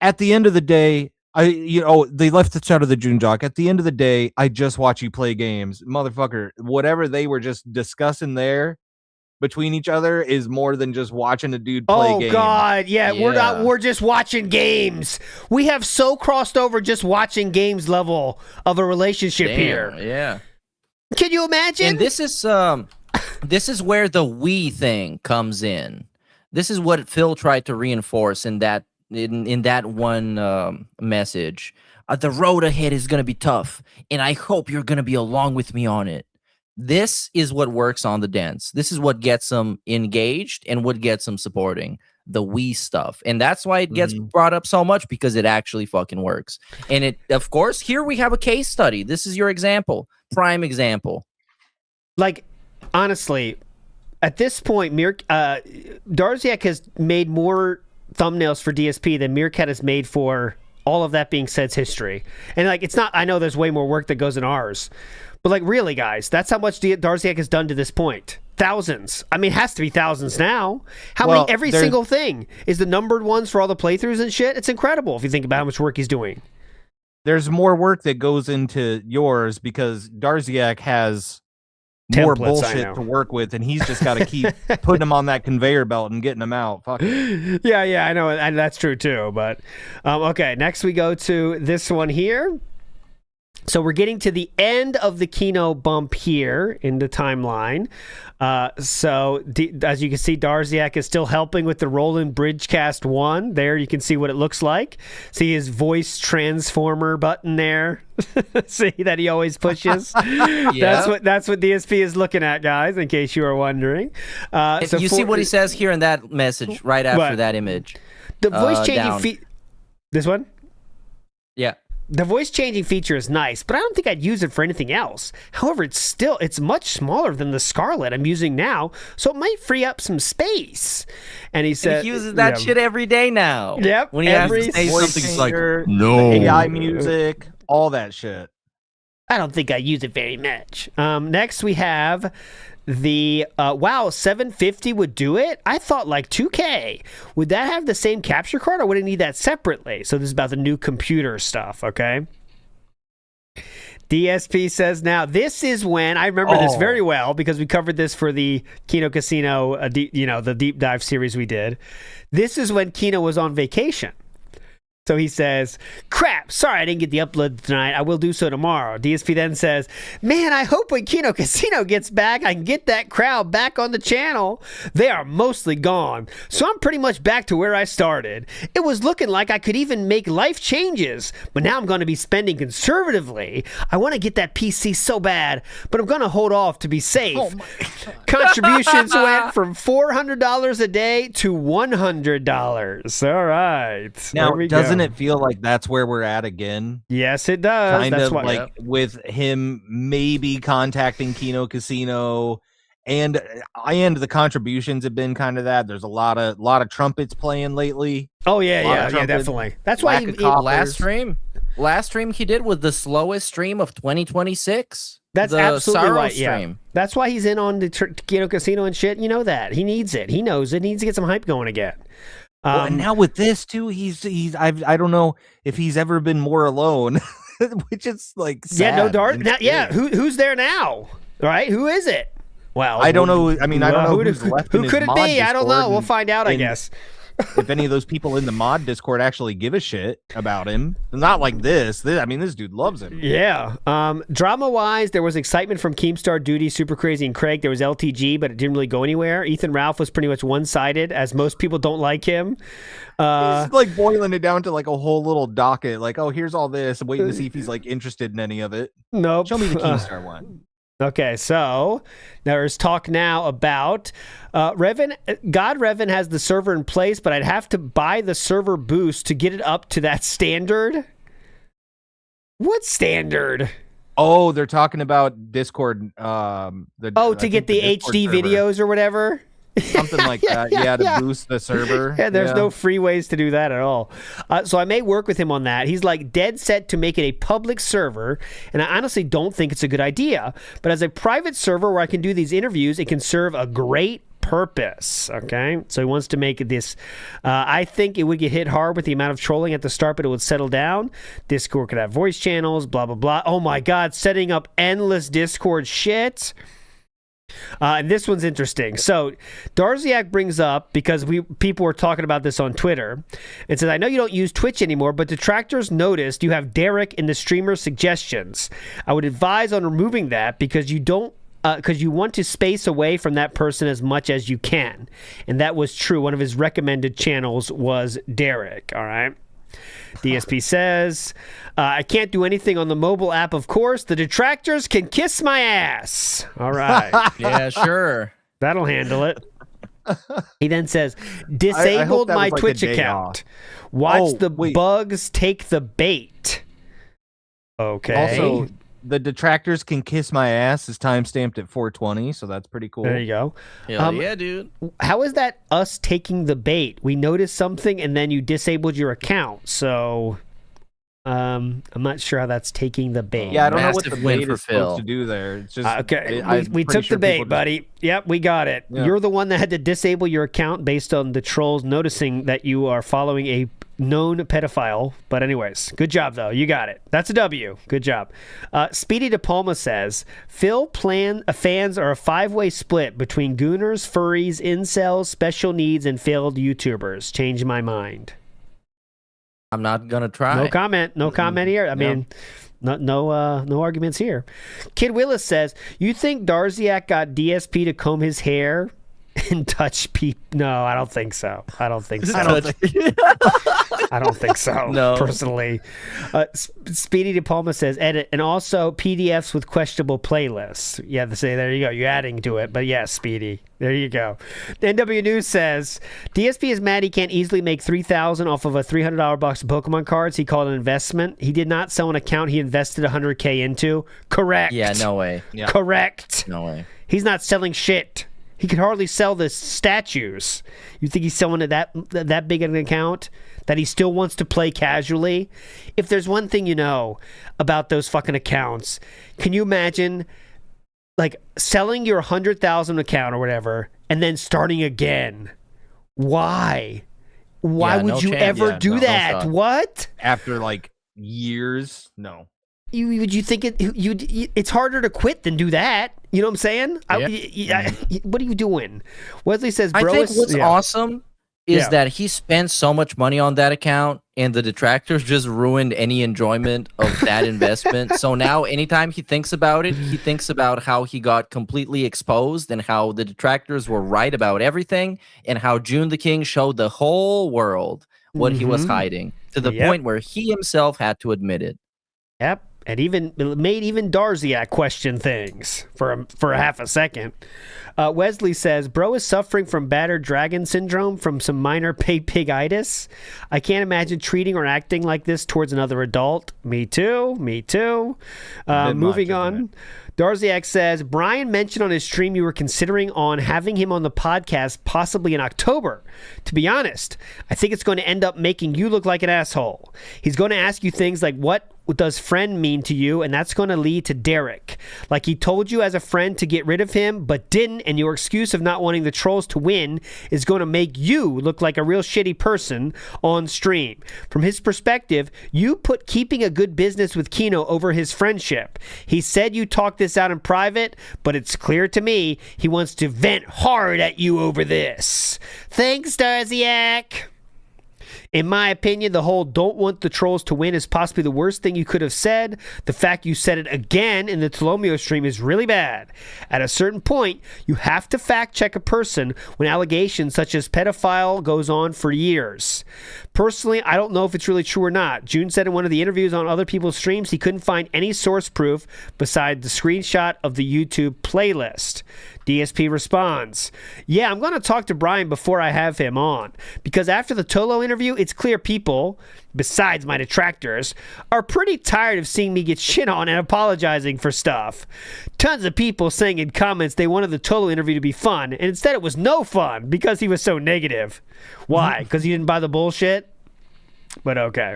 at the end of the day, they left this out of the June doc. At the end of the day, I just watch you play games. Motherfucker, whatever they were just discussing there between each other is more than just watching a dude play games. Oh God, yeah, we're just watching games. We have so crossed over just watching games level of a relationship here. Yeah. Can you imagine? And this is where the we thing comes in. This is what Phil tried to reinforce in that one message. The road ahead is going to be tough, and I hope you're going to be along with me on it. This is what works on the dance. This is what gets them engaged and what gets them supporting the we stuff. And that's why it gets brought up so much, because it actually fucking works. And it, of course, here we have a case study. This is your example, prime example. Like, honestly, at this point, Darziak has made more thumbnails for DSP than Meerkat has made for all of That Being Said's history. And like, it's not, I know there's way more work that goes in ours, but like, really, guys, that's how much Darziak has done to this point. Thousands. I mean, it has to be thousands now. Every single thing is the numbered ones for all the playthroughs and shit. It's incredible if you think about how much work he's doing. There's more work that goes into yours because Darziak has more bullshit to work with, and he's just got to keep putting them on that conveyor belt and getting them out. Fuck it. Yeah, I know, and that's true too. But okay, next we go to this one here. So we're getting to the end of the Kino bump here in the timeline. As you can see, Darziak is still helping with the Roland Bridgecast 1. There you can see what it looks like. See his voice transformer button there. See that he always pushes. Yeah. That's what DSP is looking at, guys, in case you are wondering. See what he says here in that message right after that image. The voice changing this one? Yeah. The voice changing feature is nice, but I don't think I'd use it for anything else. However, it's much smaller than the Scarlet I'm using now, so it might free up some space. And he said he uses that shit every day now. Yep. When he has to say something, he's like, no. AI music, all that shit. I don't think I use it very much. Next we have the 750 would do it. I thought like 2K. Would that have the same capture card, or would it need that separately? So this is about the new computer stuff, okay? DSP says now, this is when I remember this very well because we covered this for the Kino Casino, the deep dive series we did. This is when Kino was on vacation. So he says, crap, sorry I didn't get the upload tonight. I will do so tomorrow. DSP then says, man, I hope when Kino Casino gets back, I can get that crowd back on the channel. They are mostly gone. So I'm pretty much back to where I started. It was looking like I could even make life changes, but now I'm going to be spending conservatively. I want to get that PC so bad, but I'm going to hold off to be safe. Oh my God. Contributions went from $400 a day to $100. All right. Now, doesn't it feel like that's where we're at again? Yes, it does. Kind of like with him maybe contacting Kino Casino and the contributions have been kind of that. There's a lot of trumpets playing lately. Oh yeah, definitely. That's why he last stream he did was the slowest stream of 2026. That's the absolutely Sorrow right. Stream. Yeah, that's why he's in on the casino and shit. You know that he needs it. He knows it. He needs to get some hype going again. Well, and now with this too, I don't know if he's ever been more alone, which is like sad. Yeah, no Dart. Now, yeah, who's there now? Right? Who is it? Well, I don't know. I mean, I don't know who's left. Who could it be? I don't know. We'll find out, I guess. If any of those people in the mod Discord actually give a shit about him, not like this. I mean, this dude loves him. Yeah. Drama-wise, there was excitement from Keemstar, Duty, Super Crazy, and Craig. There was LTG, but it didn't really go anywhere. Ethan Ralph was pretty much one-sided, as most people don't like him. He's like boiling it down to like a whole little docket. Like, oh, here's all this. I'm waiting to see if he's like interested in any of it. Nope. Show me the Keemstar one. Okay, so there's talk now about Revan has the server in place, but I'd have to buy the server boost to get it up to that standard. What standard? Oh, they're talking about Discord. To get the HD server. videos or whatever. Something like that. Yeah, to boost the server. Yeah, there's no free ways to do that at all. So I may work with him on that. He's like dead set to make it a public server, and I honestly don't think it's a good idea. But as a private server where I can do these interviews, it can serve a great purpose. Okay, so he wants to make this. I think it would get hit hard with the amount of trolling at the start, but it would settle down. Discord could have voice channels, blah blah blah. Oh my God, setting up endless Discord shit. And this one's interesting. So Darziak brings up, because people were talking about this on Twitter, and says, I know you don't use Twitch anymore, but detractors noticed you have Derek in the streamer suggestions. I would advise on removing that because you want to space away from that person as much as you can. And that was true. One of his recommended channels was Derek. All right. DSP says, I can't do anything on the mobile app, of course. The detractors can kiss my ass. All right. Yeah, sure. That'll handle it. He then says, disabled my like Twitch account. Watch the bugs take the bait. Okay. Also, the detractors can kiss my ass is timestamped at 420, so that's pretty cool. There you go. Yeah, dude. How is that us taking the bait? We noticed something and then you disabled your account. So I'm not sure how that's taking the bait. Yeah, I don't know what the bait is supposed to do there. It's just okay. We took the bait, buddy. Yep, we got it. Yeah. You're the one that had to disable your account based on the trolls noticing that you are following a known pedophile. But anyways, good job though. You got it. That's a W. Good job. Speedy DePalma says, Phil fans are a 5-way split between gooners, furries, incels, special needs, and failed YouTubers. Change my mind. I'm not gonna try. No comment. No comment here. I mean, no arguments here. Kid Willis says, you think Darziak got DSP to comb his hair and touch people? No, I don't think so. I don't think so. I don't think so. No. Personally. Speedy DePalma says, edit, and also PDFs with questionable playlists. Yeah, there you go. You're adding to it. But yes, Speedy. There you go. NW News says, DSP is mad he can't easily make $3,000 off of a $300 box of Pokemon cards he called an investment. He did not sell an account he invested $100K into. Correct. Yeah, no way. Yeah. Correct. No way. He's not selling shit. He could hardly sell the statues. You think he's selling that big an account that he still wants to play casually? If there's one thing you know about those fucking accounts, can you imagine like selling your 100,000 account or whatever and then starting again? Why? Why would you ever do that? What? After like years? No. You think it's harder to quit than do that? You know what I'm saying? What are you doing? Wesley says, I think what's awesome is that he spent so much money on that account and the detractors just ruined any enjoyment of that investment. So now anytime he thinks about it, he thinks about how he got completely exposed and how the detractors were right about everything and how June the King showed the whole world what he was hiding to the point where he himself had to admit it. Yep. And made even Darziak question things for a half a second. Wesley says, bro is suffering from battered dragon syndrome from some minor pigitis. I can't imagine treating or acting like this towards another adult. Me too. Moving on. Darziak says, Brian mentioned on his stream you were considering on having him on the podcast possibly in October. To be honest, I think it's going to end up making you look like an asshole. He's going to ask you things like, what does friend mean to you? And that's going to lead to Derek. Like he told you as a friend to get rid of him, but didn't, and your excuse of not wanting the trolls to win is going to make you look like a real shitty person on stream. From his perspective, you put keeping a good business with Kino over his friendship. He said you talked this out in private, but it's clear to me he wants to vent hard at you over this. Thanks, Darziak. In my opinion, the whole don't want the trolls to win is possibly the worst thing you could have said. The fact you said it again in the Tolomeo stream is really bad. At a certain point, you have to fact check a person when allegations such as pedophile goes on for years. Personally, I don't know if it's really true or not. June said in one of the interviews on other people's streams he couldn't find any source proof besides the screenshot of the YouTube playlist. DSP responds, yeah, I'm going to talk to Brian before I have him on, because after the Tolo interview, it's clear people, besides my detractors, are pretty tired of seeing me get shit on and apologizing for stuff. Tons of people saying in comments they wanted the Tolo interview to be fun, and instead it was no fun because he was so negative. Why? Because he didn't buy the bullshit? But okay.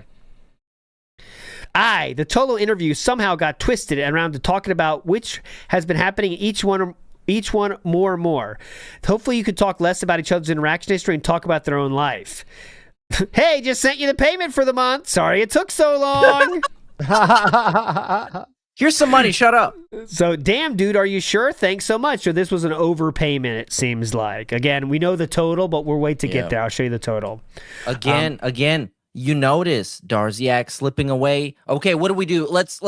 The Tolo interview somehow got twisted around to talking about which has been happening in each one more and more. Hopefully you could talk less about each other's interaction history and talk about their own life. Hey, just sent you the payment for the month. Sorry it took so long. Here's some money. Shut up. So, damn, dude, are you sure? Thanks so much. So this was an overpayment, it seems like. Again, we know the total, but we'll wait to get there. I'll show you the total. Again, you notice Darziak slipping away. Okay, what do we do? Let's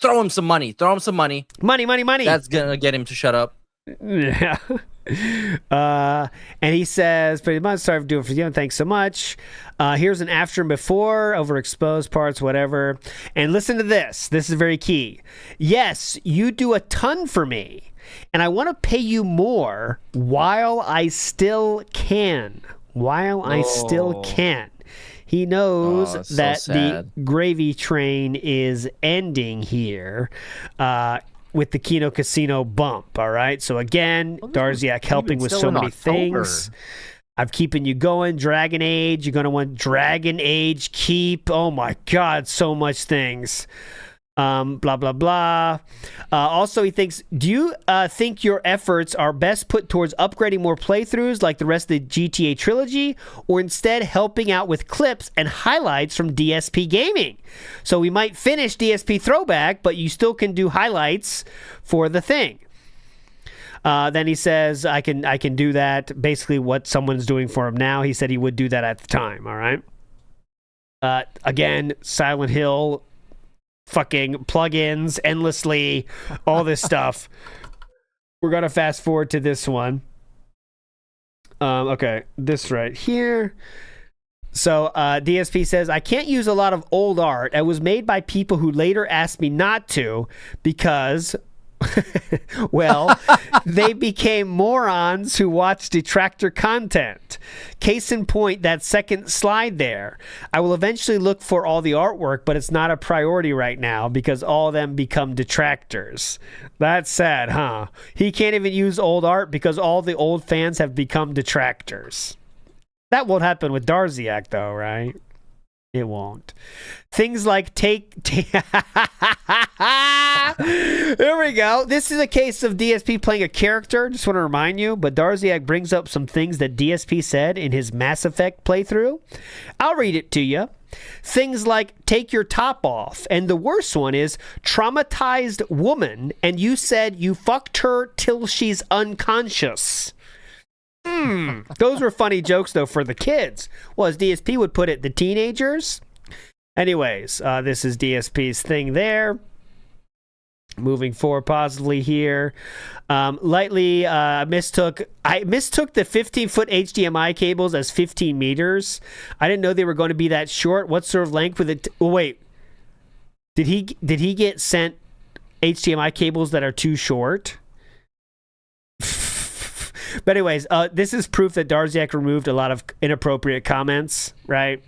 throw him some money. Throw him some money. Money. That's going to get him to shut up. Yeah. And he says, pretty much, sorry for doing it for you. Thanks so much. Here's an after and before, overexposed parts, whatever. And listen to this. This is very key. Yes, you do a ton for me, and I want to pay you more while I still can. He knows that the gravy train is ending here. With the Kino Casino bump, all right? So again, Darziak helping with so many things. I'm keeping you going. Dragon Age, you're going to want Dragon Age Keep. Oh my God, so much things. Blah, blah, blah. Also, he thinks, do you think your efforts are best put towards upgrading more playthroughs like the rest of the GTA trilogy, or instead helping out with clips and highlights from DSP Gaming? So we might finish DSP Throwback, but you still can do highlights for the thing. Then he says, I can do that. Basically what someone's doing for him now. He said he would do that at the time, all right? Again, Silent Hill, fucking plugins endlessly, all this stuff. We're gonna fast forward to this one. Okay, this right here. So DSP says, I can't use a lot of old art. It was made by people who later asked me not to because well, they became morons who watched detractor content. Case in point, that second slide there. I will eventually look for all the artwork, but it's not a priority right now because all of them become detractors. That's sad, huh? He can't even use old art because all the old fans have become detractors. That won't happen with Darziak, though, right? It won't. Things like There we go. This is a case of DSP playing a character. Just want to remind you. But Darziak brings up some things that DSP said in his Mass Effect playthrough. I'll read it to you. Things like take your top off. And the worst one is traumatized woman. And you said you fucked her till she's unconscious. Those were funny jokes, though, for the kids. Well, as DSP would put it, the teenagers. Anyways, this is DSP's thing there. Moving forward positively here. Lightly mistook the 15-foot HDMI cables as 15 meters. I didn't know they were going to be that short. What sort of length with it? Oh, wait. Did he get sent HDMI cables that are too short? But anyways, this is proof that Darziak removed a lot of inappropriate comments, right?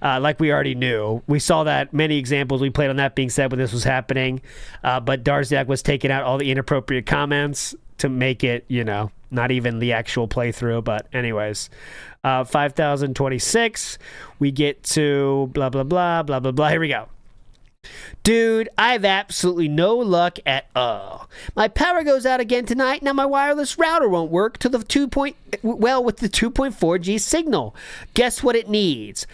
Like we already knew. We saw that many examples we played on that being said when this was happening. But Darziak was taking out all the inappropriate comments to make it, not even the actual playthrough. But anyways, 5,026. We get to blah, blah, blah, blah, blah, blah. Here we go. Dude, I have absolutely no luck at all. My power goes out again tonight. Now my wireless router won't work to the with the 2.4G signal. Guess what it needs?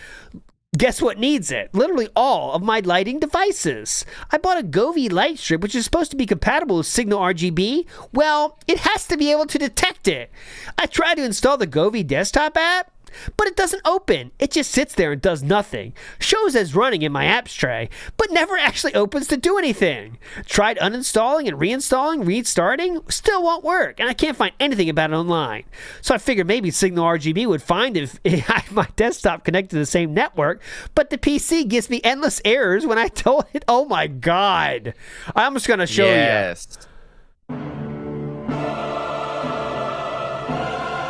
Guess what needs it? Literally all of my lighting devices. I bought a Govee light strip, which is supposed to be compatible with Signal RGB. Well, it has to be able to detect it. I tried to install the Govee desktop app, but it doesn't open. It just sits there and does nothing. Shows as running in my apps tray, but never actually opens to do anything. Tried uninstalling and reinstalling, restarting, still won't work, and I can't find anything about it online. So I figured maybe Signal RGB would find if I had my desktop connected to the same network, but the PC gives me endless errors when I told it. Oh my God. I'm just going to show you.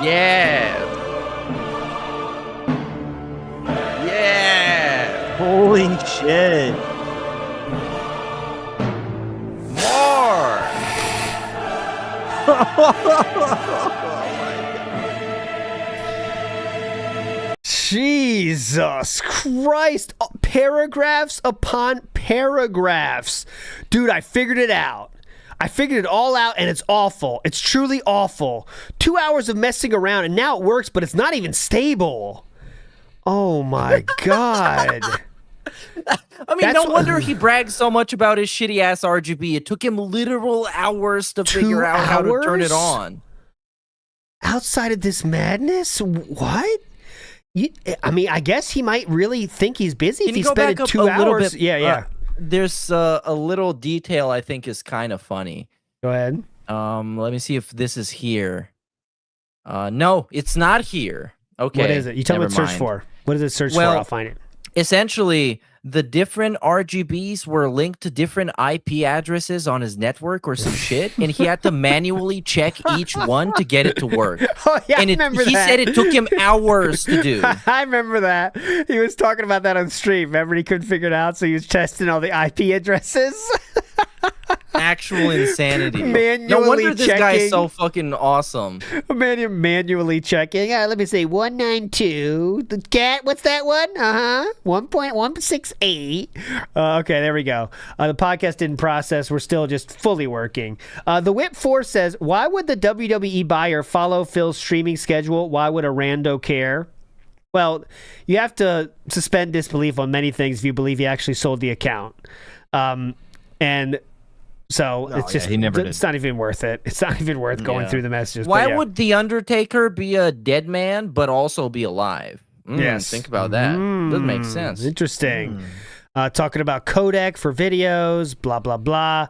Yeah. Holy shit. More. Jesus Christ. Paragraphs upon paragraphs. Dude, I figured it out. I figured it all out, and it's awful. It's truly awful. 2 hours of messing around, and now it works, but it's not even stable. Oh, my God. I mean, no wonder he brags so much about his shitty-ass RGB. It took him literal hours to figure out how to turn it on. Outside of this madness? What? I mean, I guess he might really think he's busy if he spent 2 hours. Yeah. There's a little detail I think is kind of funny. Go ahead. Let me see if this is here. No, it's not here. Okay. What is it? You tell me what to search for. What does it search for? I'll find it. Essentially, the different RGBs were linked to different IP addresses on his network or some shit, and he had to manually check each one to get it to work. Oh, yeah, and I remember that. He said it took him hours to do. I remember that. He was talking about that on stream. Remember, he couldn't figure it out, so he was testing all the IP addresses. Actual insanity. Manually no wonder this checking. guy is so fucking awesome. Manually checking. Let me say 192. The cat, what's that one? 1.168. Okay, there we go. The podcast didn't process. We're still just fully working. The Whip 4 says, why would the WWE buyer follow Phil's streaming schedule? Why would a rando care? Well, you have to suspend disbelief on many things if you believe he actually sold the account. And so it's just it's not even worth it. It's not even worth going through the messages. Why would The Undertaker be a dead man but also be alive? Yes. Think about that. Doesn't make sense. Interesting. Talking about codec for videos, blah, blah, blah.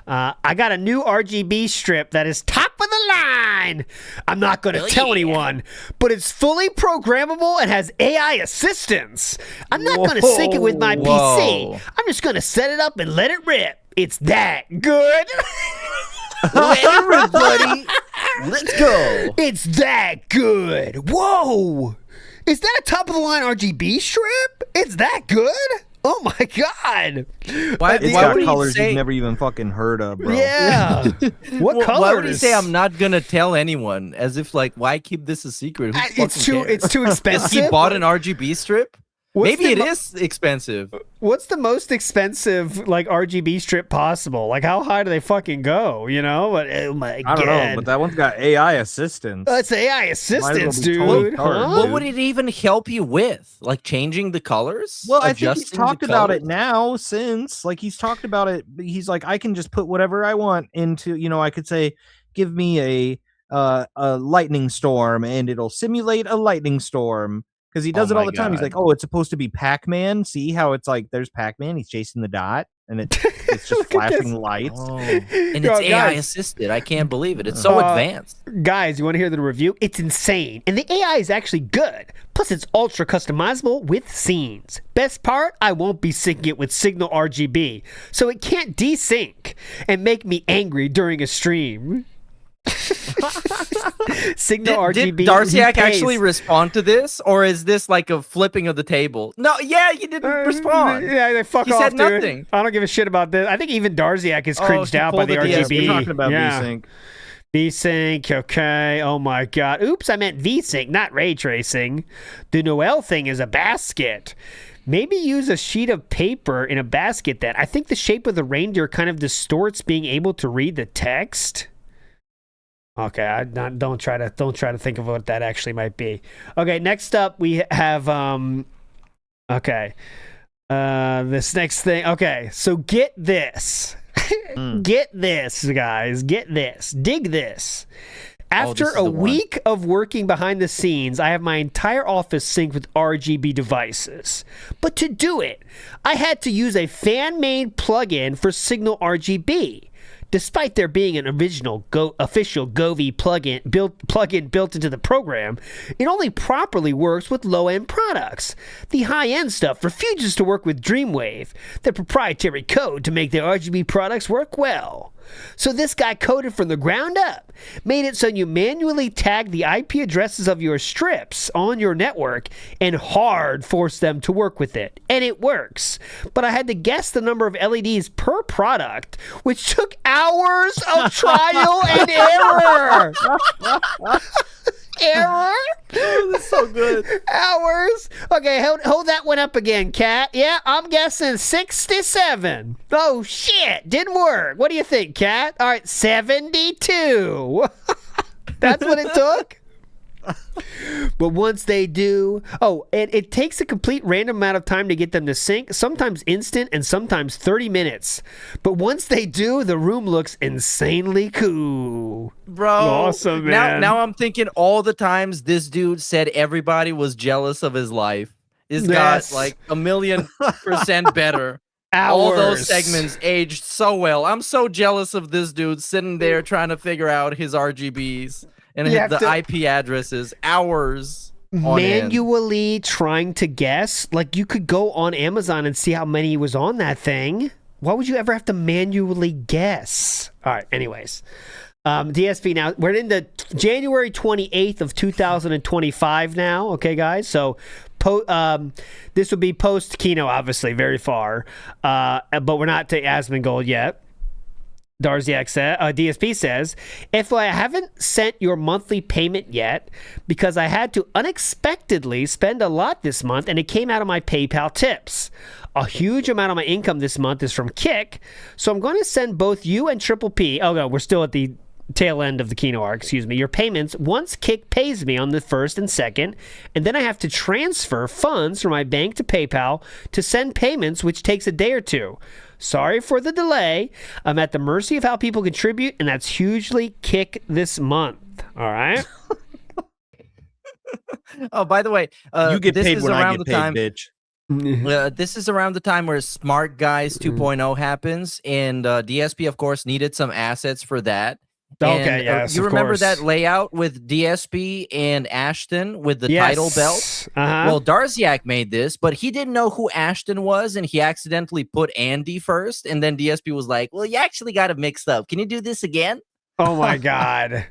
I got a new RGB strip that is top of the line. I'm not going to tell anyone, but it's fully programmable and has AI assistance. I'm not going to sync it with my PC. I'm just going to set it up and let it rip. It's that good. Everybody, let's go. It's that good. Whoa. Is that a top of the line RGB strip? It's that good? Oh my God! Why got would colors he say, you've never even fucking heard of, bro? Yeah. What colors? Why would he say I'm not gonna tell anyone? As if like, why keep this a secret? It's too expensive. He bought an RGB strip. Maybe it is expensive. What's the most expensive like RGB strip possible? Like how high do they fucking go? You know? But oh my God! I don't know, but that one's got AI assistance. It's AI assistance, dude. What would it even help you with? Like changing the colors? Well, I think he's talked about it now since. Like he's talked about it. He's like, I can just put whatever I want into, I could say, give me a lightning storm and it'll simulate a lightning storm. Because he does it all the time. He's like, oh, it's supposed to be Pac-Man. See how it's like there's Pac-Man. He's chasing the dot. And it's just flashing lights. Oh. And it's AI assisted. I can't believe it. It's so advanced. Guys, you want to hear the review? It's insane. And the AI is actually good. Plus, it's ultra customizable with scenes. Best part, I won't be syncing it with Signal RGB. So it can't desync and make me angry during a stream. Signal Did RGB. Darziak actually respond to this, or is this like a flipping of the table? No, yeah, he didn't respond. Yeah, they fuck he off, said dude. nothing. I don't give a shit about this. I think even Darziak is cringed he out by pulled the the RGB. DSP. We're talking about VSync. VSync, okay. Oh my god. Oops, I meant VSync, not ray tracing. The Noel thing is a basket. Maybe use a sheet of paper in a basket then. I think the shape of the reindeer kind of distorts being able to read the text. Okay, don't try to think of what that actually might be. Okay, next up we have this next thing. Okay, so get this. Get this, guys. Get this. Dig this. After a week of working behind the scenes, I have my entire office synced with RGB devices. But to do it, I had to use a fan-made plugin for Signal RGB. Despite there being an original official Govee plugin built into the program, it only properly works with low-end products. The high-end stuff refuses to work with Dreamwave, their proprietary code to make their RGB products work well. So this guy coded from the ground up, made it so you manually tag the IP addresses of your strips on your network and hard force them to work with it. And it works. But I had to guess the number of LEDs per product, which took hours of trial and error. Error? Oh, that's so good. Hours? Okay, hold that one up again, Kat. Yeah, I'm guessing 67. Oh, shit. Didn't work. What do you think, Kat? All right, 72. That's what it took? But once they do, and it takes a complete random amount of time to get them to sync, sometimes instant and sometimes 30 minutes. But once they do, the room looks insanely cool. Bro, awesome, man. Now I'm thinking all the times this dude said everybody was jealous of his life. This got like 1,000,000% better. All those segments aged so well. I'm so jealous of this dude sitting there trying to figure out his RGBs. And the IP addresses, hours manually trying to guess. Like, you could go on Amazon and see how many was on that thing. Why would you ever have to manually guess? All right, anyways. DSP now, we're in the January 28th of 2025 now, okay, guys? So this will be post-Kino, obviously, very far. But we're not to Asmongold yet. Darziak said, DSP says, if I haven't sent your monthly payment yet, because I had to unexpectedly spend a lot this month and it came out of my PayPal tips. A huge amount of my income this month is from Kick, so I'm going to send both you and Triple P. Oh, no, we're still at the tail end of the Kino arc, excuse me. Your payments once Kick pays me on the 1st and 2nd, and then I have to transfer funds from my bank to PayPal to send payments, which takes a day or two. Sorry for the delay. I'm at the mercy of how people contribute, and that's hugely Kick this month. All right? Oh, by the way, you get paid when I get paid, bitch. This is around the time where Smart Guys 2.0 happens, and DSP, of course, needed some assets for that. Okay, and, yes, you of remember course. that layout with DSP and Ashton with the title belt? Well, Darziak made this, but he didn't know who Ashton was, and he accidentally put Andy first, and then DSP was like, well, you actually got it mixed up. Can you do this again? Oh, my God.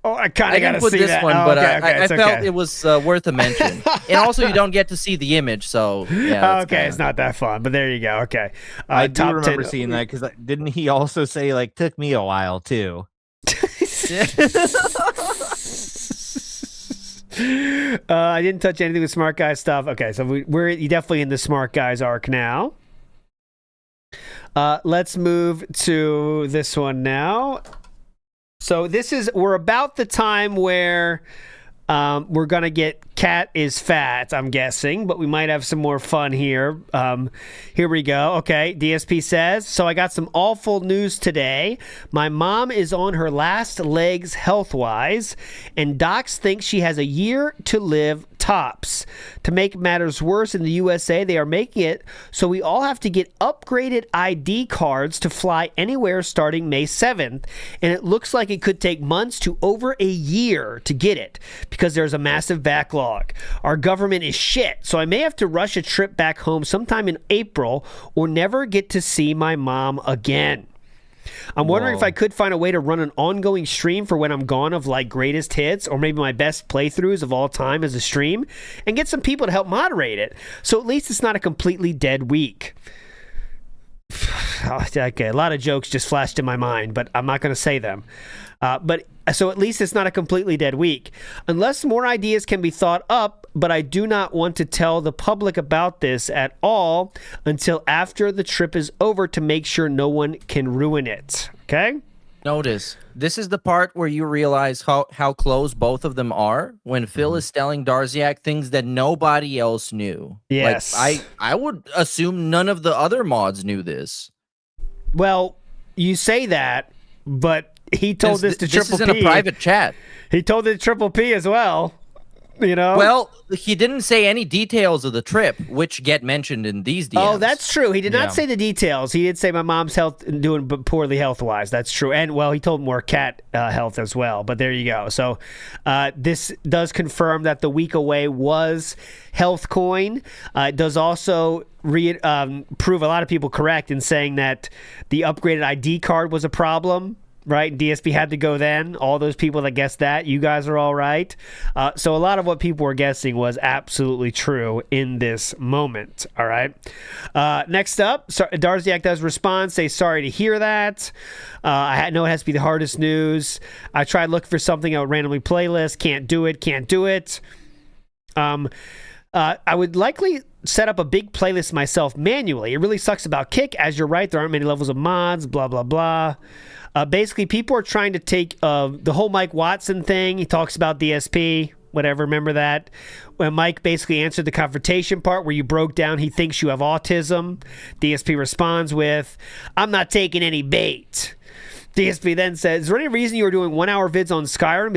Oh, I kind of got to put see this that. one, Oh, but okay, I felt it was worth a mention. And also, you don't get to see the image, so yeah. Okay, it's not that fun, but there you go. Okay. I do top remember 10. seeing that because didn't he also say, like, took me a while, too? I didn't touch anything with Smart Guy stuff. Okay, so we're definitely in the Smart Guys arc now. Let's move to this one now. So we're about the time where we're gonna get Cat is fat, I'm guessing, but we might have some more fun here. Here we go. Okay, DSP says, so I got some awful news today. My mom is on her last legs health-wise, and docs think she has a year to live tops. To make matters worse, in the USA, they are making it so we all have to get upgraded ID cards to fly anywhere starting May 7th, and it looks like it could take months to over a year to get it because there's a massive backlog. Our government is shit, so I may have to rush a trip back home sometime in April or never get to see my mom again. I'm wondering if I could find a way to run an ongoing stream for when I'm gone of like greatest hits or maybe my best playthroughs of all time as a stream and get some people to help moderate it. So at least it's not a completely dead week. Okay, a lot of jokes just flashed in my mind, but I'm not going to say them. But so at least it's not a completely dead week. Unless more ideas can be thought up, but I do not want to tell the public about this at all until after the trip is over to make sure no one can ruin it. Okay? Notice, this is the part where you realize how close both of them are when Phil is telling Darziak things that nobody else knew. Yes. Like, I would assume none of the other mods knew this. Well, you say that, but he told this to Triple P. This is in a private chat. He told it to Triple P as well. You know? Well, he didn't say any details of the trip, which get mentioned in these DMs. Oh, that's true. He did not say the details. He did say my mom's health doing poorly health-wise. That's true. And, well, he told more cat health as well. But there you go. So this does confirm that the week away was Health Coin. It does also prove a lot of people correct in saying that the upgraded ID card was a problem. Right? DSP had to go then. All those people that guessed that, you guys are all right. So a lot of what people were guessing was absolutely true in this moment. All right. Next up, Darziak does respond, say sorry to hear that. I know it has to be the hardest news. I tried looking for something out randomly playlist. Can't do it. I would likely set up a big playlist myself manually. It really sucks about Kick. As you're right, there aren't many levels of mods, blah, blah, blah. Basically, people are trying to take the whole Mike Watson thing. He talks about DSP, whatever. Remember that? When Mike basically answered the confrontation part where you broke down he thinks you have autism, DSP responds with, I'm not taking any bait. DSP then says, is there any reason you were doing 1 hour vids on Skyrim?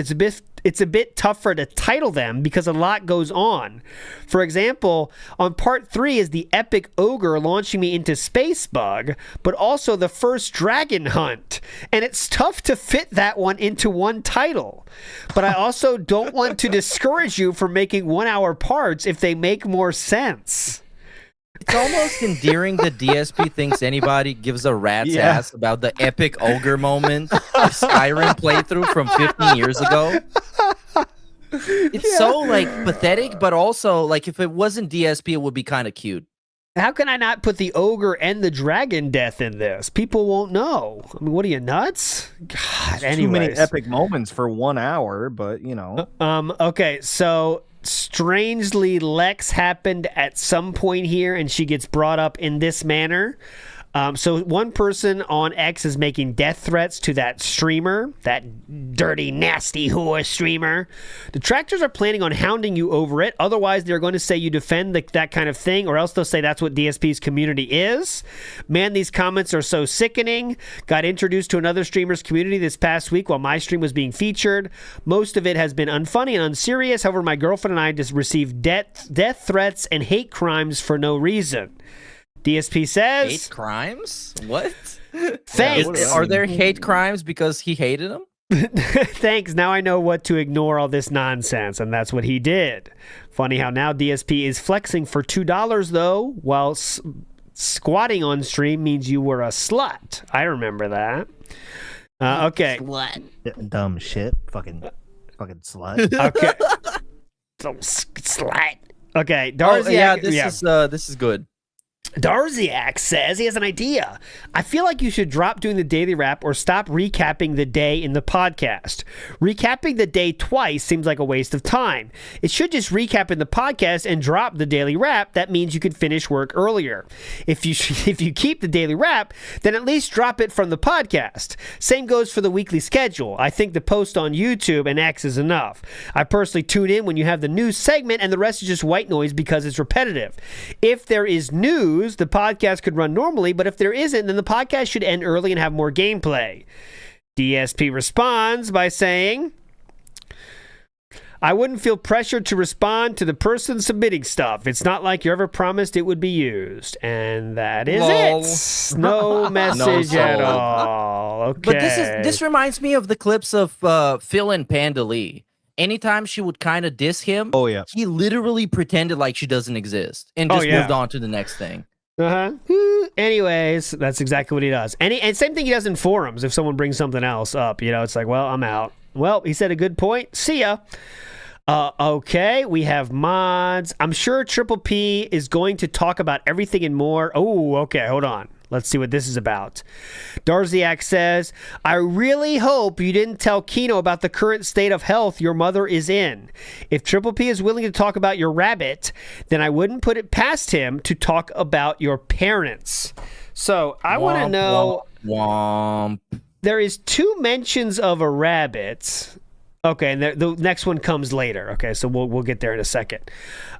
It's a bit tougher to title them because a lot goes on. For example, on part 3 is the epic ogre launching me into Spacebug, but also the first dragon hunt. And it's tough to fit that one into one title. But I also don't want to discourage you from making 1 hour parts if they make more sense. It's almost endearing that DSP thinks anybody gives a rat's ass about the epic ogre moment of Skyrim playthrough from 15 years ago. It's so, like, pathetic, but also, like, if it wasn't DSP, it would be kind of cute. How can I not put the ogre and the dragon death in this? People won't know. I mean, what are you, nuts? God, anyways. Too many epic moments for 1 hour, but, you know. Okay, so strangely, Lex happened at some point here, and she gets brought up in this manner. So one person on X is making death threats to that streamer, that dirty, nasty whore streamer. Detractors are planning on hounding you over it. Otherwise, they're going to say you defend that kind of thing, or else they'll say that's what DSP's community is. Man, these comments are so sickening. Got introduced to another streamer's community this past week while my stream was being featured. Most of it has been unfunny and unserious. However, my girlfriend and I just received death threats and hate crimes for no reason. DSP says... Hate crimes? What? Thanks. Are there hate crimes because he hated them? Thanks. Now I know what to ignore all this nonsense, and that's what he did. Funny how now DSP is flexing for $2, though, while squatting on stream means you were a slut. I remember that. Okay. Slut. Dumb shit. Fucking slut. Okay. Slut. Okay. Darziak, this is good. Darziak says he has an idea. I feel like you should drop doing the daily wrap or stop recapping the day in the podcast. Recapping the day twice seems like a waste of time. It should just recap in the podcast and drop the daily wrap. That means you could finish work earlier. If you keep the daily wrap, then at least drop it from the podcast. Same goes for the weekly schedule. I think the post on YouTube and X is enough. I personally tune in when you have the news segment and the rest is just white noise because it's repetitive. If there is news, the podcast could run normally, but if there isn't, then the podcast should end early and have more gameplay. DSP responds by saying, I wouldn't feel pressured to respond to the person submitting stuff. It's not like you ever promised it would be used. And that is it. No message at all. Okay. But this reminds me of the clips of Phil and Panda Lee. Anytime she would kind of diss him, he literally pretended like she doesn't exist and just moved on to the next thing. Anyways, that's exactly what he does. And same thing he does in forums. If someone brings something else up, it's like, well, I'm out. Well, he said a good point. See ya. Okay, we have mods. I'm sure Triple P is going to talk about everything and more. Oh, okay, hold on. Let's see what this is about. Darziak says, I really hope you didn't tell Kino about the current state of health your mother is in. If Triple P is willing to talk about your rabbit, then I wouldn't put it past him to talk about your parents. So I want to know. Womp. There is 2 mentions of a rabbit. Okay, and the next one comes later. Okay, so we'll get there in a second.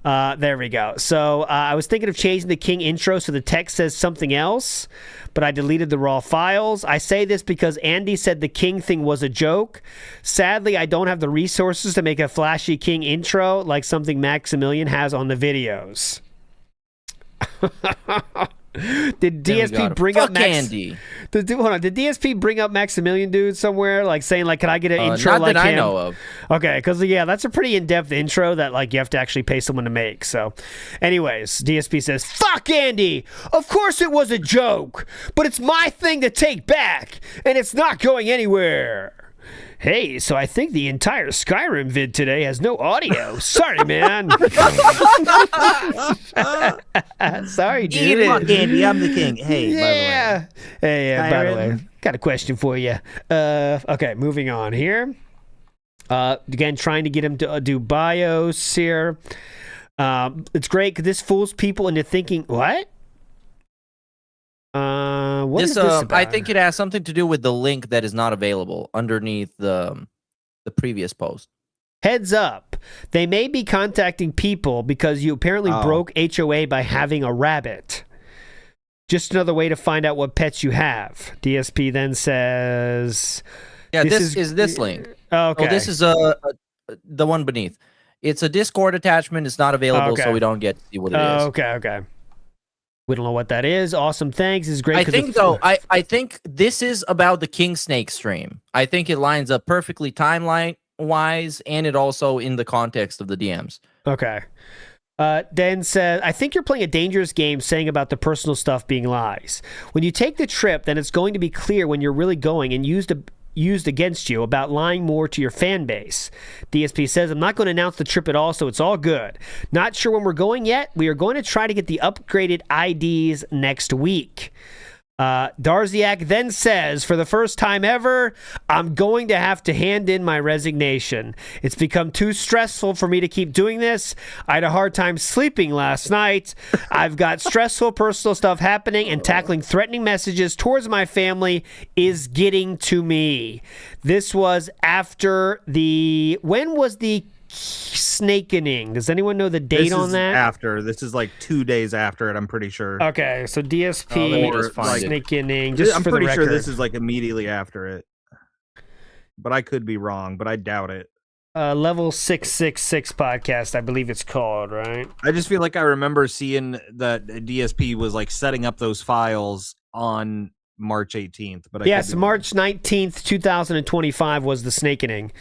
There we go. So I was thinking of changing the King intro so the text says something else, but I deleted the raw files. I say this because Andy said the King thing was a joke. Sadly, I don't have the resources to make a flashy King intro like something Maximilian has on the videos. Did DSP bring up Andy? Did DSP bring up Maximilian dude somewhere, like saying like, can I get an intro not like that him? I know of. Okay, because that's a pretty in-depth intro that like you have to actually pay someone to make. So, anyways, DSP says, "Fuck Andy. Of course it was a joke, but it's my thing to take back, and it's not going anywhere." Hey, so I think the entire Skyrim vid today has no audio. Sorry, man. Sorry, dude. Eat it, Andy. I'm the king. Hey, yeah. Hey, by the way, Skyrim. got a question for you. Okay, moving on here. Again, trying to get him to do BIOS here. It's great because this fools people into thinking, what? What is this about? I think it has something to do with the link that is not available underneath the previous post. Heads up, they may be contacting people because you apparently broke HOA by having a rabbit. Just another way to find out what pets you have. DSP then says... Yeah, this is this link. Okay. Oh, this is the one beneath. It's a Discord attachment. It's not available, so we don't get to see what it is. Okay. We don't know what that is. Awesome, thanks. It's great. I think I think this is about the King Snake stream. I think it lines up perfectly timeline wise, and it also in the context of the DMs. Okay. Den says, I think you're playing a dangerous game saying about the personal stuff being lies. When you take the trip, then it's going to be clear when you're really going and used against you about lying more to your fan base. DSP says, I'm not going to announce the trip at all, so it's all good. Not sure when we're going yet. We are going to try to get the upgraded IDs next week. Darziak then says, for the first time ever, I'm going to have to hand in my resignation. It's become too stressful for me to keep doing this. I had a hard time sleeping last night. I've got stressful personal stuff happening, and tackling threatening messages towards my family is getting to me. This was after when was the snakening? Does anyone know the date on that? This is like 2 days after it, I'm pretty sure. Okay, so DSP snakening. I'm pretty sure this is like immediately after it. But I could be wrong, but I doubt it. Level 666 podcast, I believe it's called, right? I just feel like I remember seeing that DSP was like setting up those files on March 18th, but yes, March 19th, 2025 was the snakening.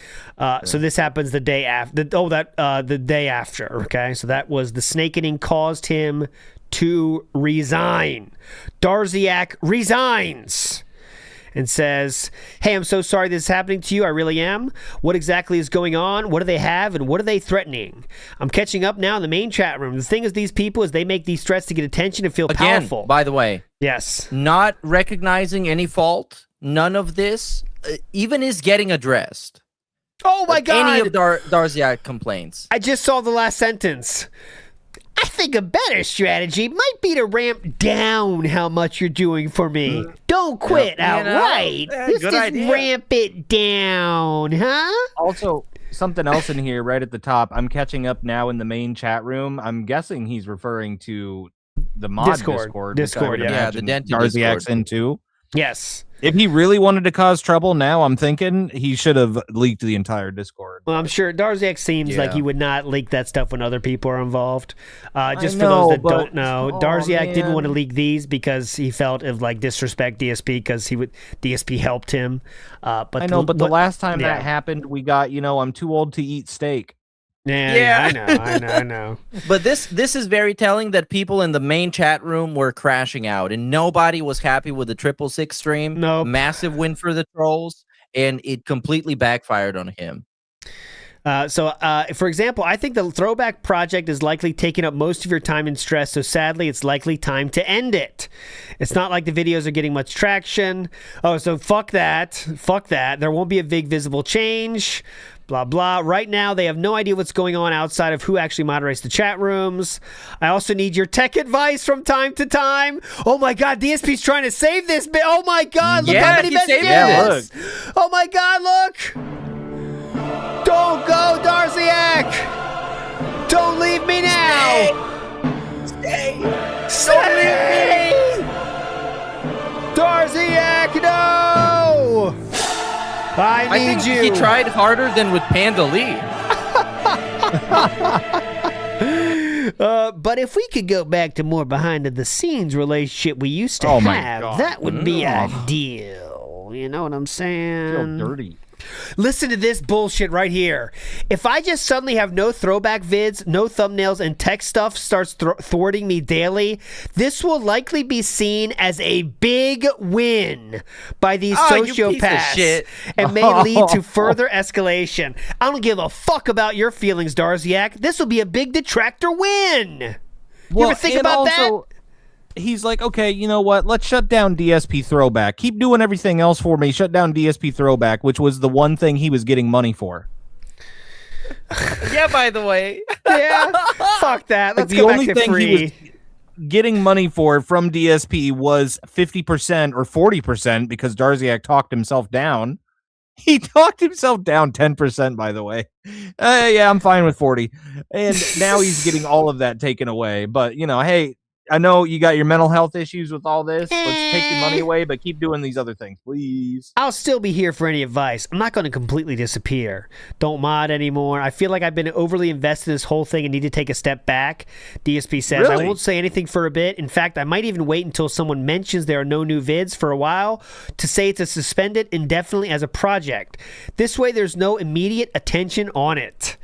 So this happens the day after. The day after. Okay, so that was the snakening caused him to resign. Darziak resigns and says, hey, I'm so sorry this is happening to you. I really am. What exactly is going on? What do they have, and what are they threatening? I'm catching up now in the main chat room. The thing is, these people they make these threats to get attention and feel powerful. By the way, yes, not recognizing any fault. None of this even is getting addressed. Oh my God! Any of Darziak complaints. I just saw the last sentence. I think a better strategy might be to ramp down how much you're doing for me. Don't quit outright. Let's good just idea. ramp it down, huh? Also, something else in here right at the top. I'm catching up now in the main chat room. I'm guessing he's referring to the mod Discord. Discord, yeah. The Dented Darziak's Discord. in too. Yes. If he really wanted to cause trouble now, I'm thinking he should have leaked the entire Discord. Well, I'm sure Darziak seems like he would not leak that stuff when other people are involved. Just for know, those that but- don't know, Darziak didn't want to leak these because he felt of like disrespect DSP because DSP helped him. But I know, but the last time that happened, we got, I'm too old to eat steak. I know. But this is very telling that people in the main chat room were crashing out, and nobody was happy with the 666 stream. No, massive win for the trolls, and it completely backfired on him. For example, I think the throwback project is likely taking up most of your time and stress, so sadly, it's likely time to end it. It's not like the videos are getting much traction. Oh, so fuck that. Fuck that. There won't be a big visible change. Blah, blah. Right now, they have no idea what's going on outside of who actually moderates the chat rooms. I also need your tech advice from time to time. Oh my God, DSP's trying to save this. Oh my God, look how many messages. Yeah, oh my God, look. Don't go, Darziak! Don't leave me now! Stay! Don't leave me! Darziak, no! I need you. He tried harder than with Panda Lee. But if we could go back to more behind-the-scenes relationship we used to have, that would be ideal. You know what I'm saying? Feel dirty. Listen to this bullshit right here. If I just suddenly have no throwback vids, no thumbnails, and tech stuff starts thwarting me daily, this will likely be seen as a big win by these sociopaths and may lead to further escalation. I don't give a fuck about your feelings, Darziak. This will be a big detractor win. You ever think about that? He's like, okay, you know what? Let's shut down DSP Throwback. Keep doing everything else for me. Shut down DSP Throwback, which was the one thing he was getting money for. Yeah, by the way. Yeah, fuck that. Let's go back to free. The only thing he was getting money for from DSP was 50% or 40% because Darziak talked himself down. He talked himself down 10%, by the way. Yeah, I'm fine with 40. And now he's getting all of that taken away. But, you know, hey, I know you got your mental health issues with all this. Let's take your money away, but keep doing these other things, please. I'll still be here for any advice. I'm not going to completely disappear. Don't mod anymore. I feel like I've been overly invested in this whole thing and need to take a step back. DSP says, Really? I won't say anything for a bit. In fact, I might even wait until someone mentions there are no new vids for a while to say to suspend it indefinitely as a project. This way, there's no immediate attention on it.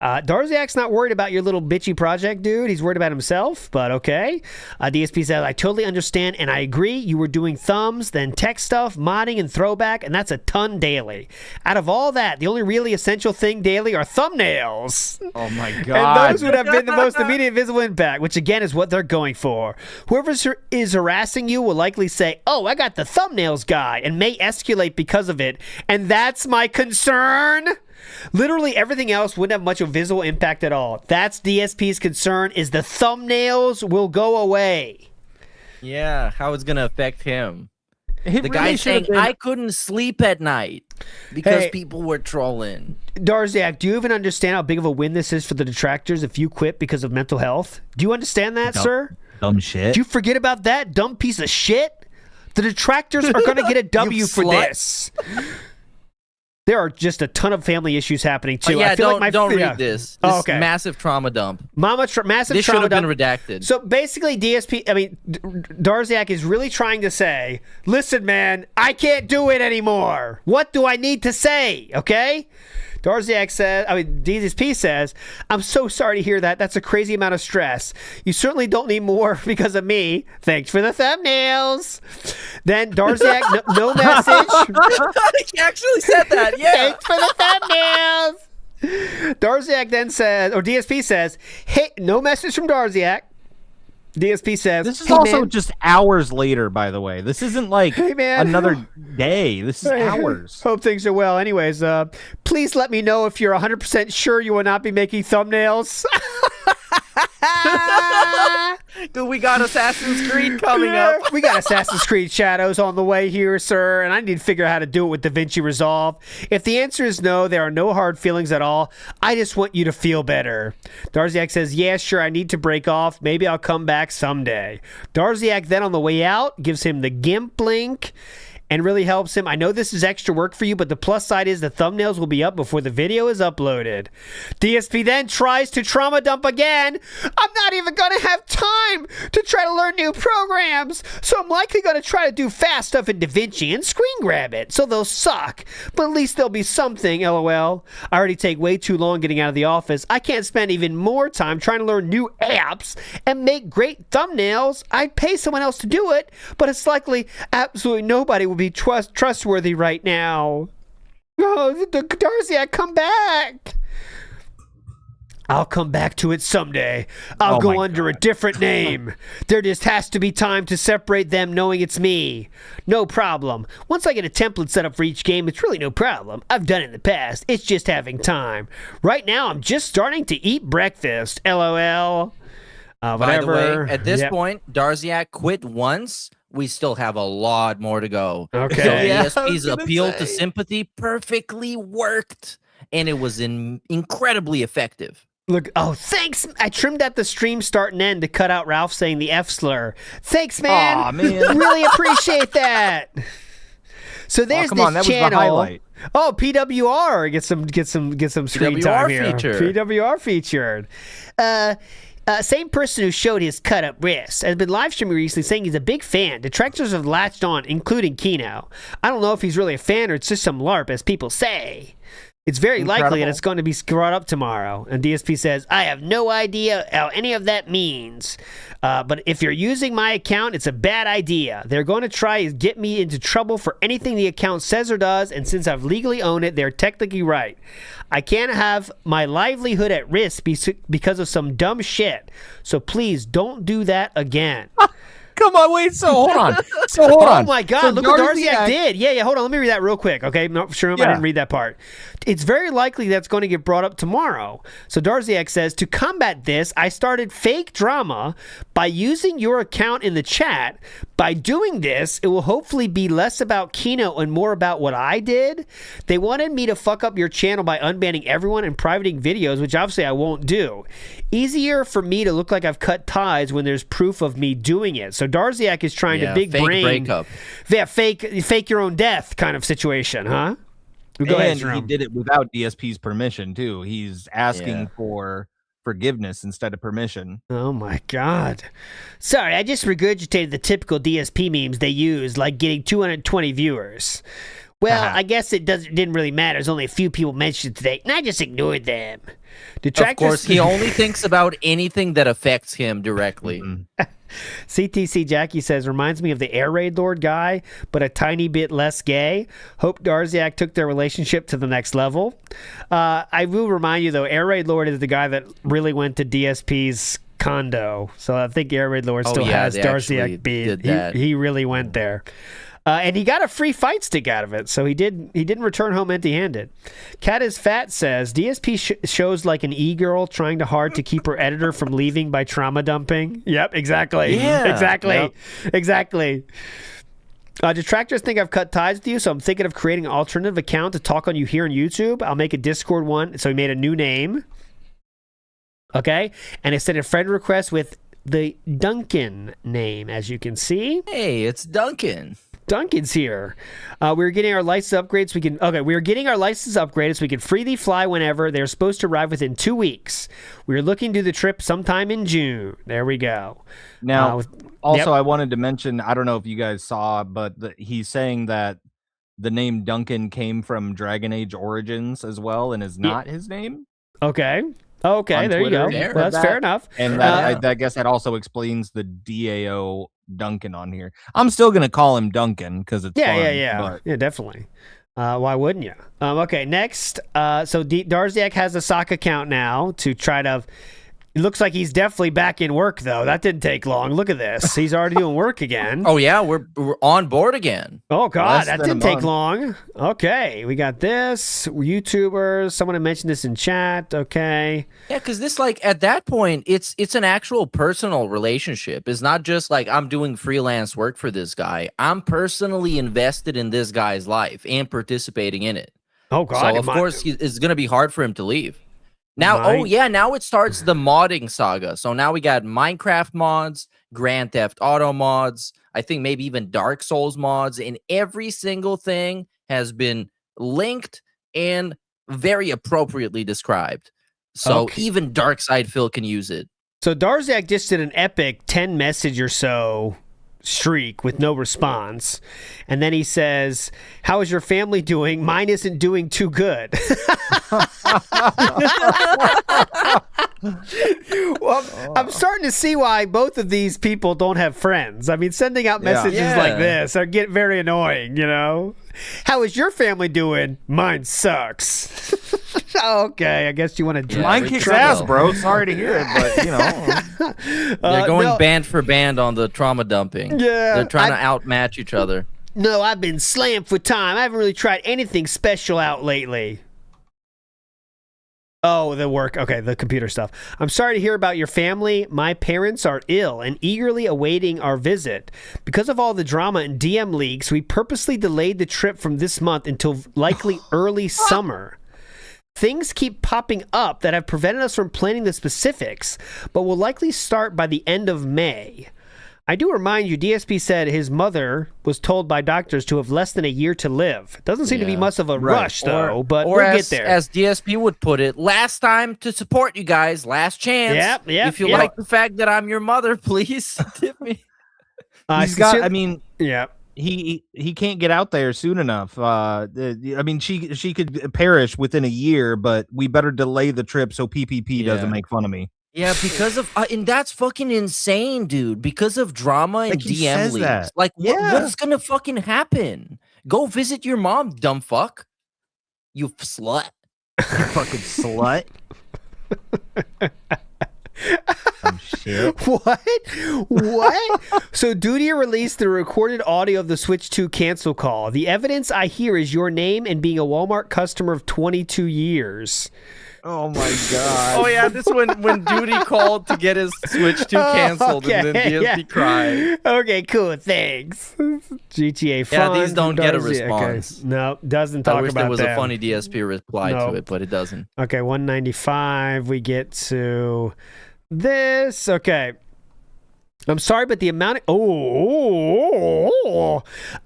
Darziak's not worried about your little bitchy project, dude. He's worried about himself, but okay. DSP says, I totally understand and I agree. You were doing thumbs, then tech stuff, modding, and throwback, and that's a ton daily. Out of all that, the only really essential thing daily are thumbnails. Oh my God. And those would have been the most immediate visible impact, which again is what they're going for. Whoever is harassing you will likely say, oh, I got the thumbnails guy, and may escalate because of it. And that's my concern. Literally everything else wouldn't have much of a visual impact at all. That's DSP's concern, is the thumbnails will go away. Yeah, how it's going to affect him. The guy saying, I couldn't sleep at night because people were trolling. Darziak, do you even understand how big of a win this is for the detractors if you quit because of mental health? Do you understand that, sir? Dumb shit. Do you forget about that, dumb piece of shit? The detractors are going to get a W for this. There are just a ton of family issues happening too. Yeah, I feel don't read this. Okay. Massive trauma dump. Massive this should trauma have been dump. redacted. So basically, Darziak is really trying to say, listen, man, I can't do it anymore. What do I need to say? Okay? DSP says, I'm so sorry to hear that. That's a crazy amount of stress. You certainly don't need more because of me. Thanks for the thumbnails. Then Darziak, no message. He actually said that, yeah. Thanks for the thumbnails. Darziak then says, or DSP says, hey, no message from Darziak. DSP says, this is also just hours later, by the way. This isn't like another day. This is hours. Hope things are well. Anyways, please let me know if you're 100% sure you will not be making thumbnails. Dude, we got Assassin's Creed coming up. We got Assassin's Creed Shadows on the way here, sir, and I need to figure out how to do it with DaVinci Resolve. If the answer is no, there are no hard feelings at all. I just want you to feel better. Darziak says, yeah, sure, I need to break off. Maybe I'll come back someday. Darziak then on the way out gives him the GIMP link and really helps him. I know this is extra work for you, but the plus side is the thumbnails will be up before the video is uploaded. DSP then tries to trauma dump again. I'm not even going to have time to try to learn new programs, so I'm likely going to try to do fast stuff in DaVinci and screen grab it, so they'll suck, but at least there'll be something, LOL. I already take way too long getting out of the office. I can't spend even more time trying to learn new apps and make great thumbnails. I'd pay someone else to do it, but it's likely absolutely nobody will be trustworthy right now. Oh, Darziak, come back. I'll come back to it someday. I'll go under a different name. There just has to be time to separate them knowing it's me. No problem. Once I get a template set up for each game, it's really no problem. I've done it in the past. It's just having time. Right now, I'm just starting to eat breakfast. LOL. By the way, at this point, Darziak quit once. We still have a lot more to go. Okay. So DSP's appeal to sympathy perfectly worked, and it was incredibly effective. Look, thanks. I trimmed at the stream start and end to cut out Ralph saying the F slur. Thanks, man. Aw, man. Really appreciate that. So there's come on, this that was the channel. highlight. Oh, PWR get some screen time here. PWR featured. Same person who showed his cut-up wrist has been live streaming recently saying he's a big fan. Detractors have latched on, including Kino. I don't know if he's really a fan or it's just some LARP, as people say. It's very likely that it's going to be brought up tomorrow. And DSP says, I have no idea how any of that means. But if you're using my account, it's a bad idea. They're going to try to get me into trouble for anything the account says or does. And since I've legally owned it, they're technically right. I can't have my livelihood at risk because of some dumb shit. So please don't do that again. Come on, wait. So hold on. Oh my God! So look what Darziak did. Yeah. Hold on. Let me read that real quick. Okay, no, sure. I didn't read that part. It's very likely that's going to get brought up tomorrow. So Darziak says, to combat this, I started fake drama by using your account in the chat. By doing this, it will hopefully be less about Kino and more about what I did. They wanted me to fuck up your channel by unbanning everyone and privating videos, which obviously I won't do. Easier for me to look like I've cut ties when there's proof of me doing it. So Darziak is trying to big fake brain, breakup. Yeah, fake your own death kind of situation, huh? Go ahead, he did it without DSP's permission too. He's asking for forgiveness instead of permission. Oh my God. Sorry, I just regurgitated the typical DSP memes they use, like getting 220 viewers. Well, I guess didn't really matter. There's only a few people mentioned today, and I just ignored them. Of course, he only thinks about anything that affects him directly. CTC Jackie says, reminds me of the Air Raid Lord guy, but a tiny bit less gay. Hope Darziak took their relationship to the next level. I will remind you, though, Air Raid Lord is the guy that really went to DSP's condo. So I think Air Raid Lord still has Darziak beat. He really went there. And he got a free fight stick out of it, so he didn't return home empty-handed. Cat is Fat says, DSP shows like an e-girl trying hard to keep her editor from leaving by trauma dumping. Yep, exactly. Yeah. Exactly. Detractors think I've cut ties with you, so I'm thinking of creating an alternative account to talk on you here on YouTube. I'll make a Discord one. So he made a new name. Okay? And I sent a friend request with the Duncan name, as you can see. Hey, it's Duncan. Duncan's here. We're getting our license upgrades. We're getting our license upgraded so we can freely fly whenever. They're supposed to arrive within 2 weeks. We're looking to do the trip sometime in June. There we go. Now, I wanted to mention, I don't know if you guys saw, but he's saying that the name Duncan came from Dragon Age Origins as well and is not his name. Okay, there you go. Well, that's fair enough. And I guess that also explains the DAO Duncan on here. I'm still gonna call him Duncan because it's fun, yeah, definitely. Why wouldn't you? Okay, next. So Darziak has a sock account now to try to. It looks like he's definitely back in work, though. That didn't take long. Look at this. He's already doing work again. Oh, yeah. We're on board again. Oh, God. That didn't take long. Okay. We got this. YouTubers. Someone had mentioned this in chat. Okay. Yeah, because this, at that point, it's an actual personal relationship. It's not just I'm doing freelance work for this guy. I'm personally invested in this guy's life and participating in it. Oh, God. So, of course, it's going to be hard for him to leave. Now, now it starts the modding saga. So now we got Minecraft mods, Grand Theft Auto mods, I think maybe even Dark Souls mods, and every single thing has been linked and very appropriately described. So even Darkside Phil can use it. So Darziak just did an epic 10 message or so streak with no response. And then he says, "How is your family doing? Mine isn't doing too good." Well, I'm starting to see why both of these people don't have friends. I mean, sending out messages like this are get very annoying, you know? "How is your family doing? Mine sucks." Okay, I guess you want to mine kicks ass, bro. Sorry to hear it, but you know. They're going band for band on the trauma dumping. Yeah. They're trying to outmatch each other. "No, I've been slammed for time. I haven't really tried anything special out lately." Oh, the work. Okay, the computer stuff. "I'm sorry to hear about your family. My parents are ill and eagerly awaiting our visit. Because of all the drama and DM leaks, we purposely delayed the trip from this month until likely early summer. Things keep popping up that have prevented us from planning the specifics, but will likely start by the end of May. I do remind you, DSP said his mother was told by doctors to have less than a year to live. Doesn't seem to be much of a rush, though, but we'll get there." As DSP would put it, last time to support you guys, last chance. Yep, if you like the fact that I'm your mother, please tip me. He's got, I mean, yeah. He can't get out there soon enough. I mean, she could perish within a year, but we better delay the trip so PPP doesn't make fun of me. Yeah, because of and that's fucking insane, dude. Because of drama and DM leaks. That. Like, what's gonna fucking happen? Go visit your mom, dumb fuck. You slut. You fucking slut. Shit. What? So Duty released the recorded audio of the Switch 2 cancel call. "The evidence I hear is your name and being a Walmart customer of 22 years. Oh my god. Oh yeah, this when Duty called to get his Switch 2 canceled and then DSP cried. Okay, cool, thanks. GTA 5. Yeah, these don't get a response. Okay. No, doesn't talk about that. I wish there was a funny DSP reply to it, but it doesn't. Okay, 195. We get to this. Okay. "I'm sorry, but the amount of...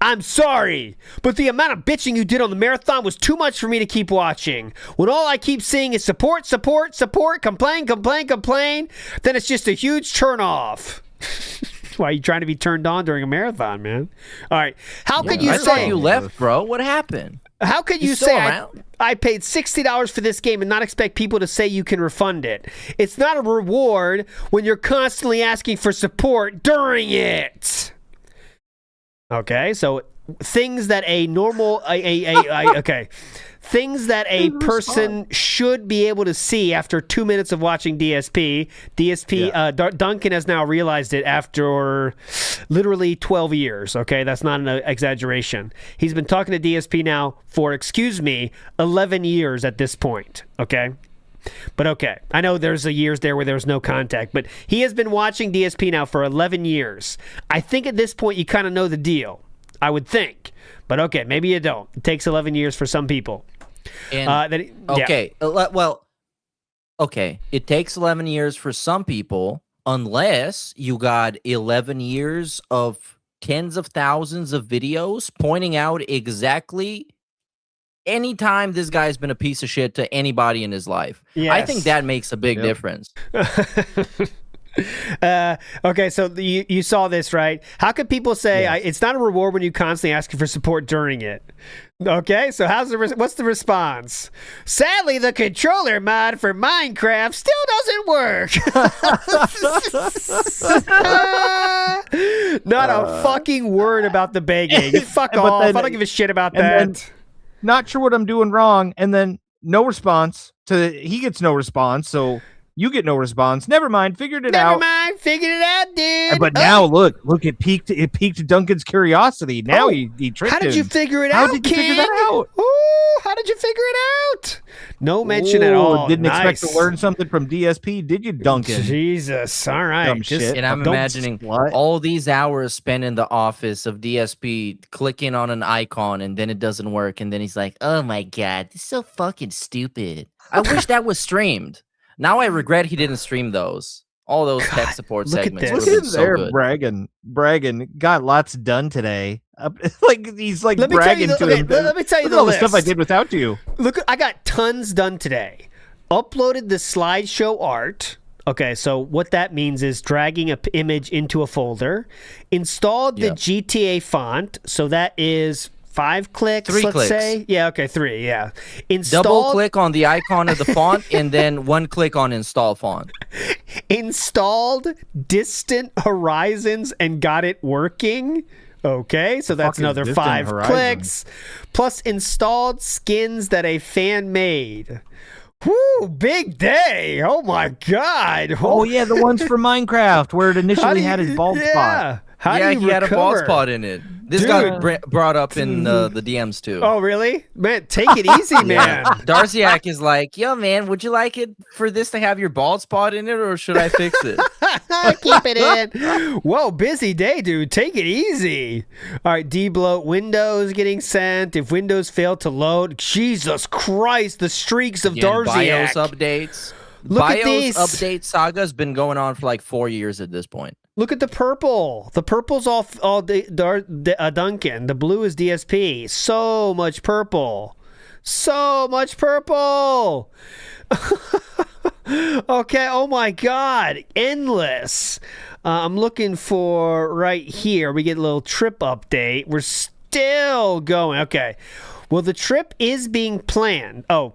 I'm sorry, but the amount of bitching you did on the marathon was too much for me to keep watching. When all I keep seeing is support, support, support, complain, complain, complain, then it's just a huge turn-off." Why are you trying to be turned on during a marathon, man? All right. How could you I say... thought you left, bro. What happened? How could you say I paid $60 for this game and not expect people to say you can refund it? It's not a reward when you're constantly asking for support during it. Okay, so things that a normal okay. Things that a person should be able to see after 2 minutes of watching DSP. Duncan has now realized it after literally 12 years. Okay, that's not an exaggeration. He's been talking to DSP now for, 11 years at this point. Okay. But okay, I know there's a years there where there was no contact, but he has been watching DSP now for 11 years. I think at this point you kind of know the deal. I would think. But okay, maybe you don't. It takes 11 years for some people. And, okay, it takes 11 years for some people, unless you got 11 years of tens of thousands of videos pointing out exactly anytime this guy's been a piece of shit to anybody in his life. Yes. I think that makes a big difference. Okay, so you saw this, right? How could people say it's not a reward when you constantly ask for support during it? Okay, so what's the response? "Sadly, the controller mod for Minecraft still doesn't work." Not a fucking word about the begging. Fuck off. I don't give a shit about that. Not sure what I'm doing wrong, and then no response. He gets no response, so You get no response. Never mind. Figured it Never out. mind. Figured it out, dude. But now look, it piqued Duncan's curiosity. Now he tricked him. How did you figure it How out, did you figure that out? Ooh, how did you figure it out? No mention at all. Didn't Nice. expect to learn something from DSP, did you, Duncan? Jesus. All right. Dumb shit. And I'm Don't- imagining what? all these hours spent in the office of DSP clicking on an icon and then it doesn't work. And then he's like, oh my God, this is so fucking stupid. I wish that was streamed. Now I regret he didn't stream those. All those tech support look at segments. this. Look Look at at so there good. bragging. Got lots done today. Like he's like Let me tell bragging you to the- him. okay, let me tell you Look the at all the stuff I list. did without you. Look, I got tons done today. Uploaded the slideshow art. Okay, so what that means is dragging an image into a folder. Installed the GTA font. So that is 5 clicks, 3 let's clicks. say. Yeah, okay, 3, yeah. Installed, Double click on the icon of the font and then 1 click on install font. installed Distant Horizons and got it working. Okay, so that's Fuck is another Distant 5 Horizons? clicks. Plus installed skins that a fan made. Whoo, big day. Oh my God. Oh yeah, the ones for Minecraft where it initially had his bald spot. How yeah, do you he had a bald recover? spot in it. This Dude. got brought up in the DMs too. Oh, really? Man, take it easy, man. Darziak is like, yo, man, would you like it for this to have your bald spot in it, or should I fix it? Keep it in. Whoa, busy day, dude. Take it easy. All right, debloat Windows getting sent. If Windows failed to load, Jesus Christ, the streaks of Again, Darziak. BIOS updates. Look at BIOS these. update saga has been going on for like 4 years at this point. Look at the purple. The purple's all Duncan. The blue is DSP. So much purple. So much purple. Okay. Oh my God. Endless. I'm looking for right here. We get a little trip update. We're still going. Okay. Well, the trip is being planned. Oh,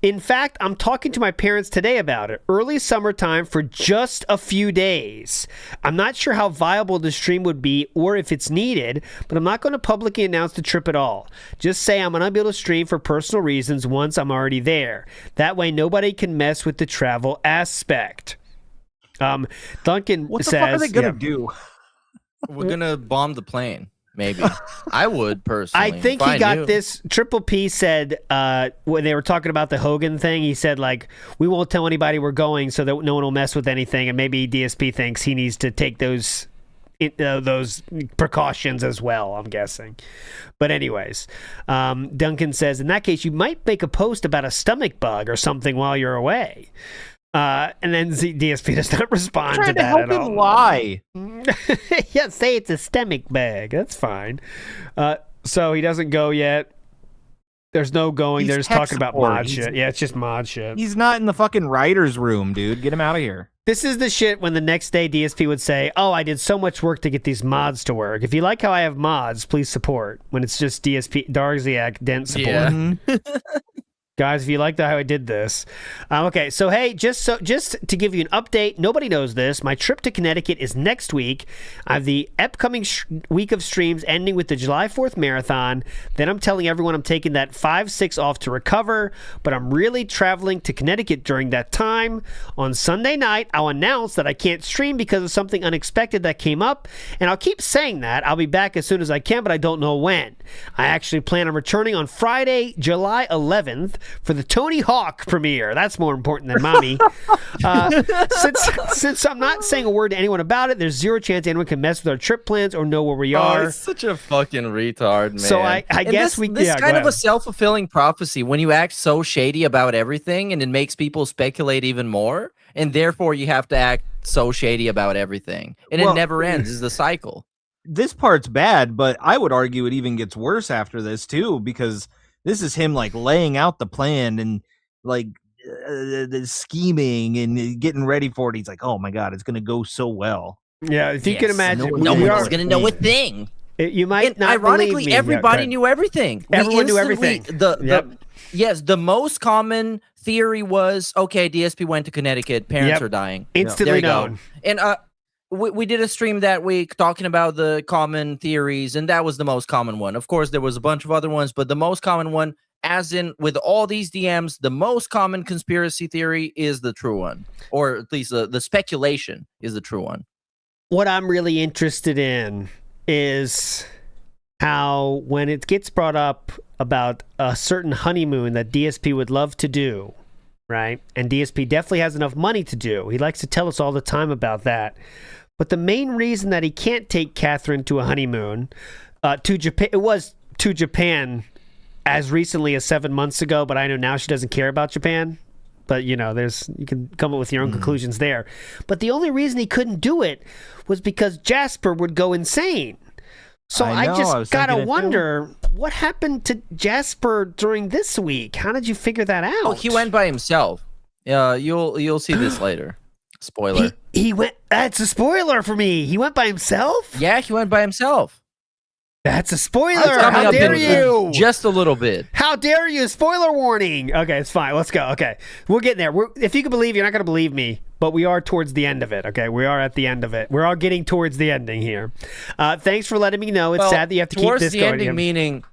in fact, I'm talking to my parents today about it. Early summertime for just a few days. I'm not sure how viable the stream would be or if it's needed, but I'm not going to publicly announce the trip at all. Just say I'm unable to stream for personal reasons once I'm already there. That way nobody can mess with the travel aspect. Duncan What the says, fuck are they gonna do? We're gonna bomb the plane. Maybe I would personally. I think if he I got knew. this. Triple P said when they were talking about the Hogan thing, he said like, we won't tell anybody we're going so that no one will mess with anything, and maybe DSP thinks he needs to take those precautions as well, I'm guessing. But anyways, Duncan says, in that case, you might make a post about a stomach bug or something while you're away. And then DSP does not respond to Trying to that help at all. him lie. Yeah, say it's a stomach bag. That's fine. So he doesn't go yet. There's no going. He's They're just tech talking about support. mod shit. Yeah, it's just mod shit. He's not in the fucking writer's room, dude. Get him out of here. This is the shit when the next day DSP would say, oh, I did so much work to get these mods to work. If you like how I have mods, please support. When it's just DSP, Darziak didn't support. Yeah. Guys, if you like how I did this. Okay, so hey, just to give you an update, nobody knows this. My trip to Connecticut is next week. I have the upcoming week of streams ending with the July 4th marathon. Then I'm telling everyone I'm taking that 5-6 off to recover, but I'm really traveling to Connecticut during that time. On Sunday night, I'll announce that I can't stream because of something unexpected that came up, and I'll keep saying that. I'll be back as soon as I can, but I don't know when. I actually plan on returning on Friday, July 11th, for the Tony Hawk premiere. That's more important than mommy. Since I'm not saying a word to anyone about it, there's zero chance anyone can mess with our trip plans or know where we are. Oh, it's such a fucking retard, man. So I And guess this go kind of ahead. a self-fulfilling prophecy when you act so shady about everything, and it makes people speculate even more, and therefore you have to act so shady about everything, and Well, it never ends. It's the cycle. This part's bad, but I would argue it even gets worse after this too, because this is him like laying out the plan and like scheming and getting ready for it. He's like, "Oh my god, it's gonna go so well." Yeah, if you can imagine, no we one's are- gonna know a thing. You might And not ironically, believe me. everybody Yeah, knew everything. We Everyone knew instantly- everything. Yes, the most common theory was, okay, DSP went to Connecticut, parents Yep. are dying. Instantly There you go. known. And we did a stream that week talking about the common theories, and that was the most common one. Of course, there was a bunch of other ones, but the most common one, as in with all these DMs, the most common conspiracy theory is the true one, or at least the speculation is the true one. What I'm really interested in is how when it gets brought up about a certain honeymoon that DSP would love to do, right? And DSP definitely has enough money to do. He likes to tell us all the time about that. But the main reason that he can't take Catherine to a honeymoon to Japan, it was to Japan as recently as 7 months ago, but I know now she doesn't care about Japan. But, you can come up with your own conclusions there. But the only reason he couldn't do it was because Jasper would go insane. So I just gotta wonder what happened to Jasper during this week. How did you figure that out? Oh, he went by himself. You'll see this later. Spoiler. He went. That's a spoiler for me. He went by himself. Yeah, he went by himself. That's a spoiler. How dare you? Just a little bit. How dare you? Spoiler warning. Okay, it's fine. Let's go. Okay, we're getting there. If you can believe, you're not going to believe me, but we are towards the end of it. Okay, we are at the end of it. We're all getting towards the ending here. Thanks for letting me know. It's sad that you have to keep this going. Towards the ending, meaning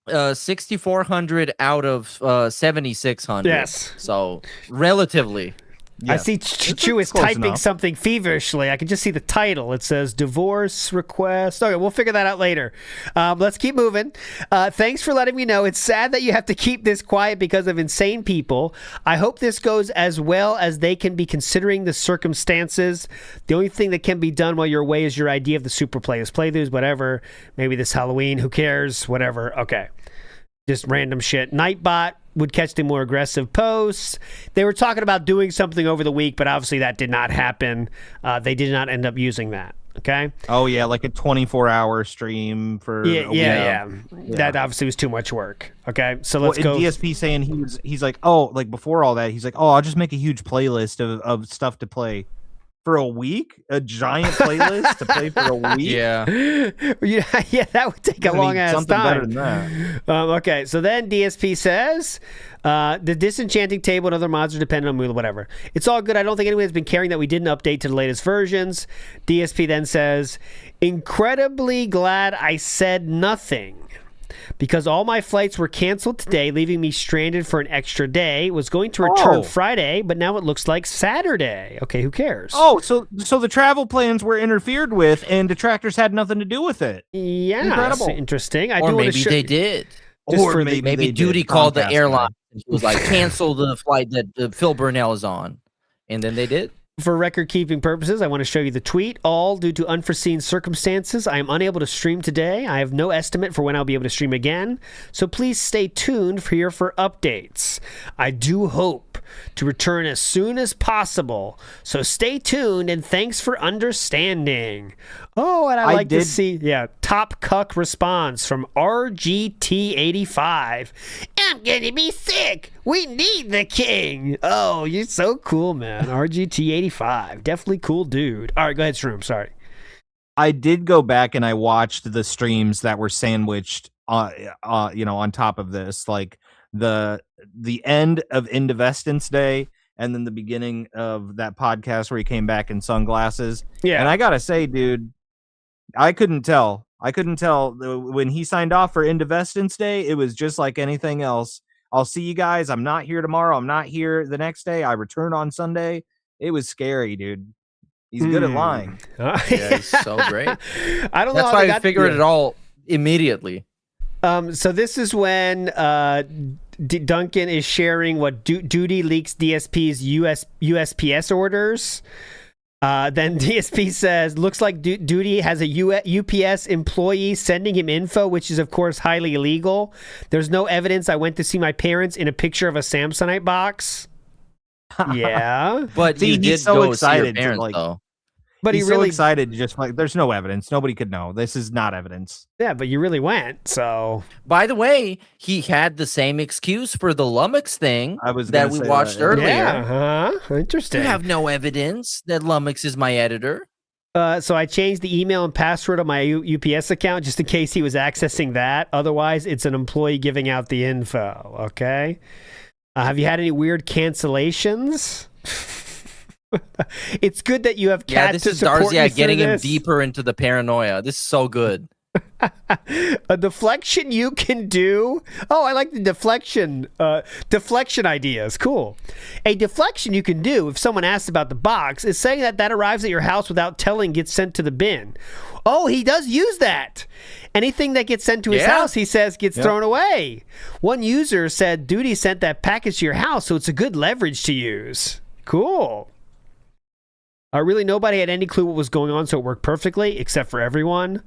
6,400 out of 7,600. Yes. So relatively. Yeah. I see Chu is typing something feverishly. I can just see the title. It says divorce request. Okay, we'll figure that out later. Let's keep moving. Thanks for letting me know. It's sad that you have to keep this quiet because of insane people. I hope this goes as well as they can be considering the circumstances. The only thing that can be done while you're away is your idea of the super playthroughs, whatever. Maybe this Halloween. Who cares? Whatever. Okay. Just random shit. Nightbot would catch the more aggressive posts. They were talking about doing something over the week, but obviously that did not happen. They did not end up using that. Okay. Oh yeah, like a 24-hour stream for. Yeah. That obviously was too much work. Okay, so let's go. DSP saying he's like, before all that, he's like, I'll just make a huge playlist of stuff to play. For a week? A giant playlist to play for a week? Yeah, that would take a long ass something time. Better than that. Okay, so then DSP says the disenchanting table and other mods are dependent on Moolah, whatever. It's all good. I don't think anyone has been caring that we didn't update to the latest versions. DSP then says, incredibly glad I said nothing. Because all my flights were canceled today, leaving me stranded for an extra day. Was going to return Friday, but now it looks like Saturday. Okay, who cares? Oh, so the travel plans were interfered with, and detractors had nothing to do with it. Yeah, incredible. Interesting. Or maybe they did. Or maybe Duty called the airline and was like, cancel the flight that Phil Burnell is on, and then they did. For record-keeping purposes, I want to show you the tweet. All due to unforeseen circumstances, I am unable to stream today. I have no estimate for when I'll be able to stream again, so please stay tuned for updates. I do hope to return as soon as possible, so stay tuned, and thanks for understanding. Oh, and I like to see, top cuck response from RGT85. I'm gonna be sick. We need the king. Oh, you're so cool, man. RGT85. Definitely cool dude. All right, go ahead, Shroom. Sorry. I did go back and I watched the streams that were sandwiched on top of this. Like the end of Indivestance Day and then the beginning of that podcast where he came back in sunglasses. Yeah. And I gotta say, dude, I couldn't tell. When he signed off for Indivestance Day, it was just like anything else. I'll see you guys. I'm not here tomorrow. I'm not here the next day. I return on Sunday. It was scary, dude. He's good at lying. Yeah, he's so great. I don't know. That's why I figured it all immediately. So this is when Duncan is sharing what Duty leaks DSP's USPS orders. Then DSP says, looks like Duty has a UPS employee sending him info, which is, of course, highly illegal. There's no evidence I went to see my parents in a picture of a Samsonite box. Yeah. But see, you did so go excited see your parents, though. But he's so excited, just like, there's no evidence. Nobody could know. This is not evidence. Yeah, but you really went, so. By the way, he had the same excuse for the Lummox thing that we watched earlier. Yeah, interesting. You have no evidence that Lummox is my editor. So I changed the email and password on my UPS account just in case he was accessing that. Otherwise, it's an employee giving out the info, okay? Have you had any weird cancellations? It's good that you have Kat this to is support Darziak you getting through him this. deeper into the paranoia. This is so good. A deflection you can do. Oh, I like the deflection ideas. Cool. A deflection you can do if someone asks about the box is saying that arrives at your house without telling gets sent to the bin. Oh, he does use that. Anything that gets sent to his house, he says, gets thrown away. One user said Duty sent that package to your house, so it's a good leverage to use. Cool. Really, nobody had any clue what was going on, so it worked perfectly, except for everyone.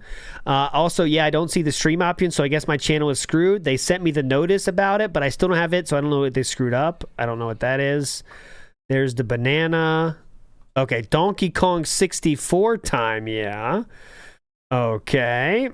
Also, I don't see the stream option, so I guess my channel is screwed. They sent me the notice about it, but I still don't have it, so I don't know what they screwed up. I don't know what that is. There's the banana. Okay, Donkey Kong 64 time, yeah. Okay.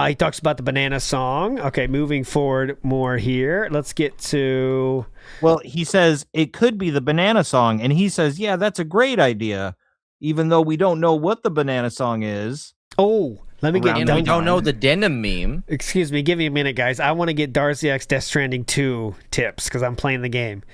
He talks about the banana song. Okay, moving forward more here. Let's get to... Well, he says it could be the banana song, and he says, yeah, that's a great idea, even though we don't know what the banana song is. Oh, let me get... And we don't know the denim meme. Excuse me, give me a minute, guys. I want to get Darziak's Death Stranding 2 tips, because I'm playing the game.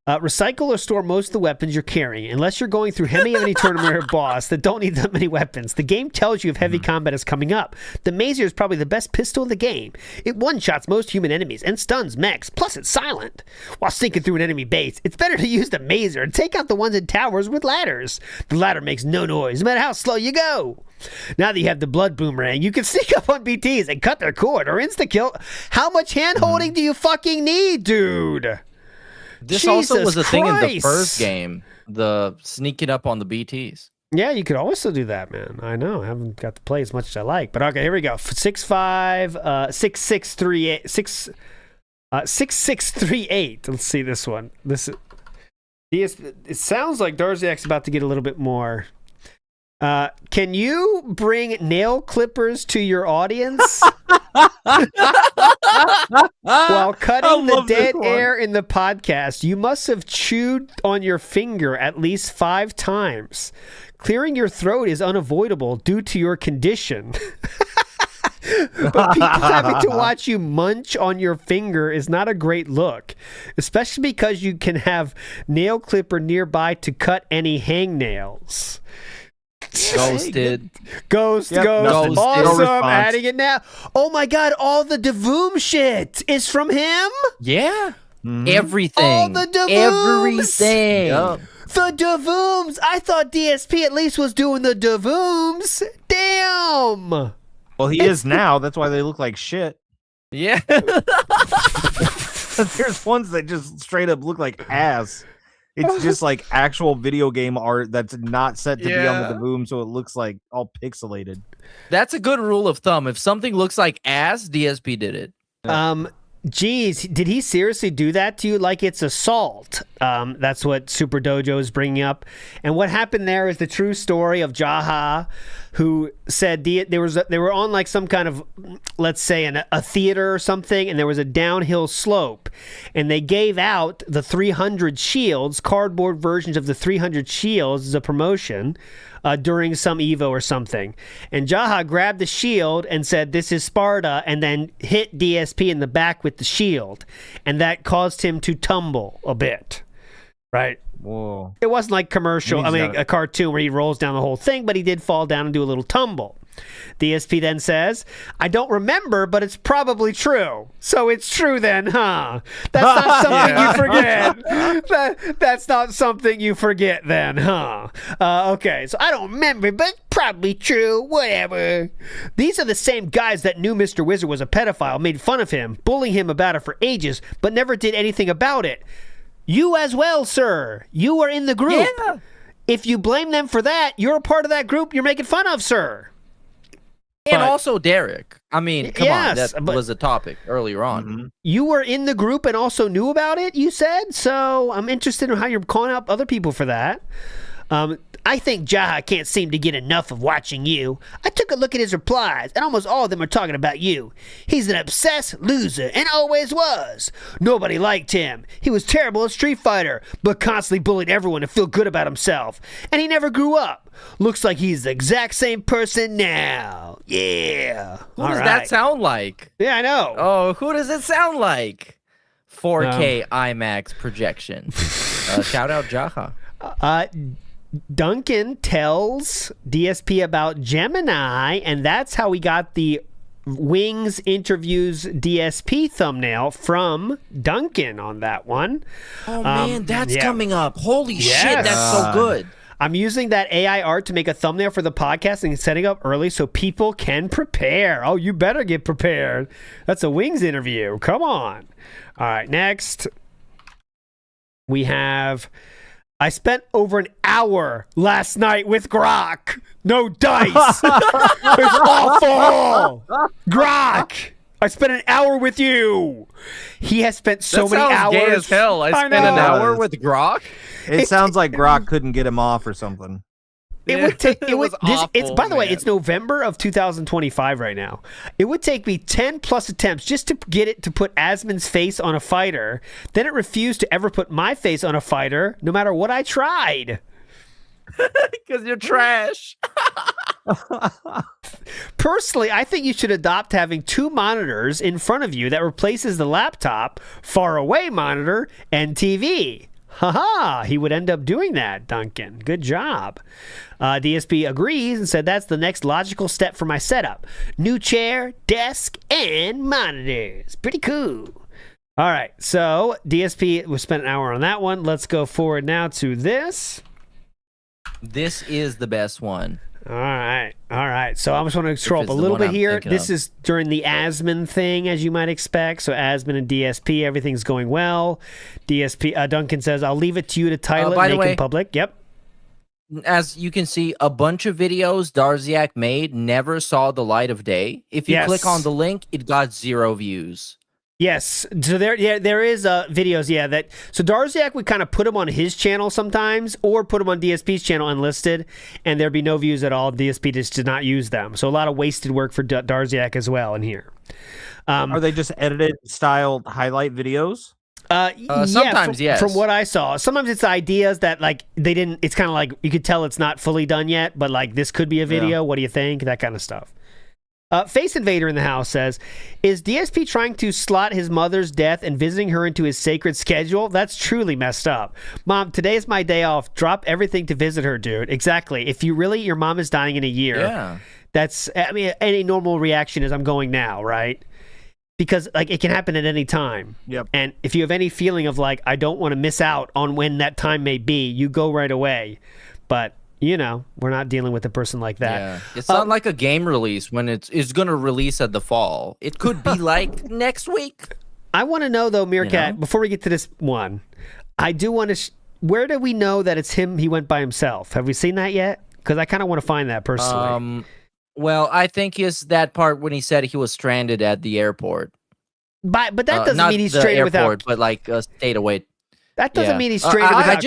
Recycle or store most of the weapons you're carrying, unless you're going through heavy tournament or boss that don't need that many weapons. The game tells you if heavy combat is coming up. The Mazer is probably the best pistol in the game. It one-shots most human enemies and stuns mechs, plus it's silent. While sneaking through an enemy base, it's better to use the Mazer and take out the ones in towers with ladders. The ladder makes no noise, no matter how slow you go. Now that you have the blood boomerang, you can sneak up on BTs and cut their cord or insta-kill. How much hand-holding do you fucking need, dude? This Jesus also was a thing in the Christ. first game, the sneaking up on the BTs. Yeah, you could also do that, man. I know. I haven't got to play as much as I like. But okay, here we go. 6638. Let's see this one. It sounds like Darziak's about to get a little bit more. Can you bring nail clippers to your audience? While cutting the dead air in the podcast, you must have chewed on your finger at least 5 times. Clearing your throat is unavoidable due to your condition. But people having to watch you munch on your finger is not a great look, especially because you can have nail clipper nearby to cut any hangnails. Ghosted. Ghost. Ghosted. Awesome. No Adding it now. Oh my god, all the Devoom shit is from him? Yeah. Everything. All the Devooms. Everything. Yep. The Devooms. I thought DSP at least was doing the Devooms. Damn. Well, he is now. That's why they look like shit. Yeah. There's ones that just straight up look like ass. It's just like actual video game art that's not set to be on the boom, so it looks like all pixelated. That's a good rule of thumb. If something looks like ass, DSP did it. Geez, did he seriously do that to you? Like it's assault. That's what Super Dojo is bringing up. And what happened there is the true story of Jaha, who said they were on like some kind of, let's say, a theater or something, and there was a downhill slope, and they gave out the 300 shields, cardboard versions of the 300 shields as a promotion. During some Evo or something. And Jaha grabbed the shield and said, "This is Sparta," and then hit DSP in the back with the shield. And that caused him to tumble a bit. Right? Whoa. It wasn't like commercial, a cartoon where he rolls down the whole thing, but he did fall down and do a little tumble. DSP then says, "I don't remember, but it's probably true. So it's true then, huh? That's not something you forget. That's not something you forget then, huh? Okay, so I don't remember, but it's probably true. Whatever." These are the same guys that knew Mr. Wizard was a pedophile, made fun of him, bullying him about it for ages, but never did anything about it. You as well, sir. You were in the group. Yeah. If you blame them for that, you're a part of that group you're making fun of, sir. And also Derek. I mean, come on. That was a topic earlier on. Mm-hmm. You were in the group and also knew about it, you said? So I'm interested in how you're calling out other people for that. I think Jaha can't seem to get enough of watching you. I took a look at his replies, and almost all of them are talking about you. He's an obsessed loser, and always was. Nobody liked him. He was terrible at Street Fighter, but constantly bullied everyone to feel good about himself. And he never grew up. Looks like he's the exact same person now. Yeah. Who does that sound like? Yeah, I know. Oh, who does it sound like? 4K IMAX projection. Shout out Jaha. Duncan tells DSP about Gemini, and that's how we got the Wings interviews DSP thumbnail from Duncan on that one. Oh man, that's coming up. Holy shit, that's so good. I'm using that AI art to make a thumbnail for the podcast and setting up early so people can prepare. Oh, you better get prepared. That's a Wings interview. Come on. All right, next we have... I spent over an hour last night with Grok. No dice. It's awful. Grok, I spent an hour with you. He has spent so many hours. Gay as hell. I spent an hour with Grok. It sounds like Grok couldn't get him off or something. It would take. It would. awful, By the way, it's November of 2025 right now. It would take me 10 plus attempts just to get it to put Asmon's face on a fighter. Then it refused to ever put my face on a fighter, no matter what I tried. Because you're trash. Personally, I think you should adopt having 2 monitors in front of you that replaces the laptop, far away monitor, and TV. Haha, he would end up doing that, Duncan. Good job. DSP agrees and said that's the next logical step for my setup. New chair, desk, and monitors. Pretty cool. All right, so DSP, we spent an hour on that one. Let's go forward now to this. This is the best one. All right. So I just want to scroll up a little bit here. This is during the Asmon thing, as you might expect. So Asmon and DSP, everything's going well. DSP, Duncan says, "I'll leave it to you to title it, make it public." Yep. As you can see, a bunch of videos Darziak made never saw the light of day. If you click on the link, it got 0 views. Yes, so there is videos, so Darziak would kind of put them on his channel sometimes, or put them on DSP's channel unlisted, and there'd be no views at all. DSP just did not use them, so a lot of wasted work for Darziak as well in here. Are they just edited style highlight videos? Sometimes, yes. From what I saw, sometimes it's ideas that like they didn't. It's kind of like you could tell it's not fully done yet, but like this could be a video. Yeah. What do you think? That kind of stuff. Face Invader in the house says, is DSP trying to slot his mother's death and visiting her into his sacred schedule? That's truly messed up. Mom, today's my day off. Drop everything to visit her, dude. Exactly. If you really, your mom is dying in a year, that's, I mean, any normal reaction is I'm going now, right? Because like it can happen at any time. Yep. And if you have any feeling of like, I don't want to miss out on when that time may be, you go right away. But you know, we're not dealing with a person like that. Yeah. It's not like a game release when it's going to release at the fall. It could be like next week. I want to know, though, Meerkat, before we get to this one, I do want to... where do we know that it's him, he went by himself? Have we seen that yet? Because I kind of want to find that personally. Well, I think it's that part when he said he was stranded at the airport. But that doesn't mean he's stranded without... but like stayed away. That doesn't mean he's stranded without...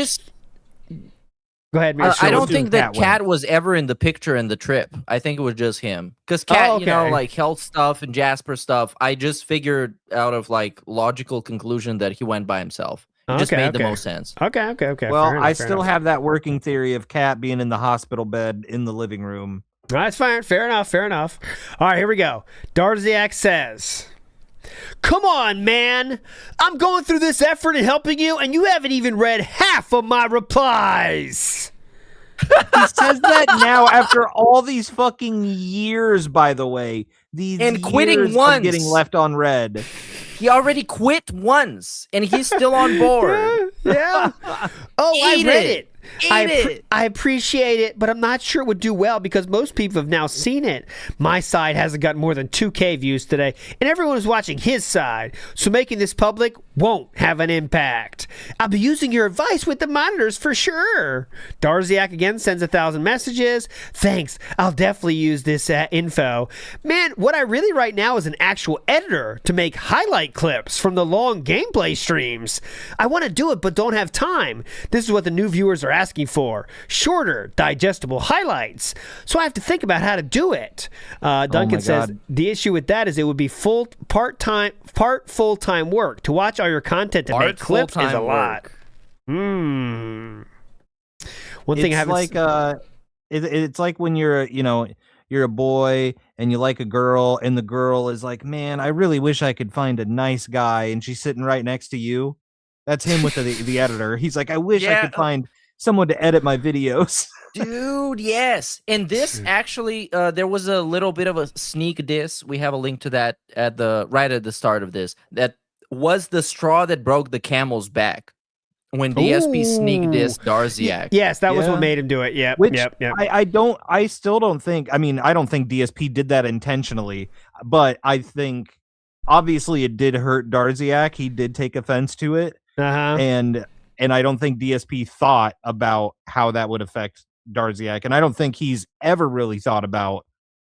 Go ahead, I don't think that Cat was ever in the picture in the trip. I think it was just him. Because Cat, you know, like health stuff and Jasper stuff, I just figured out of like logical conclusion that he went by himself. It just made the most sense. Okay. Well, I still have that working theory of Cat being in the hospital bed in the living room. That's fine. Fair enough. All right, here we go. Darziak says... Come on, man. I'm going through this effort and helping you, and you haven't even read half of my replies. He says that now after all these fucking years, by the way. And quitting once. Getting left on red. He already quit once, and he's still on board. Yeah. Oh, I read it. I appreciate it, but I'm not sure it would do well because most people have now seen it. My side hasn't got more than 2K views today, and everyone is watching his side, so making this public won't have an impact. I'll be using your advice with the monitors for sure. Darziak again sends 1,000 messages. Thanks. I'll definitely use this info. Man, what I really right now is an actual editor to make highlight clips from the long gameplay streams. I want to do it, but don't have time. This is what the new viewers are asking for. Shorter, digestible highlights. So I have to think about how to do it. Duncan says the issue with that is it would be part full-time work. To watch all your content and make clips is a lot. One thing I haven't... it's like when you're a boy and you like a girl and the girl is like, man, I really wish I could find a nice guy, and she's sitting right next to you. That's him with the editor. He's like, I wish I could find someone to edit my videos. Dude, yes. And this actually, there was a little bit of a sneak diss. We have a link to that right at the start of this. That was the straw that broke the camel's back when DSP sneak dissed Darziak. Yes, that was what made him do it. Yep. Yep. I still don't think. I mean, I don't think DSP did that intentionally, but I think obviously it did hurt Darziak. He did take offense to it, and I don't think DSP thought about how that would affect Darziak, and I don't think he's ever really thought about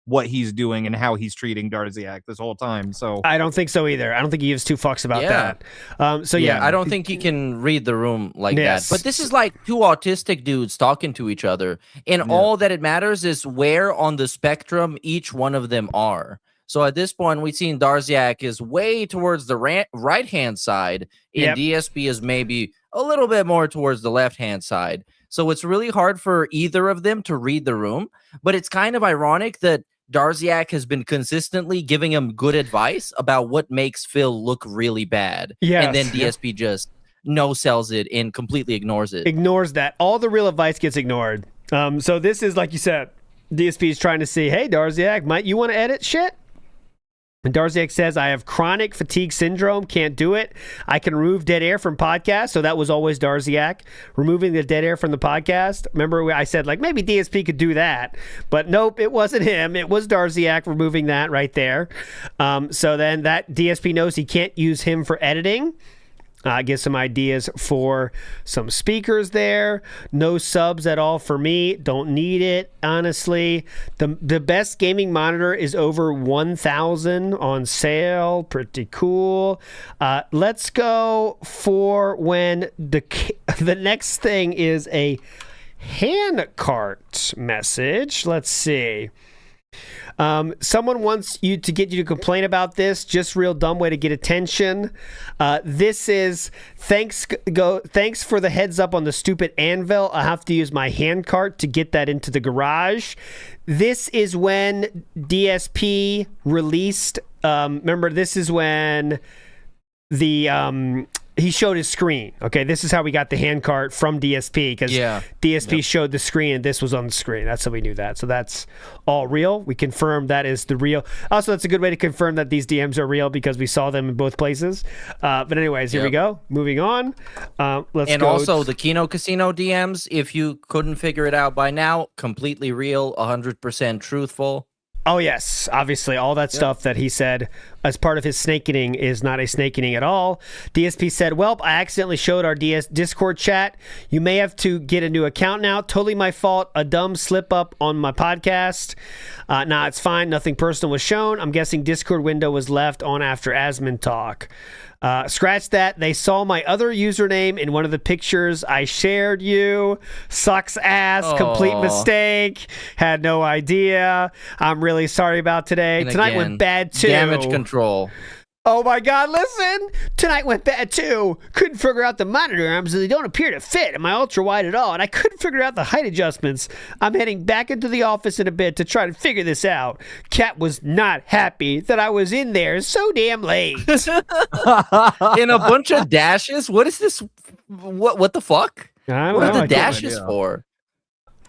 what he's doing and how he's treating Darziak this whole time. So I don't think so either. I don't think he gives two fucks about that. I don't think he can read the room like that. But this is like two autistic dudes talking to each other, and all that it matters is where on the spectrum each one of them are. So at this point, we've seen Darziak is way towards the right-hand side, and DSP is maybe a little bit more towards the left-hand side. So it's really hard for either of them to read the room, but it's kind of ironic that Darziak has been consistently giving him good advice about what makes Phil look really bad. And then DSP just no-sells it and completely ignores it. Ignores that. All the real advice gets ignored. So this is, like you said, DSP is trying to see, hey, Darziak, might you want to edit shit? And Darziak says, I have chronic fatigue syndrome, can't do it. I can remove dead air from podcasts. So that was always Darziak, removing the dead air from the podcast. Remember, I said, like, maybe DSP could do that. But nope, it wasn't him. It was Darziak removing that right there. So then that DSP knows he can't use him for editing. Get some ideas for some speakers there. No subs at all for me. Don't need it, honestly. The best gaming monitor is over 1,000 on sale. Pretty cool. Let's go for when the next thing is a hand cart message. Let's see. Someone wants you to get you to complain about this. Just real dumb way to get attention. This is thanks for the heads up on the stupid anvil. I have to use my hand cart to get that into the garage. This is when DSP released. Remember, this is when the he showed his screen. Okay, this is how we got the hand cart from DSP, because DSP showed the screen and this was on the screen. That's how we knew that. So that's all real. We confirmed that is the real. Also, that's a good way to confirm that these DMs are real because we saw them in both places. But anyways, here we go. Moving on. Let's go. Also, the Kino Casino DMs, if you couldn't figure it out by now, completely real, 100% truthful. Oh, yes. Obviously, all that stuff that he said as part of his snake eating is not a snake eating at all. DSP said, well, I accidentally showed our Discord chat. You may have to get a new account now. Totally my fault. A dumb slip up on my podcast. Nah, it's fine. Nothing personal was shown. I'm guessing Discord window was left on after Asmon talk. Scratch that. They saw my other username in one of the pictures I shared you. Sucks ass. Aww. Complete mistake. Had no idea. I'm really sorry about today. And Tonight again, went bad too. Damage control. Oh my God, listen. Tonight went bad too. Couldn't figure out the monitor arms. They don't appear to fit in my ultra wide at all. And I couldn't figure out the height adjustments. I'm heading back into the office in a bit to try to figure this out. Kat was not happy that I was in there so damn late. In a bunch of dashes? What is this? What the fuck? I don't what know. are the dashes for?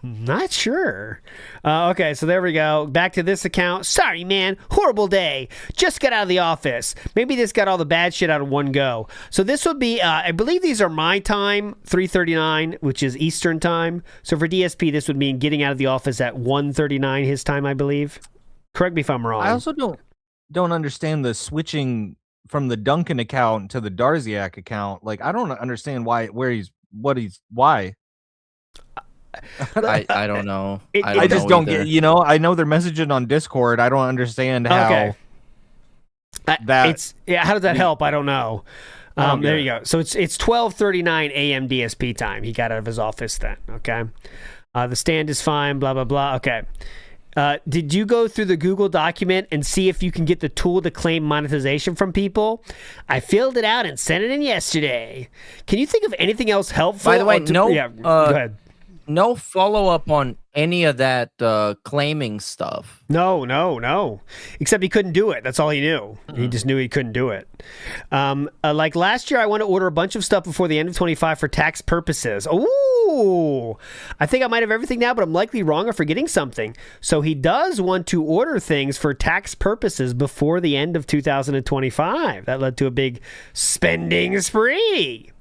Not sure. Okay, so there we go. Back to this account. Sorry, man. Horrible day. Just got out of the office. Maybe this got all the bad shit out of one go. So this would be, I believe these are my time, 3:39, which is Eastern time. So for DSP, this would mean getting out of the office at 1:39 his time, I believe. Correct me if I'm wrong. I also don't understand the switching from the Duncan account to the Darziak account. Like, I don't understand why. I don't know. I just don't get. You know, I know they're messaging on Discord. I don't understand how. That how does that help? I don't know. There you go. So it's 12:39 a.m. DSP time. He got out of his office then. Okay. The stand is fine. Blah blah blah. Okay. Did you go through the Google document and see if you can get the tool to claim monetization from people? I filled it out and sent it in yesterday. Can you think of anything else helpful? By the way, go ahead. No follow-up on any of that claiming stuff. No. Except he couldn't do it. That's all he knew. He just knew he couldn't do it. Like last year, I want to order a bunch of stuff before the end of 25 for tax purposes. Ooh. I think I might have everything now, but I'm likely wrong or forgetting something. So he does want to order things for tax purposes before the end of 2025. That led to a big spending spree.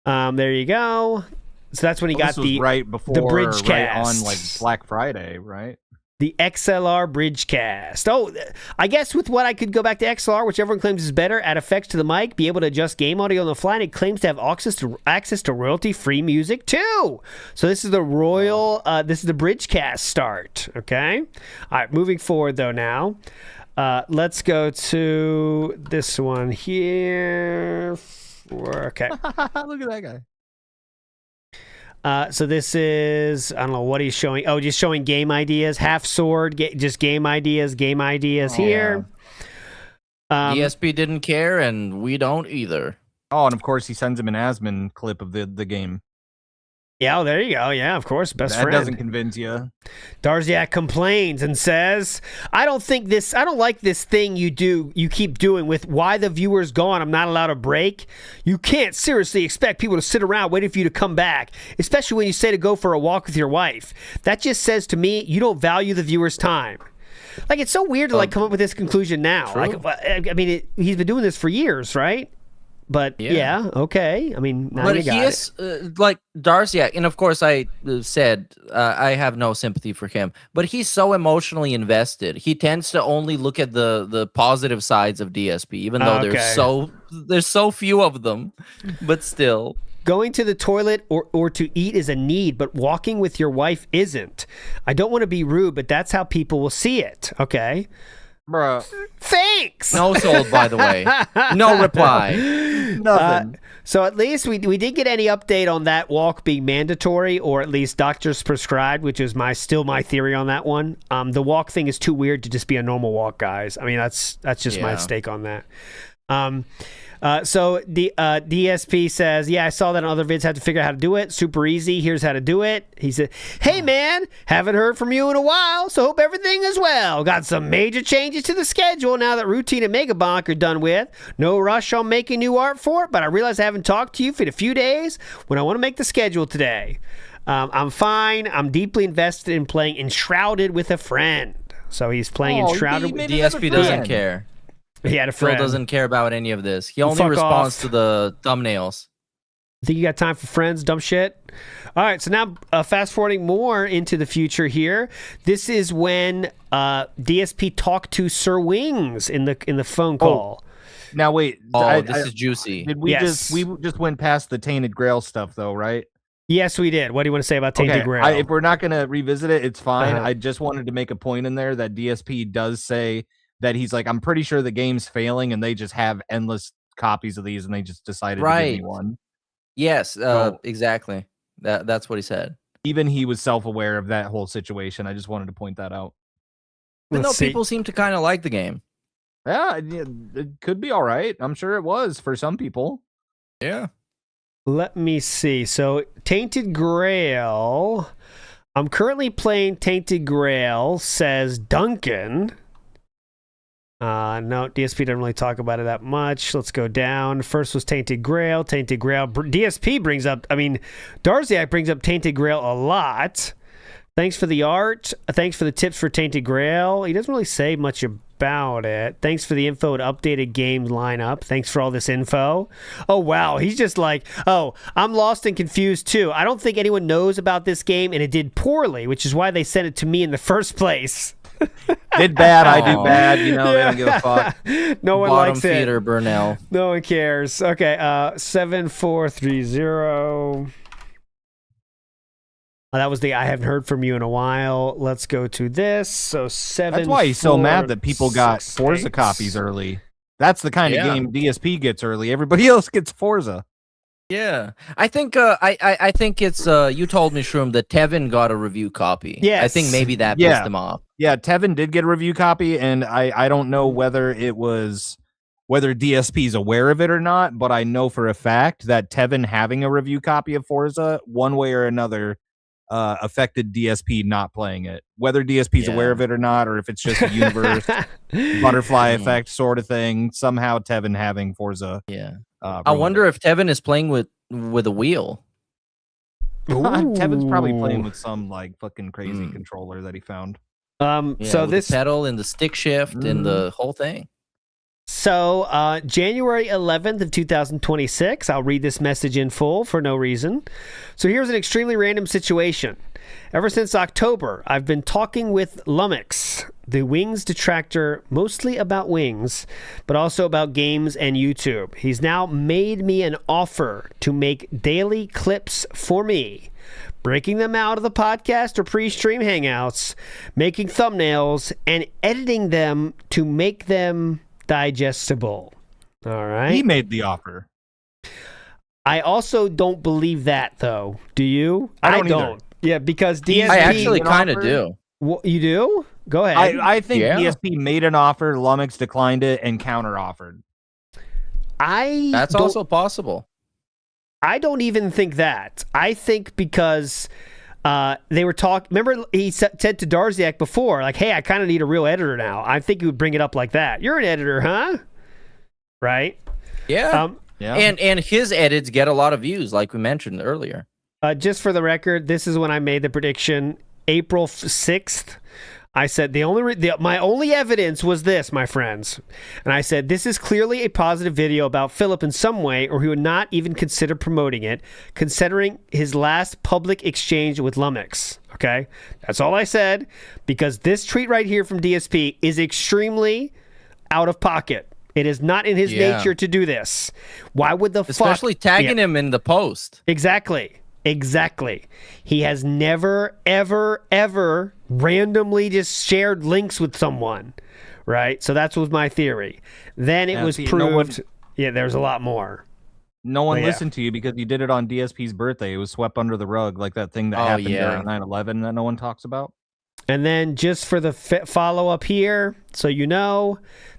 There you go. So that's when he got the right before the bridge right cast on like Black Friday, right? The XLR bridge cast. Oh, I guess with what I could go back to XLR, which everyone claims is better, add effects to the mic, be able to adjust game audio on the fly, and it claims to have access to royalty-free music too. So this is the this is the bridge cast start. Okay. All right. Moving forward though now. Let's go to this one here. Okay. Look at that guy. So this is, I don't know what he's showing. Oh, just showing game ideas. Half sword, just game ideas here. Yeah. DSP didn't care, and we don't either. Oh, and of course he sends him an Asmon clip of the game. Yeah, there you go. Yeah, of course, best friend. That doesn't convince you. Darziak complains and says, I don't like this thing you keep doing with why the viewer's gone, I'm not allowed a break. You can't seriously expect people to sit around waiting for you to come back, especially when you say to go for a walk with your wife. That just says to me you don't value the viewer's time. Like, it's so weird to like come up with this conclusion now. True. Like, I mean, he's been doing this for years, right? But yeah, okay. I mean, now but you got he is like Darziak, and of course, I said I have no sympathy for him. But he's so emotionally invested. He tends to only look at the positive sides of DSP, even though there's so few of them. But still, going to the toilet or to eat is a need, but walking with your wife isn't. I don't want to be rude, but that's how people will see it. Okay. Bruh. Thanks. No sold, by the way. No reply. Nothing. So at least we did get any update on that walk being mandatory, or at least doctors prescribed, which is still my theory on that one. The walk thing is too weird to just be a normal walk, guys. I mean, that's just my stake on that. So the DSP says, yeah, I saw that on other vids, had to figure out how to do it. Super easy. Here's how to do it. He said, hey, man, haven't heard from you in a while, so hope everything is well. Got some major changes to the schedule now that Routine and Megabonk are done with. No rush on making new art for it, but I realize I haven't talked to you for a few days when I want to make the schedule today. I'm fine. I'm deeply invested in playing Enshrouded with a friend. So he's playing Enshrouded. DSP doesn't care. He had a friend. Phil doesn't care about any of this. He only responds to the thumbnails. Think you got time for friends, dumb shit? All right, so now fast forwarding more into the future here. This is when DSP talked to Sir Wings in the phone call. Now wait. This is juicy. Did we just went past the Tainted Grail stuff though, right? Yes, we did. What do you want to say about Tainted Grail? If we're not going to revisit it, it's fine. I just wanted to make a point in there that DSP does say that he's like, I'm pretty sure the game's failing and they just have endless copies of these and they just decided to give me one. Yes, exactly. That's what he said. Even he was self-aware of that whole situation. I just wanted to point that out. But no, people seem to kind of like the game. Yeah, it could be all right. I'm sure it was for some people. Yeah. Let me see. So Tainted Grail. I'm currently playing Tainted Grail, says Duncan. No, DSP doesn't really talk about it that much. Let's go down. First was Tainted Grail. Tainted Grail. DSP brings up, Darziak brings up Tainted Grail a lot. Thanks for the art. Thanks for the tips for Tainted Grail. He doesn't really say much about it. Thanks for the info and updated game lineup. Thanks for all this info. Oh, wow. He's just like, oh, I'm lost and confused too. I don't think anyone knows about this game and it did poorly, which is why they sent it to me in the first place. Did bad, I do bad. You know, they don't give a fuck. No one Bottom likes it. feeder, Burnell. No one cares. Okay, 7430. That was the I haven't heard from you in a while. Let's go to this. So 7. That's why he's so mad that people got Forza copies early. That's the kind of game DSP gets early. Everybody else gets Forza. Yeah, I think I think it's you told me, Shroom, that Tevin got a review copy. Yes. I think maybe that pissed him off. Yeah, Tevin did get a review copy, and I don't know whether DSP's aware of it or not, but I know for a fact that Tevin having a review copy of Forza, one way or another, affected DSP not playing it. Whether DSP's aware of it or not, or if it's just a universe butterfly effect sort of thing, somehow Tevin having Forza. Yeah. I wonder if Tevin is playing with a wheel. Kevin's probably playing with some like fucking crazy controller that he found. So with this the pedal and the stick shift and the whole thing. So, January 11th of 2026, I'll read this message in full for no reason. So here's an extremely random situation. Ever since October, I've been talking with Lumix, the Wings detractor, mostly about Wings, but also about games and YouTube. He's now made me an offer to make daily clips for me, breaking them out of the podcast or pre-stream hangouts, making thumbnails, and editing them to make them digestible. All right. He made the offer. I also don't believe that, though. Do you? I don't. Yeah, because DSP. I actually kind of do. You do? Go ahead. I think DSP made an offer, Lumix declined it, and counter-offered. That's also possible. I don't even think that. I think because they were talking. Remember, he said to Darziak before, like, "Hey, I kind of need a real editor now." I think he would bring it up like that. You're an editor, huh? Right? Yeah. Yeah. And his edits get a lot of views, like we mentioned earlier. Just for the record, this is when I made the prediction, April 6th. I said my only evidence was this, my friends. And I said, this is clearly a positive video about Philip in some way, or he would not even consider promoting it, considering his last public exchange with Lumix. Okay? That's all I said, because this tweet right here from DSP is extremely out of pocket. It is not in his nature to do this. Why would the Especially tagging him in the post. Exactly. He has never, ever, ever randomly just shared links with someone, right? So that was my theory. Then it was proved. There's a lot more. No one listened to you because you did it on DSP's birthday. It was swept under the rug, like that thing that happened during 9/11 that no one talks about. And then just for the follow-up here, so you know,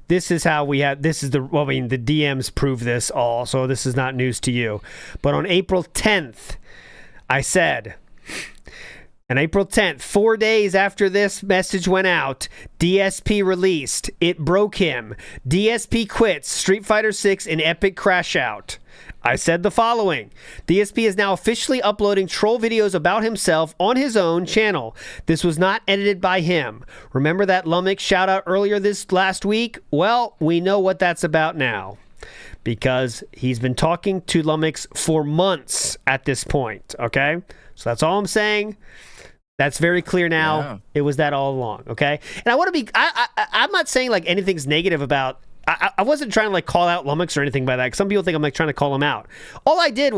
this is how we had, the DMs prove this all, so this is not news to you. But on April 10th, I said, on April 10th, 4 days after this message went out, DSP released It Broke Him. DSP quits Street Fighter 6 in Epic Crash Out. I said the following. DSP is now officially uploading troll videos about himself on his own channel. This was not edited by him. Remember that Lumix shout out earlier this last week? Well, we know what that's about now, because he's been talking to Lumix for months at this point, okay? So that's all I'm saying. That's very clear now. Yeah. It was that all along, okay? And I want to be... I'm not saying like anything's negative about... I wasn't trying to like call out Lumix or anything by that, because some people think I'm like trying to call him out. All I did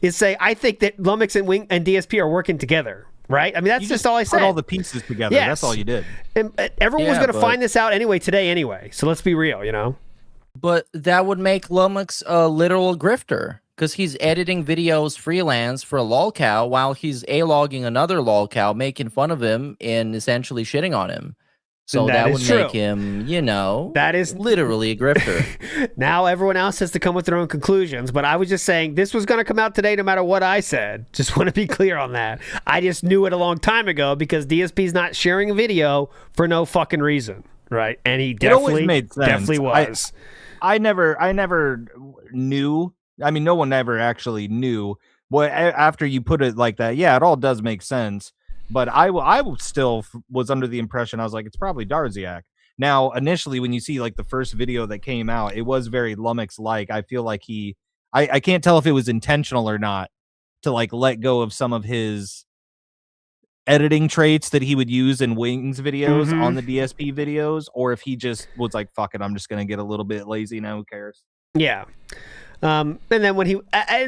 is say I think that Lumix and DSP are working together, right? I mean, that's just all I said. Put all the pieces together. Yes. That's all you did. And everyone was going to find this out today anyway. So let's be real, you know? But that would make Lumix a literal grifter, because he's editing videos freelance for a lolcow while he's A-logging another lolcow, making fun of him and essentially shitting on him. So that would make him, that is literally a grifter. Now everyone else has to come with their own conclusions, but I was just saying this was going to come out today no matter what I said. Just want to be clear on that. I just knew it a long time ago because DSP's not sharing a video for no fucking reason, right? And he definitely was. I never knew. I mean, no one ever actually knew. Well, after you put it like that, yeah, it all does make sense. But I still was under the impression, I was like, it's probably Darziak. Now, initially, when you see like the first video that came out, it was very Lumix-like. I feel like I can't tell if it was intentional or not to like let go of some of his editing traits that he would use in Wings videos on the DSP videos, or if he just was like, fuck it, I'm just going to get a little bit lazy now, who cares? Yeah. And then when we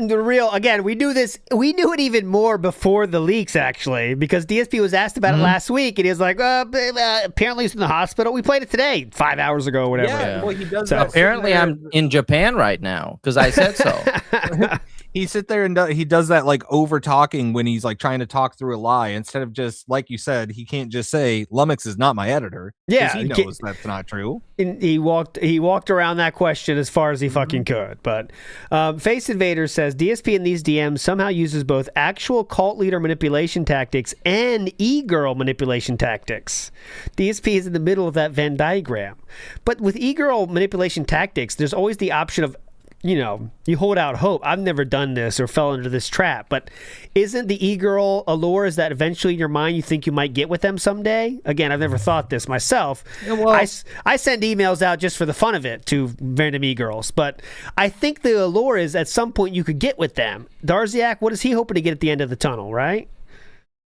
knew it even more before the leaks, actually, because DSP was asked about it last week, and he was like, apparently he's in the hospital. We played it today, 5 hours ago or whatever. Yeah. Well, he does so apparently I'm in Japan right now, because I said so. He sit there and he does that like over talking when he's like trying to talk through a lie, instead of just, like you said, he can't just say Lumix is not my editor. Yeah, he knows that's not true. He walked around that question as far as he fucking could. But Face Invader says DSP in these DMs somehow uses both actual cult leader manipulation tactics and e-girl manipulation tactics. DSP is in the middle of that Venn diagram. But with e-girl manipulation tactics, there's always the option of you hold out hope. I've never done this or fell into this trap, but isn't the e-girl allure, is that eventually in your mind you think you might get with them someday? Again, I've never thought this myself. Yeah, well, I send emails out just for the fun of it to random e-girls, but I think the allure is at some point you could get with them. Darziak, what is he hoping to get at the end of the tunnel, right?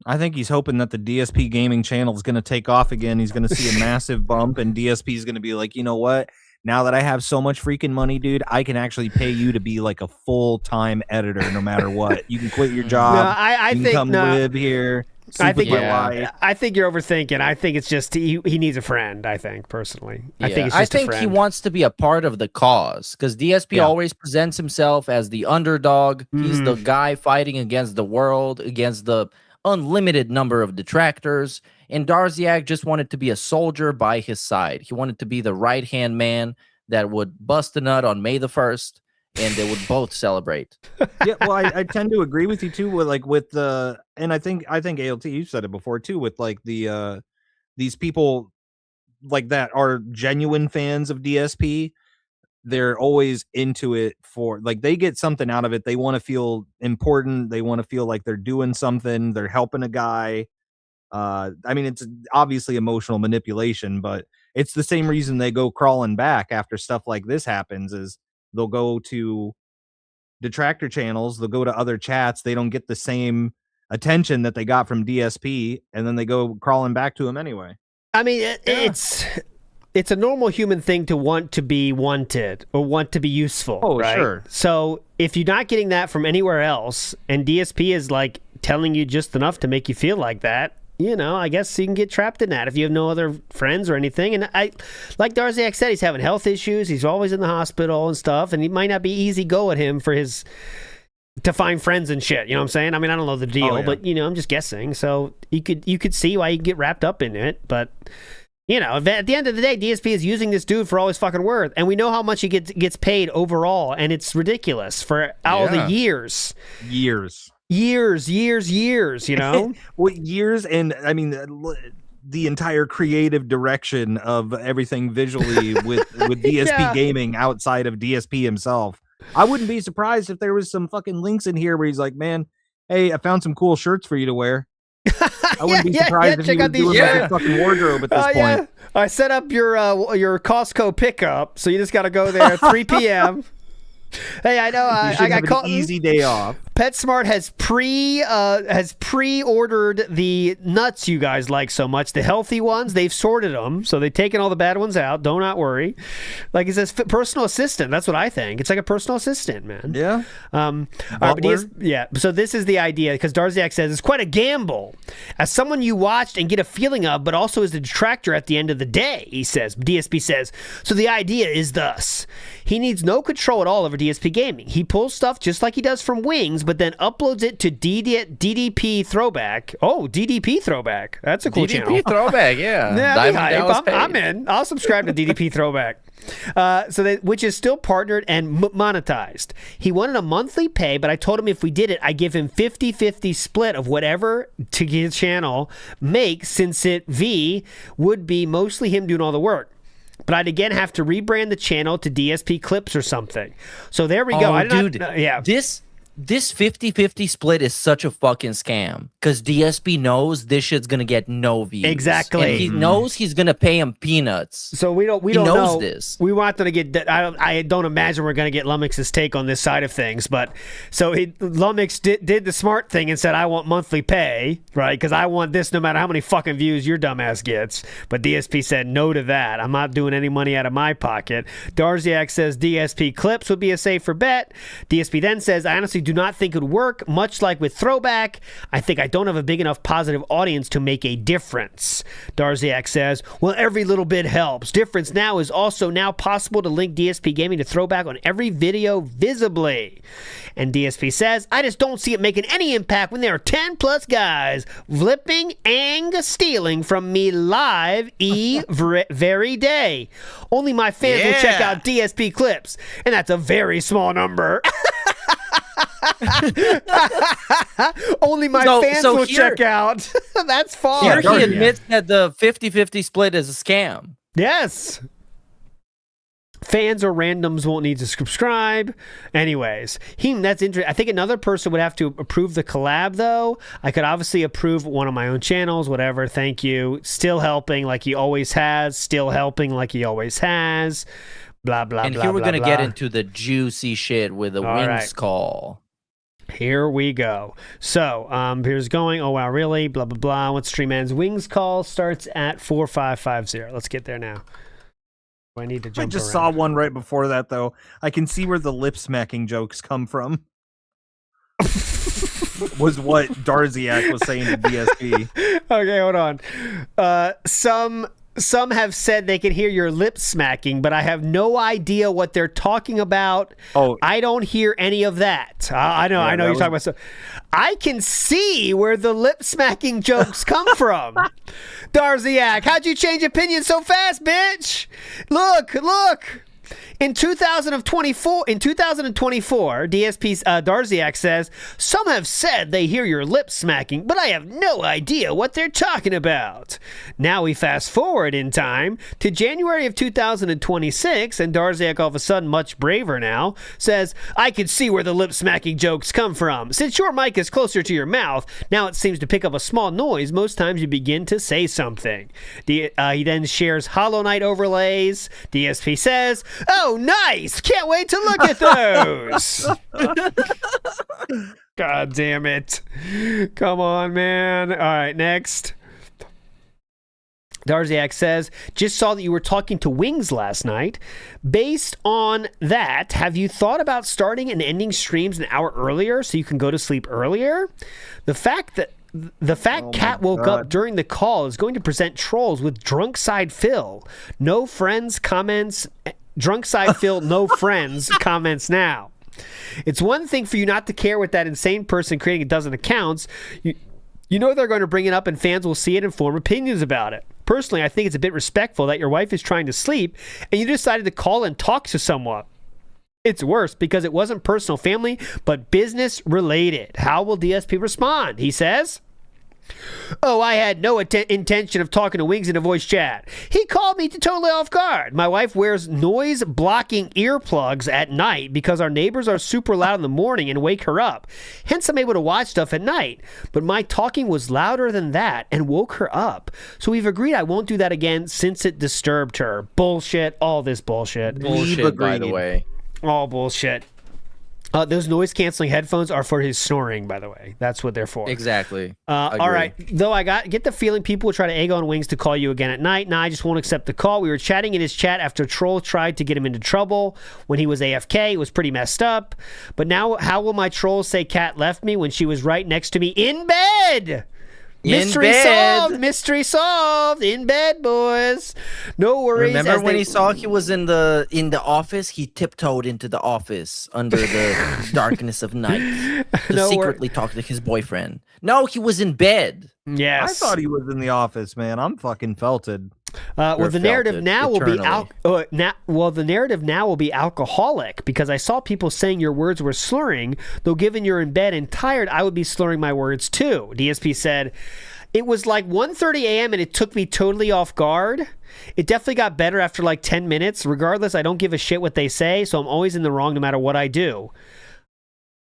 I think he's hoping that the DSP gaming channel is going to take off again. He's going to see a massive bump, and DSP is going to be like, you know what? Now that I have so much freaking money, dude, I can actually pay you to be like a full-time editor no matter what. You can quit your job. No, I you can think come live here. I think I think you're overthinking. I think it's just he needs a friend. I think personally, Yeah. I think it's just a friend. He wants to be a part of the cause because DSP always presents himself as the underdog. He's the guy fighting against the world, against the unlimited number of detractors. And Darziak just wanted to be a soldier by his side. He wanted to be the right-hand man that would bust a nut on May the 1st, and they would both celebrate. Yeah, well, I tend to agree with you too. With the, and I think ALT, you said it before too. With like the these people like that are genuine fans of DSP. They're always into it for like they get something out of it. They want to feel important. They want to feel like they're doing something. They're helping a guy. I mean, it's obviously emotional manipulation, but it's the same reason they go crawling back after stuff like this happens. Is they'll go to detractor channels, they'll go to other chats. They don't get the same attention that they got from DSP, and then they go crawling back to him anyway. I mean, it's a normal human thing to want to be wanted or want to be useful. Oh, right? sure. So if you're not getting that from anywhere else, and DSP is like telling you just enough to make you feel like that, I guess you can get trapped in that if you have no other friends or anything. And like Darziak said, he's having health issues. He's always in the hospital and stuff, and it might not be easy go at him to find friends and shit. You know what I'm saying? I mean, I don't know the deal, but I'm just guessing. So you could see why you get wrapped up in it, but. At the end of the day, DSP is using this dude for all his fucking worth, and we know how much he gets paid overall, and it's ridiculous for all the years. Years, Well, years, and I mean the entire creative direction of everything visually with DSP gaming outside of DSP himself. I wouldn't be surprised if there was some fucking links in here where he's like, man, hey, I found some cool shirts for you to wear. I wouldn't be surprised if you were doing like a fucking wardrobe at this point. Yeah. I set up your Costco pickup, so you just got to go there at 3 p.m. Hey, I know. I got caught. Easy day off. PetSmart has pre-ordered the nuts you guys like so much. The healthy ones, they've sorted them, so they've taken all the bad ones out. Do not worry. Like it says, personal assistant. That's what I think. It's like a personal assistant, man. Yeah. All right, but so this is the idea because Darziak says it's quite a gamble as someone you watched and get a feeling of, but also as a detractor at the end of the day. He says. DSP says. So the idea is thus: he needs no control at all over DSP gaming. He pulls stuff just like he does from Wings, but then uploads it to DDP Throwback. Oh, DDP Throwback. That's a cool channel. DDP Throwback, yeah. I'm in. I'll subscribe to DDP Throwback. Which is still partnered and monetized. He wanted a monthly pay, but I told him if we did it, I give him 50-50 split of whatever to his channel makes, since it would be mostly him doing all the work. But I'd again have to rebrand the channel to DSP Clips or something. So there we go. This 50-50 split is such a fucking scam because DSP knows this shit's gonna get no views. Exactly. And he knows he's gonna pay him peanuts. So we don't knows know this. We want them to get. I don't imagine we're gonna get Lumix's take on this side of things. But so Lumix did the smart thing and said, I want monthly pay, right? Because I want this no matter how many fucking views your dumbass gets. But DSP said no to that. I'm not doing any money out of my pocket. Darziak says DSP Clips would be a safer bet. DSP then says, I honestly do not think it would work, much like with Throwback. I think I don't have a big enough positive audience to make a difference. Darziak says, well, every little bit helps. Difference now is also now possible to link DSP Gaming to Throwback on every video visibly. And DSP says, I just don't see it making any impact when there are 10 plus guys flipping and stealing from me live very day. Only my fans will check out DSP Clips, and that's a very small number. Only my fans will check out. That's far. Here he admits that the 50-50 split is a scam. Yes. Fans or randoms won't need to subscribe. Anyways, that's interesting. I think another person would have to approve the collab, though. I could obviously approve one of my own channels, whatever. Thank you. Still helping like he always has. Still helping like he always has. Blah, blah, and blah, here we're blah, going to blah. get into the juicy shit with the All wings right. call. Here we go. So, here's going. Oh, wow, really? Blah, blah, blah. What stream ends? Wings call starts at 4550. Let's get there now. I need to jump I just around. saw one right before that, though. I can see where the lip smacking jokes come from. Was what Darziak was saying to DSP. Okay, hold on. Some have said they can hear your lips smacking, but I have no idea what they're talking about. Oh, I don't hear any of that. I know you're talking about stuff. I can see where the lip smacking jokes come from. Darziak, how'd you change opinion so fast, bitch? Look. In 2024, DSP's Darziak says, some have said they hear your lips smacking, but I have no idea what they're talking about. Now we fast forward in time to January of 2026, and Darziak, all of a sudden, much braver now, says, I can see where the lip smacking jokes come from. Since your mic is closer to your mouth, now it seems to pick up a small noise most times you begin to say something. He then shares Hollow Knight overlays. DSP says, oh, nice! Can't wait to look at those! God damn it. Come on, man. All right, next. Darziak says, just saw that you were talking to Wings last night. Based on that, have you thought about starting and ending streams an hour earlier so you can go to sleep earlier? The fact cat woke up during the call is going to present trolls with drunk side Phil. No friends comments. Drunk side Phil, no friends comments now. It's one thing for you not to care what that insane person creating a dozen accounts. You know they're going to bring it up and fans will see it and form opinions about it. Personally, I think it's a bit respectful that your wife is trying to sleep and you decided to call and talk to someone. It's worse because it wasn't personal family, but business related. How will DSP respond? He says, oh, I had no intention of talking to Wings in a voice chat. He called me totally off guard. My wife wears noise-blocking earplugs at night because our neighbors are super loud in the morning and wake her up. Hence, I'm able to watch stuff at night. But my talking was louder than that and woke her up. So we've agreed I won't do that again since it disturbed her. Bullshit. All this bullshit. Bullshit, by the way. All bullshit. Those noise-canceling headphones are for his snoring, by the way. That's what they're for. Exactly. All right. Though I get the feeling people will try to egg on Wings to call you again at night. Nah, I just won't accept the call. We were chatting in his chat after a troll tried to get him into trouble when he was AFK. It was pretty messed up. But now, how will my troll say Cat left me when she was right next to me in bed? Mystery solved. Mystery solved. In bed, boys. No worries. Remember when he saw he was in the office? He tiptoed into the office under the darkness of night to secretly talk to his boyfriend. No, he was in bed. Yes. I thought he was in the office, man. I'm fucking felted. Well, the narrative now will be the narrative now will be alcoholic because I saw people saying your words were slurring. Though, given you're in bed and tired, I would be slurring my words too. DSP said, it was like 1:30 a.m. and it took me totally off guard. It definitely got better after like 10 minutes. Regardless, I don't give a shit what they say, so I'm always in the wrong no matter what I do.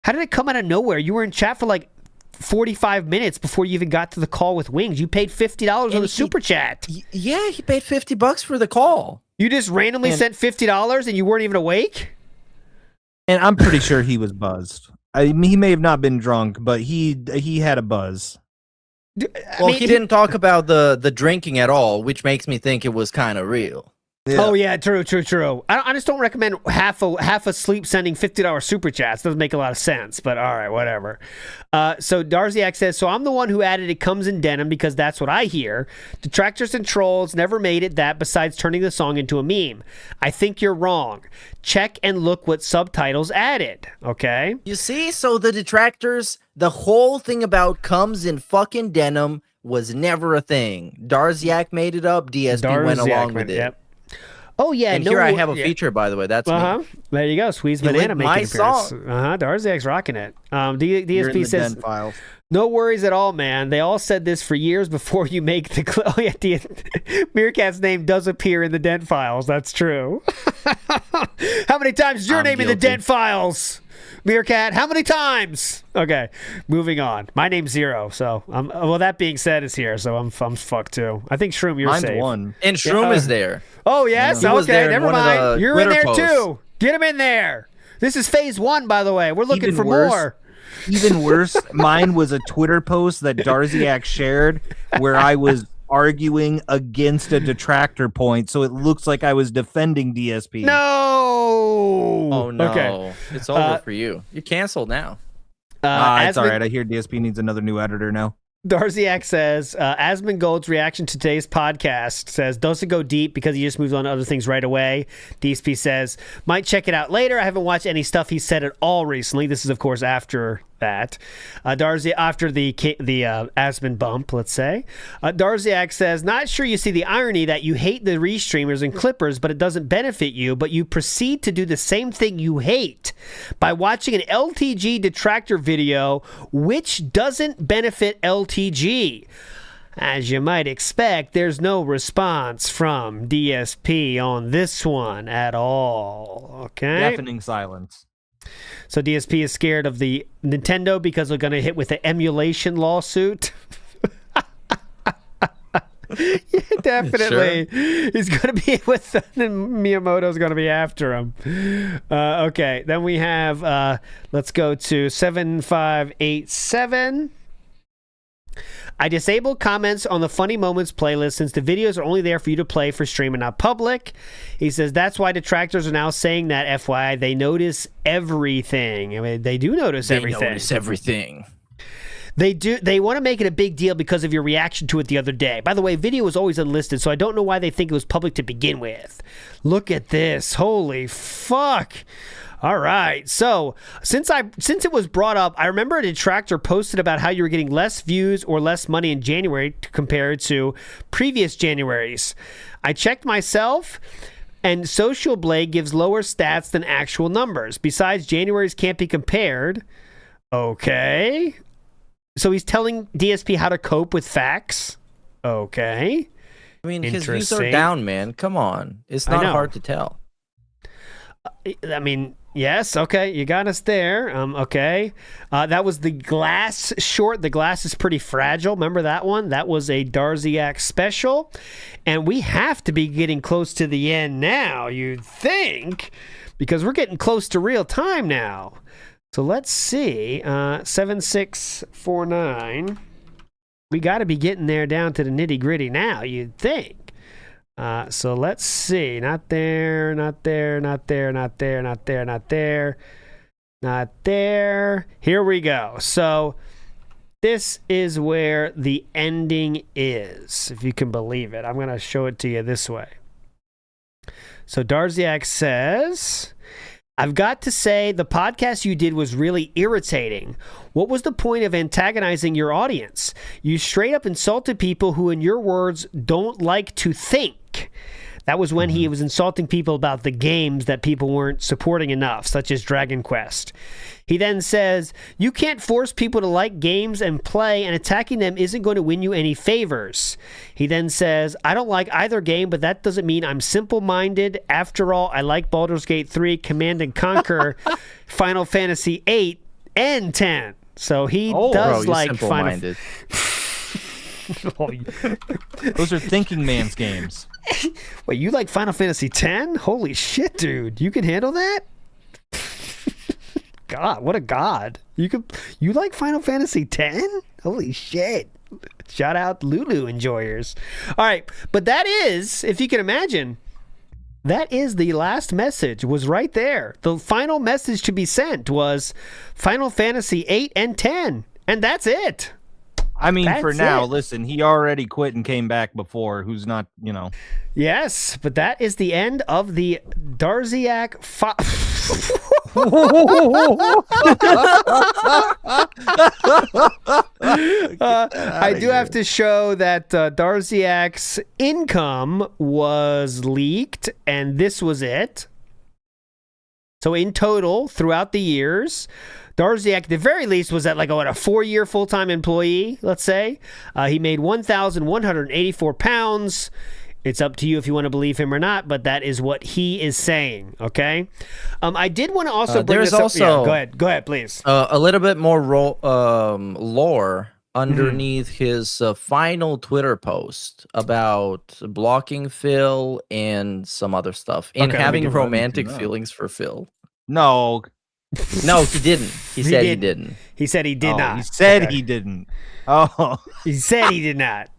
How did it come out of nowhere? You were in chat for like 45 minutes before you even got to the call with Wings. You paid $50 on the super chat. Yeah, he paid $50 for the call. You just randomly sent $50 and you weren't even awake? And I'm pretty sure he was buzzed. He may have not been drunk, but he had a buzz. Well, he didn't talk about the drinking at all, which makes me think it was kind of real. Yeah. Oh yeah, true. I just don't recommend half asleep sending $50 super chats. Doesn't make a lot of sense, but all right, whatever. So Darziak says, so I'm the one who added it comes in denim because that's what I hear. Detractors and trolls never made it that besides turning the song into a meme. I think you're wrong. Check and look what subtitles added, okay? You see, so the detractors, the whole thing about comes in fucking denim was never a thing. Darziak made it up. DSP went along with it. Yep. Oh yeah, and here I have a feature, by the way. That's me. There you go, Squeeze Banana making my appearance. song. Darziak's rocking it. DSP says, No worries at all, man. They all said this for years before you make the... Oh, yeah, Meerkat's name does appear in the dent files. That's true. How many times is your name in the dent files? Meerkat, how many times? Okay, moving on. My name's Zero, so well. That being said, is here, so I'm fucked too. I think Shroom, you're Mine's safe. 1. And Shroom is there. Oh yes, He was okay. there in Never one of mind. the You're in Twitter there posts. too. Get him in there. This is phase 1, by the way. We're looking Even for worse. more. Even worse, mine was a Twitter post that Darziak shared where I was arguing against a detractor point, so it looks like I was defending DSP. No. Oh no, Okay. it's over for you. You're canceled now. It's all right. I hear DSP needs another new editor now. Darziak says, Asmongold's reaction to today's podcast says, doesn't go deep because he just moves on to other things right away. DSP says, might check it out later. I haven't watched any stuff he said at all recently. This is, of course, after that. Darziak, after the Asmon bump, let's say. Darziak says, not sure you see the irony that you hate the restreamers and clippers, but it doesn't benefit you, but you proceed to do the same thing you hate by watching an LTG detractor video, which doesn't benefit LTG. As you might expect, there's no response from DSP on this one at all. Okay? Deafening silence. So DSP is scared of the Nintendo because they're going to hit with an emulation lawsuit. Yeah, definitely. Sure. He's going to be with Miyamoto's going to be after him. Okay, then we have, let's go to 7587. I disabled comments on the Funny Moments playlist since the videos are only there for you to play for stream and not public. He says that's why detractors are now saying that, FYI, they notice everything. I mean, they do notice everything. They notice everything. They do. They want to make it a big deal because of your reaction to it the other day. By the way, video was always unlisted, so I don't know why they think it was public to begin with. Look at this. Holy fuck. All right. So since it was brought up, I remember a detractor posted about how you were getting less views or less money in January compared to previous Januaries. I checked myself, and Social Blade gives lower stats than actual numbers. Besides, Januaries can't be compared. Okay. So he's telling DSP how to cope with facts. Okay. I mean, his views are down, man. Come on. It's not hard to tell. I mean, yes, okay, you got us there. Okay. That was the glass short. The glass is pretty fragile. Remember that one? That was a Darziak special. And we have to be getting close to the end now, you'd think, because we're getting close to real time now. So let's see. 7649. We got to be getting there down to the nitty gritty now, you'd think. So let's see. Not there, not there, not there, not there, not there, not there, not there. Here we go. So this is where the ending is, if you can believe it. I'm going to show it to you this way. So Darziak says, I've got to say the podcast you did was really irritating. What was the point of antagonizing your audience? You straight up insulted people who, in your words, don't like to think. That was when he was insulting people about the games that people weren't supporting enough, such as Dragon Quest. He then says, you can't force people to like games and play, and attacking them isn't going to win you any favors. He then says, I don't like either game, but that doesn't mean I'm simple-minded. After all, I like Baldur's Gate 3, Command & Conquer, Final Fantasy 8, and 10. So he does like Final Those are thinking man's games. Wait, you like Final Fantasy 10? Holy shit, dude. You can handle that? God, what a god. You like Final Fantasy 10? Holy shit. Shout out Lulu enjoyers. All right, but that is, if you can imagine, that is the last message, was right there. The final message to be sent was Final Fantasy 8 and 10, and that's it. I mean, for now, listen, he already quit and came back before. Who's not, Yes, but that is the end of the Darziak I do have to show that Darziak's income was leaked, and this was it. So in total, throughout the years, Darziak, at the very least, was at like a 4-year full-time employee, let's say. He made 1,184 pounds. It's up to you if you want to believe him or not, but that is what he is saying, okay? I did want to also bring this up. Yeah, go ahead, please. A little bit more lore underneath his final Twitter post about blocking Phil and some other stuff and having romantic feelings for Phil. No, he didn't. He said he didn't. He said he did not. He said he didn't. Oh, he said he did not.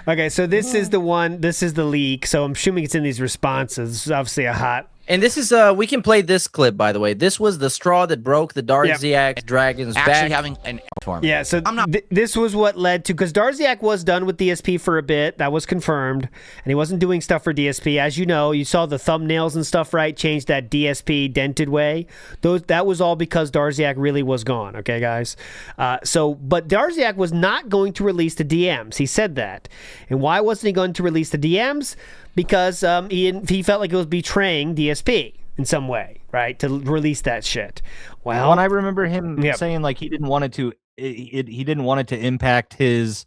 Okay, so this is the one. This is the leak. So I'm assuming it's in these responses. This is obviously a hot. And this is we can play this clip, by the way. This was the straw that broke the Darziak Dragon's back. Actually having an Yeah, so this was what led to, because Darziak was done with DSP for a bit. That was confirmed. And he wasn't doing stuff for DSP. As you know, you saw the thumbnails and stuff, right? Changed that DSP dented way. That was all because Darziak really was gone, okay, guys? But Darziak was not going to release the DMs. He said that. And why wasn't he going to release the DMs? Because he felt like it was betraying DSP in some way, right? To release that shit. Well, and I remember him saying like he didn't want it to. He didn't want it to impact his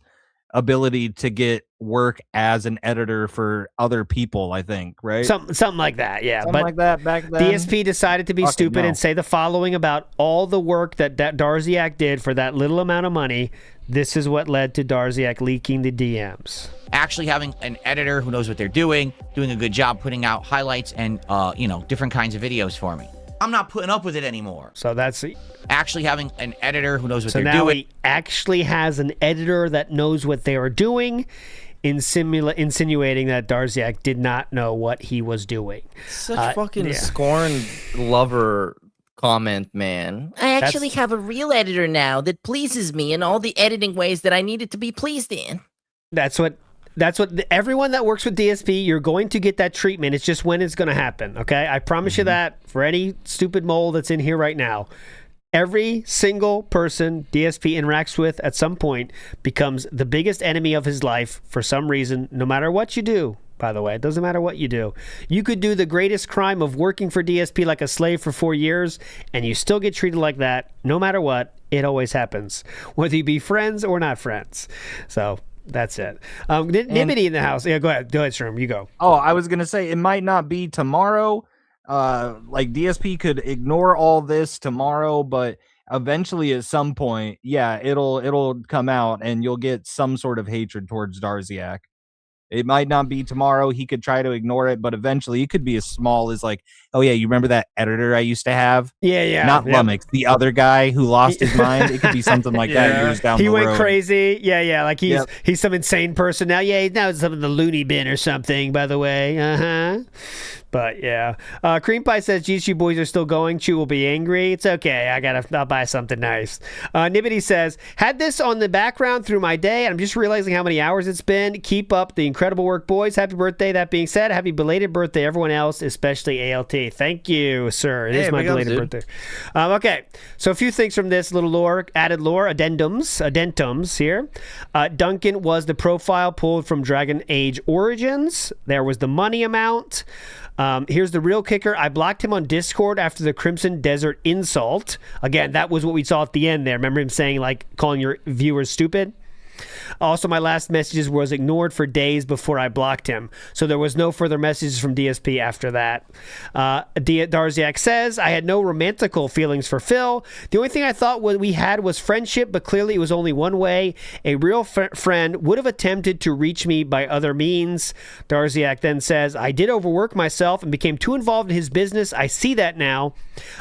ability to get work as an editor for other people. I think, right? Something like that. Yeah, something like that back then. DSP decided to be stupid and say the following about all the work that Darziak did for that little amount of money. This is what led to Darziak leaking the DMs. Actually having an editor who knows what they're doing a good job putting out highlights and, different kinds of videos for me. I'm not putting up with it anymore. So that's actually having an editor who knows what they're doing. doing. So now he actually has an editor that knows what they are doing, insinuating that Darziak did not know what he was doing. Such fucking scorned lover comment, man. I actually have a real editor now that pleases me in all the editing ways that I needed to be pleased in. That's what everyone that works with DSP, you're going to get that treatment. It's just when it's going to happen, okay? I promise you that for any stupid mole that's in here right now. Every single person DSP interacts with at some point becomes the biggest enemy of his life for some reason, no matter what you do. By the way, it doesn't matter what you do. You could do the greatest crime of working for DSP like a slave for 4 years, and you still get treated like that. No matter what, it always happens, whether you be friends or not friends. So that's it. Nibbity in the house. Yeah, go ahead, Shroom. You go. Oh, I was gonna say it might not be tomorrow. Like DSP could ignore all this tomorrow, but eventually at some point, it'll come out, and you'll get some sort of hatred towards Darziak. It might not be tomorrow. He could try to ignore it, but eventually it could be as small as like, oh yeah, you remember that editor I used to have? Yeah. Not Lummox, the other guy who lost his mind. It could be something like that years down the road. He went crazy. Yeah. Like he's some insane person now. Yeah, he's now some in the loony bin or something, by the way. But yeah. Cream Pie says, geez, you boys are still going. Chew will be angry. It's okay. I'll buy something nice. Nibbity says, had this on the background through my day. I'm just realizing how many hours it's been. Keep up the incredible work, boys. Happy birthday. That being said, happy belated birthday, everyone else, especially ALT. Thank you, sir. It is my belated birthday. Okay. So a few things from this little added lore, addendums here. Duncan was the profile pulled from Dragon Age Origins. There was the money amount. Here's the real kicker. I blocked him on Discord after the Crimson Desert insult. Again, that was what we saw at the end there. Remember him saying, like, calling your viewers stupid? Also, my last messages was ignored for days before I blocked him. So there was no further messages from DSP after that. Darziak says, I had no romantical feelings for Phil. The only thing I thought we had was friendship, but clearly it was only one way. A real friend would have attempted to reach me by other means. Darziak then says, I did overwork myself and became too involved in his business. I see that now.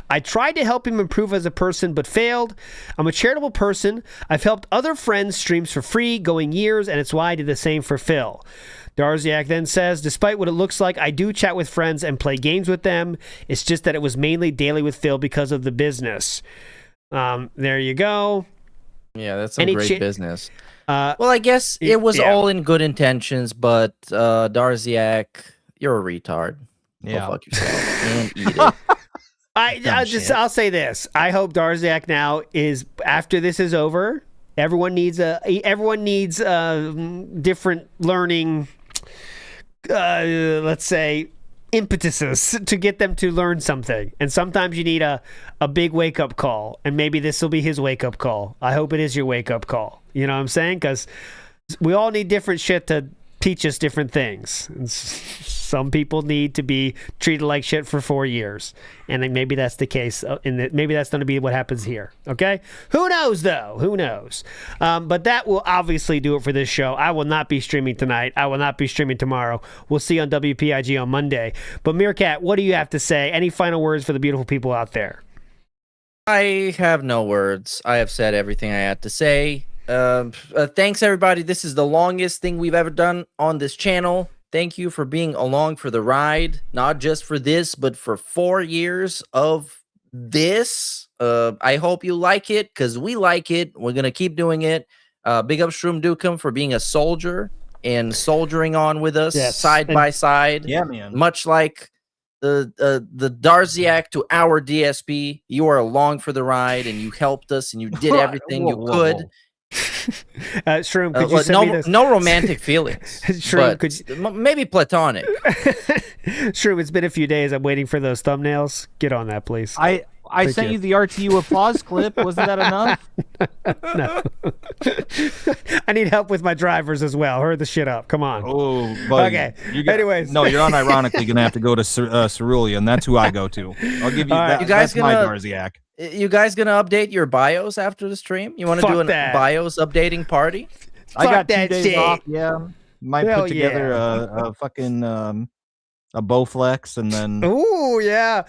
I tried to help him improve as a person, but failed. I'm a charitable person. I've helped other friends streams for free, going years, and it's why I did the same for Phil. Darziak then says, despite what it looks like, I do chat with friends and play games with them. It's just that it was mainly daily with Phil because of the business. There you go. Yeah, that's some great business. Well, I guess it was all in good intentions, but Darziak, you're a retard. Yeah. Go fuck yourself and eat it. I'll say this. I hope Darziak now is, after this is over, everyone needs different learning, let's say, impetuses to get them to learn something. And sometimes you need a big wake-up call. And maybe this will be his wake-up call. I hope it is your wake-up call. You know what I'm saying? Because we all need different shit to teach us different things. And some people need to be treated like shit for 4 years. And then maybe that's the case. Maybe that's going to be what happens here. Okay? Who knows, though? Who knows? But that will obviously do it for this show. I will not be streaming tonight. I will not be streaming tomorrow. We'll see you on WPIG on Monday. But Meerkat, what do you have to say? Any final words for the beautiful people out there? I have no words. I have said everything I had to say. Thanks, everybody. This is the longest thing we've ever done on this channel. Thank you for being along for the ride, not just for this, but for 4 years of this. I hope you like it, because we like it. We're going to keep doing it. Big up Shroom Dukem for being a soldier and soldiering on with us side by side. Yeah, man. Much like the Darziak to our DSP, you are along for the ride, and you helped us, and you did everything you could. Shroom, could you send me this? No romantic feelings. Shroom, but maybe platonic. Shroom, it's been a few days. I'm waiting for those thumbnails. Get on that, please. I sent you the RTU applause clip. Wasn't that enough? No. I need help with my drivers as well. Hurry the shit up. Come on. Oh, buddy. Okay. Anyways. No, you're unironically going to have to go to Cerulean. That's who I go to. I'll give you that. That's my Darziak. You guys going to update your bios after the stream? You want to do a bios updating party? I got 2 days off. Yeah. Might put together a fucking... a Bowflex, and then ooh, yeah.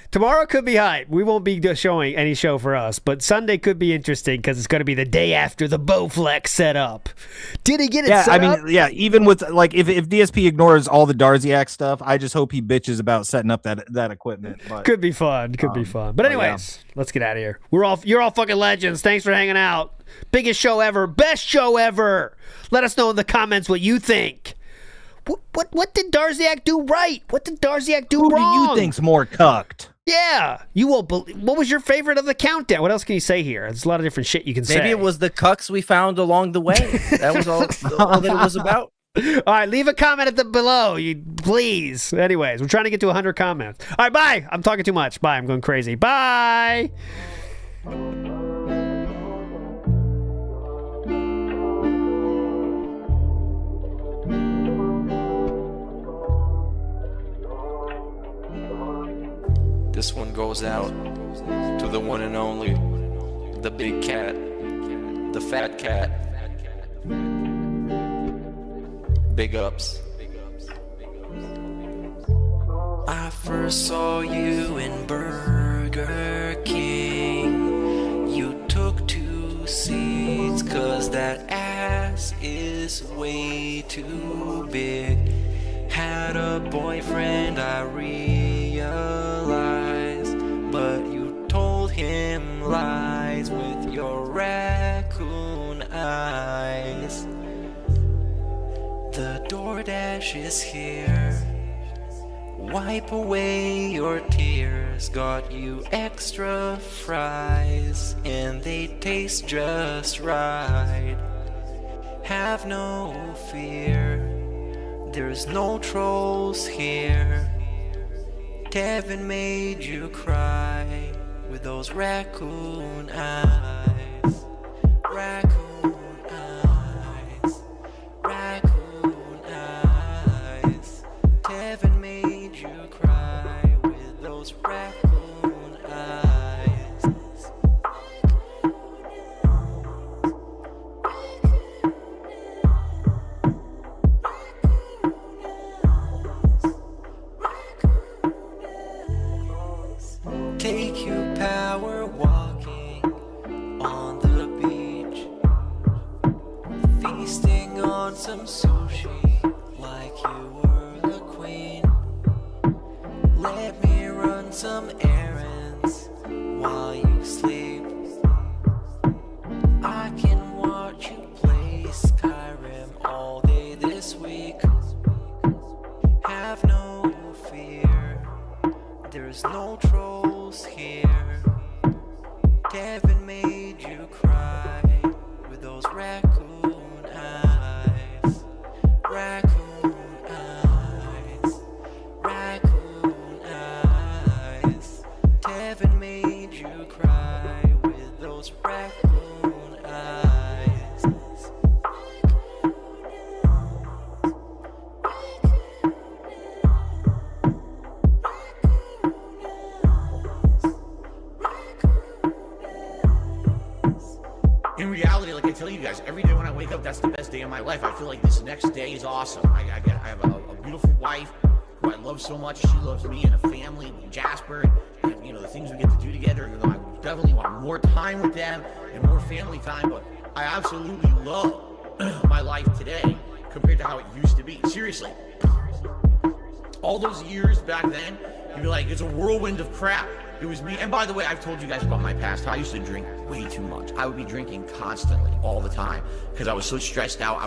Tomorrow could be hype. We won't be showing any show for us, but Sunday could be interesting because it's going to be the day after the Bowflex setup. Did he get it? Set up? Even with like if DSP ignores all the Darziak stuff, I just hope he bitches about setting up that equipment. But, could be fun. Could be fun. But anyways, let's get out of here. You're all fucking legends. Thanks for hanging out. Biggest show ever. Best show ever. Let us know in the comments what you think. What did Darziak do right? What did Darziak do wrong? Who do you think's more cucked? Yeah, you won't believe. What was your favorite of the countdown? What else can you say here? There's a lot of different shit you can say. Maybe it was the cucks we found along the way. That was all that it was about. All right, leave a comment below, please. Anyways, we're trying to get to 100 comments. All right, bye. I'm talking too much. Bye. I'm going crazy. Bye. This one goes out to the one and only, the big cat, the fat cat. Big ups. I first saw you in Burger King. You took 2 seats 'cause that ass is way too big. Had a boyfriend, I realized, but you told him lies with your raccoon eyes. The DoorDash is here. Wipe away your tears. Got you extra fries, and they taste just right. Have no fear, there's no trolls here. Kevin made you cry with those raccoon eyes. Raccoon eyes. Raccoon eyes. Kevin made you cry with those raccoon eyes. Take you power walking on the beach, feasting on some sushi like you were the queen. Let me run some errands while you sleep. I can watch you play Skyrim all day this week. Have no fear, there's no trolls here. Kevin made you cry with those raccoon eyes. Raccoon eyes. Raccoon tell you guys, every day when I wake up, that's the best day of my life. I feel like this next day is awesome. I have a beautiful wife who I love so much. She loves me and a family, Jasper, and you know the things we get to do together. You know, I definitely want more time with them and more family time. But I absolutely love my life today compared to how it used to be. Seriously, all those years back then, you'd be like, it's a whirlwind of crap. It was me. And by the way, I've told you guys about my past. I used to drink way too much. I would be drinking constantly all the time because I was so stressed out.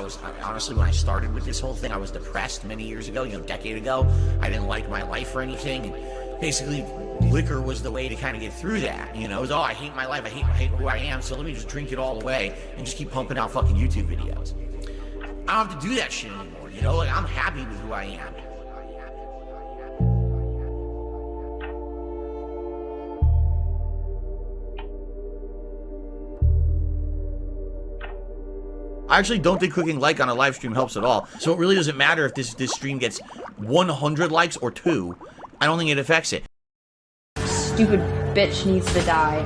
Honestly, when I started with this whole thing, I was depressed many years ago, a decade ago. I didn't like my life or anything. And basically, liquor was the way to kind of get through that. It was, I hate my life. I hate who I am. So let me just drink it all away and just keep pumping out fucking YouTube videos. I don't have to do that shit anymore. Like I'm happy with who I am. I actually don't think clicking like on a live stream helps at all. So it really doesn't matter if this stream gets 100 likes or 2. I don't think it affects it. Stupid bitch needs to die.